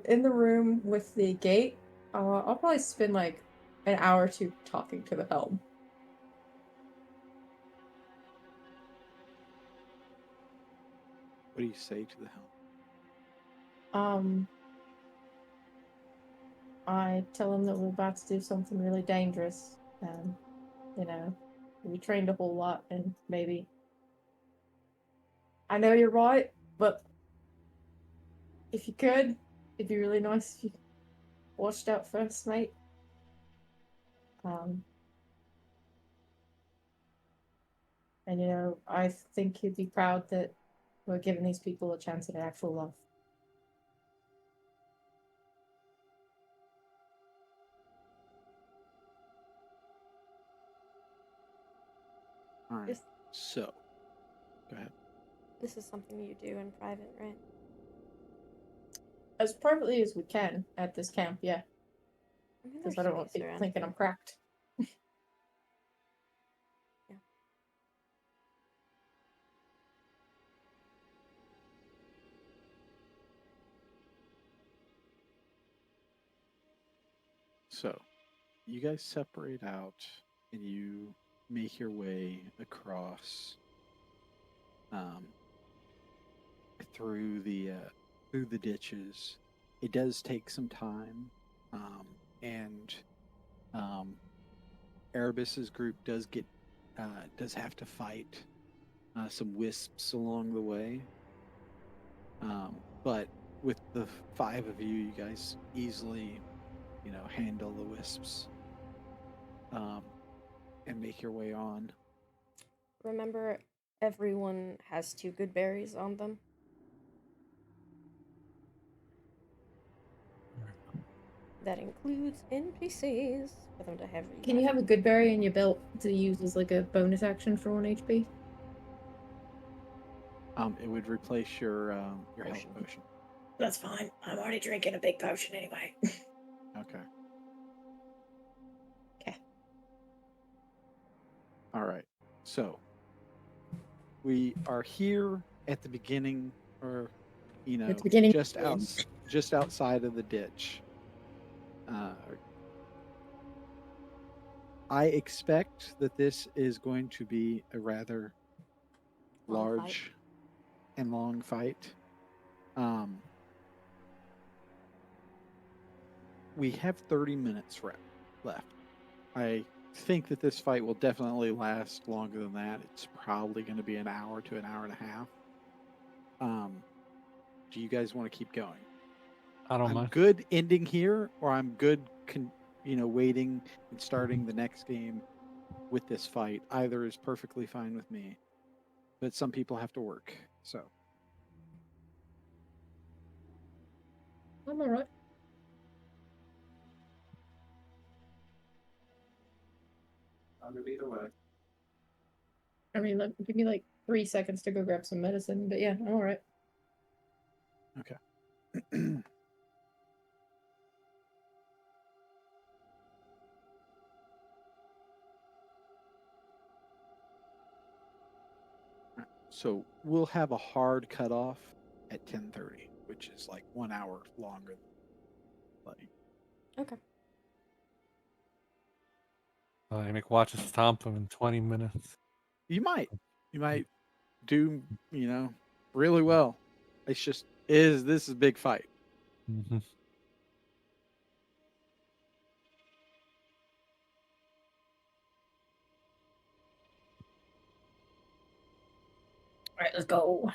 in the room with the gate, I'll probably spend like an hour or two talking to the helm. What do you say to the helm? I tell him that we're about to do something really dangerous, and you know, we trained a whole lot, and maybe I know you're right, but if you could, it'd be really nice if you watched out first, mate. And you know, I think you'd be proud that we're giving these people a chance at an actual life. All right. So, go ahead. This is something you do in private, right? As privately as we can at this camp, yeah. I mean, Because there's I don't want space people around thinking here. I'm cracked. Yeah. So, you guys separate out and you make your way across through the ditches. It does take some time, and Erebus's group does have to fight some wisps along the way. But with the 5 of you, you guys easily, handle the wisps and make your way on. Remember, everyone has 2 good berries on them. That includes NPCs for them to have. Can you have a good berry in your belt to use as like a bonus action for 1 HP? It would replace your health potion. That's fine. I'm already drinking a big potion anyway. Okay. Okay. All right. So we are here at the beginning, or At the beginning. just just outside of the ditch. I expect that this is going to be a rather Long fight. large and long fight. Um, we have 30 minutes left. I think that this fight will definitely last longer than that. It's probably going to be an hour to an hour and a half. Do you guys want to keep going? I don't I'm mind. good ending here, or I'm good, waiting and starting the next game with this fight. Either is perfectly fine with me. But some people have to work, so I'm alright. I'm good either way. I mean, give me like 3 seconds to go grab some medicine, but yeah, I'm alright. okay. So we'll have a hard cutoff at 10:30, which is like 1 hour longer. Like, Okay. You make watch us stomp him in 20 minutes. you might do really well. It's just this is a big fight. Mm-hmm. Alright, let's go.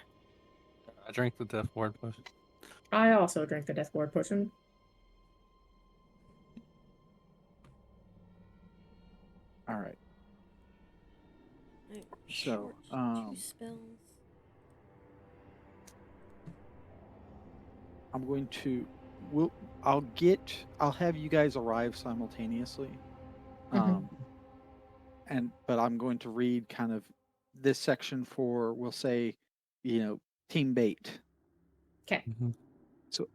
I drank the death ward potion. I also drank the death ward potion. All right. Right, So, two spells. I'm going to I'll have you guys arrive simultaneously. Mhm. But I'm going to read kind of this section for, we'll say, team bait. Okay. Mm-hmm. So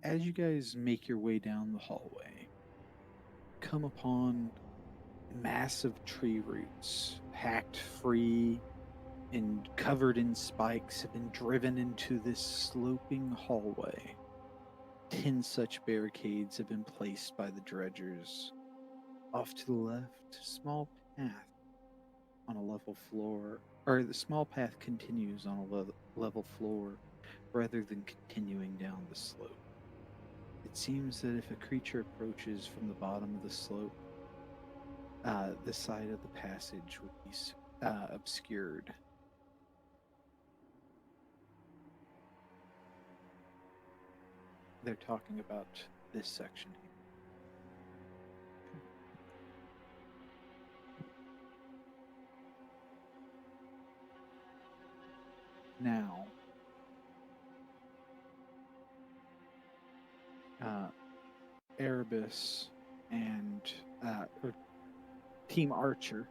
as you guys make your way down the hallway, come upon massive tree roots hacked free and covered in spikes have been driven into this sloping hallway. 10 such barricades have been placed by the dredgers. Off to the left, small path on a level floor, or the small path continues on a level floor rather than continuing down the slope. It seems that if a creature approaches from the bottom of the slope, the side of the passage would be obscured. They're talking about this section here. Now, Erebus and or Team Archer,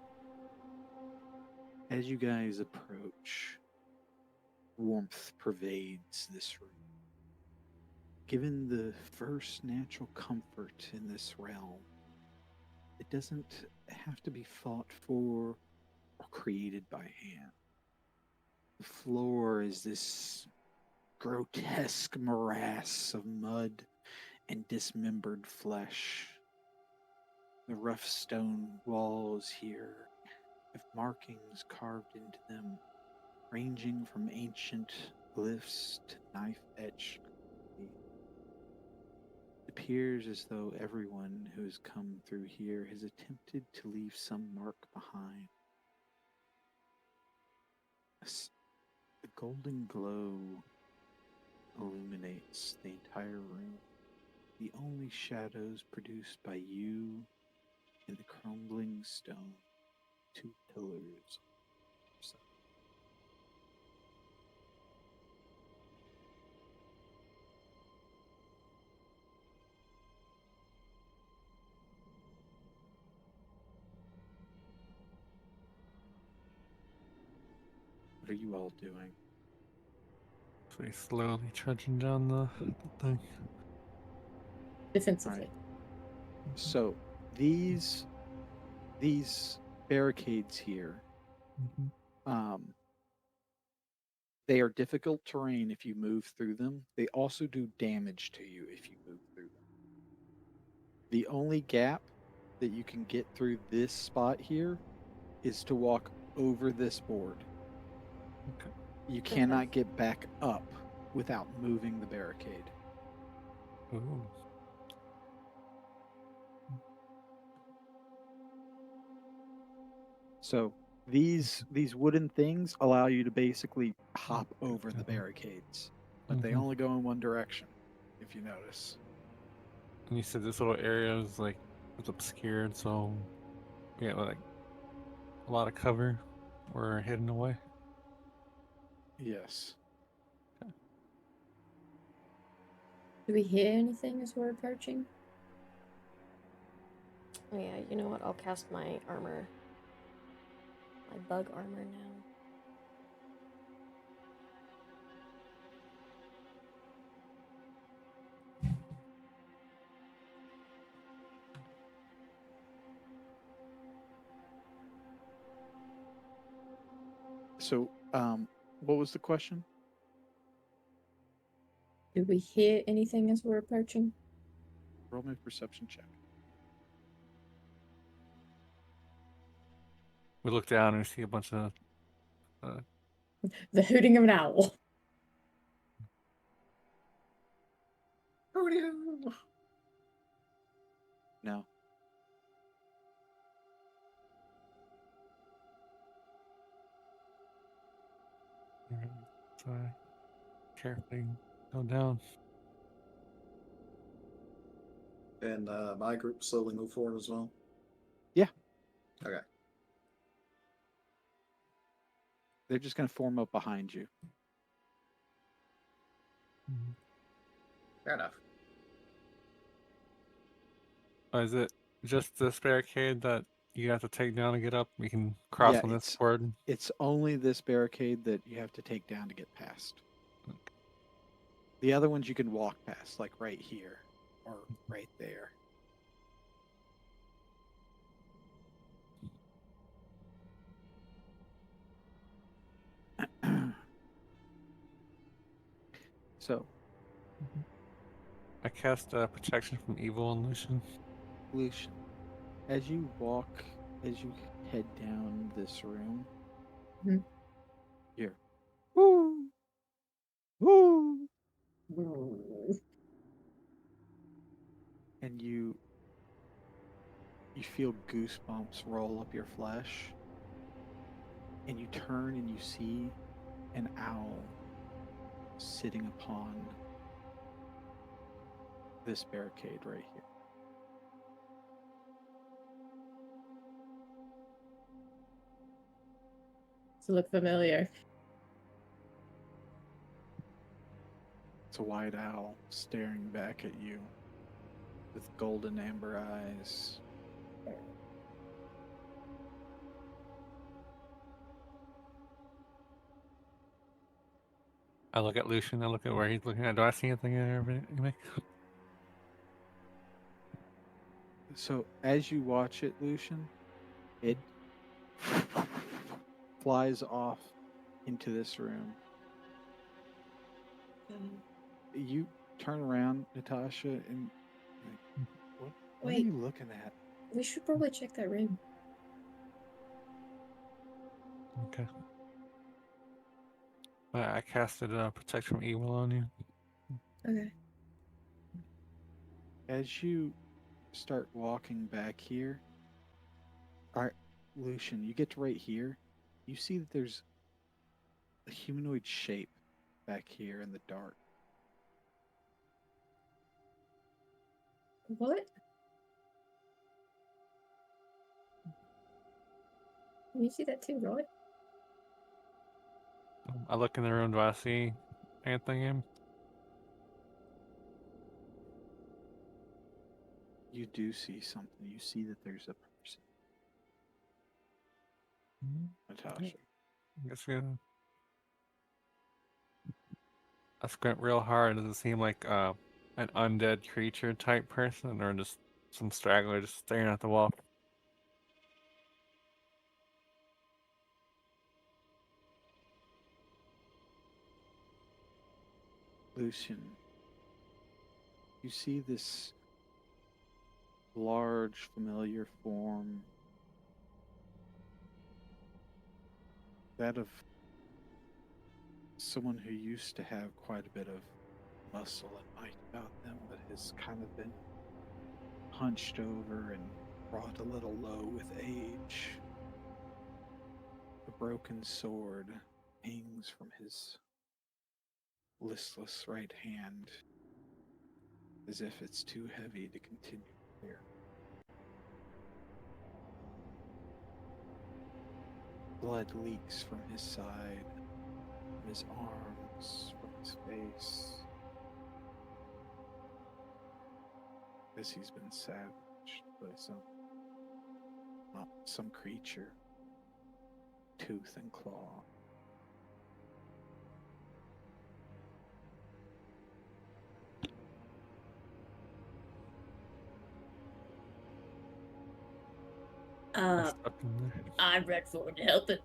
as you guys approach, warmth pervades this room. Given the first natural comfort in this realm, it doesn't have to be fought for or created by hand. The floor is this grotesque morass of mud and dismembered flesh. The rough stone walls here have markings carved into them, ranging from ancient glyphs to knife-etched graffiti. It appears as though everyone who has come through here has attempted to leave some mark behind. The golden glow illuminates the entire room. The only shadows produced by you and the crumbling stone, two pillars. What are you all doing? So he's slowly trudging down the thing. Defensively. All right. So these barricades here, Mm-hmm. um, They are difficult terrain if you move through them. They also do damage to you if you move through them. The only gap that you can get through this spot here is to walk over this board. Okay. You Okay. cannot get back up without moving the barricade. Ooh. So these wooden things allow you to basically hop Get over the down. barricades, but they Mhm. only go in one direction, if you notice. And you said this little area is like it's obscured, so yeah, like a lot of cover or hidden away. Yes. Do we hear anything as we're approaching? Oh yeah, you know what? I'll cast my armor. My bug armor now. So, what was the question? Do we hear anything as we're approaching? Roll me a perception check. We look down and we see a bunch of The hooting of an owl. No. so I carefully go down. And my group slowly move forward as well. Yeah. Okay. They're just going to form up behind you. Mhm. Fair enough. Is it just this barricade that you have to take down to get up? We can cross Yeah, on this board. it's only this barricade that you have to take down to get past. The other ones you can walk past, like right here or right there. So, I cast protection from evil and Lucian. Lucian, as you head down this room, Mhm. here, woo, woo, and you feel goosebumps roll up your flesh, and you turn and you see an owl sitting upon this barricade right here. Does it look familiar? It's a white owl staring back at you with golden amber eyes. I look at Lucian. I look at where he's looking at. Do I see anything in there? Anyway? So as you watch it, Lucian, it flies off into this room. You turn around, Natasha, and like, what are Wait, you looking at? we should probably check that room. Okay. I casted protection from evil on you. Okay. As you start walking back here, all right, Lucian, you get to right here. You see that there's a humanoid shape back here in the dark. What? You see that too, right? I look in the room. Do I see anything in? You do see something. You see that there's a person, Natasha. I guess I squint real hard. Does it seem like an undead creature type person, or just some straggler just staring at the wall? Lucian, you see this large, familiar form, that of someone who used to have quite a bit of muscle and might about them, but has kind of been hunched over and brought a little low with age. A broken sword hangs from his listless right hand, as if it's too heavy to continue there. Blood leaks from his side, from his arms, from his face, as he's been savaged by some creature, tooth and claw. Stuck in there. I'm ready forward to help it.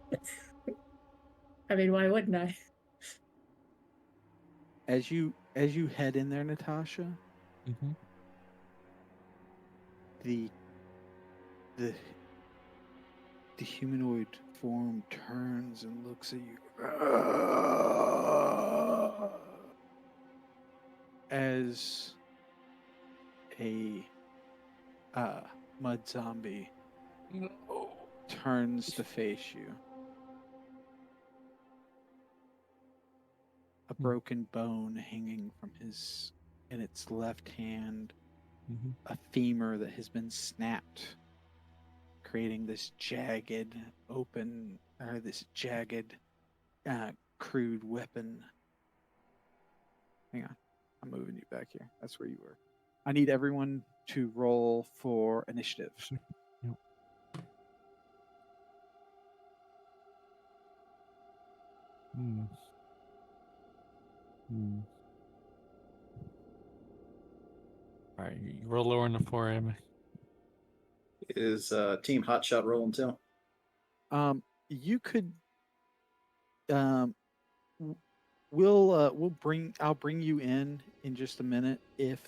I mean, why wouldn't I? As you head in there, Natasha, Mm-hmm. the the the humanoid form turns and looks at you as a mud zombie No. turns to face you. A broken bone hanging from his in its left hand, Mm-hmm. a femur that has been snapped, creating this jagged, crude weapon. Hang on, I'm moving you back here. That's where you were. I need everyone to roll for initiative. Yep. Hmm. Hmm. All right, you roll lower in the 4M. Is Team Hotshot rolling too? You could um I'll bring you in just a minute if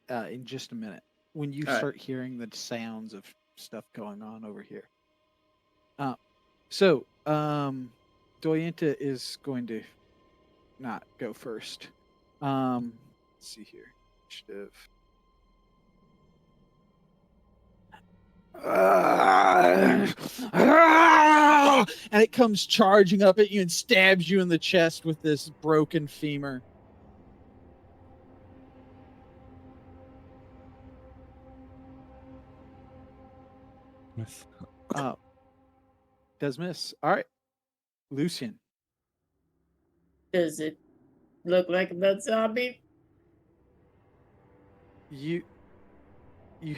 in just a minute when you All right. start hearing the sounds of stuff going on over here. So Doyenta is going to not go first. Let's see here. Initiative. And it comes charging up at you and stabs you in the chest with this broken femur. Miss. Does miss. All right. Lucian. Does it look like a mud zombie? You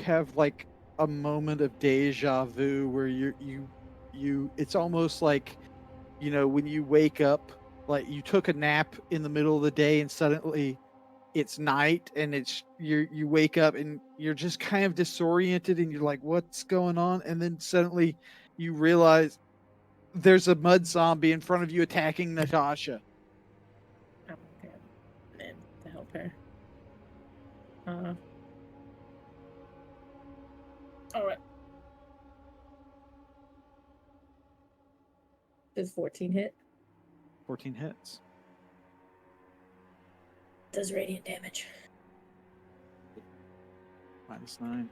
have like a moment of deja vu where you it's almost like, when you wake up, like you took a nap in the middle of the day and suddenly it's night and you wake up and you're just kind of disoriented and you're like, what's going on? And then suddenly you realize there's a mud zombie in front of you attacking Natasha. Oh, okay. Then to help her. All right. Does 14 hit? 14 hits. Does radiant damage. -9.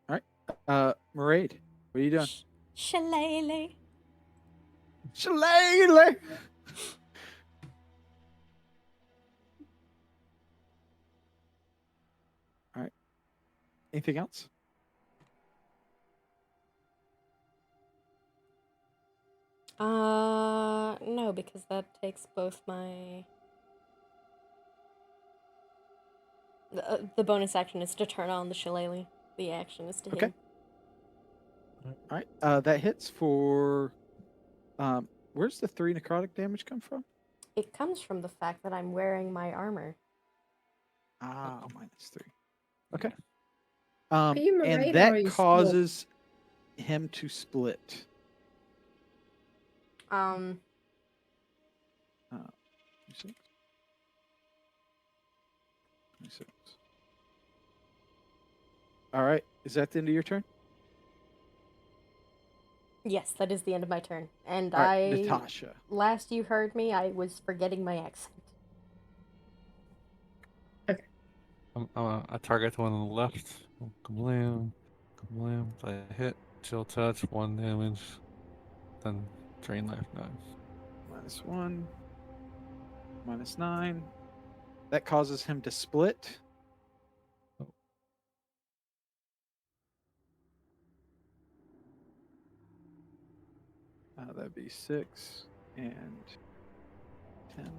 All right. Maraid, what are you doing? Shillelagh. Shillelagh! All right. Anything else? No, because that takes both my... The bonus action is to turn on the shillelagh. The action is to hit Okay. him. All right. That hits for. Where's the 3 necrotic damage come from? It comes from the fact that I'm wearing my armor. Ah, -3. Okay. Are you And Maraid or are that you Skull? causes him to split. Um, 26. 26. All right. Is that the end of your turn? yes, that is the end of my turn. And All right, Natasha. last you heard me, I was forgetting my accent. I target the one on the left. Kablam, kablam. If I hit, chill touch, 1 damage. Then drain life 9. -1. -9. That causes him to split. Oh. That'd be 6 and 10.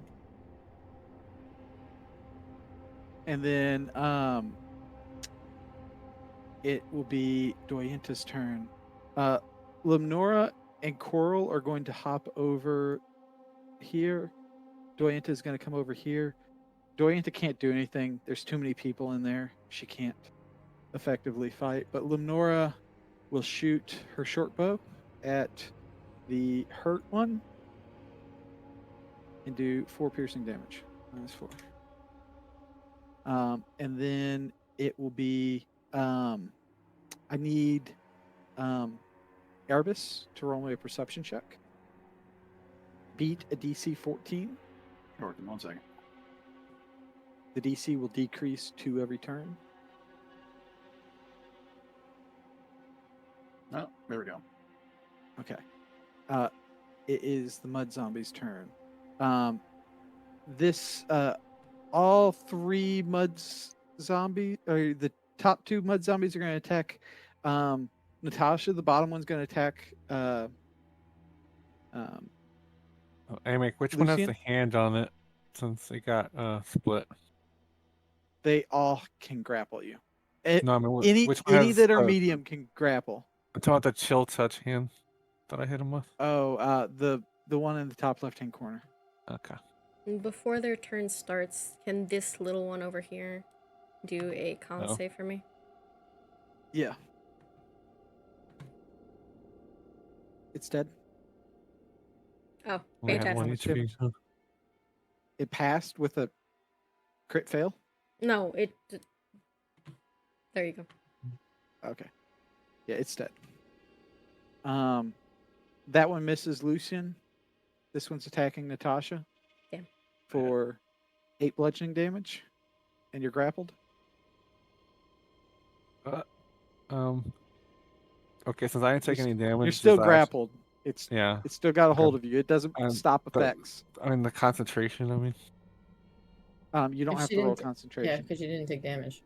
And then it will be Doyenta's turn. Limnora and Coral are going to hop over here. Doyenta is going to come over here. Doyenta can't do anything. There's too many people in there. She can't effectively fight. But Limnora will shoot her short bow at the hurt one and do 4 piercing damage. -4. And then it will be I need Erebus to roll me a perception check. Beat a DC 14. Sure, give me 1 second. The DC will decrease 2 every turn. Oh, there we go. Okay. It is the mud zombie's turn. This all 3 zombie or the top 2 mud zombies are going to attack Natasha. The bottom one's going to attack Amic, which one has Lucian. the hand on it since it got split? They all can grapple you. No, I mean, Any which one has that are medium can grapple. I'm talking about the chill touch hand that I hit him with? Oh, the one in the top left hand corner. Okay. Before their turn starts, can this little one over here do a con No. save for me? Yeah. It's dead. Oh, Only had 1 fantastic. damage? HP. It passed with a crit fail. No, it. There you go. Okay. Yeah, it's dead. That one misses Lucian. This one's attacking Natasha. Damn. For 8 bludgeoning damage, and you're grappled. Okay, since I didn't take any damage, You're still does that grappled. It's still got a Okay. hold of you. It doesn't stop but- effects. I mean, the concentration, I mean. You don't If have she to roll didn't concentration. Yeah, because you didn't take damage.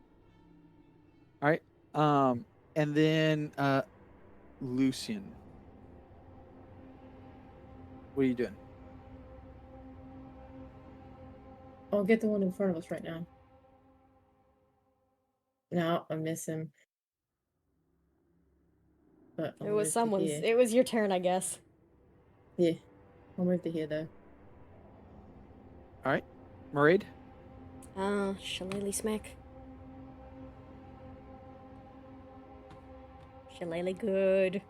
All right. And then Lucian. What are you doing? I'll get the one in front of us right now. No, I miss him. But I'll It was move to someone's. here. It was your turn, I guess. Yeah, I'll move to here though. All right. Maraid. Shillelagh smack. Shillelagh good. You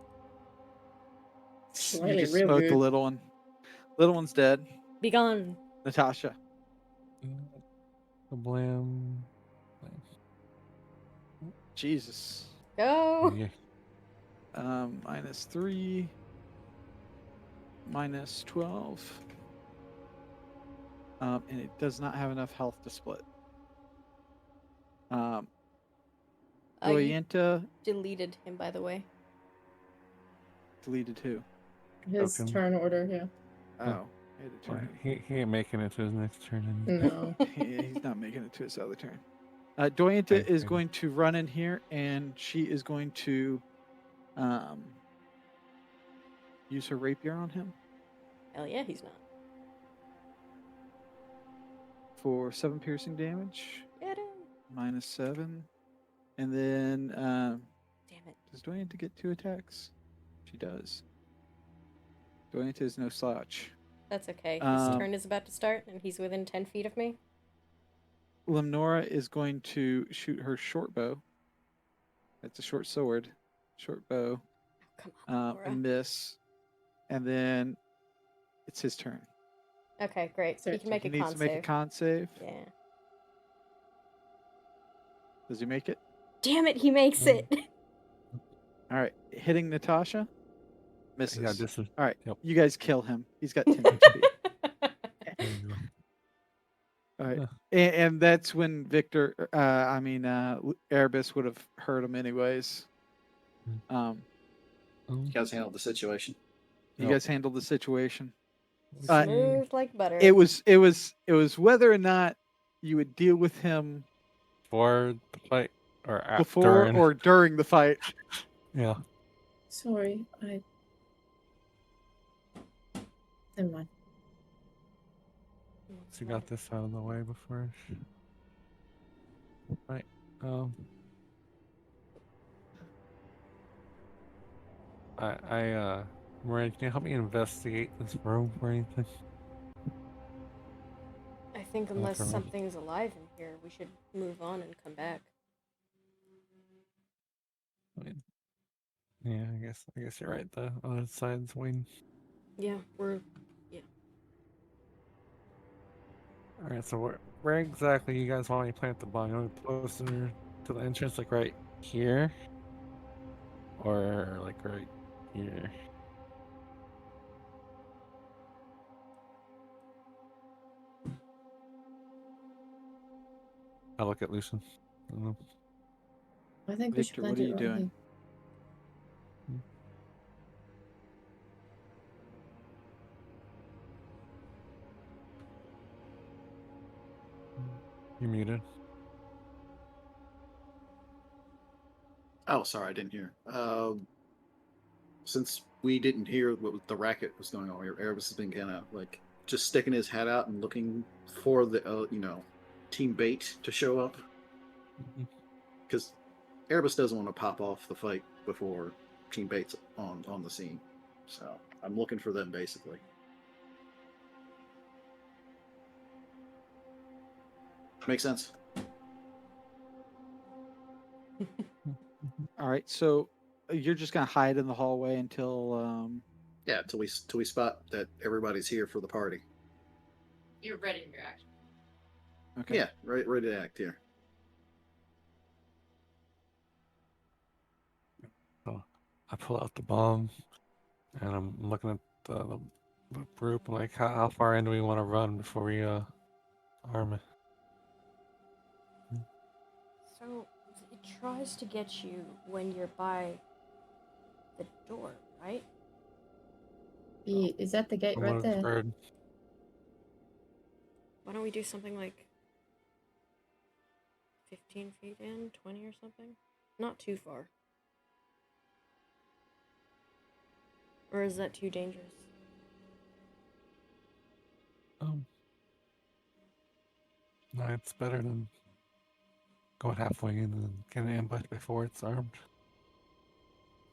Slightly just real smoke the good. little one. Little one's dead. Be gone. Natasha. Blam. Jesus. Go. Yeah. -3. -12. And it does not have enough health to split. You Doyenta deleted him, by the way. deleted who? His Okay. turn order, yeah. Oh, I had to turn. He ain't making it to his next turn. No. He's not making it to his other turn. Doyenta is going to run in here, and she is going to use her rapier on him Hell yeah, he's not. for 7 piercing damage, Get him. -7. And then, Damn it. does Doyenta get 2 attacks? she does. Doyenta is no slouch. That's okay. His Um, turn is about to start, and he's within 10 feet of me. Lemnora is going to shoot her short bow. That's a short sword, short bow, Come on, Laura. and miss. And then it's his turn. Okay, great. He can make He a needs con to make save. a con save. Yeah. Does he make it? Damn it, he makes it. All right. Hitting Natasha. Misses. Yeah, this is. All right. Yep. You guys kill him. He's got 10 HP. There you go. All right. Yeah. And that's when Victor, Erebus would have heard him anyways. Mm. You guys handled the situation. You Yep. guys handled the situation. Smooth like butter. It was whether or not you would deal with him Before the fight or before after? or during the fight. Yeah. Sorry, never mind. So you got this out of the way before. Right. Maria, can you help me investigate this room or anything? I think unless for me. something's alive in here, we should move on and come back. I mean, yeah, I guess you're right. The other side's waiting. Yeah, we're... All right, so where exactly you guys want me to plant the bomb? You want me closer to the entrance, like right here, or like right here? I look at Lucian. I don't know. I think we should Victor, plant what are it you right doing? here. You're muted. Oh, sorry, I didn't hear. Since we didn't hear what the racket was going on here, Erebus has been kind of like just sticking his head out and looking for the team bait to show up, because Erebus doesn't want to pop off the fight before team bait's on the scene. So I'm looking for them basically. Makes sense. All right. So you're just gonna hide in the hallway until Yeah, till we spot that everybody's here for the party. You're ready to react. okay. Yeah, ready to act here. So I pull out the bomb, and I'm looking at the group. Like, how far in do we want to run before we arm it? So, it tries to get you when you're by the door, right? Is that the gate From right what I've there? heard. Why don't we do something like 15 feet in, 20 or something? Not too far. Or is that too dangerous? No, it's better than going halfway in and getting ambushed before it's armed.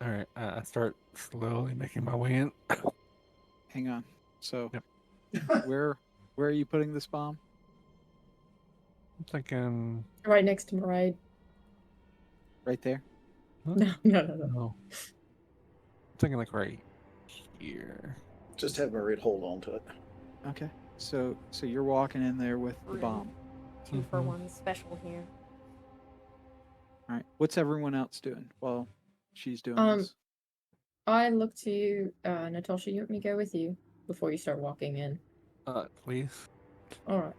All right, I start slowly making my way in. Hang on. So Yep. where are you putting this bomb? I'm thinking, Right next to Maraid. Right there. huh? No. No. I'm thinking like right here. Just have Marie hold on to it. Okay. So you're walking in there with the Rude. bomb. 2 for Mhm. 1 special here. All right. What's everyone else doing while she's doing this? I look to you, Natasha. You want me to go with you before you start walking in? Please. All right.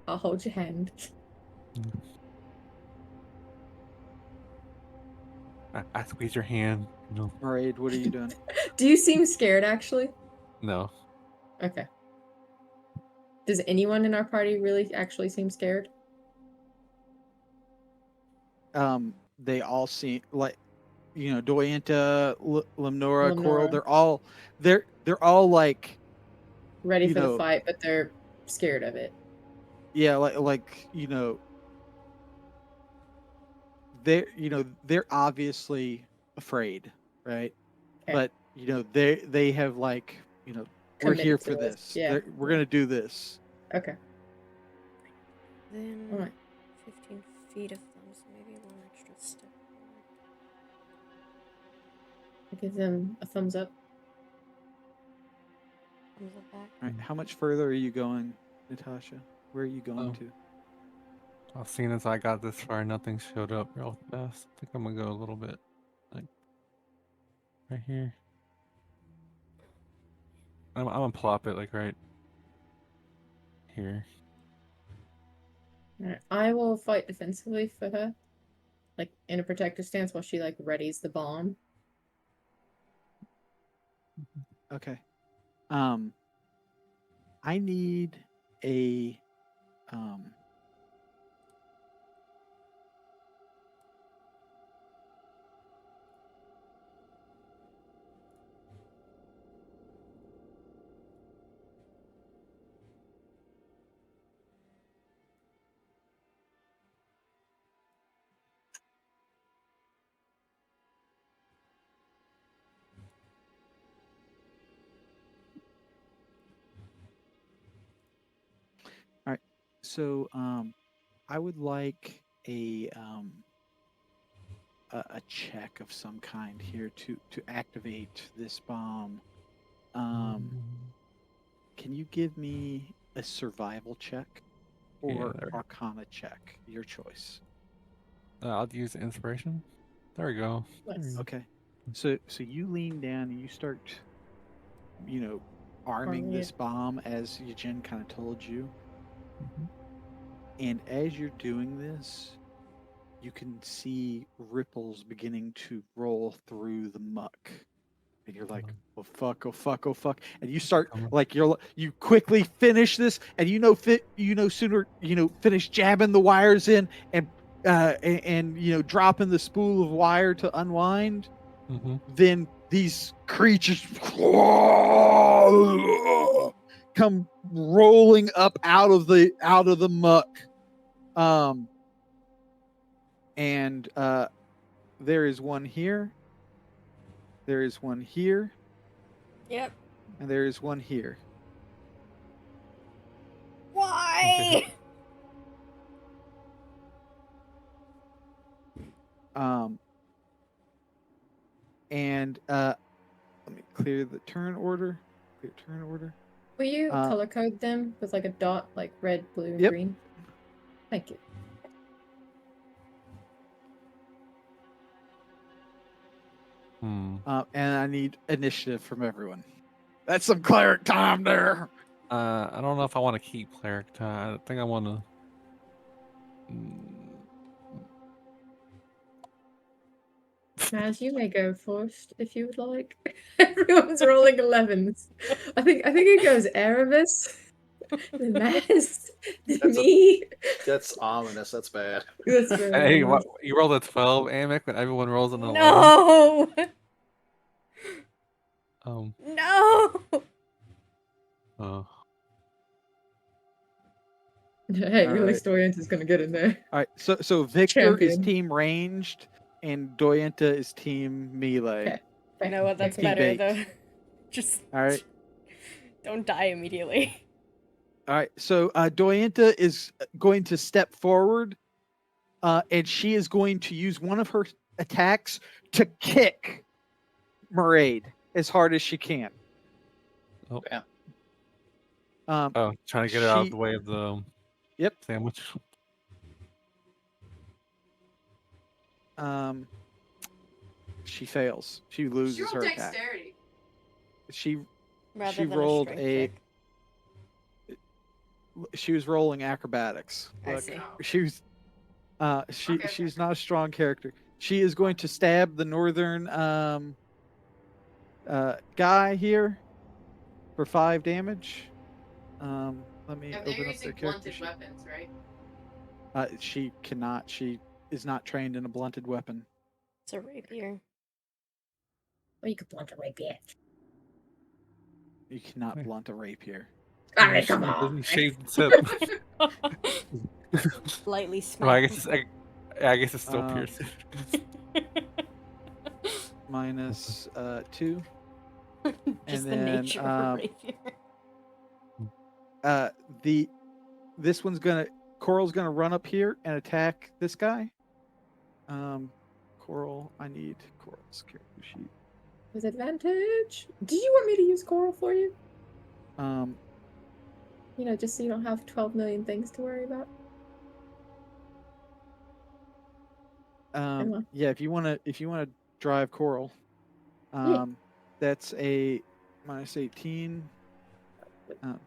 I'll hold your hand. I squeeze your hand. No. Maraid, what are you doing? Do you seem scared, actually? No. Okay. Does anyone in our party really actually seem scared? They all seem like, Doyenta, Lemnora, Coral. Lemnora. They're all like, Ready you for the know, fight, but they're scared of it. yeah, they're obviously afraid, right? but they have like we're here Committed for to it. this. Yeah. We're gonna do this. Okay. Then Alright. 15 feet of them, so maybe one extra step forward. I give them a thumbs up. Thumbs up back. All right, how much further are you going, Natasha? Where are you going to? Well, seeing as I got this far, nothing showed up real fast. I think I'm gonna go a little bit, like right here. I'm gonna plop it like right here. Alright. I will fight defensively for her, like in a protective stance while she like readies the bomb. Okay. I need a all right. So I would like a check of some kind here to activate this bomb. Can you give me a survival check or there. Arcana check? Your choice. I'll use inspiration. There we go. There we Nice. go. Okay. So you lean down and you start, arming this bomb as Eugen kind of told you. Mhm. And as you're doing this, you can see ripples beginning to roll through the muck. And you're like, oh fuck, oh fuck, oh fuck. And you start like you quickly finish this and sooner, finish jabbing the wires in and dropping the spool of wire to unwind, then these creatures come rolling up out of the muck. And there is one here. There is one here. Yep. And there is one here. Why? And let me clear the turn order. Clear turn order. Will you color code them with like a dot, like red, blue, and green? Thank you. And I need initiative from everyone. That's some cleric time there. I don't know if I want to keep cleric time. I think I want to. Maz, you may go first if you would like. Everyone's rolling 11s. I think it goes Erebus, then Maz, then me. That's ominous. That's bad. That's very Hey, ominous. you rolled a 12, Amic, but everyone rolls an 11. No. No. Oh. Hey, All at right. least Doyant is gonna get in there. All right. So Victor is Champion. team ranged, and Doyenta is team melee. Okay. You know what? That's Team better bait. though. Just All right. don't die immediately. All right. So Doyenta is going to step forward, and she is going to use one of her attacks to kick Maraid as hard as she can. Oh. Yeah. Trying to get her out of the way of the sandwich. She fails. She loses She rolled her attack. dexterity. She Rather than rolled a strength check. she was rolling acrobatics. I Look, see. she was she's not a strong character. She is going to stab the northern guy here for 5 damage. Let me If open they're up using their character blunted sheet. weapons, right? She cannot. She is not trained in a blunted weapon. It's a rapier. Well, you could blunt a rapier. You cannot blunt a rapier. I mean, come on. Shaved tip. Lightly Well, I smack. guess it's still Um, piercing. minus 2. Just And the then, nature of a rapier. This one's gonna Coral's gonna run up here and attack this guy. Coral, I need Coral's character sheet. With advantage. Do you want me to use coral for you? Um, You know, just so you don't have 12 million things to worry about. Come on. yeah, if you wanna drive Coral, Yeah. that's a minus 18.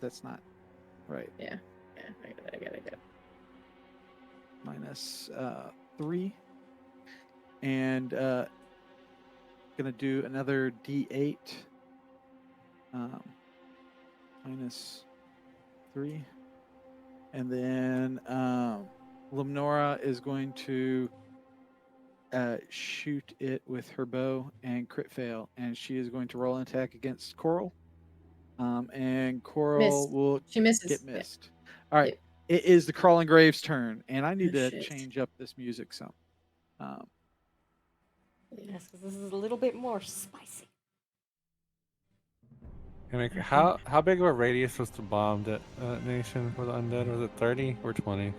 That's not right. Yeah, I get it. Minus 3. And gonna do another D8. Minus 3. And then Limnora is going to shoot it with her bow and crit fail, and she is going to roll an attack against Coral. And Coral Miss. will She misses. get missed. All right, Yeah. it is the Crawling Grave's turn, and I need to shit. change up this music some. Yes, because this is a little bit more spicy. And how big of a radius was the bomb detonation for the undead? Was it 30 or 20?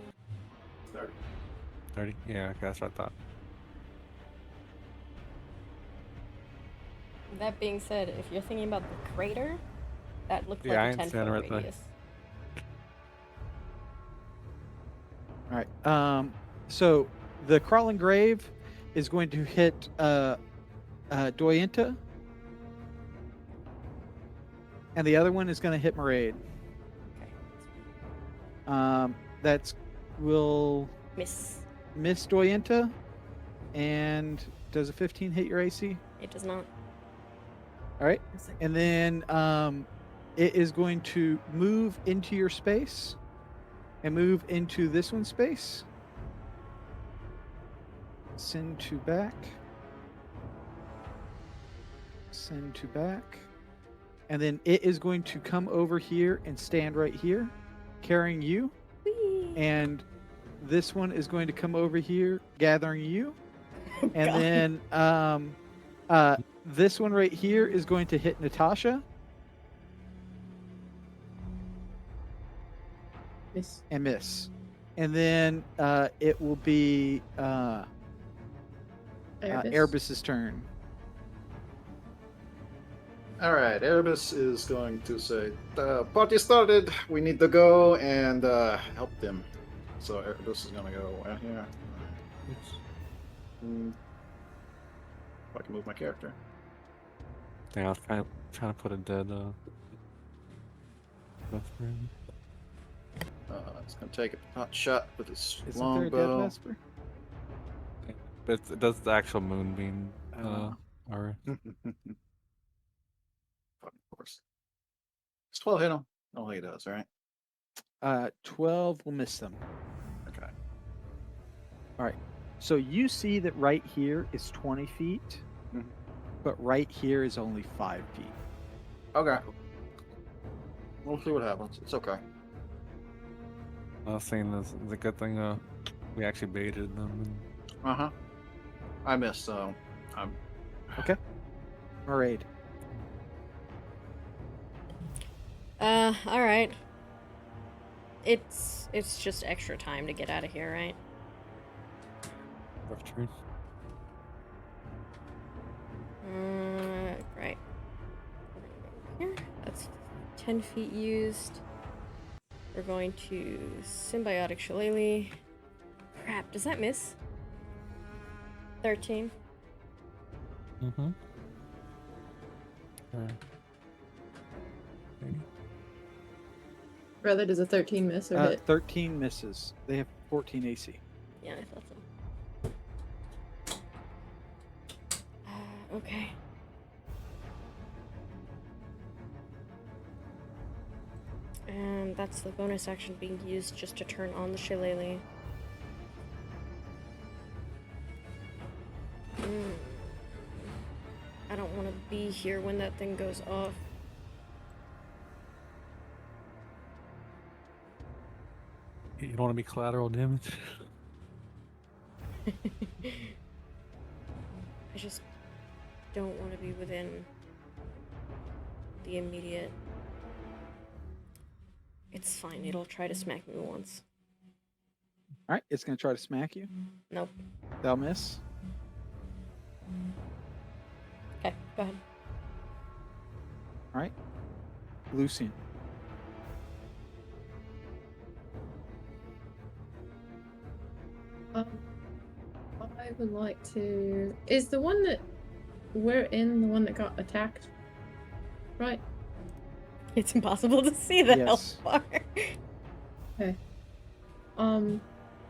30. 30? Yeah, okay, that's what I thought. That being said, if you're thinking about the crater, that looked Yeah, I like a understand 10-foot right there. radius. All right. So the Crawling Grave is going to hit Doyenta, and the other one is going to hit Maraid. Okay. That's will Miss. miss Doyenta, and does a 15 hit your AC? It does not. All right, and then it is going to move into your space, and move into this one's space. Send to back. Send to back. And then it is going to come over here and stand right here, carrying you. Whee! And this one is going to come over here, gathering you. And God. then this one right here is going to hit Natasha. Miss. And miss. And then it will be Erebus's turn. All right, Erebus is going to say, "The party started. We need to go and help them." So Erebus is going to go out here. If I can move my character. Yeah, I was trying to put a dead Vesper in. It's going to take a pot shot with his Isn't there a dead longbow. Vesper? But it does the actual moonbeam Oh. aura. Of course. It's 12 hit him. Oh, he does, right? 12 will miss them. Okay. All right. So you see that right here is 20 feet, Mhm. but right here is only 5 feet. Okay. We'll see what happens. It's okay. I was saying this is a good thing we actually baited them. Uh-huh. I missed, so I'm... Okay. Maraid. All right. It's just extra time to get out of here, right? Rough turn. Right. Here. That's 10 feet used. We're going to symbiotic shillelagh. Crap, does that miss? 13. Mm-hmm. Brother, does a 13 miss or hit? 13 misses. They have 14 AC. Yeah, I thought so. Okay. And that's the bonus action being used just to turn on the shillelagh. I don't want to be here when that thing goes off. You don't want to be collateral damage? I just don't want to be within the immediate. It's fine. It'll try to smack me once. All right, it's going to try to smack you. Nope. That'll miss. Okay, go ahead. All right, Lucian. I would like to. Is the one that we're in the one that got attacked? Right. It's impossible to see the health Yes. bar. Okay.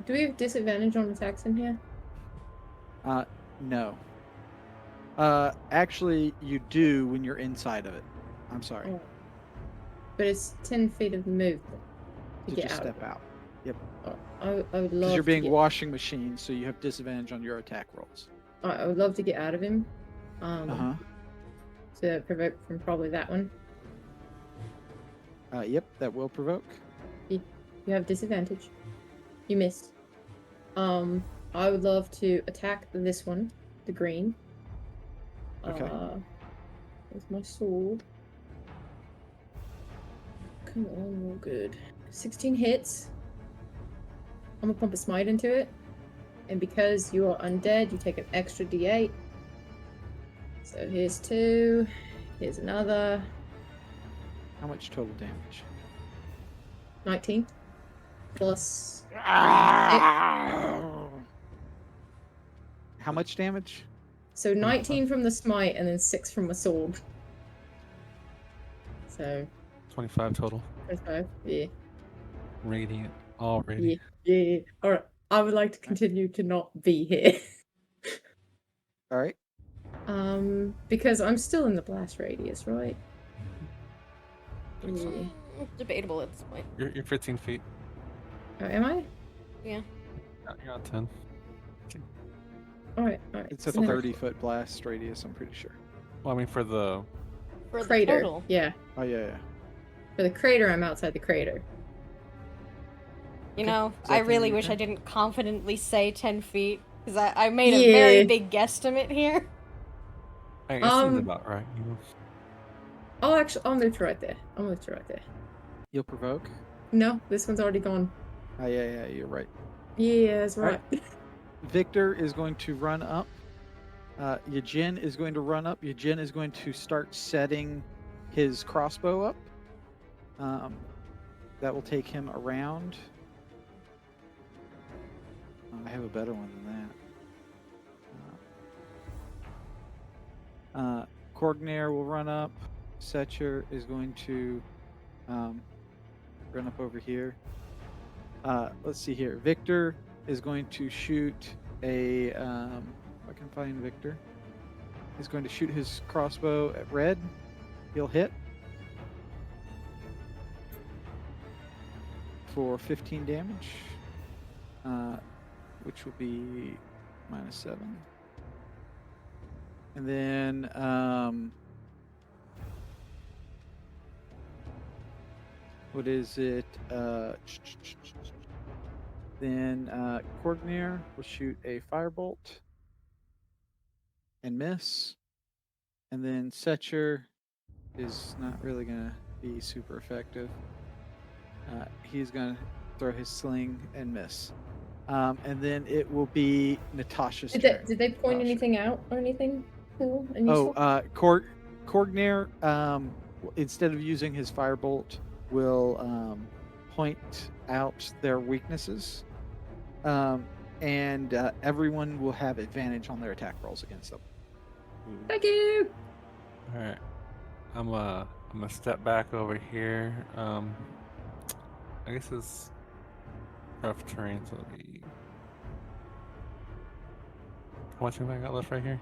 Do we have disadvantage on attacks in here? No. Actually, you do when you're inside of it. I'm sorry. Oh. But it's 10 feet of movement to To get just out. step out. Yep. Oh, I would Because love you're being to get. washing machine, so you have disadvantage on your attack rolls. I would love to get out of him. Uh To provoke from probably that one. huh. Yep, that will provoke. You have disadvantage. You missed. I would love to attack this one, the green. Okay. With my sword. Come on, real good. 16 hits. I'm gonna pump a smite into it. And because you are undead, you take an extra d8. So here's 2. Here's another. How much total damage? 19. Plus. How much damage? So 19 from the smite and then 6 from my sword. So 25 total. 25. Yeah. Radiant already. Yeah. Alright. I would like to continue to not be here. All right. Because I'm still in the blast radius, right? Yeah. Debatable at this point. You're 15 feet. Oh, am I? Yeah. You're on 10. Alright. It's a So now- 30-foot blast radius, I'm pretty sure. Well, I mean, for the For the Crater. total. Yeah. Oh, yeah. For the crater, I'm outside the crater. You Okay. know, Is that I the end really of your wish I turn? didn't confidently say 10 feet. Because I made a very Yeah. big guesstimate here. Hey, it seems about right. You know? I'll move to right there. I'll move to right there. You'll provoke? No, this one's already gone. Oh, yeah, you're right. Yeah, that's Alright. right. Victor is going to run up. Yajin is going to run up. Yajin is going to start setting his crossbow up. That will take him around. I have a better one than that. Korgner will run up. Setcher is going to run up over here. Let's see here. Victor is going to shoot a. If I can find Victor. He's going to shoot his crossbow at red. He'll hit for 15 damage, which will be -7. And then what is it? Then Korgner will shoot a firebolt and miss. And then Setcher is not really going to be super effective. He's going to throw his sling and miss. And then it will be Natasha's turn. Did they point Natasha. anything out or anything cool and Oh, useful? Korgner, instead of using his firebolt, will point out their weaknesses. And everyone will have advantage on their attack rolls against them. Thank you. All right. I'm gonna step back over here. I guess it's rough terrain, so it'll be. How much have I got left right here?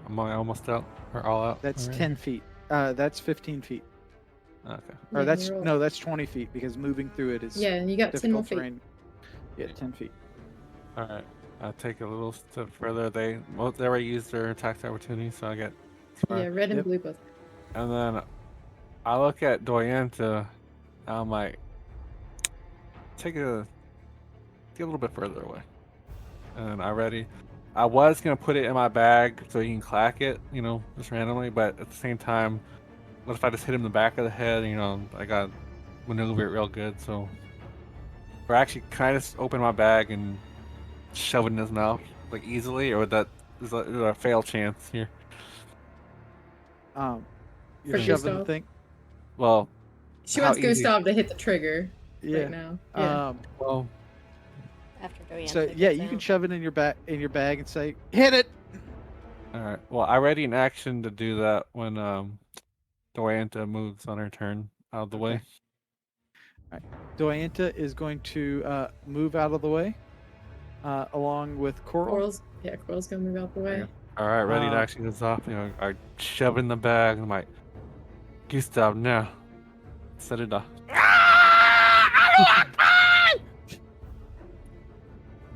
Am I almost out or all out? That's already? 10 feet. That's 15 feet. Okay. Or Yeah, that's you're all- no, that's 20 feet because moving through it is Yeah, and you got 10 more difficult feet. terrain. Yeah, 10 feet. All right. I'll take a little step further. They already used their attack opportunity, so I get. Yeah, red and Yep. blue both. And then I look at Doyenta. I'm like, get a little bit further away. And I ready. I was gonna put it in my bag so he can clack it, just randomly. But at the same time, what if I just hit him in the back of the head? I got maneuver it real good. So, or actually, can I just open my bag and shove it in his mouth like easily, or would that is there a fail chance here? Um, you're For shoving the Gustav. thing. Well, She how wants easy? Gustav to hit the trigger right Yeah. now. Yeah. Well, After So Doyantha yeah, gets you can out. shove it in your bag and say, "Hit it." all right. Well, I ready an action to do that when Doyanta moves on her turn out of the way. Okay. All right. Doyanta is going to move out of the way, along with Coral. Coral's gonna move out the way. All right, ready to Uh, action this off. I shove it in the bag. I'm like, Gustav, now set it off.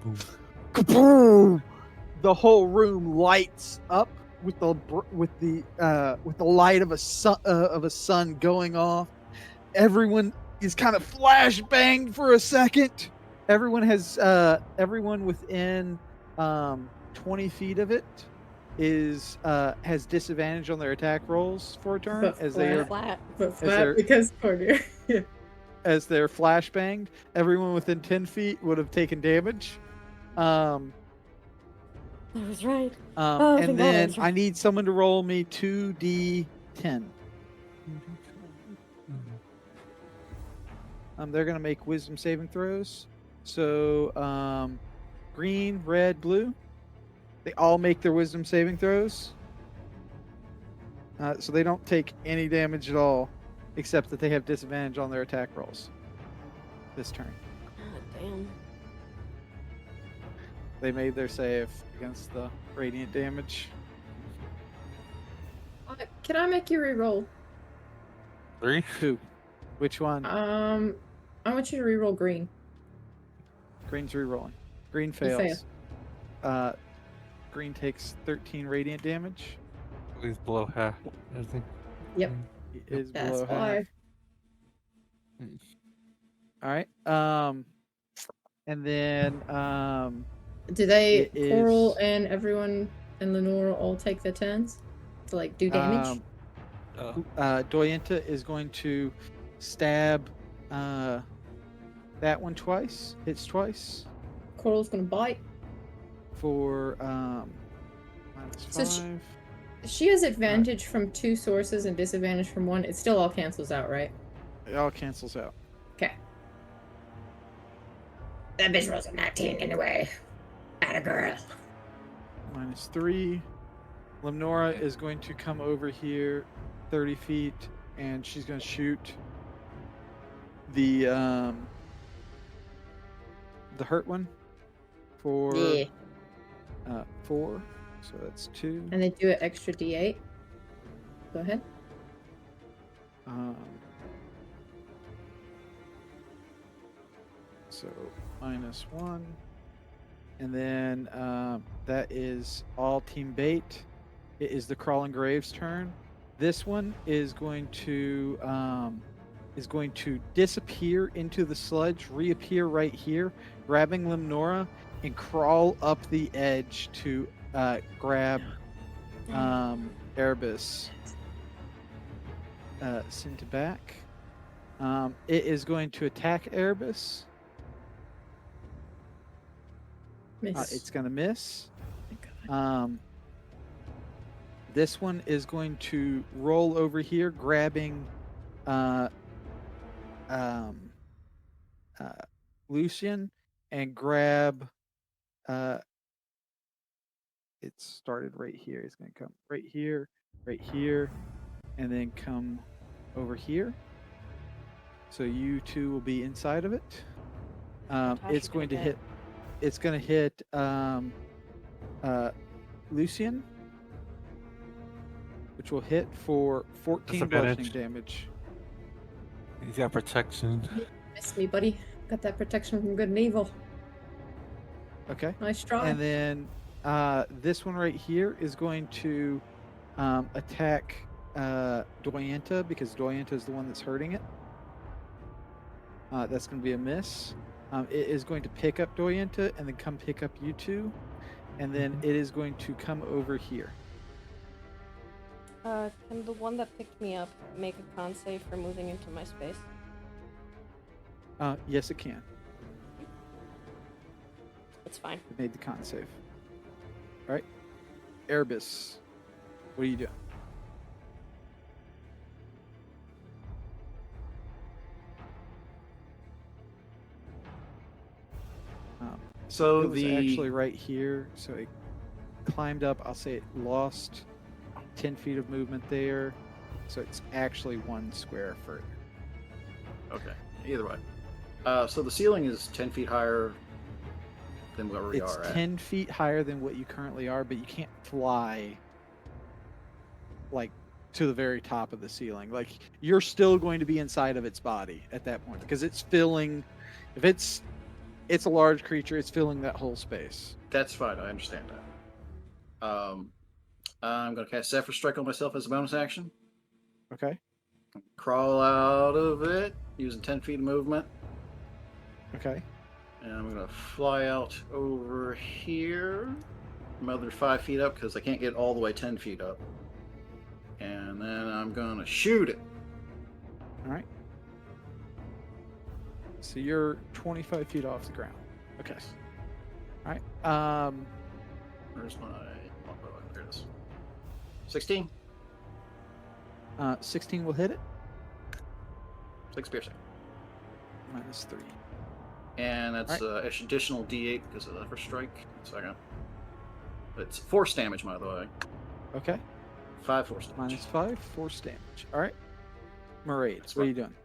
Boom. Kaboom! The whole room lights up with the light of a sun going off. Everyone is kind of flashbanged for a second. Everyone within 20 feet of it has disadvantage on their attack rolls for a turn But as flat. Flat. But as flat they're because Cordier. flashbanged. Everyone within 10 feet would have taken damage. Um, I was right. Oh, and thank God I then was I right. need someone to roll me 2d10. They're gonna make wisdom saving throws. So green, red, blue. They all make their wisdom saving throws. So they don't take any damage at all, except that they have disadvantage on their attack rolls this turn. God damn. They made their save against the radiant damage. Can I make you re-roll? 3. Who? Which one? I want you to re-roll green. Green's re-rolling. Green You fail. fails. Green takes 13 radiant damage. He's below half. I think. Yep. He is That's below half. why. All right. And then Do they it Coral is and everyone and Lenora all take the 10s to like do damage? Doyenta is going to stab that one twice. Hits twice Coral's gonna bite. for So -5. She has advantage from 2 sources and disadvantage from 1. It still all cancels out, right? It all cancels out. Okay. That bitch rolls a 19 anyway. Atta girl. -3. Lemnora is going to come over here 30 feet and she's going to shoot the hurt one for 4. So that's 2. And they do an extra d8. Go ahead. So -1. And then that is all Team Bait. It is the Crawling Graves' turn. This one is going to disappear into the sludge, reappear right here, grabbing Limnora, and crawl up the edge to grab Erebus. Send it back. It is going to attack Erebus. Miss. It's going to miss. Thank God. This one is going to roll over here, grabbing Lucian, and grab. It started right here. It's going to come right here, and then come over here. So you two will be inside of it. It's going to hit. It's going to hit Lucian, which will hit for 14 bludgeoning Disadvantage. damage. He's got protection. Miss me, buddy. Got that protection from good and evil. Okay. Nice try. And then this one right here is going to attack Doyenta because Doyenta is the one that's hurting it. That's going to be a miss. It is going to pick up Doyenta and then come pick up you two. and then it is going to come over here. Can the one that picked me up make a con save for moving into my space? Yes, it can. It's fine. It made the con save. All right, Erebus, what are you doing? So it was actually right here, so it climbed up. I'll say it lost 10 feet of movement there, so it's actually 1 square further. Okay, either way. So the ceiling is 10 feet higher than where we It's are at. 10 feet higher than what you currently are, but you can't fly like to the very top of the ceiling. Like you're still going to be inside of its body at that point because it's filling. If it's a large creature, it's filling that whole space. That's fine. I understand that. I'm going to cast Zephyr Strike on myself as a bonus action. Okay. Crawl out of it using 10 feet of movement. Okay. And I'm going to fly out over here. Another 5 feet up because I can't get all the way 10 feet up. And then I'm going to shoot it. All right. So you're 25 feet off the ground. Okay. Yes. All right. Where's my... There it is. 16. 16 will hit it. 6 piercing. -3. And that's Right. additional D8 because of the first strike. Second. It's force damage, by the way. Okay. 5 force damage. -5, force damage. All right. Maraid, That's what are fine. you doing?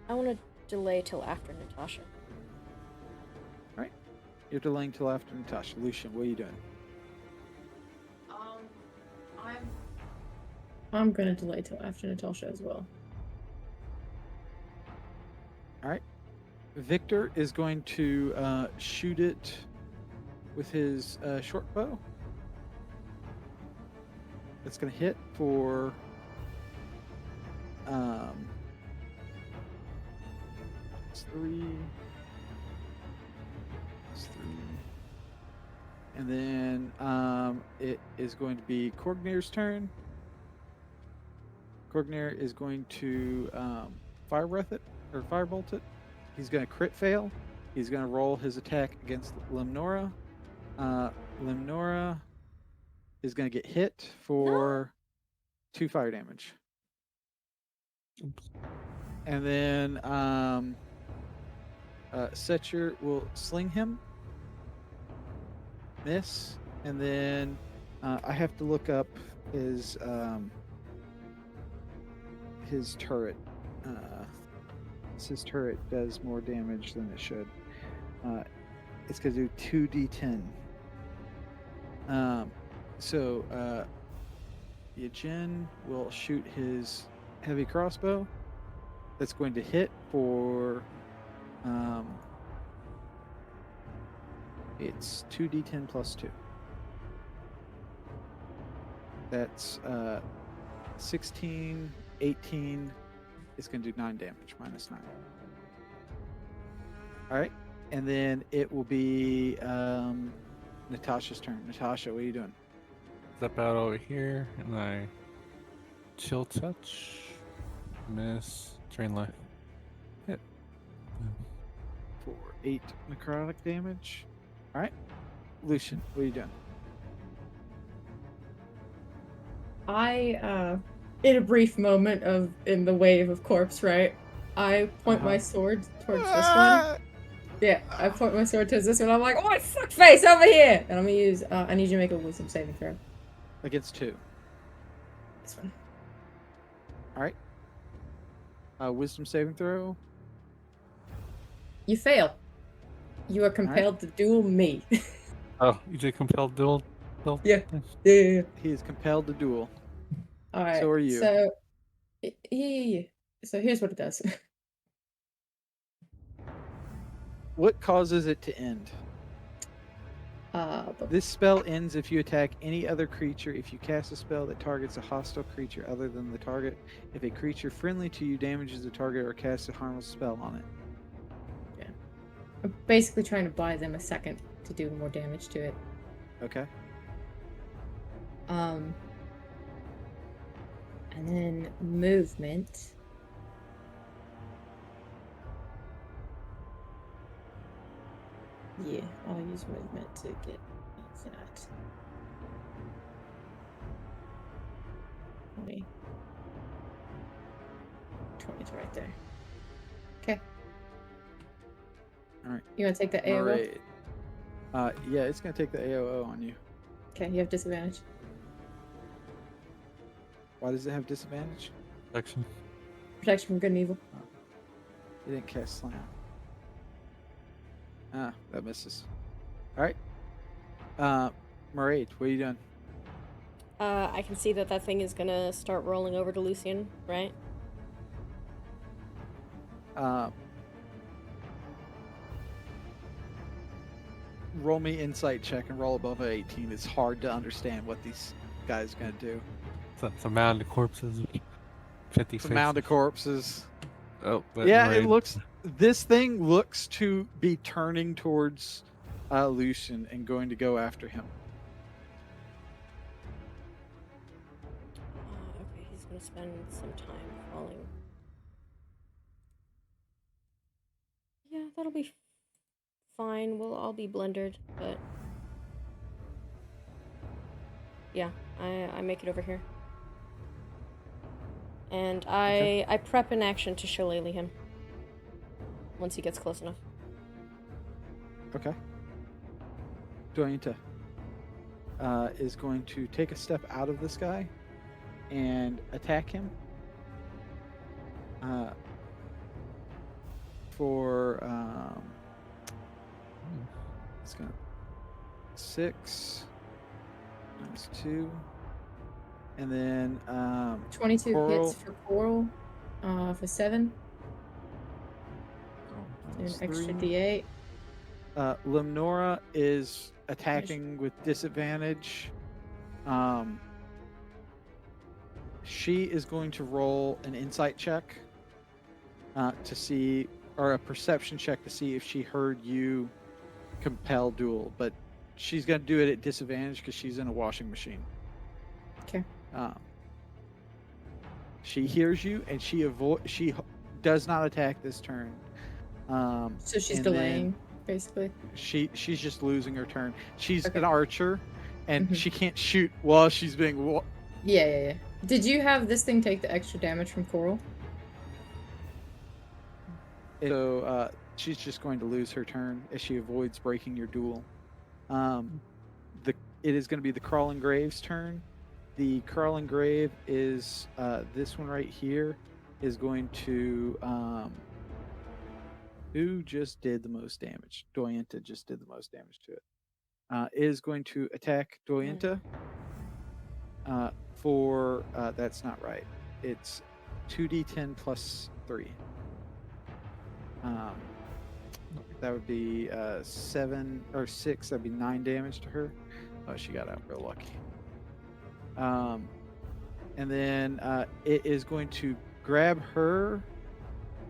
I want to delay till after Natasha. All right. You're delaying till after Natasha. Lucian, what are you doing? I'm gonna delay till after Natasha as well. All right. Victor is going to shoot it with his short bow. That's going to hit for it's 3. It's 3. And then it is going to be Korgnir's turn. Korgnir is going to fire breath it or firebolt it. He's going to crit fail. He's going to roll his attack against Limnora. Limnora is going to get hit for 2 fire damage. Oops. And then Setcher will sling him. Miss. And then I have to look up his turret. His turret does more damage than it should. It's going to do 2d10. So Yajin will shoot his heavy crossbow. That's going to hit for it's 2d10 plus 2. That's 16, 18. It's going to do 9 damage, -9. All right. And then it will be Natasha's turn. Natasha, what are you doing? Step out over here, and I chill touch, miss, drain life, hit. For 8 necrotic damage. All right. Lucian, what are you doing? I, in a brief moment in the wave of corpse, right? I point my sword towards this one. Yeah, I point my sword towards this one. I'm like, oh my fuck face over here! And I'm gonna use, I need you to make a wisdom saving throw. Against 2. This one. All right. Wisdom saving throw. You fail. You are compelled to duel me. Oh, you did compelled duel? Yeah. Yeah. He is compelled to duel. Alright. So are you. So, yeah. So here's what it does. What causes it to end? This spell ends if you attack any other creature, if you cast a spell that targets a hostile creature other than the target, if a creature friendly to you damages the target or casts a harmless spell on it. I'm basically trying to buy them a second to do more damage to it. Okay. And then movement. Yeah, I'll use movement to get that. 20. 20's right there. Okay. All right. You want to take the AOO? Maraid. Yeah, it's gonna take the AOO on you. Okay, you have disadvantage. Why does it have disadvantage? Protection. Protection from good and evil. You didn't cast slam. Ah, that misses. All right. Maraid, what are you doing? I can see that thing is gonna start rolling over to Lucian, right? Roll me insight check and roll above an 18. It's hard to understand what these guys are gonna do. It's a mound of corpses. 50 It's a mound of corpses. Oh, but Yeah, it Maraid- looks. This thing looks to be turning towards Lucian and going to go after him. Okay, he's gonna spend some time falling. Yeah, that'll be fine. We'll all be blendered, but yeah, I make it over here. And I prep an action to shillelagh him once he gets close enough. Okay. Dointa is going to take a step out of this guy and attack him. It's gonna 6 minus 2, and then 22 Coral, hits for Coral. For 7. And an minus extra 3. D8. Limnora is attacking with disadvantage. She is going to roll an insight check to see, or a perception check to see if she heard you compel duel, but she's going to do it at disadvantage because she's in a washing machine. Okay. She hears you and she does not attack this turn. So she's and delaying, then basically. She's just losing her turn. She's Okay. an archer, and Mhm. she can't shoot while she's being. Yeah. Did you have this thing take the extra damage from Coral? So she's just going to lose her turn as she avoids breaking your duel. It is going to be the Crawling Grave's turn. The Crawling Grave is this one right here is going to who just did the most damage? Doyenta just did the most damage to it. Is going to attack Doyenta for that's not right. It's 2d10 plus 3. That would be 7 or 6. That'd be 9 damage to her. Oh, she got out real lucky. And then it is going to grab her,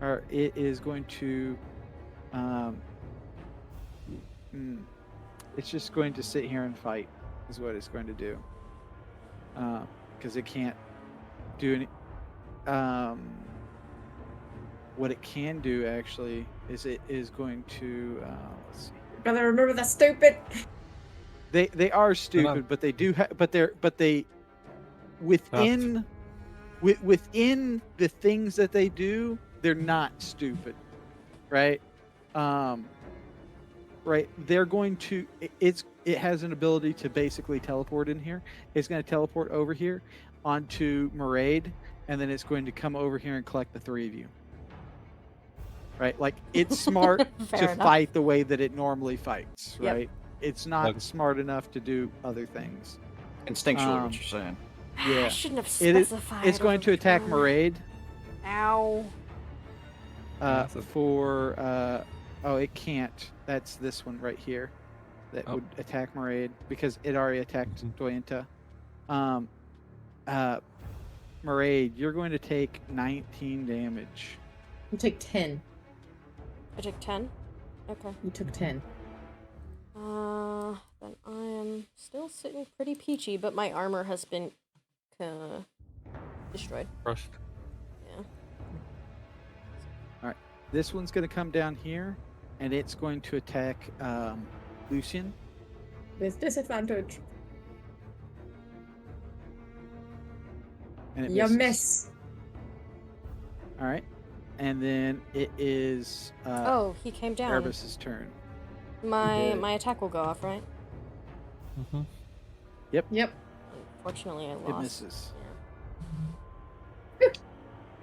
or it is going to. It's just going to sit here and fight, is what it's going to do. Because it can't do any. What it can do actually is it is going to. Let's see. Gotta remember that's stupid. They are stupid, but they do but they within within the things that they do, they're not stupid, right? Right, they're going to it has an ability to basically teleport in here. It's going to teleport over here onto Maraid, and then it's going to come over here and collect the 3 of you. Right, like it's smart Fair to enough. fight the way that it normally fights, Yep. right? It's not smart enough to do other things. Instinctually, what you're saying. Yeah, I shouldn't have It's specified. going to attack Maraid. Ow. For oh, it can't. That's this one right here that would attack Maraid because it already attacked Doyenta. Maraid, you're going to take 19 damage. You take 10. I took 10. Okay. You took 10. Then I am still sitting pretty peachy, but my armor has been destroyed. Crushed. Yeah. All right. This one's going to come down here, and it's going to attack Lucian. With disadvantage. And it You misses. miss. All right. And then it is Oh, he came down. Erebus's turn. My did. my attack will go off, right? Mm-hmm. Yep. Unfortunately, I lost. It misses.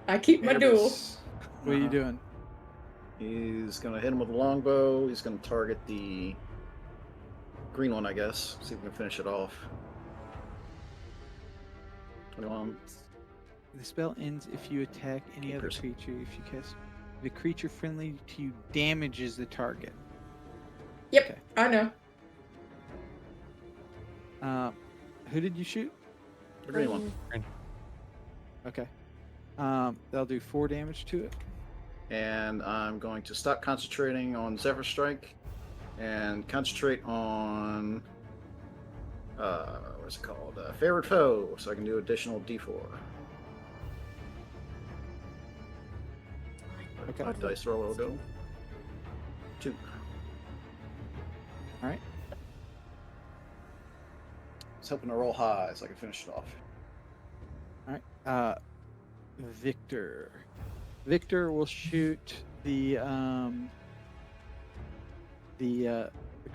I keep my duel. Erebus, what are you doing? He's gonna hit him with a longbow. He's gonna target the green one, I guess. See if we can finish it off. 21. The spell ends if you attack any other Piercing. creature. If you cast the creature friendly to you damages the target. Yep, Okay. I know. Who did you shoot? The green one. Okay. That'll do 4 damage to it. And I'm going to stop concentrating on Zephyr Strike and concentrate on what's it called? Favorite Foe, so I can do additional D4. Okay. My dice roll will go. 2. All right. I was hoping to roll high so I can finish it off. All right. Victor. Victor will shoot the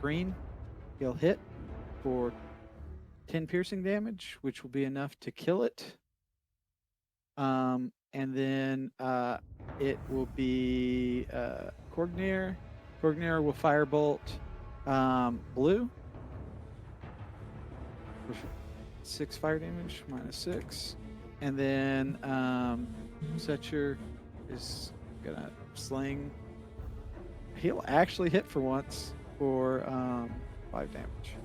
green. He'll hit for 10 piercing damage, which will be enough to kill it. And then it will be Corgnir. Corgnir will firebolt blue for 6 fire damage, -6. And then Setcher is gonna sling. He'll actually hit for once for 5 damage.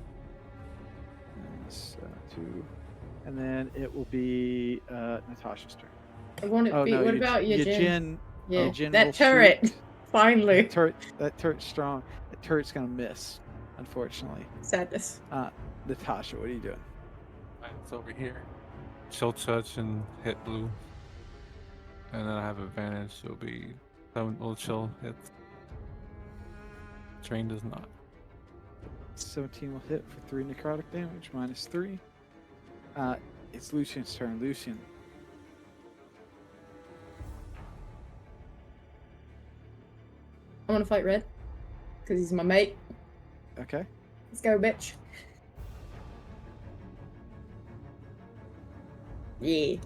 And this, 2. And then it will be Natasha's turn. I want it be. What about you, Jen? Yeah, Jen will that turret. shoot. Finally. That turret's strong. That turret's gonna miss, unfortunately. Sadness. Natasha, what are you doing? It's over here. She'll touch and hit blue. And then I have advantage. It'll be 7 will chill hits. Train does not. 17 will hit for 3 necrotic damage, -3. It's Lucian's turn. Lucian. I want to fight Red. Because he's my mate. Okay. Let's go, bitch. Yeah.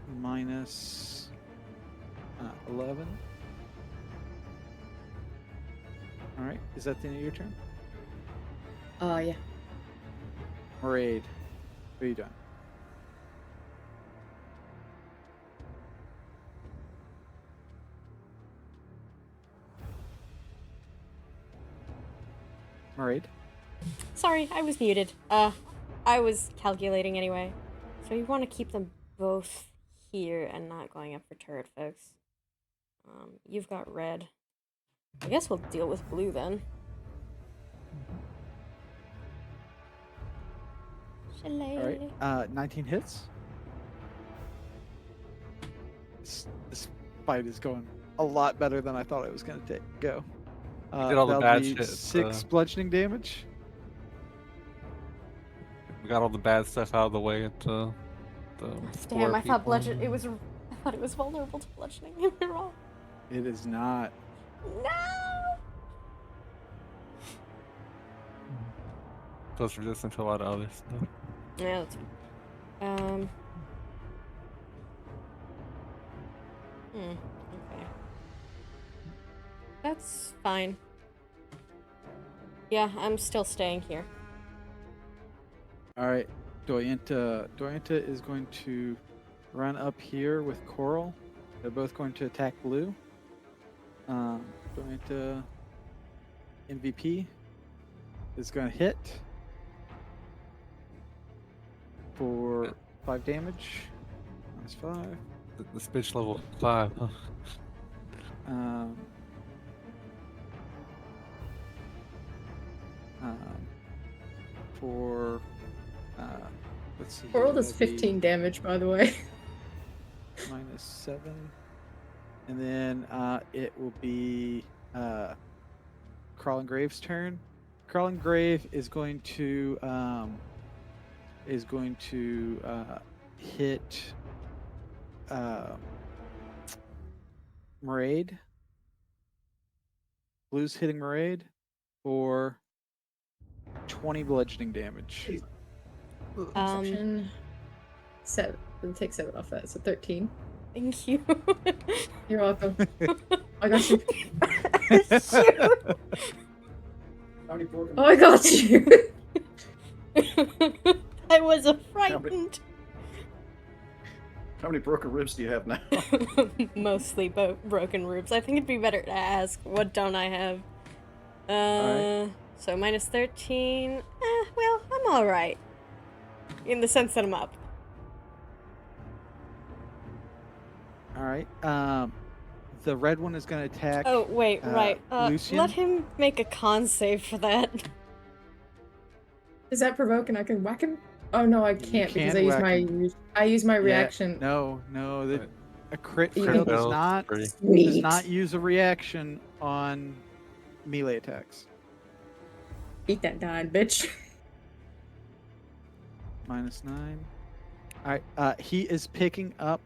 -11. All right. Is that the end of your turn? Yeah. Raid. What are you doing? Maraid? Sorry, I was muted. I was calculating anyway. So you want to keep them both here and not going up for turret, folks. You've got red. I guess we'll deal with blue then. All right. 19 hits. This fight is going a lot better than I thought it was going to go. did all the that'll bad be shit, 6 bludgeoning damage. We got all the bad stuff out of the way at the Damn, I thought people. I thought it was vulnerable to bludgeoning. Am I wrong? It is not. No. Plus resistant to a lot of other stuff. Yeah, that's fine. Okay. That's fine. Yeah, I'm still staying here. All right. Doyenta is going to run up here with Coral. They're both going to attack blue. Doyenta MVP is going to hit for 5 damage. -5. This bitch level 5, huh? for let's see. Coral here, does that'd be 15 damage, by the way. -7, and then it will be Crawling Grave's turn. Crawling Grave is going to hit Maraid. Blue's hitting Maraid for 20 bludgeoning damage. Perception. 7. It'll take 7 off that, so 13. Thank you. You're welcome. I got you. Oh, I got you. I was frightened. How many broken ribs do you have now? Mostly broken ribs. I think it'd be better to ask, what don't I have? Alright. So -13. Well, I'm alright. In the sense that I'm up. All right. The red one is going to attack. Oh, wait, right. Lucian? Let him make a con save for that. Is that provoke and I can whack him? Oh no, I can't because can whack I use my Yeah, reaction. No, Right. a crit You fail can- does Sweet. not use a reaction on melee attacks. Eat that dying bitch. -9. All right. He is picking up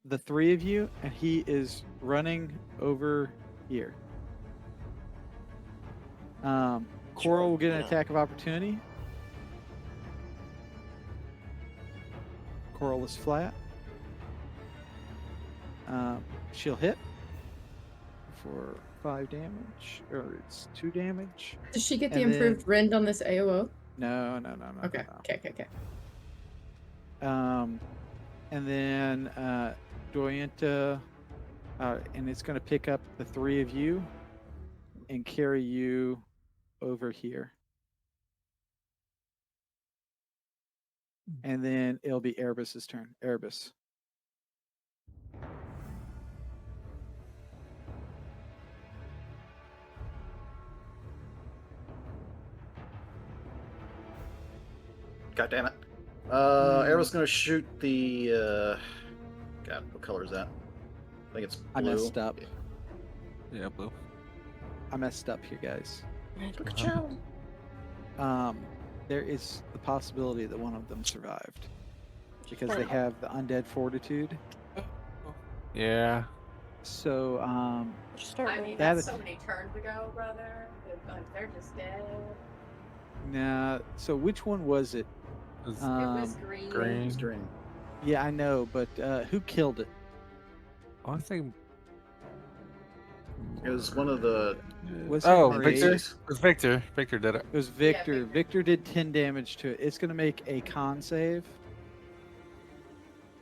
the 3 of you, and he is running over here. Coral will get an attack of opportunity. Coral is flat. She'll hit for 5 damage, or it's 2 damage. Does she get the And improved rend on this AOO? No. Okay. no. Okay. And then Doyenta, and it's going to pick up the 3 of you and carry you over here. And then it'll be Erebus's turn. Erebus. God damn it. Arrow's gonna shoot the. God, what color is that? I think it's blue. I messed up. Yeah, blue. I messed up here, guys. Look at you. There is the possibility that one of them survived because they have the undead fortitude. Yeah. So, Just start I mean, rolling. That that's is- so many turns ago, brother. Like, they're just dead. now, so which one was it? It's It was Um, green. green. He's green. Yeah, I know, but who killed it? I think. It was one of the. Was Oh, it Victor. Marie? It was Victor. Victor did it. It was Yeah, Victor. Victor. Victor did 10 damage to it. It's going to make a con save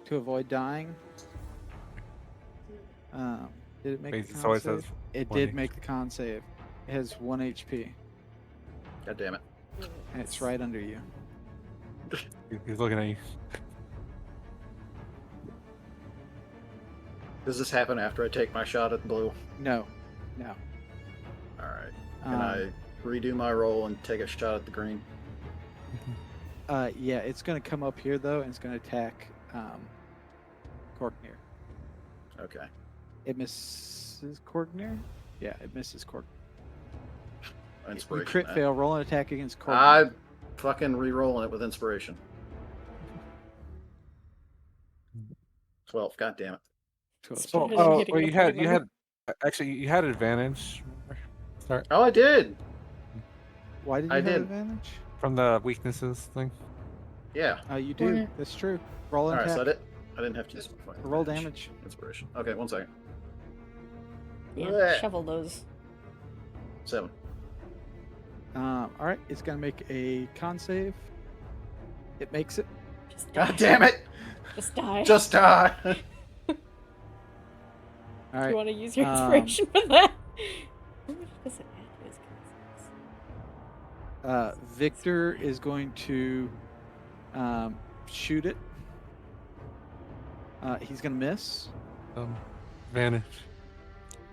to avoid dying. Did it make Wait, the so con it says save? It 1 did HP. make the con save. It has 1 HP, God damn it. and it's right under you. He's looking at you. Does this happen after I take my shot at blue? No. Alright. Can Um, I redo my roll and take a shot at the green? Yeah, it's going to come up here, though, and it's going to attack Corknir. Okay. It misses Corknir? Yeah, it misses Corknir. You Inspiration. crit then. fail. Roll an attack against Corknir. I'm fucking re-rolling it with inspiration. 12. God damn it. Better than hitting well, a you party member. actually you had advantage. Start Oh, I did. Why did you I have did. advantage? from the weaknesses thing. Yeah. You do. Right. That's true. Roll an Alright, so attack. I didn't have to use my Roll advantage. damage. Inspiration. Okay, 1 second. Yeah, Blech. shovel those. 7. All right, it's gonna make a con save. It makes it. Just die. God damn it! Just die. Just die! All Do right. you want to use your um, inspiration for that? How much does it add to his con saves? Victor is going to shoot it. He's gonna miss. Advantage.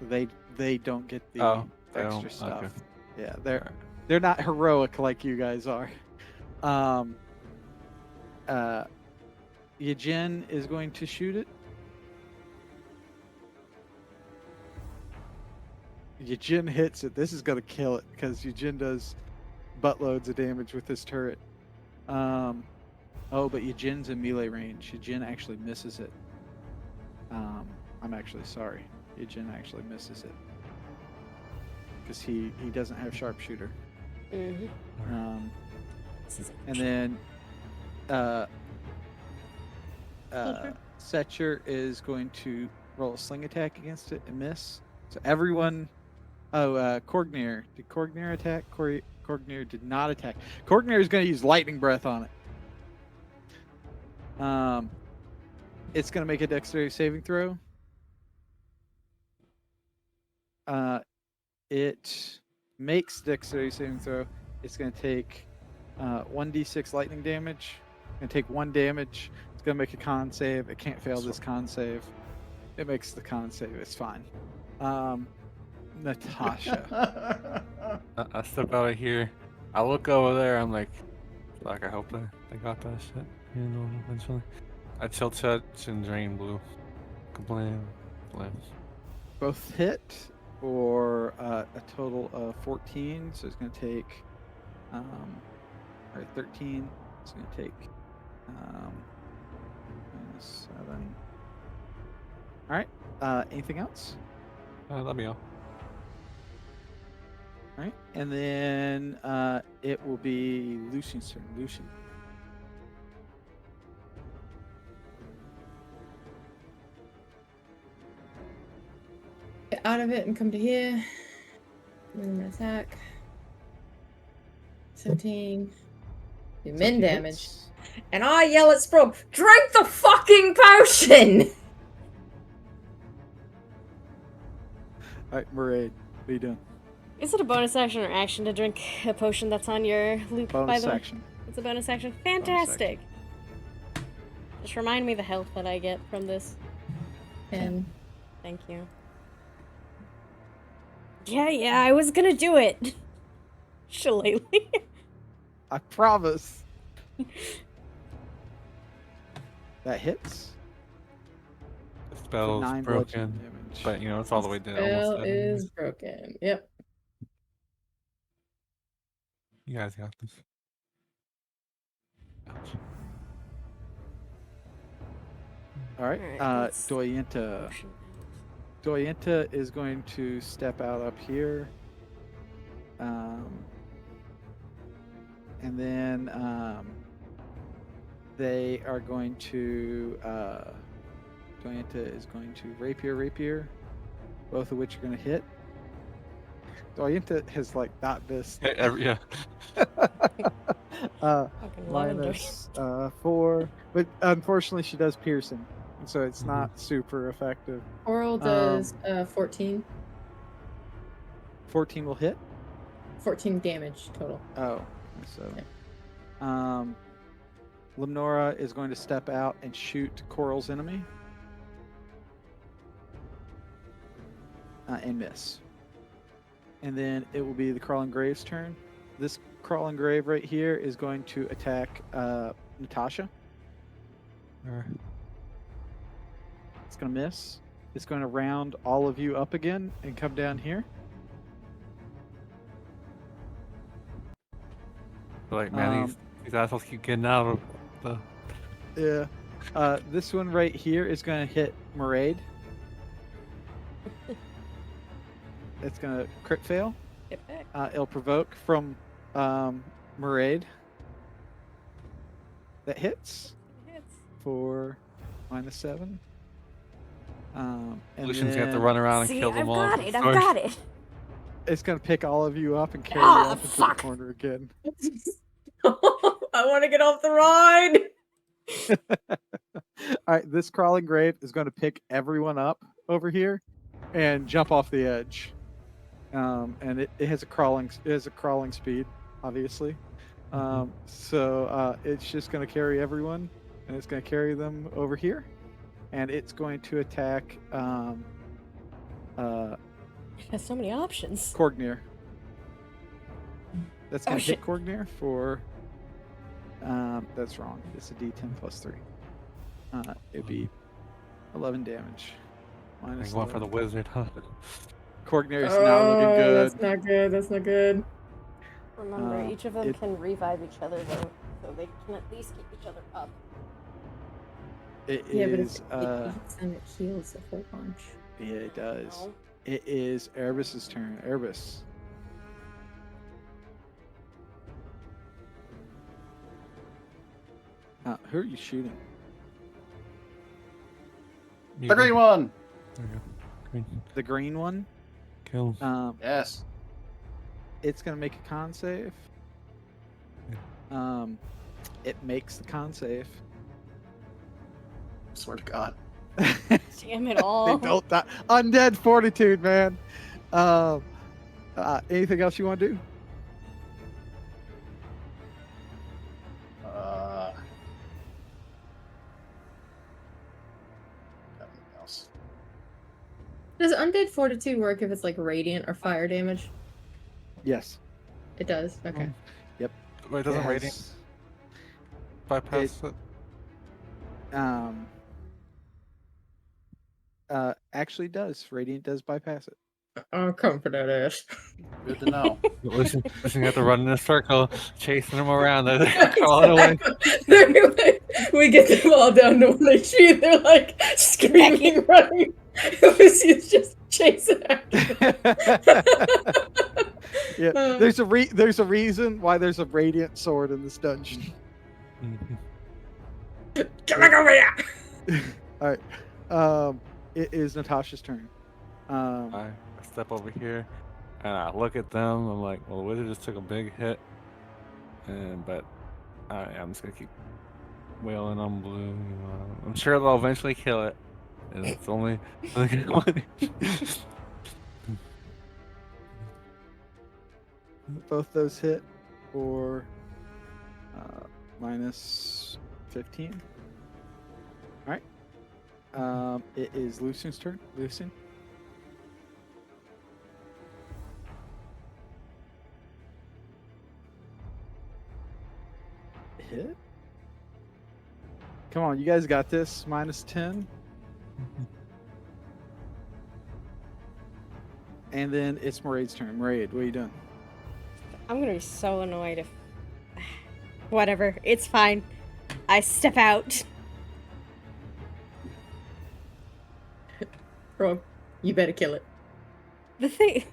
They don't get the Oh, they extra don't? stuff. Okay. Yeah, they're They're not heroic like you guys are. Yijin is going to shoot it. Yijin hits it. This is going to kill it because Yijin does buttloads of damage with this turret. Oh, but Yijin's in melee range. Yijin actually misses it. I'm actually sorry. Yijin actually misses it because he doesn't have sharpshooter. Mm-hmm. And then Setcher is going to roll a sling attack against it and miss. So everyone. Oh, Korgnir. Did Korgnir attack? Korgnir did not attack. Korgnir is going to use lightning breath on it. It's going to make a dexterity saving throw. It makes dexterity saving throw. It's going to take 1d6 lightning damage. It's going to take 1 damage. It's going to make a con save. It can't fail this con save. It makes the con save. It's fine. Natasha. I step out of here. I look over there. I'm like I hope they got that shit. You know, eventually. I chill touch and drain blue. Complain. Both hit for a total of 14. So it's going to take, or 13. It's going to take -7. All right. Anything else? That'll be all. All right. And then it will be Lucian's turn. Lucian. Get out of it and come to here. And then attack. 17. Do min damage. Hits. And I yell at Sprog, drink the fucking potion! All right, Maraid. What are you doing? Is it a bonus action or action to drink a potion that's on your loop, by Bonus the way? action. It's a bonus action? Fantastic! Just remind me the health that I get from this. And Thank you. Yeah, I was gonna do it! Shillelagh. I promise. That hits. The For spell's 9 broken, bludgeoning damage. but you know it's all the way down. spell Almost is broken. Yep. You guys got this. Ouch. All right. Alright, that's Doyenta. potion. Doyenta is going to step out up here. And then they are going to. Doyenta is going to rapier, both of which are going to hit. Doyenta has like not missed. Yeah. Fucking love him, Minus 4, but unfortunately she does piercing, so it's not super effective. Oral does 14. 14 will hit. 14 damage total. Oh, so Limnora is going to step out and shoot Coral's enemy and miss. And then it will be the Crawling Grave's turn. This Crawling Grave right here is going to attack Natasha. It's going to miss. It's going to round all of you up again and come down here. Like, man, these assholes keep getting out of the. Yeah. This one right here is going to hit Maraid. It's going to crit fail. Get back. It'll provoke from Maraid. That hits for -7. And Lucian's gonna have to then run around and See, kill them I've all. got it, I've got it! It's going to pick all of you up and carry Ah, you off into fuck. the corner again. I want to get off the ride! All right, this Crawling Grave is going to pick everyone up over here and jump off the edge. And it has a crawling speed, obviously. So it's just going to carry everyone, and it's going to carry them over here, and it's going to attack It has so many options. Korgnir. That's Oh, going to hit shit. Corgner for. That's wrong. It's a D10 plus 3. It'd be 11 damage. I'm Minus going for the 11. wizard, huh? Corgner is not looking Oh, good. that's not good. That's not good. Remember, Um, each of them it- can revive each other, though, so they can at least keep each other up. It Yeah, but is. if it eats them, it heals a whole bunch. Yeah, it does. No. It is Erebus's turn. Erebus. Who are you shooting? You The go. green one. There you go. Green. The green one. Kill. Yes. It's gonna make a con save. It makes the con save. Swear to God. Damn it all. They don't die. Undead fortitude, man. Anything else you want to do? Nothing else. Does Undead Fortitude work if it's like radiant or fire damage? Yes. It does. Okay. Wait, doesn't It radiant has, bypass it? actually does. Radiant does bypass it. I'll come for that ass. Good to know. Listen, you have to run in a circle, chasing them around. They're crawling away. We get them all down to 1 HP. They're like screaming, running. Lucy's just chasing after Yeah, them. there's a reason why there's a radiant sword in this dungeon. Mhm. Get back over here! All right. It is Natasha's turn. I step over here and I look at them. I'm like, well, the wizard just took a big hit, but I'm just gonna keep wailing on blue. You know. I'm sure they'll eventually kill it. And it's only both those hit for minus 15. All right. It is Lucian's turn. Lucian. Hit. Come on, you guys got this. Minus 10. And then it's Maraid's turn. Maraid, what are you doing? I'm gonna be so annoyed if. Whatever, it's fine. I step out. Bro, you better kill it. The thing.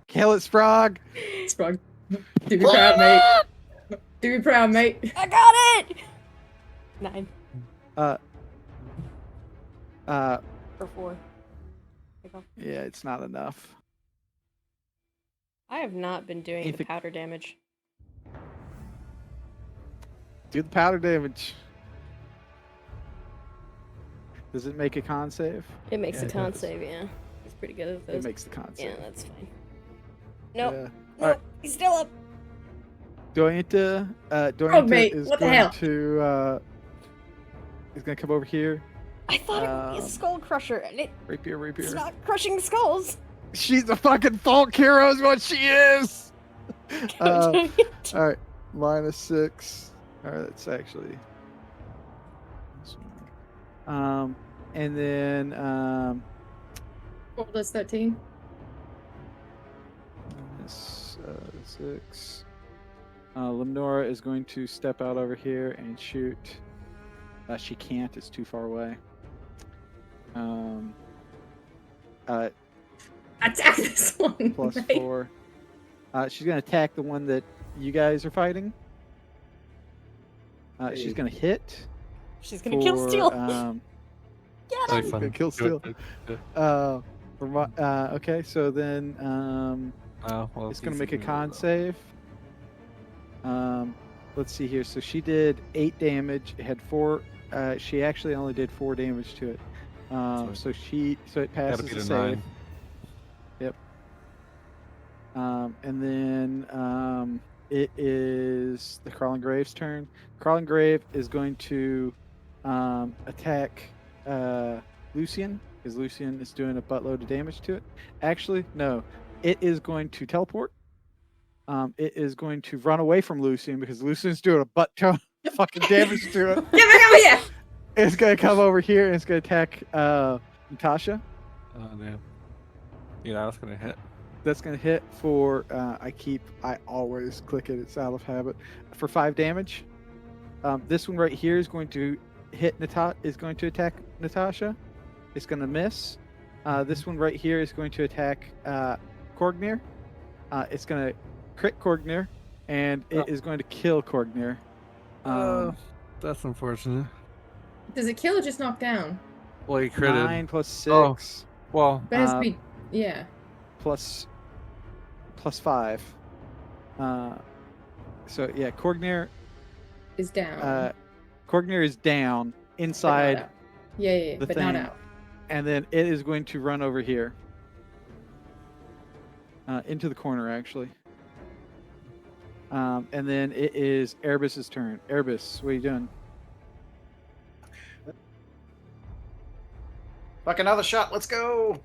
Kill it, Sprog! Sprung. Do be proud, mate. Do be proud, mate. I got it! 9 Uh, or 4. yeah, it's not enough. I have not been doing the Anything- powder damage. Do the powder damage. Does it make a con save? It makes Yeah, a it con does. save, yeah. He's pretty good at It those. makes the con save. Yeah, that's fine. Nope. Yeah. Nope. Alright. He's still up. Dointa, mate, is what the going hell? to is gonna come over here. I thought it would be a Um, skull crusher, and Rapier. it's not crushing skulls. She's a fucking folk hero, is what she is. God dang it. All right, minus 6. All right, that's actually. And then What was 13? minus 6. Lemnora is going to step out over here and shoot. She can't; it's too far away. Attack this one. Plus mate. 4. She's gonna attack the one that you guys are fighting. She's gonna hit. She's gonna kill Steel. Get Really him! fun. Gonna kill Do it, Steel. do it. Okay, so then Well, it's gonna he's make a gonna con go. save. Let's see here. So she did 8 damage. It had 4. She actually only did 4 damage to it. Sorry. So it Gotta passes beat the a save. 9. Yep. And then it is the Crawling Grave's turn. Crawling Grave is going to attack Lucian, because Lucian is doing a buttload of damage to it. Actually, no. It is going to teleport It is going to run away from Lucian because Lucian's doing a butt ton of fucking damage to it. Get back over here! It's going to come over here and it's going to attack Natasha. Oh damn. Yeah, that was gonna hit. That's going to hit for, I always click it, it's out of habit, for 5 damage. This one right here is going to hit is going to attack Natasha. It's going to miss. This one right here is going to attack Korgnir. It's going to crit Korgnir, and it is going to kill Korgnir. That's unfortunate. Does it kill or just knock down? Well, he critted. 9 plus 6 Oh. Well, But it has to be, yeah. plus 5. So yeah, Korgnir Is down. Korgnir is down but not inside out. Yeah, the but thing, not out. and then it is going to run over here into the corner actually. And then it is Erebus's turn. Erebus, what are you doing? Fuck, another shot. Let's go.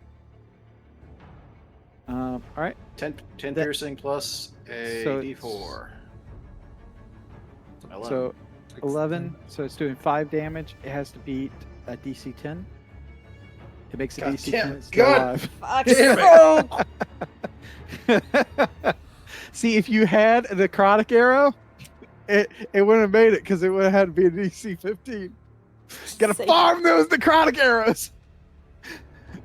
All right. 10 That- piercing plus a So d4. 11. So 11. So it's doing 5 damage. It has to beat a DC 10. It makes a God DC damn 10. it. It's still God. alive. Fuck. Damn See, if you had a necrotic arrow, it wouldn't have made it because it would have had to be a DC 15. Gotta Safe. farm those necrotic arrows.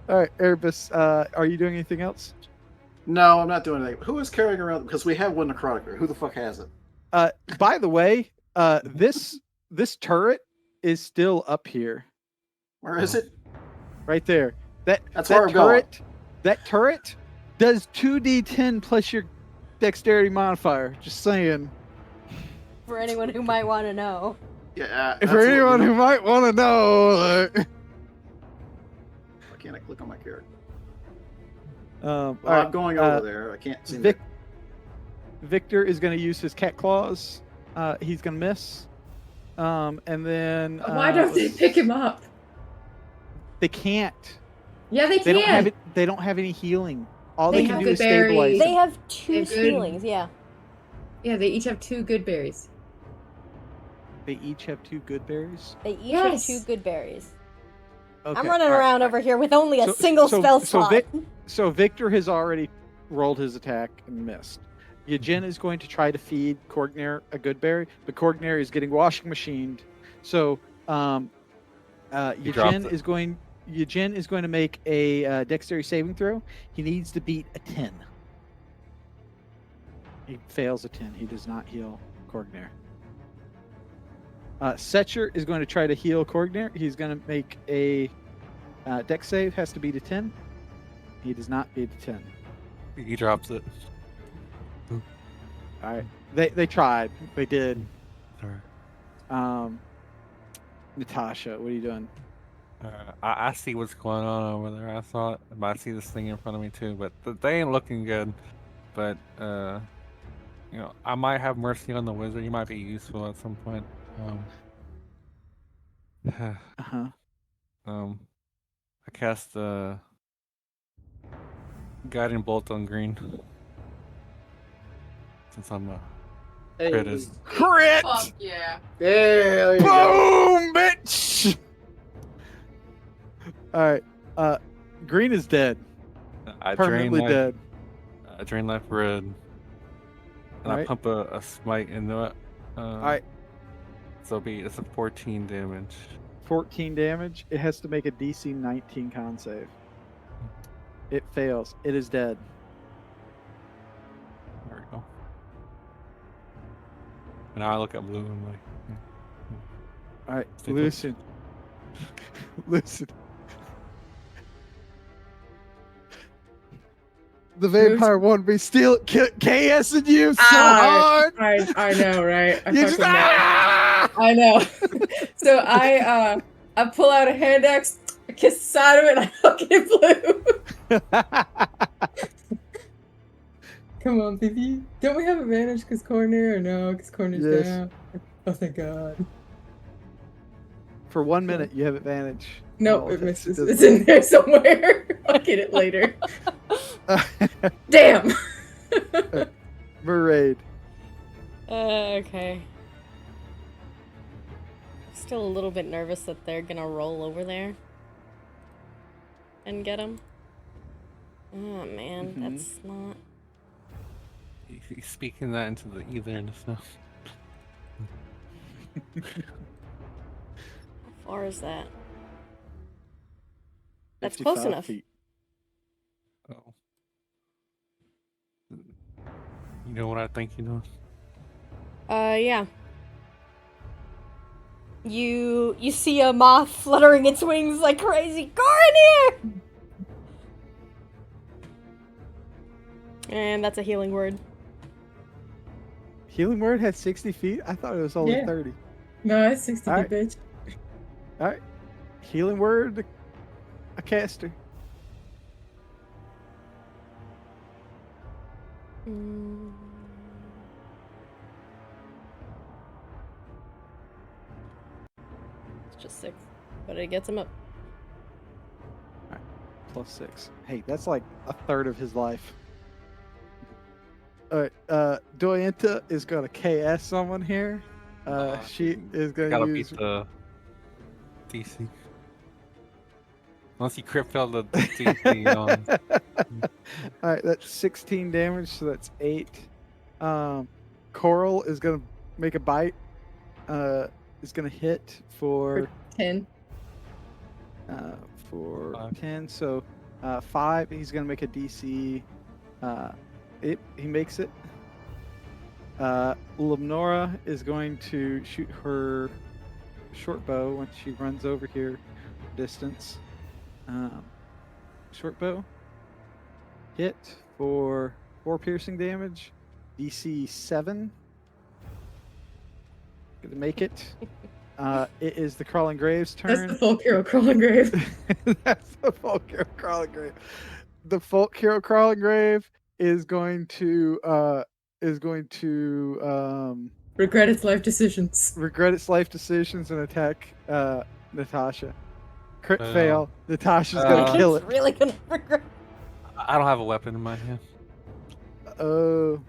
All right, Erebus, are you doing anything else? No, I'm not doing anything. Who is carrying around? Because we have one necrotic. Who the fuck has it? By the way, this turret is still up here, Where is it? right there. That's where that I'm going. That turret does 2d10 plus your dexterity modifier. Just saying. For anyone who might want to know. Yeah. For anyone who might want to know. Why can't I click on my character? All Well, right, I'm going over there. I can't see. Victor is going to use his cat claws. He's going to miss. And then Why don't they pick him up? They can't. Yeah, they They don't have can. it. They don't have any healing. All They they can have do is good berries. stabilize. They him. have 2 They're good. healings, yeah. Yeah, they each have 2 good berries. They each have 2 good berries. They each Yes. have 2 good berries. Okay, I'm running all right, around all right. over here with only a So- single so- spell so slot. So Victor has already rolled his attack and missed. Yajin is going to try to feed Korgnir a good berry, but Korgnir is getting washing machined. So dropped Yajin it. is going to make a dexterity saving throw. He needs to beat a 10. He fails a 10. He does not heal Korgnir. Setcher is going to try to heal Korgnir. He's going to make a dex save. Has to beat a 10. He does not beat a 10. He drops it. All right. They tried. They did. Sorry. Natasha, what are you doing? I see what's going on over there. I saw it, but I see this thing in front of me too. But they ain't looking good. But I might have mercy on the wizard. He might be useful at some point. Uh-huh. I cast guiding bolt on green. Since I'm critted. Crit! Fuck yeah. There you go. Boom, bitch! All right. Green is dead. I drain Permanently life. dead. I drain life red. And I Alright. pump a smite into it. All right. So it's a 14 damage. 14 damage. It has to make a DC 19 con save. It fails. It is dead. There we go. And now I look at blue and I'm like, All right. Stay put. Listen. Listen. The vampire wanted me steal KSing you so hard. I know, right? I You just, fucking know. ah! I know. So I pull out a hand axe, I kiss the side of it, and I fucking blue. Come on, baby. Don't we have advantage because corner or no? Because corner's Yes. down. Oh, thank God. For 1 minute, you have advantage. Nope, Oh, it that's- misses. doesn't It's in there somewhere. I'll get it later. work. Damn. Maraid. Okay. Still a little bit nervous that they're gonna roll over there and get him. Oh man, that's not. He's speaking that into the ether and stuff. How far is that? That's 55 close enough. feet. Oh. You know what I think you know? Yeah. You see a moth fluttering its wings like crazy. Go in here! And that's a healing word. Healing word had 60 feet? I thought it was only Yeah. 30. No, it's 60 Alright. feet, bitch. Alright. Healing word, a caster. It's just 6, but it gets him up. Alright. +6. Hey, that's like a third of his life. Alright, Doyenta is gonna KS someone here. She is gonna Gotta use beat the DC. Unless you crit fail the DC on. Alright, that's 16 damage, so that's 8. Coral is gonna make a bite. Is gonna hit for 10. for 5. 10. So 5. He's gonna make a DC. He makes it. Lemnora is going to shoot her short bow when she runs over here distance. Short bow. Hit for 4 piercing damage. DC 7. Gonna make it. It is the Crawling Grave's That's turn. the folk hero crawling grave. That's the Folk Hero Crawling Grave. The Folk Hero Crawling Grave is going to Regret its life decisions. regret its life decisions and attack Natasha. Crit Fail. fail. Natasha's gonna Uh, kill It's it. really gonna regret. I don't have a weapon in my hand. Oh,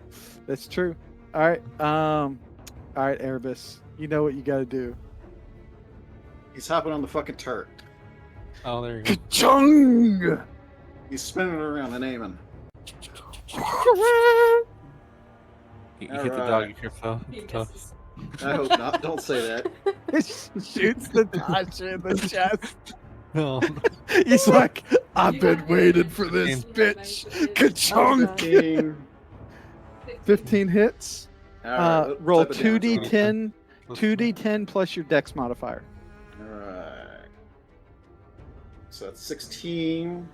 that's true. All right. All right, Erebus. You know what you got to do. He's hopping on the fucking turret. Oh, there you go. Ka-chung! He's spinning it around and aiming. You hit the dog, Alright. you crit fail. He It's tough. misses. I hope not. Don't say that. Shoots Natasha in the chest. No. He's like, I've You been got waiting it. for this, You bitch. have it. Ka-chung! 15. 15 hits. Alright, what Roll type of damage am I- 2d10. Plus 2d10 plus your dex modifier. Alright. So that's 16.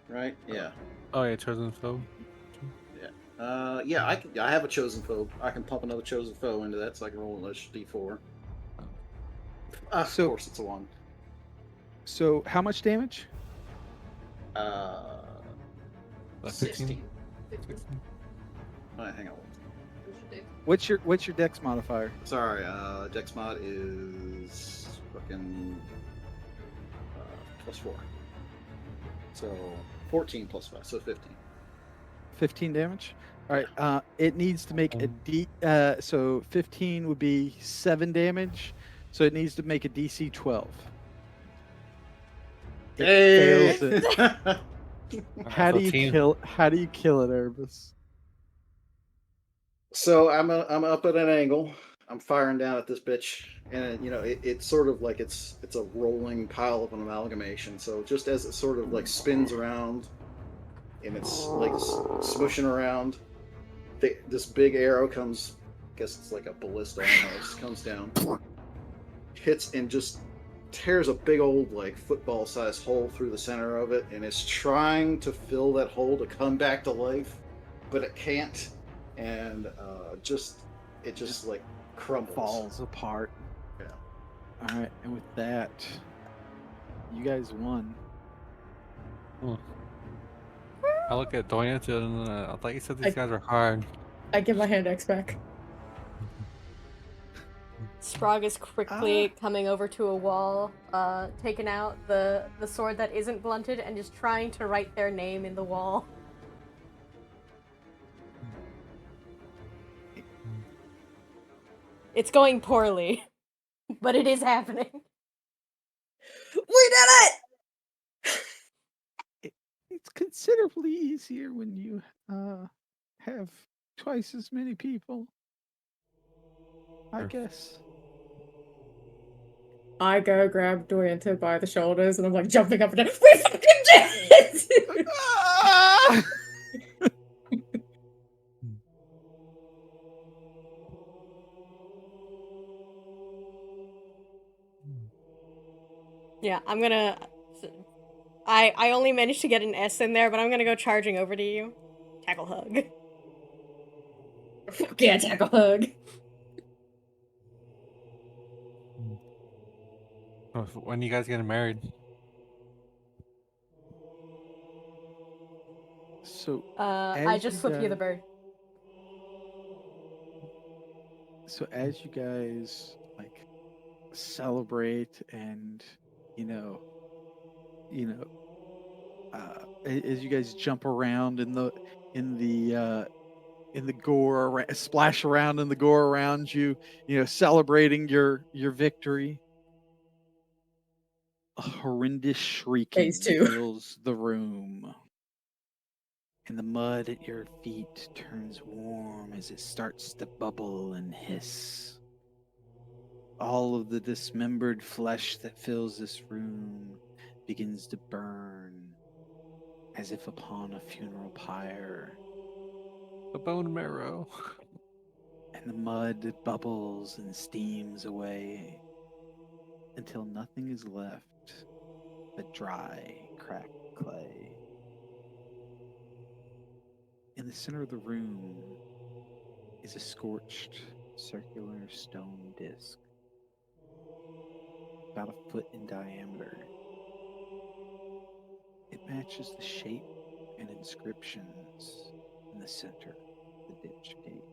Right? Yeah. Oh yeah, chosen foe. Yeah, I have a chosen foe. I can pump another chosen foe into that so I can roll another d4. Of So- course it's a 1. So, how much damage? Uh, 15. 16. Hang on. What's your dex modifier? Sorry, Dex mod is fucking +4. So 14 + 5, so 15. 15 damage. All right. It needs to make a D. So 15 would be 7 damage. So it needs to make a DC 12. It Hey! fails it. Alright, How so do you team- kill? How do you kill it, Erebus? So I'm up at an angle. I'm firing down at this bitch, and it's sort of like it's a rolling pile of an amalgamation. So just as it sort of like spins around, and it's like smooshing around, this big arrow comes. I guess it's like a ballista almost. Comes down, hits, and just tears a big old like football-sized hole through the center of it, and it's trying to fill that hole to come back to life, but it can't. And it just like crumbles. Falls apart. Yeah. All right. And with that, you guys won. I look at Doyenta and I thought you said these I- guys are hard. I give my hand axe back. Sprague is quickly coming over to a wall, taking out the sword that isn't blunted and just trying to write their name in the wall. It's going poorly, but it is happening. We did it! It's considerably easier when you have twice as many people. I Sure. guess. I go grab Dorianto by the shoulders and I'm like jumping up and down. We fucking did it! Ah! Yeah, I'm gonna. I only managed to get an S in there, but I'm gonna go charging over to you. Tackle hug. Fuck yeah, tackle hug. Oh, so when you guys getting married? So I as just you flip you the guys, bird. as you guys like celebrate and you know, you know, as you guys jump around in the in the gore, splash around in the gore around you, celebrating your victory. A horrendous Phase shrieking 2. fills the room, and the mud at your feet turns warm as it starts to bubble and hiss. All of the dismembered flesh that fills this room begins to burn as if upon a funeral pyre, The bone marrow. and the mud bubbles and steams away until nothing is left but dry, cracked clay. In the center of the room is a scorched circular stone disc, about a foot in diameter. It matches the shape and inscriptions in the center of the ditch gate.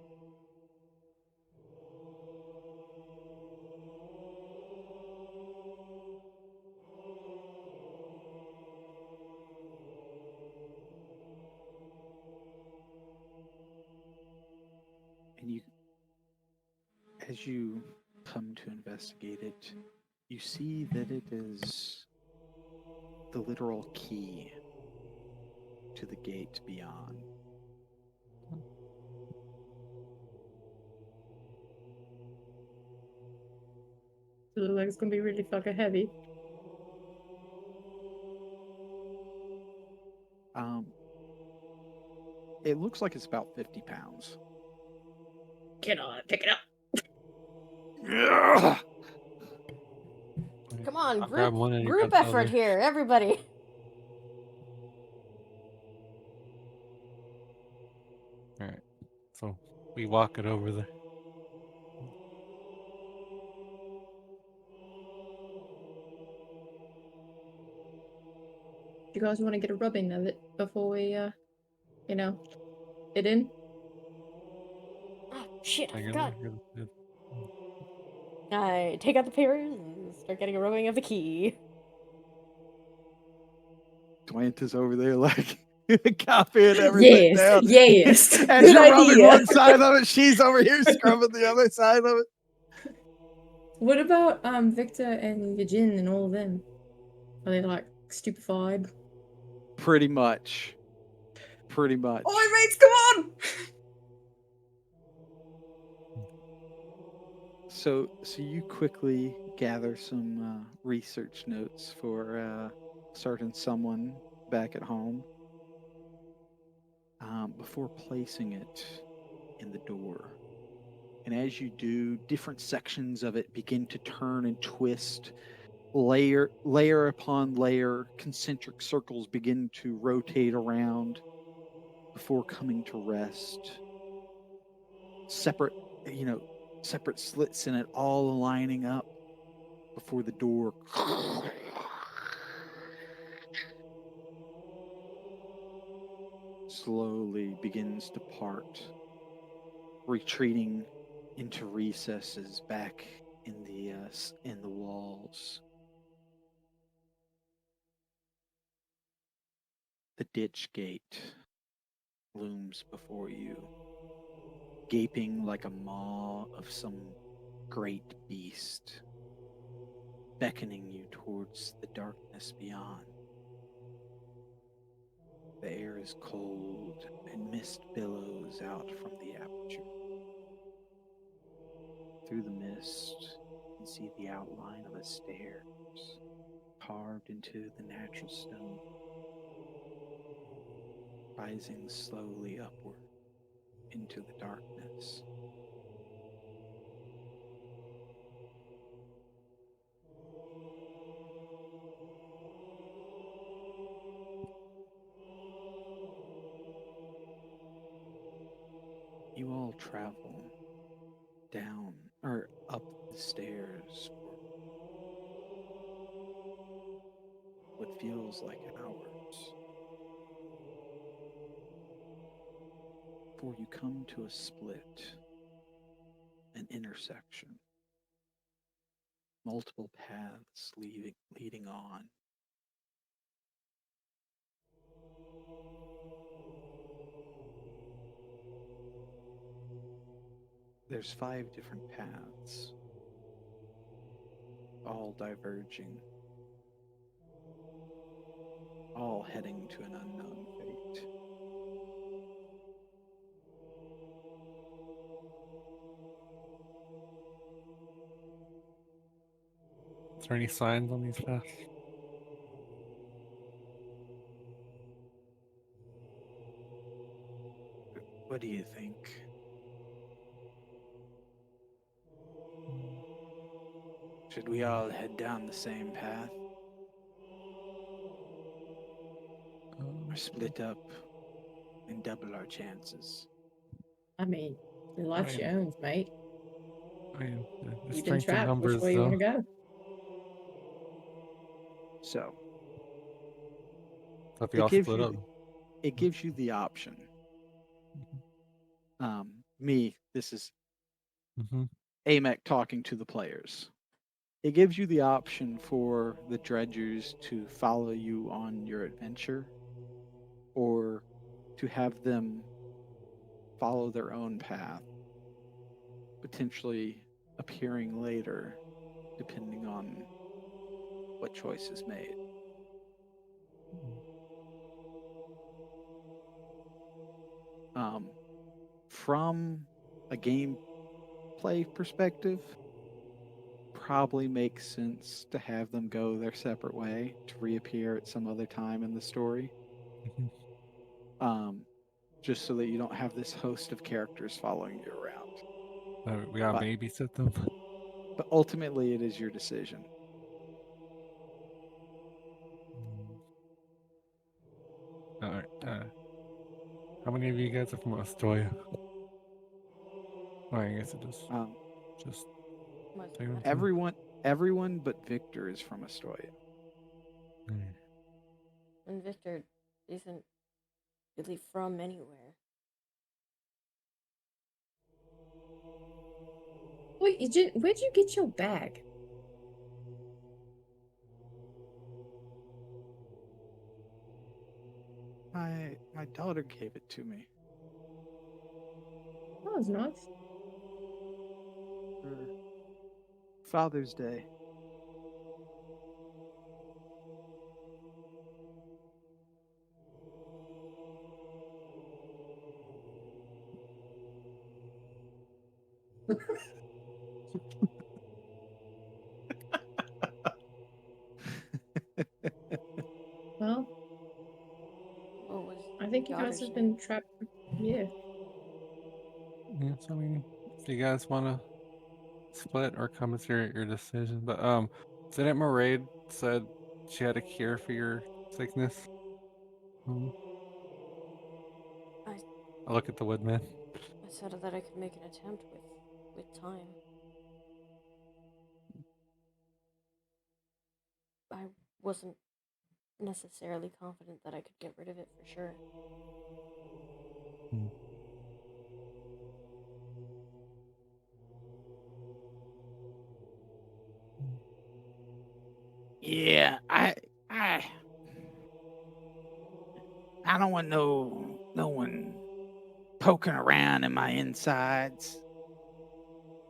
And as you come to investigate it, you see that it is the literal key to the gate beyond. It looks like it's gonna be really fucking heavy. Um, it looks like it's about 50 pounds. Can I pick it up? Ugh! Come on, I'll grab one and you group grab the effort other. here, everybody. All right. So we walk it over there. Do you guys want to get a rubbing of it before we, get in? Oh shit, I Like, forgot. I take out the papers and start getting a rubbing of the key. Dwight is over there like copying everything Yes, down. yes. As Good you're rubbing idea. one side of it, she's over here scrubbing the other side of it. What about Victor and Yajin and all of them? Are they like stupefied? Pretty much. Pretty much. Oh, my mates, come on! So you quickly gather some research notes for certain someone back at home before placing it in the door. And as you do, different sections of it begin to turn and twist. Layer upon layer, concentric circles begin to rotate around before coming to rest. Separate, you know, separate slits in it, all lining up before the door slowly begins to part, retreating into recesses back in the walls. The ditch gate looms before you, gaping like a maw of some great beast beckoning you towards the darkness beyond. The air is cold and mist billows out from the aperture. Through the mist, you can see the outline of a stairs carved into the natural stone, rising slowly upward into the darkness. You all travel down or up the stairs for what feels like hours before you come to a split, an intersection, multiple paths leading on. There's 5 different paths, all diverging, all heading to an unknown fate. Is there any signs on these paths? What do you think? Should we all head down the same path or Um, split up and double our chances? I mean, your I life's mean, your own, mate. the You've been strength in trapped. Which numbers, way you want though. to go? So So if you it all gives split you up. the, it gives you the option. This is Mm-hmm. AMEC talking to the players. It gives you the option for the dredgers to follow you on your adventure or to have them follow their own path, potentially appearing later, depending on what choice is made. From a gameplay perspective, probably makes sense to have them go their separate way to reappear at some other time in the story. Mm-hmm. Um, just so that you don't have this host of characters following you around. We gotta But babysit them. but ultimately it is your decision. All right. How many of you guys are from Ostoya? Oh, I guess it is Um, just Most of us. technically. everyone but Victor is from Ostoya. Mm. And Victor isn't really from anywhere. Wait, where'd you get your bag? My daughter gave it to me That was nice. for Father's Day. Well, What was I think you guys daughter's have name? been trapped. Yeah. Yeah, so I mean, if you guys wanna split or come, it's your decision. But didn't Maraid said she had a cure for your sickness? Um, I I look at the woodman. I said that I could make an attempt with time. I wasn't necessarily confident that I could get rid of it for sure. Hmm. Yeah, I I don't want no one poking around in my insides.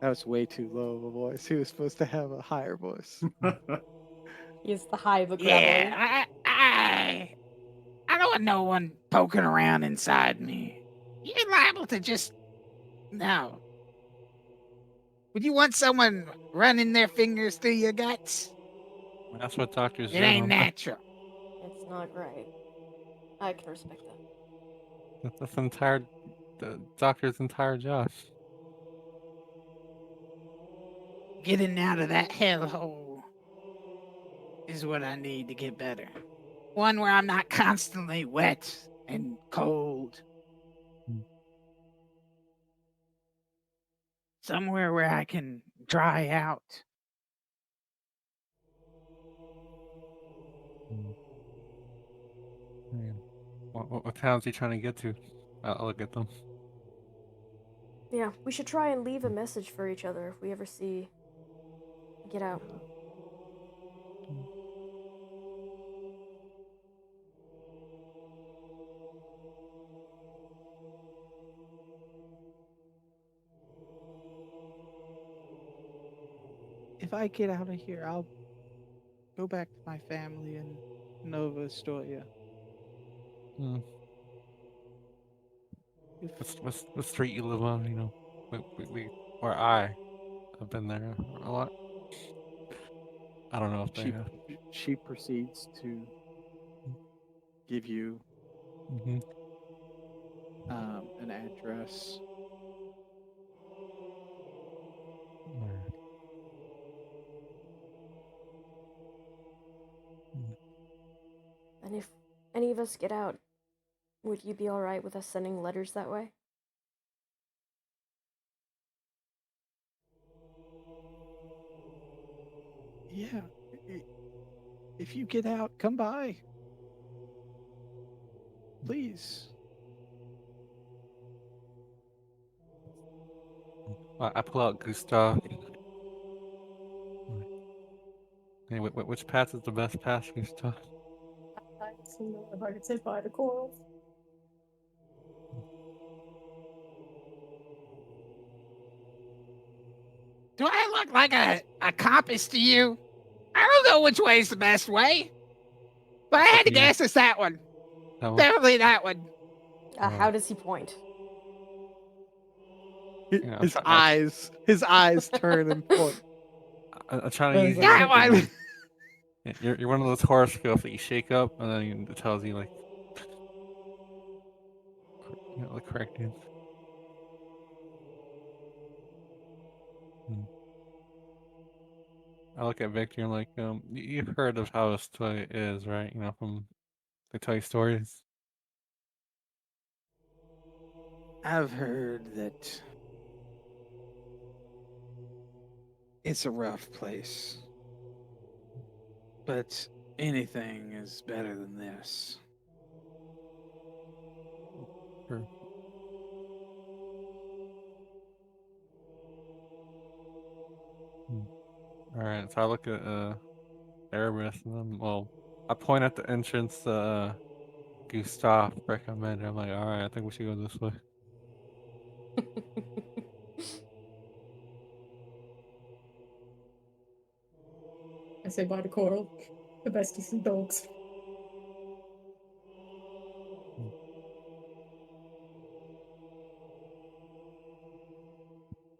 That was way too low of a voice. He was supposed to have a higher voice. He's the high but Yeah, gravelly. I don't want no one poking around inside me. You're liable to just no. Would you want someone running their fingers through your guts? That's what doctors It do, ain't don't they? natural. It's not right. I can respect that. That's the doctor's entire job. Getting out of that hellhole is what I need to get better. One where I'm not constantly wet and cold. Mm. Somewhere where I can dry out. Mm. Man. What town's he trying to get to? I'll look at them. Yeah, we should try and leave a message for each other if we ever see. Get out. Mm. If I get out of here, I'll go back to my family in Nova Ostoya. Mm. If What street you live on? You know, we where I have been there a lot. I don't know if they she have. she proceeds to give you Mm-hmm. an address. Or, mm. And if any of us get out, would you be alright with us sending letters that way? Yeah, i- if you get out, come by, please. I pull out Gustav. Hey, which path is the best path, Gustav? I don't know if I could sit by the coral. Do I look like a compass to you? I don't know which way is the best way, but I It's up had to to you. guess it's that one. That one. Definitely that one. How does he point? Yeah, His eyes turn and point. I'm trying to Well, use you That like one. you're one of those horoscopes that you shake up and then it tells you like the correct answer. Hmm. I look at Victor and like you've heard of how this toy is, right? You know, from they tell you stories. I've heard that it's a rough place, but anything is better than this. Sure. Hmm. All right, so I look at Erebus and then I point at the entrance Gustav recommended. I'm like, all right, I think we should go this way. I sit by the coral. The best decent dogs. Hmm.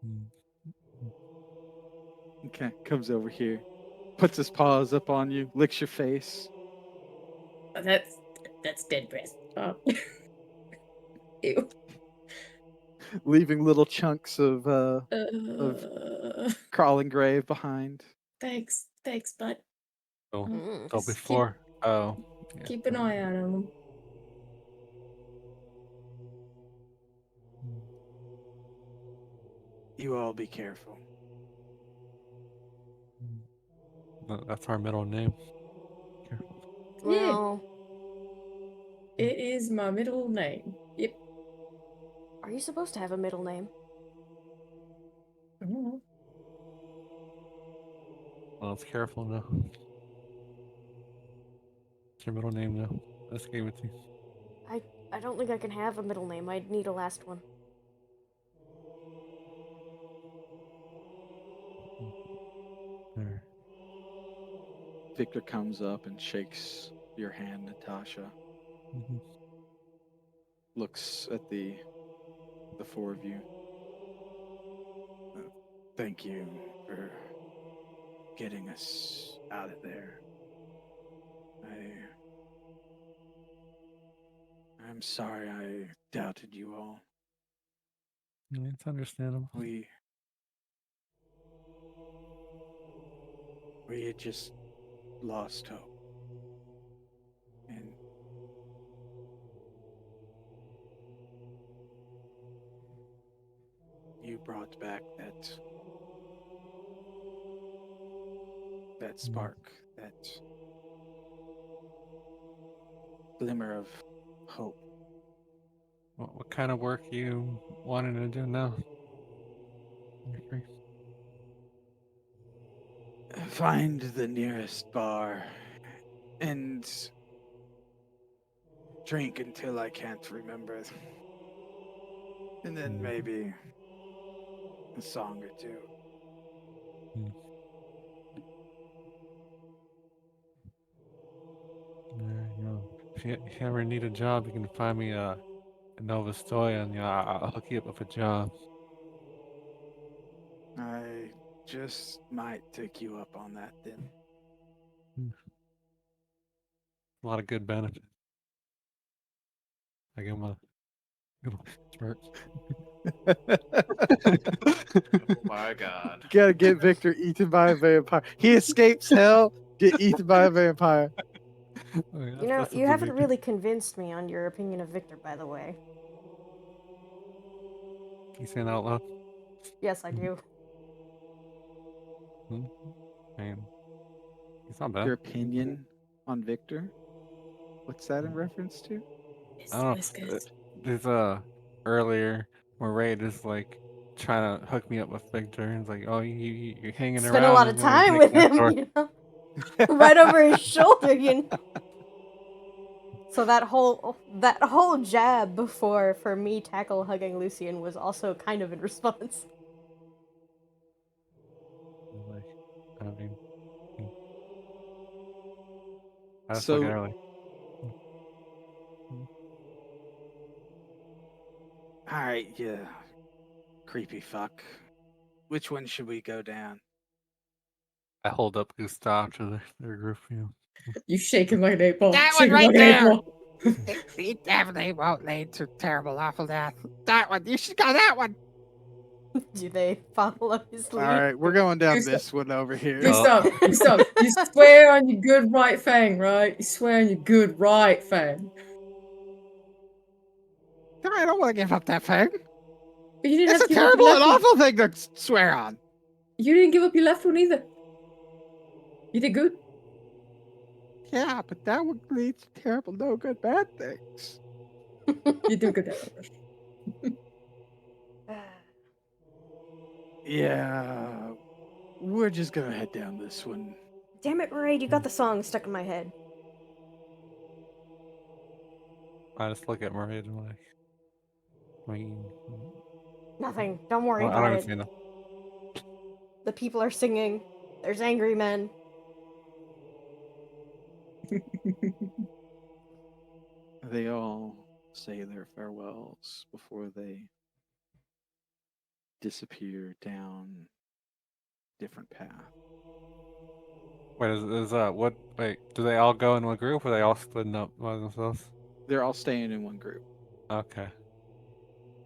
Hmm. Okay, comes over here, puts his paws up on you, licks your face, That's dead breath. Ew. leaving little chunks of Uh, crawling grave behind. thanks, bud. So, Mm. so Just keep before, oh, yeah, keep an eye out on them. Hmm. You all be careful. That's our middle name. Careful. Yeah, Well, it is my middle name. Yep. Are you supposed to have a middle name? I don't know. Well, it's careful now. It's your middle name now. I just gave it to you. I I don't think I can have a middle name. I'd need a last one. Victor comes up and shakes your hand, Natasha. Mhm. Looks at the four of you. Thank you for getting us out of there. I'm sorry I doubted you all. Yeah, it's understandable. We had just lost hope. And you brought back that Mm. spark, that glimmer of hope. What kind of work you wanting to do now? You're free. Find the nearest bar and drink until I can't remember. And then Mm. maybe a song or two. Mm. Yeah, if you ever need a job, you can find me in Ostoya, and I'll hook you up with a job. I just might take you up on that then. Mm. A lot of good benefits. I give 'em Oh my god. Gotta get Victor eaten by a vampire. He escapes hell, get eaten by a vampire. Oh, yeah, You know, that's you the haven't big. really convinced me on your opinion of Victor, by the way. You saying that out loud? Yes, I do. Mm. I mean, he's not bad. Your opinion on Victor? What's that in reference to? I It's don't know. whiskers. There's earlier where Ray is like trying to hook me up with Victor, and it's like, oh, you're hanging Spent a around lot of and like time making with that him, door. you know? Right over his shoulder, you know? So that whole jab before for me tackle hugging Lucian was also kind of in response. Like, I mean, mm, I just look at So, her like, mm, mm. alright, yeah, creepy fuck. Which one should we go down? I hold up Gustav to their group, you know. You shake him like an 8 ball. That one Shake him right like an 8 there. ball. It definitely won't lead to terrible, awful death. That one. You should go that one. Do they follow his lead? Alright, we're going down Gustav, this one over here. Gustav, Gustav, you swear on your good right fang, right? You swear on your good right fang. No, I don't want to give up that thing. But you didn't It's have a to give up your terrible and left one. awful thing to swear on. You didn't give up your left one either. You did good. Yeah, but that would lead to terrible, no good, bad things. You do good. Yeah, we're just gonna head down this one. Damn it, Maraid, you got the song stuck in my head. I just look at Maria and I'm like, I mean, Nothing. Don't worry well, I don't about even it. say no. The people are singing. There's angry men. They all say their farewells before they disappear down different paths. Wait, what? Wait, do they all go in one group, or are they all splitting up by themselves? They're all staying in one group. Okay.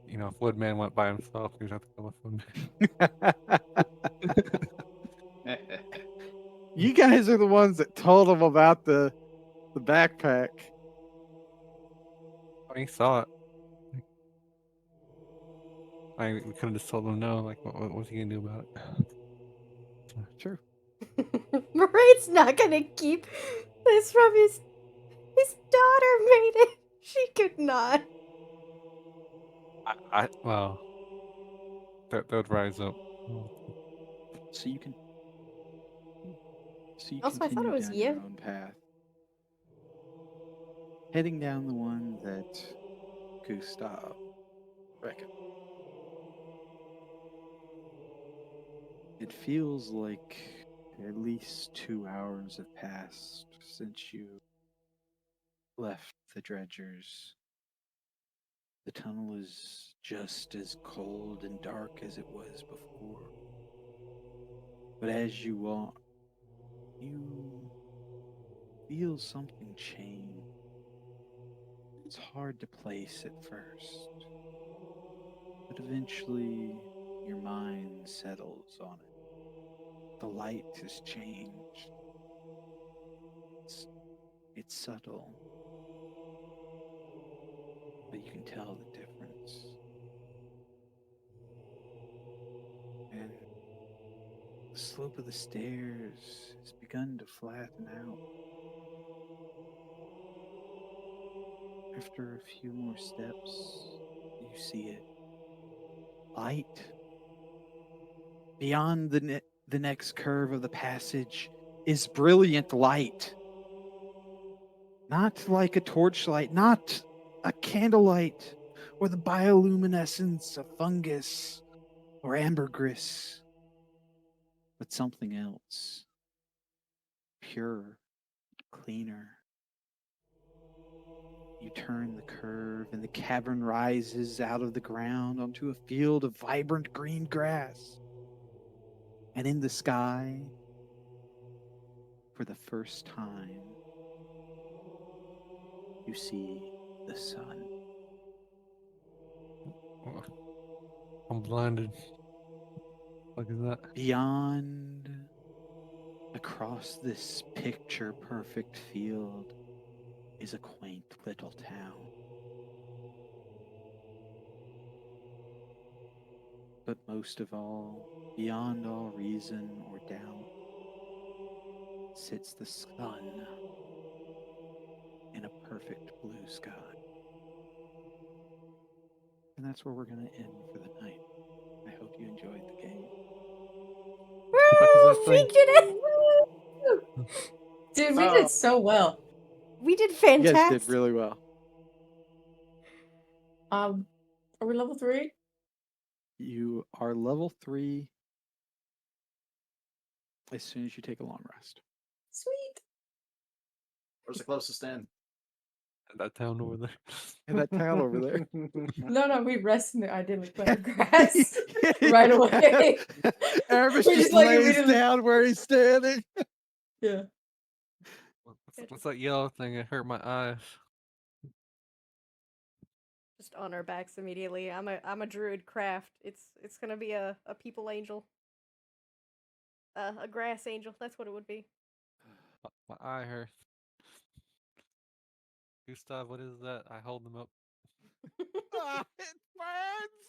You know, if Woodman went by himself, you'd have to go with Woodman. You guys are the ones that told them about the backpack. Oh, he saw it. We could have just told him no. Like, what's he gonna do about it? True. Maraid's not gonna keep this from his daughter made it. She could not. Well, that would rise up. Oh, So you can Also, I thought continue it was down your you. own path, heading down the one that Gustav recommended. It feels like At least 2 hours have passed since you left the dredgers. The tunnel is just as cold and dark as it was before. But as you walk, you feel something change. It's hard to place at first, but eventually your mind settles on it. The light has changed. It's, it's subtle, but you can tell the difference. And the slope of the stairs has begun to flatten out. After a few more steps, you see it. Light. Beyond the next curve of the passage is brilliant light. Not like a torchlight, not a candlelight, or the bioluminescence of fungus or ambergris, but something else. Pure, cleaner. You turn the curve, and the cavern rises out of the ground onto a field of vibrant green grass. And in the sky, for the first time, you see the sun. Oh, I'm blinded. Look at that. Beyond, across this picture perfect field, is a quaint little town. But most of all, beyond all reason or doubt, sits the sun in a perfect blue sky. And that's where we're going to end for the night. I hope you enjoyed the game. The fuck is Woo! that We thing? did it! Dude, we Oh. did so well. We did You fantastic. guys did really well. Are we level 3? You are level 3 as soon as you take a long rest. Sweet. Where's the closest inn? That town over there. And that town over there. No, we rest in the idyllic bed of grass right away. Aramis We just just, like, lays immediately- down where he's standing. Yeah. What's that yellow thing? It hurt my eyes. Just on our backs immediately. I'm a druid craft. It's gonna be a people angel. A grass angel. That's what it would be. My eye hurts. Gustav, what is that? I hold them up. It burns.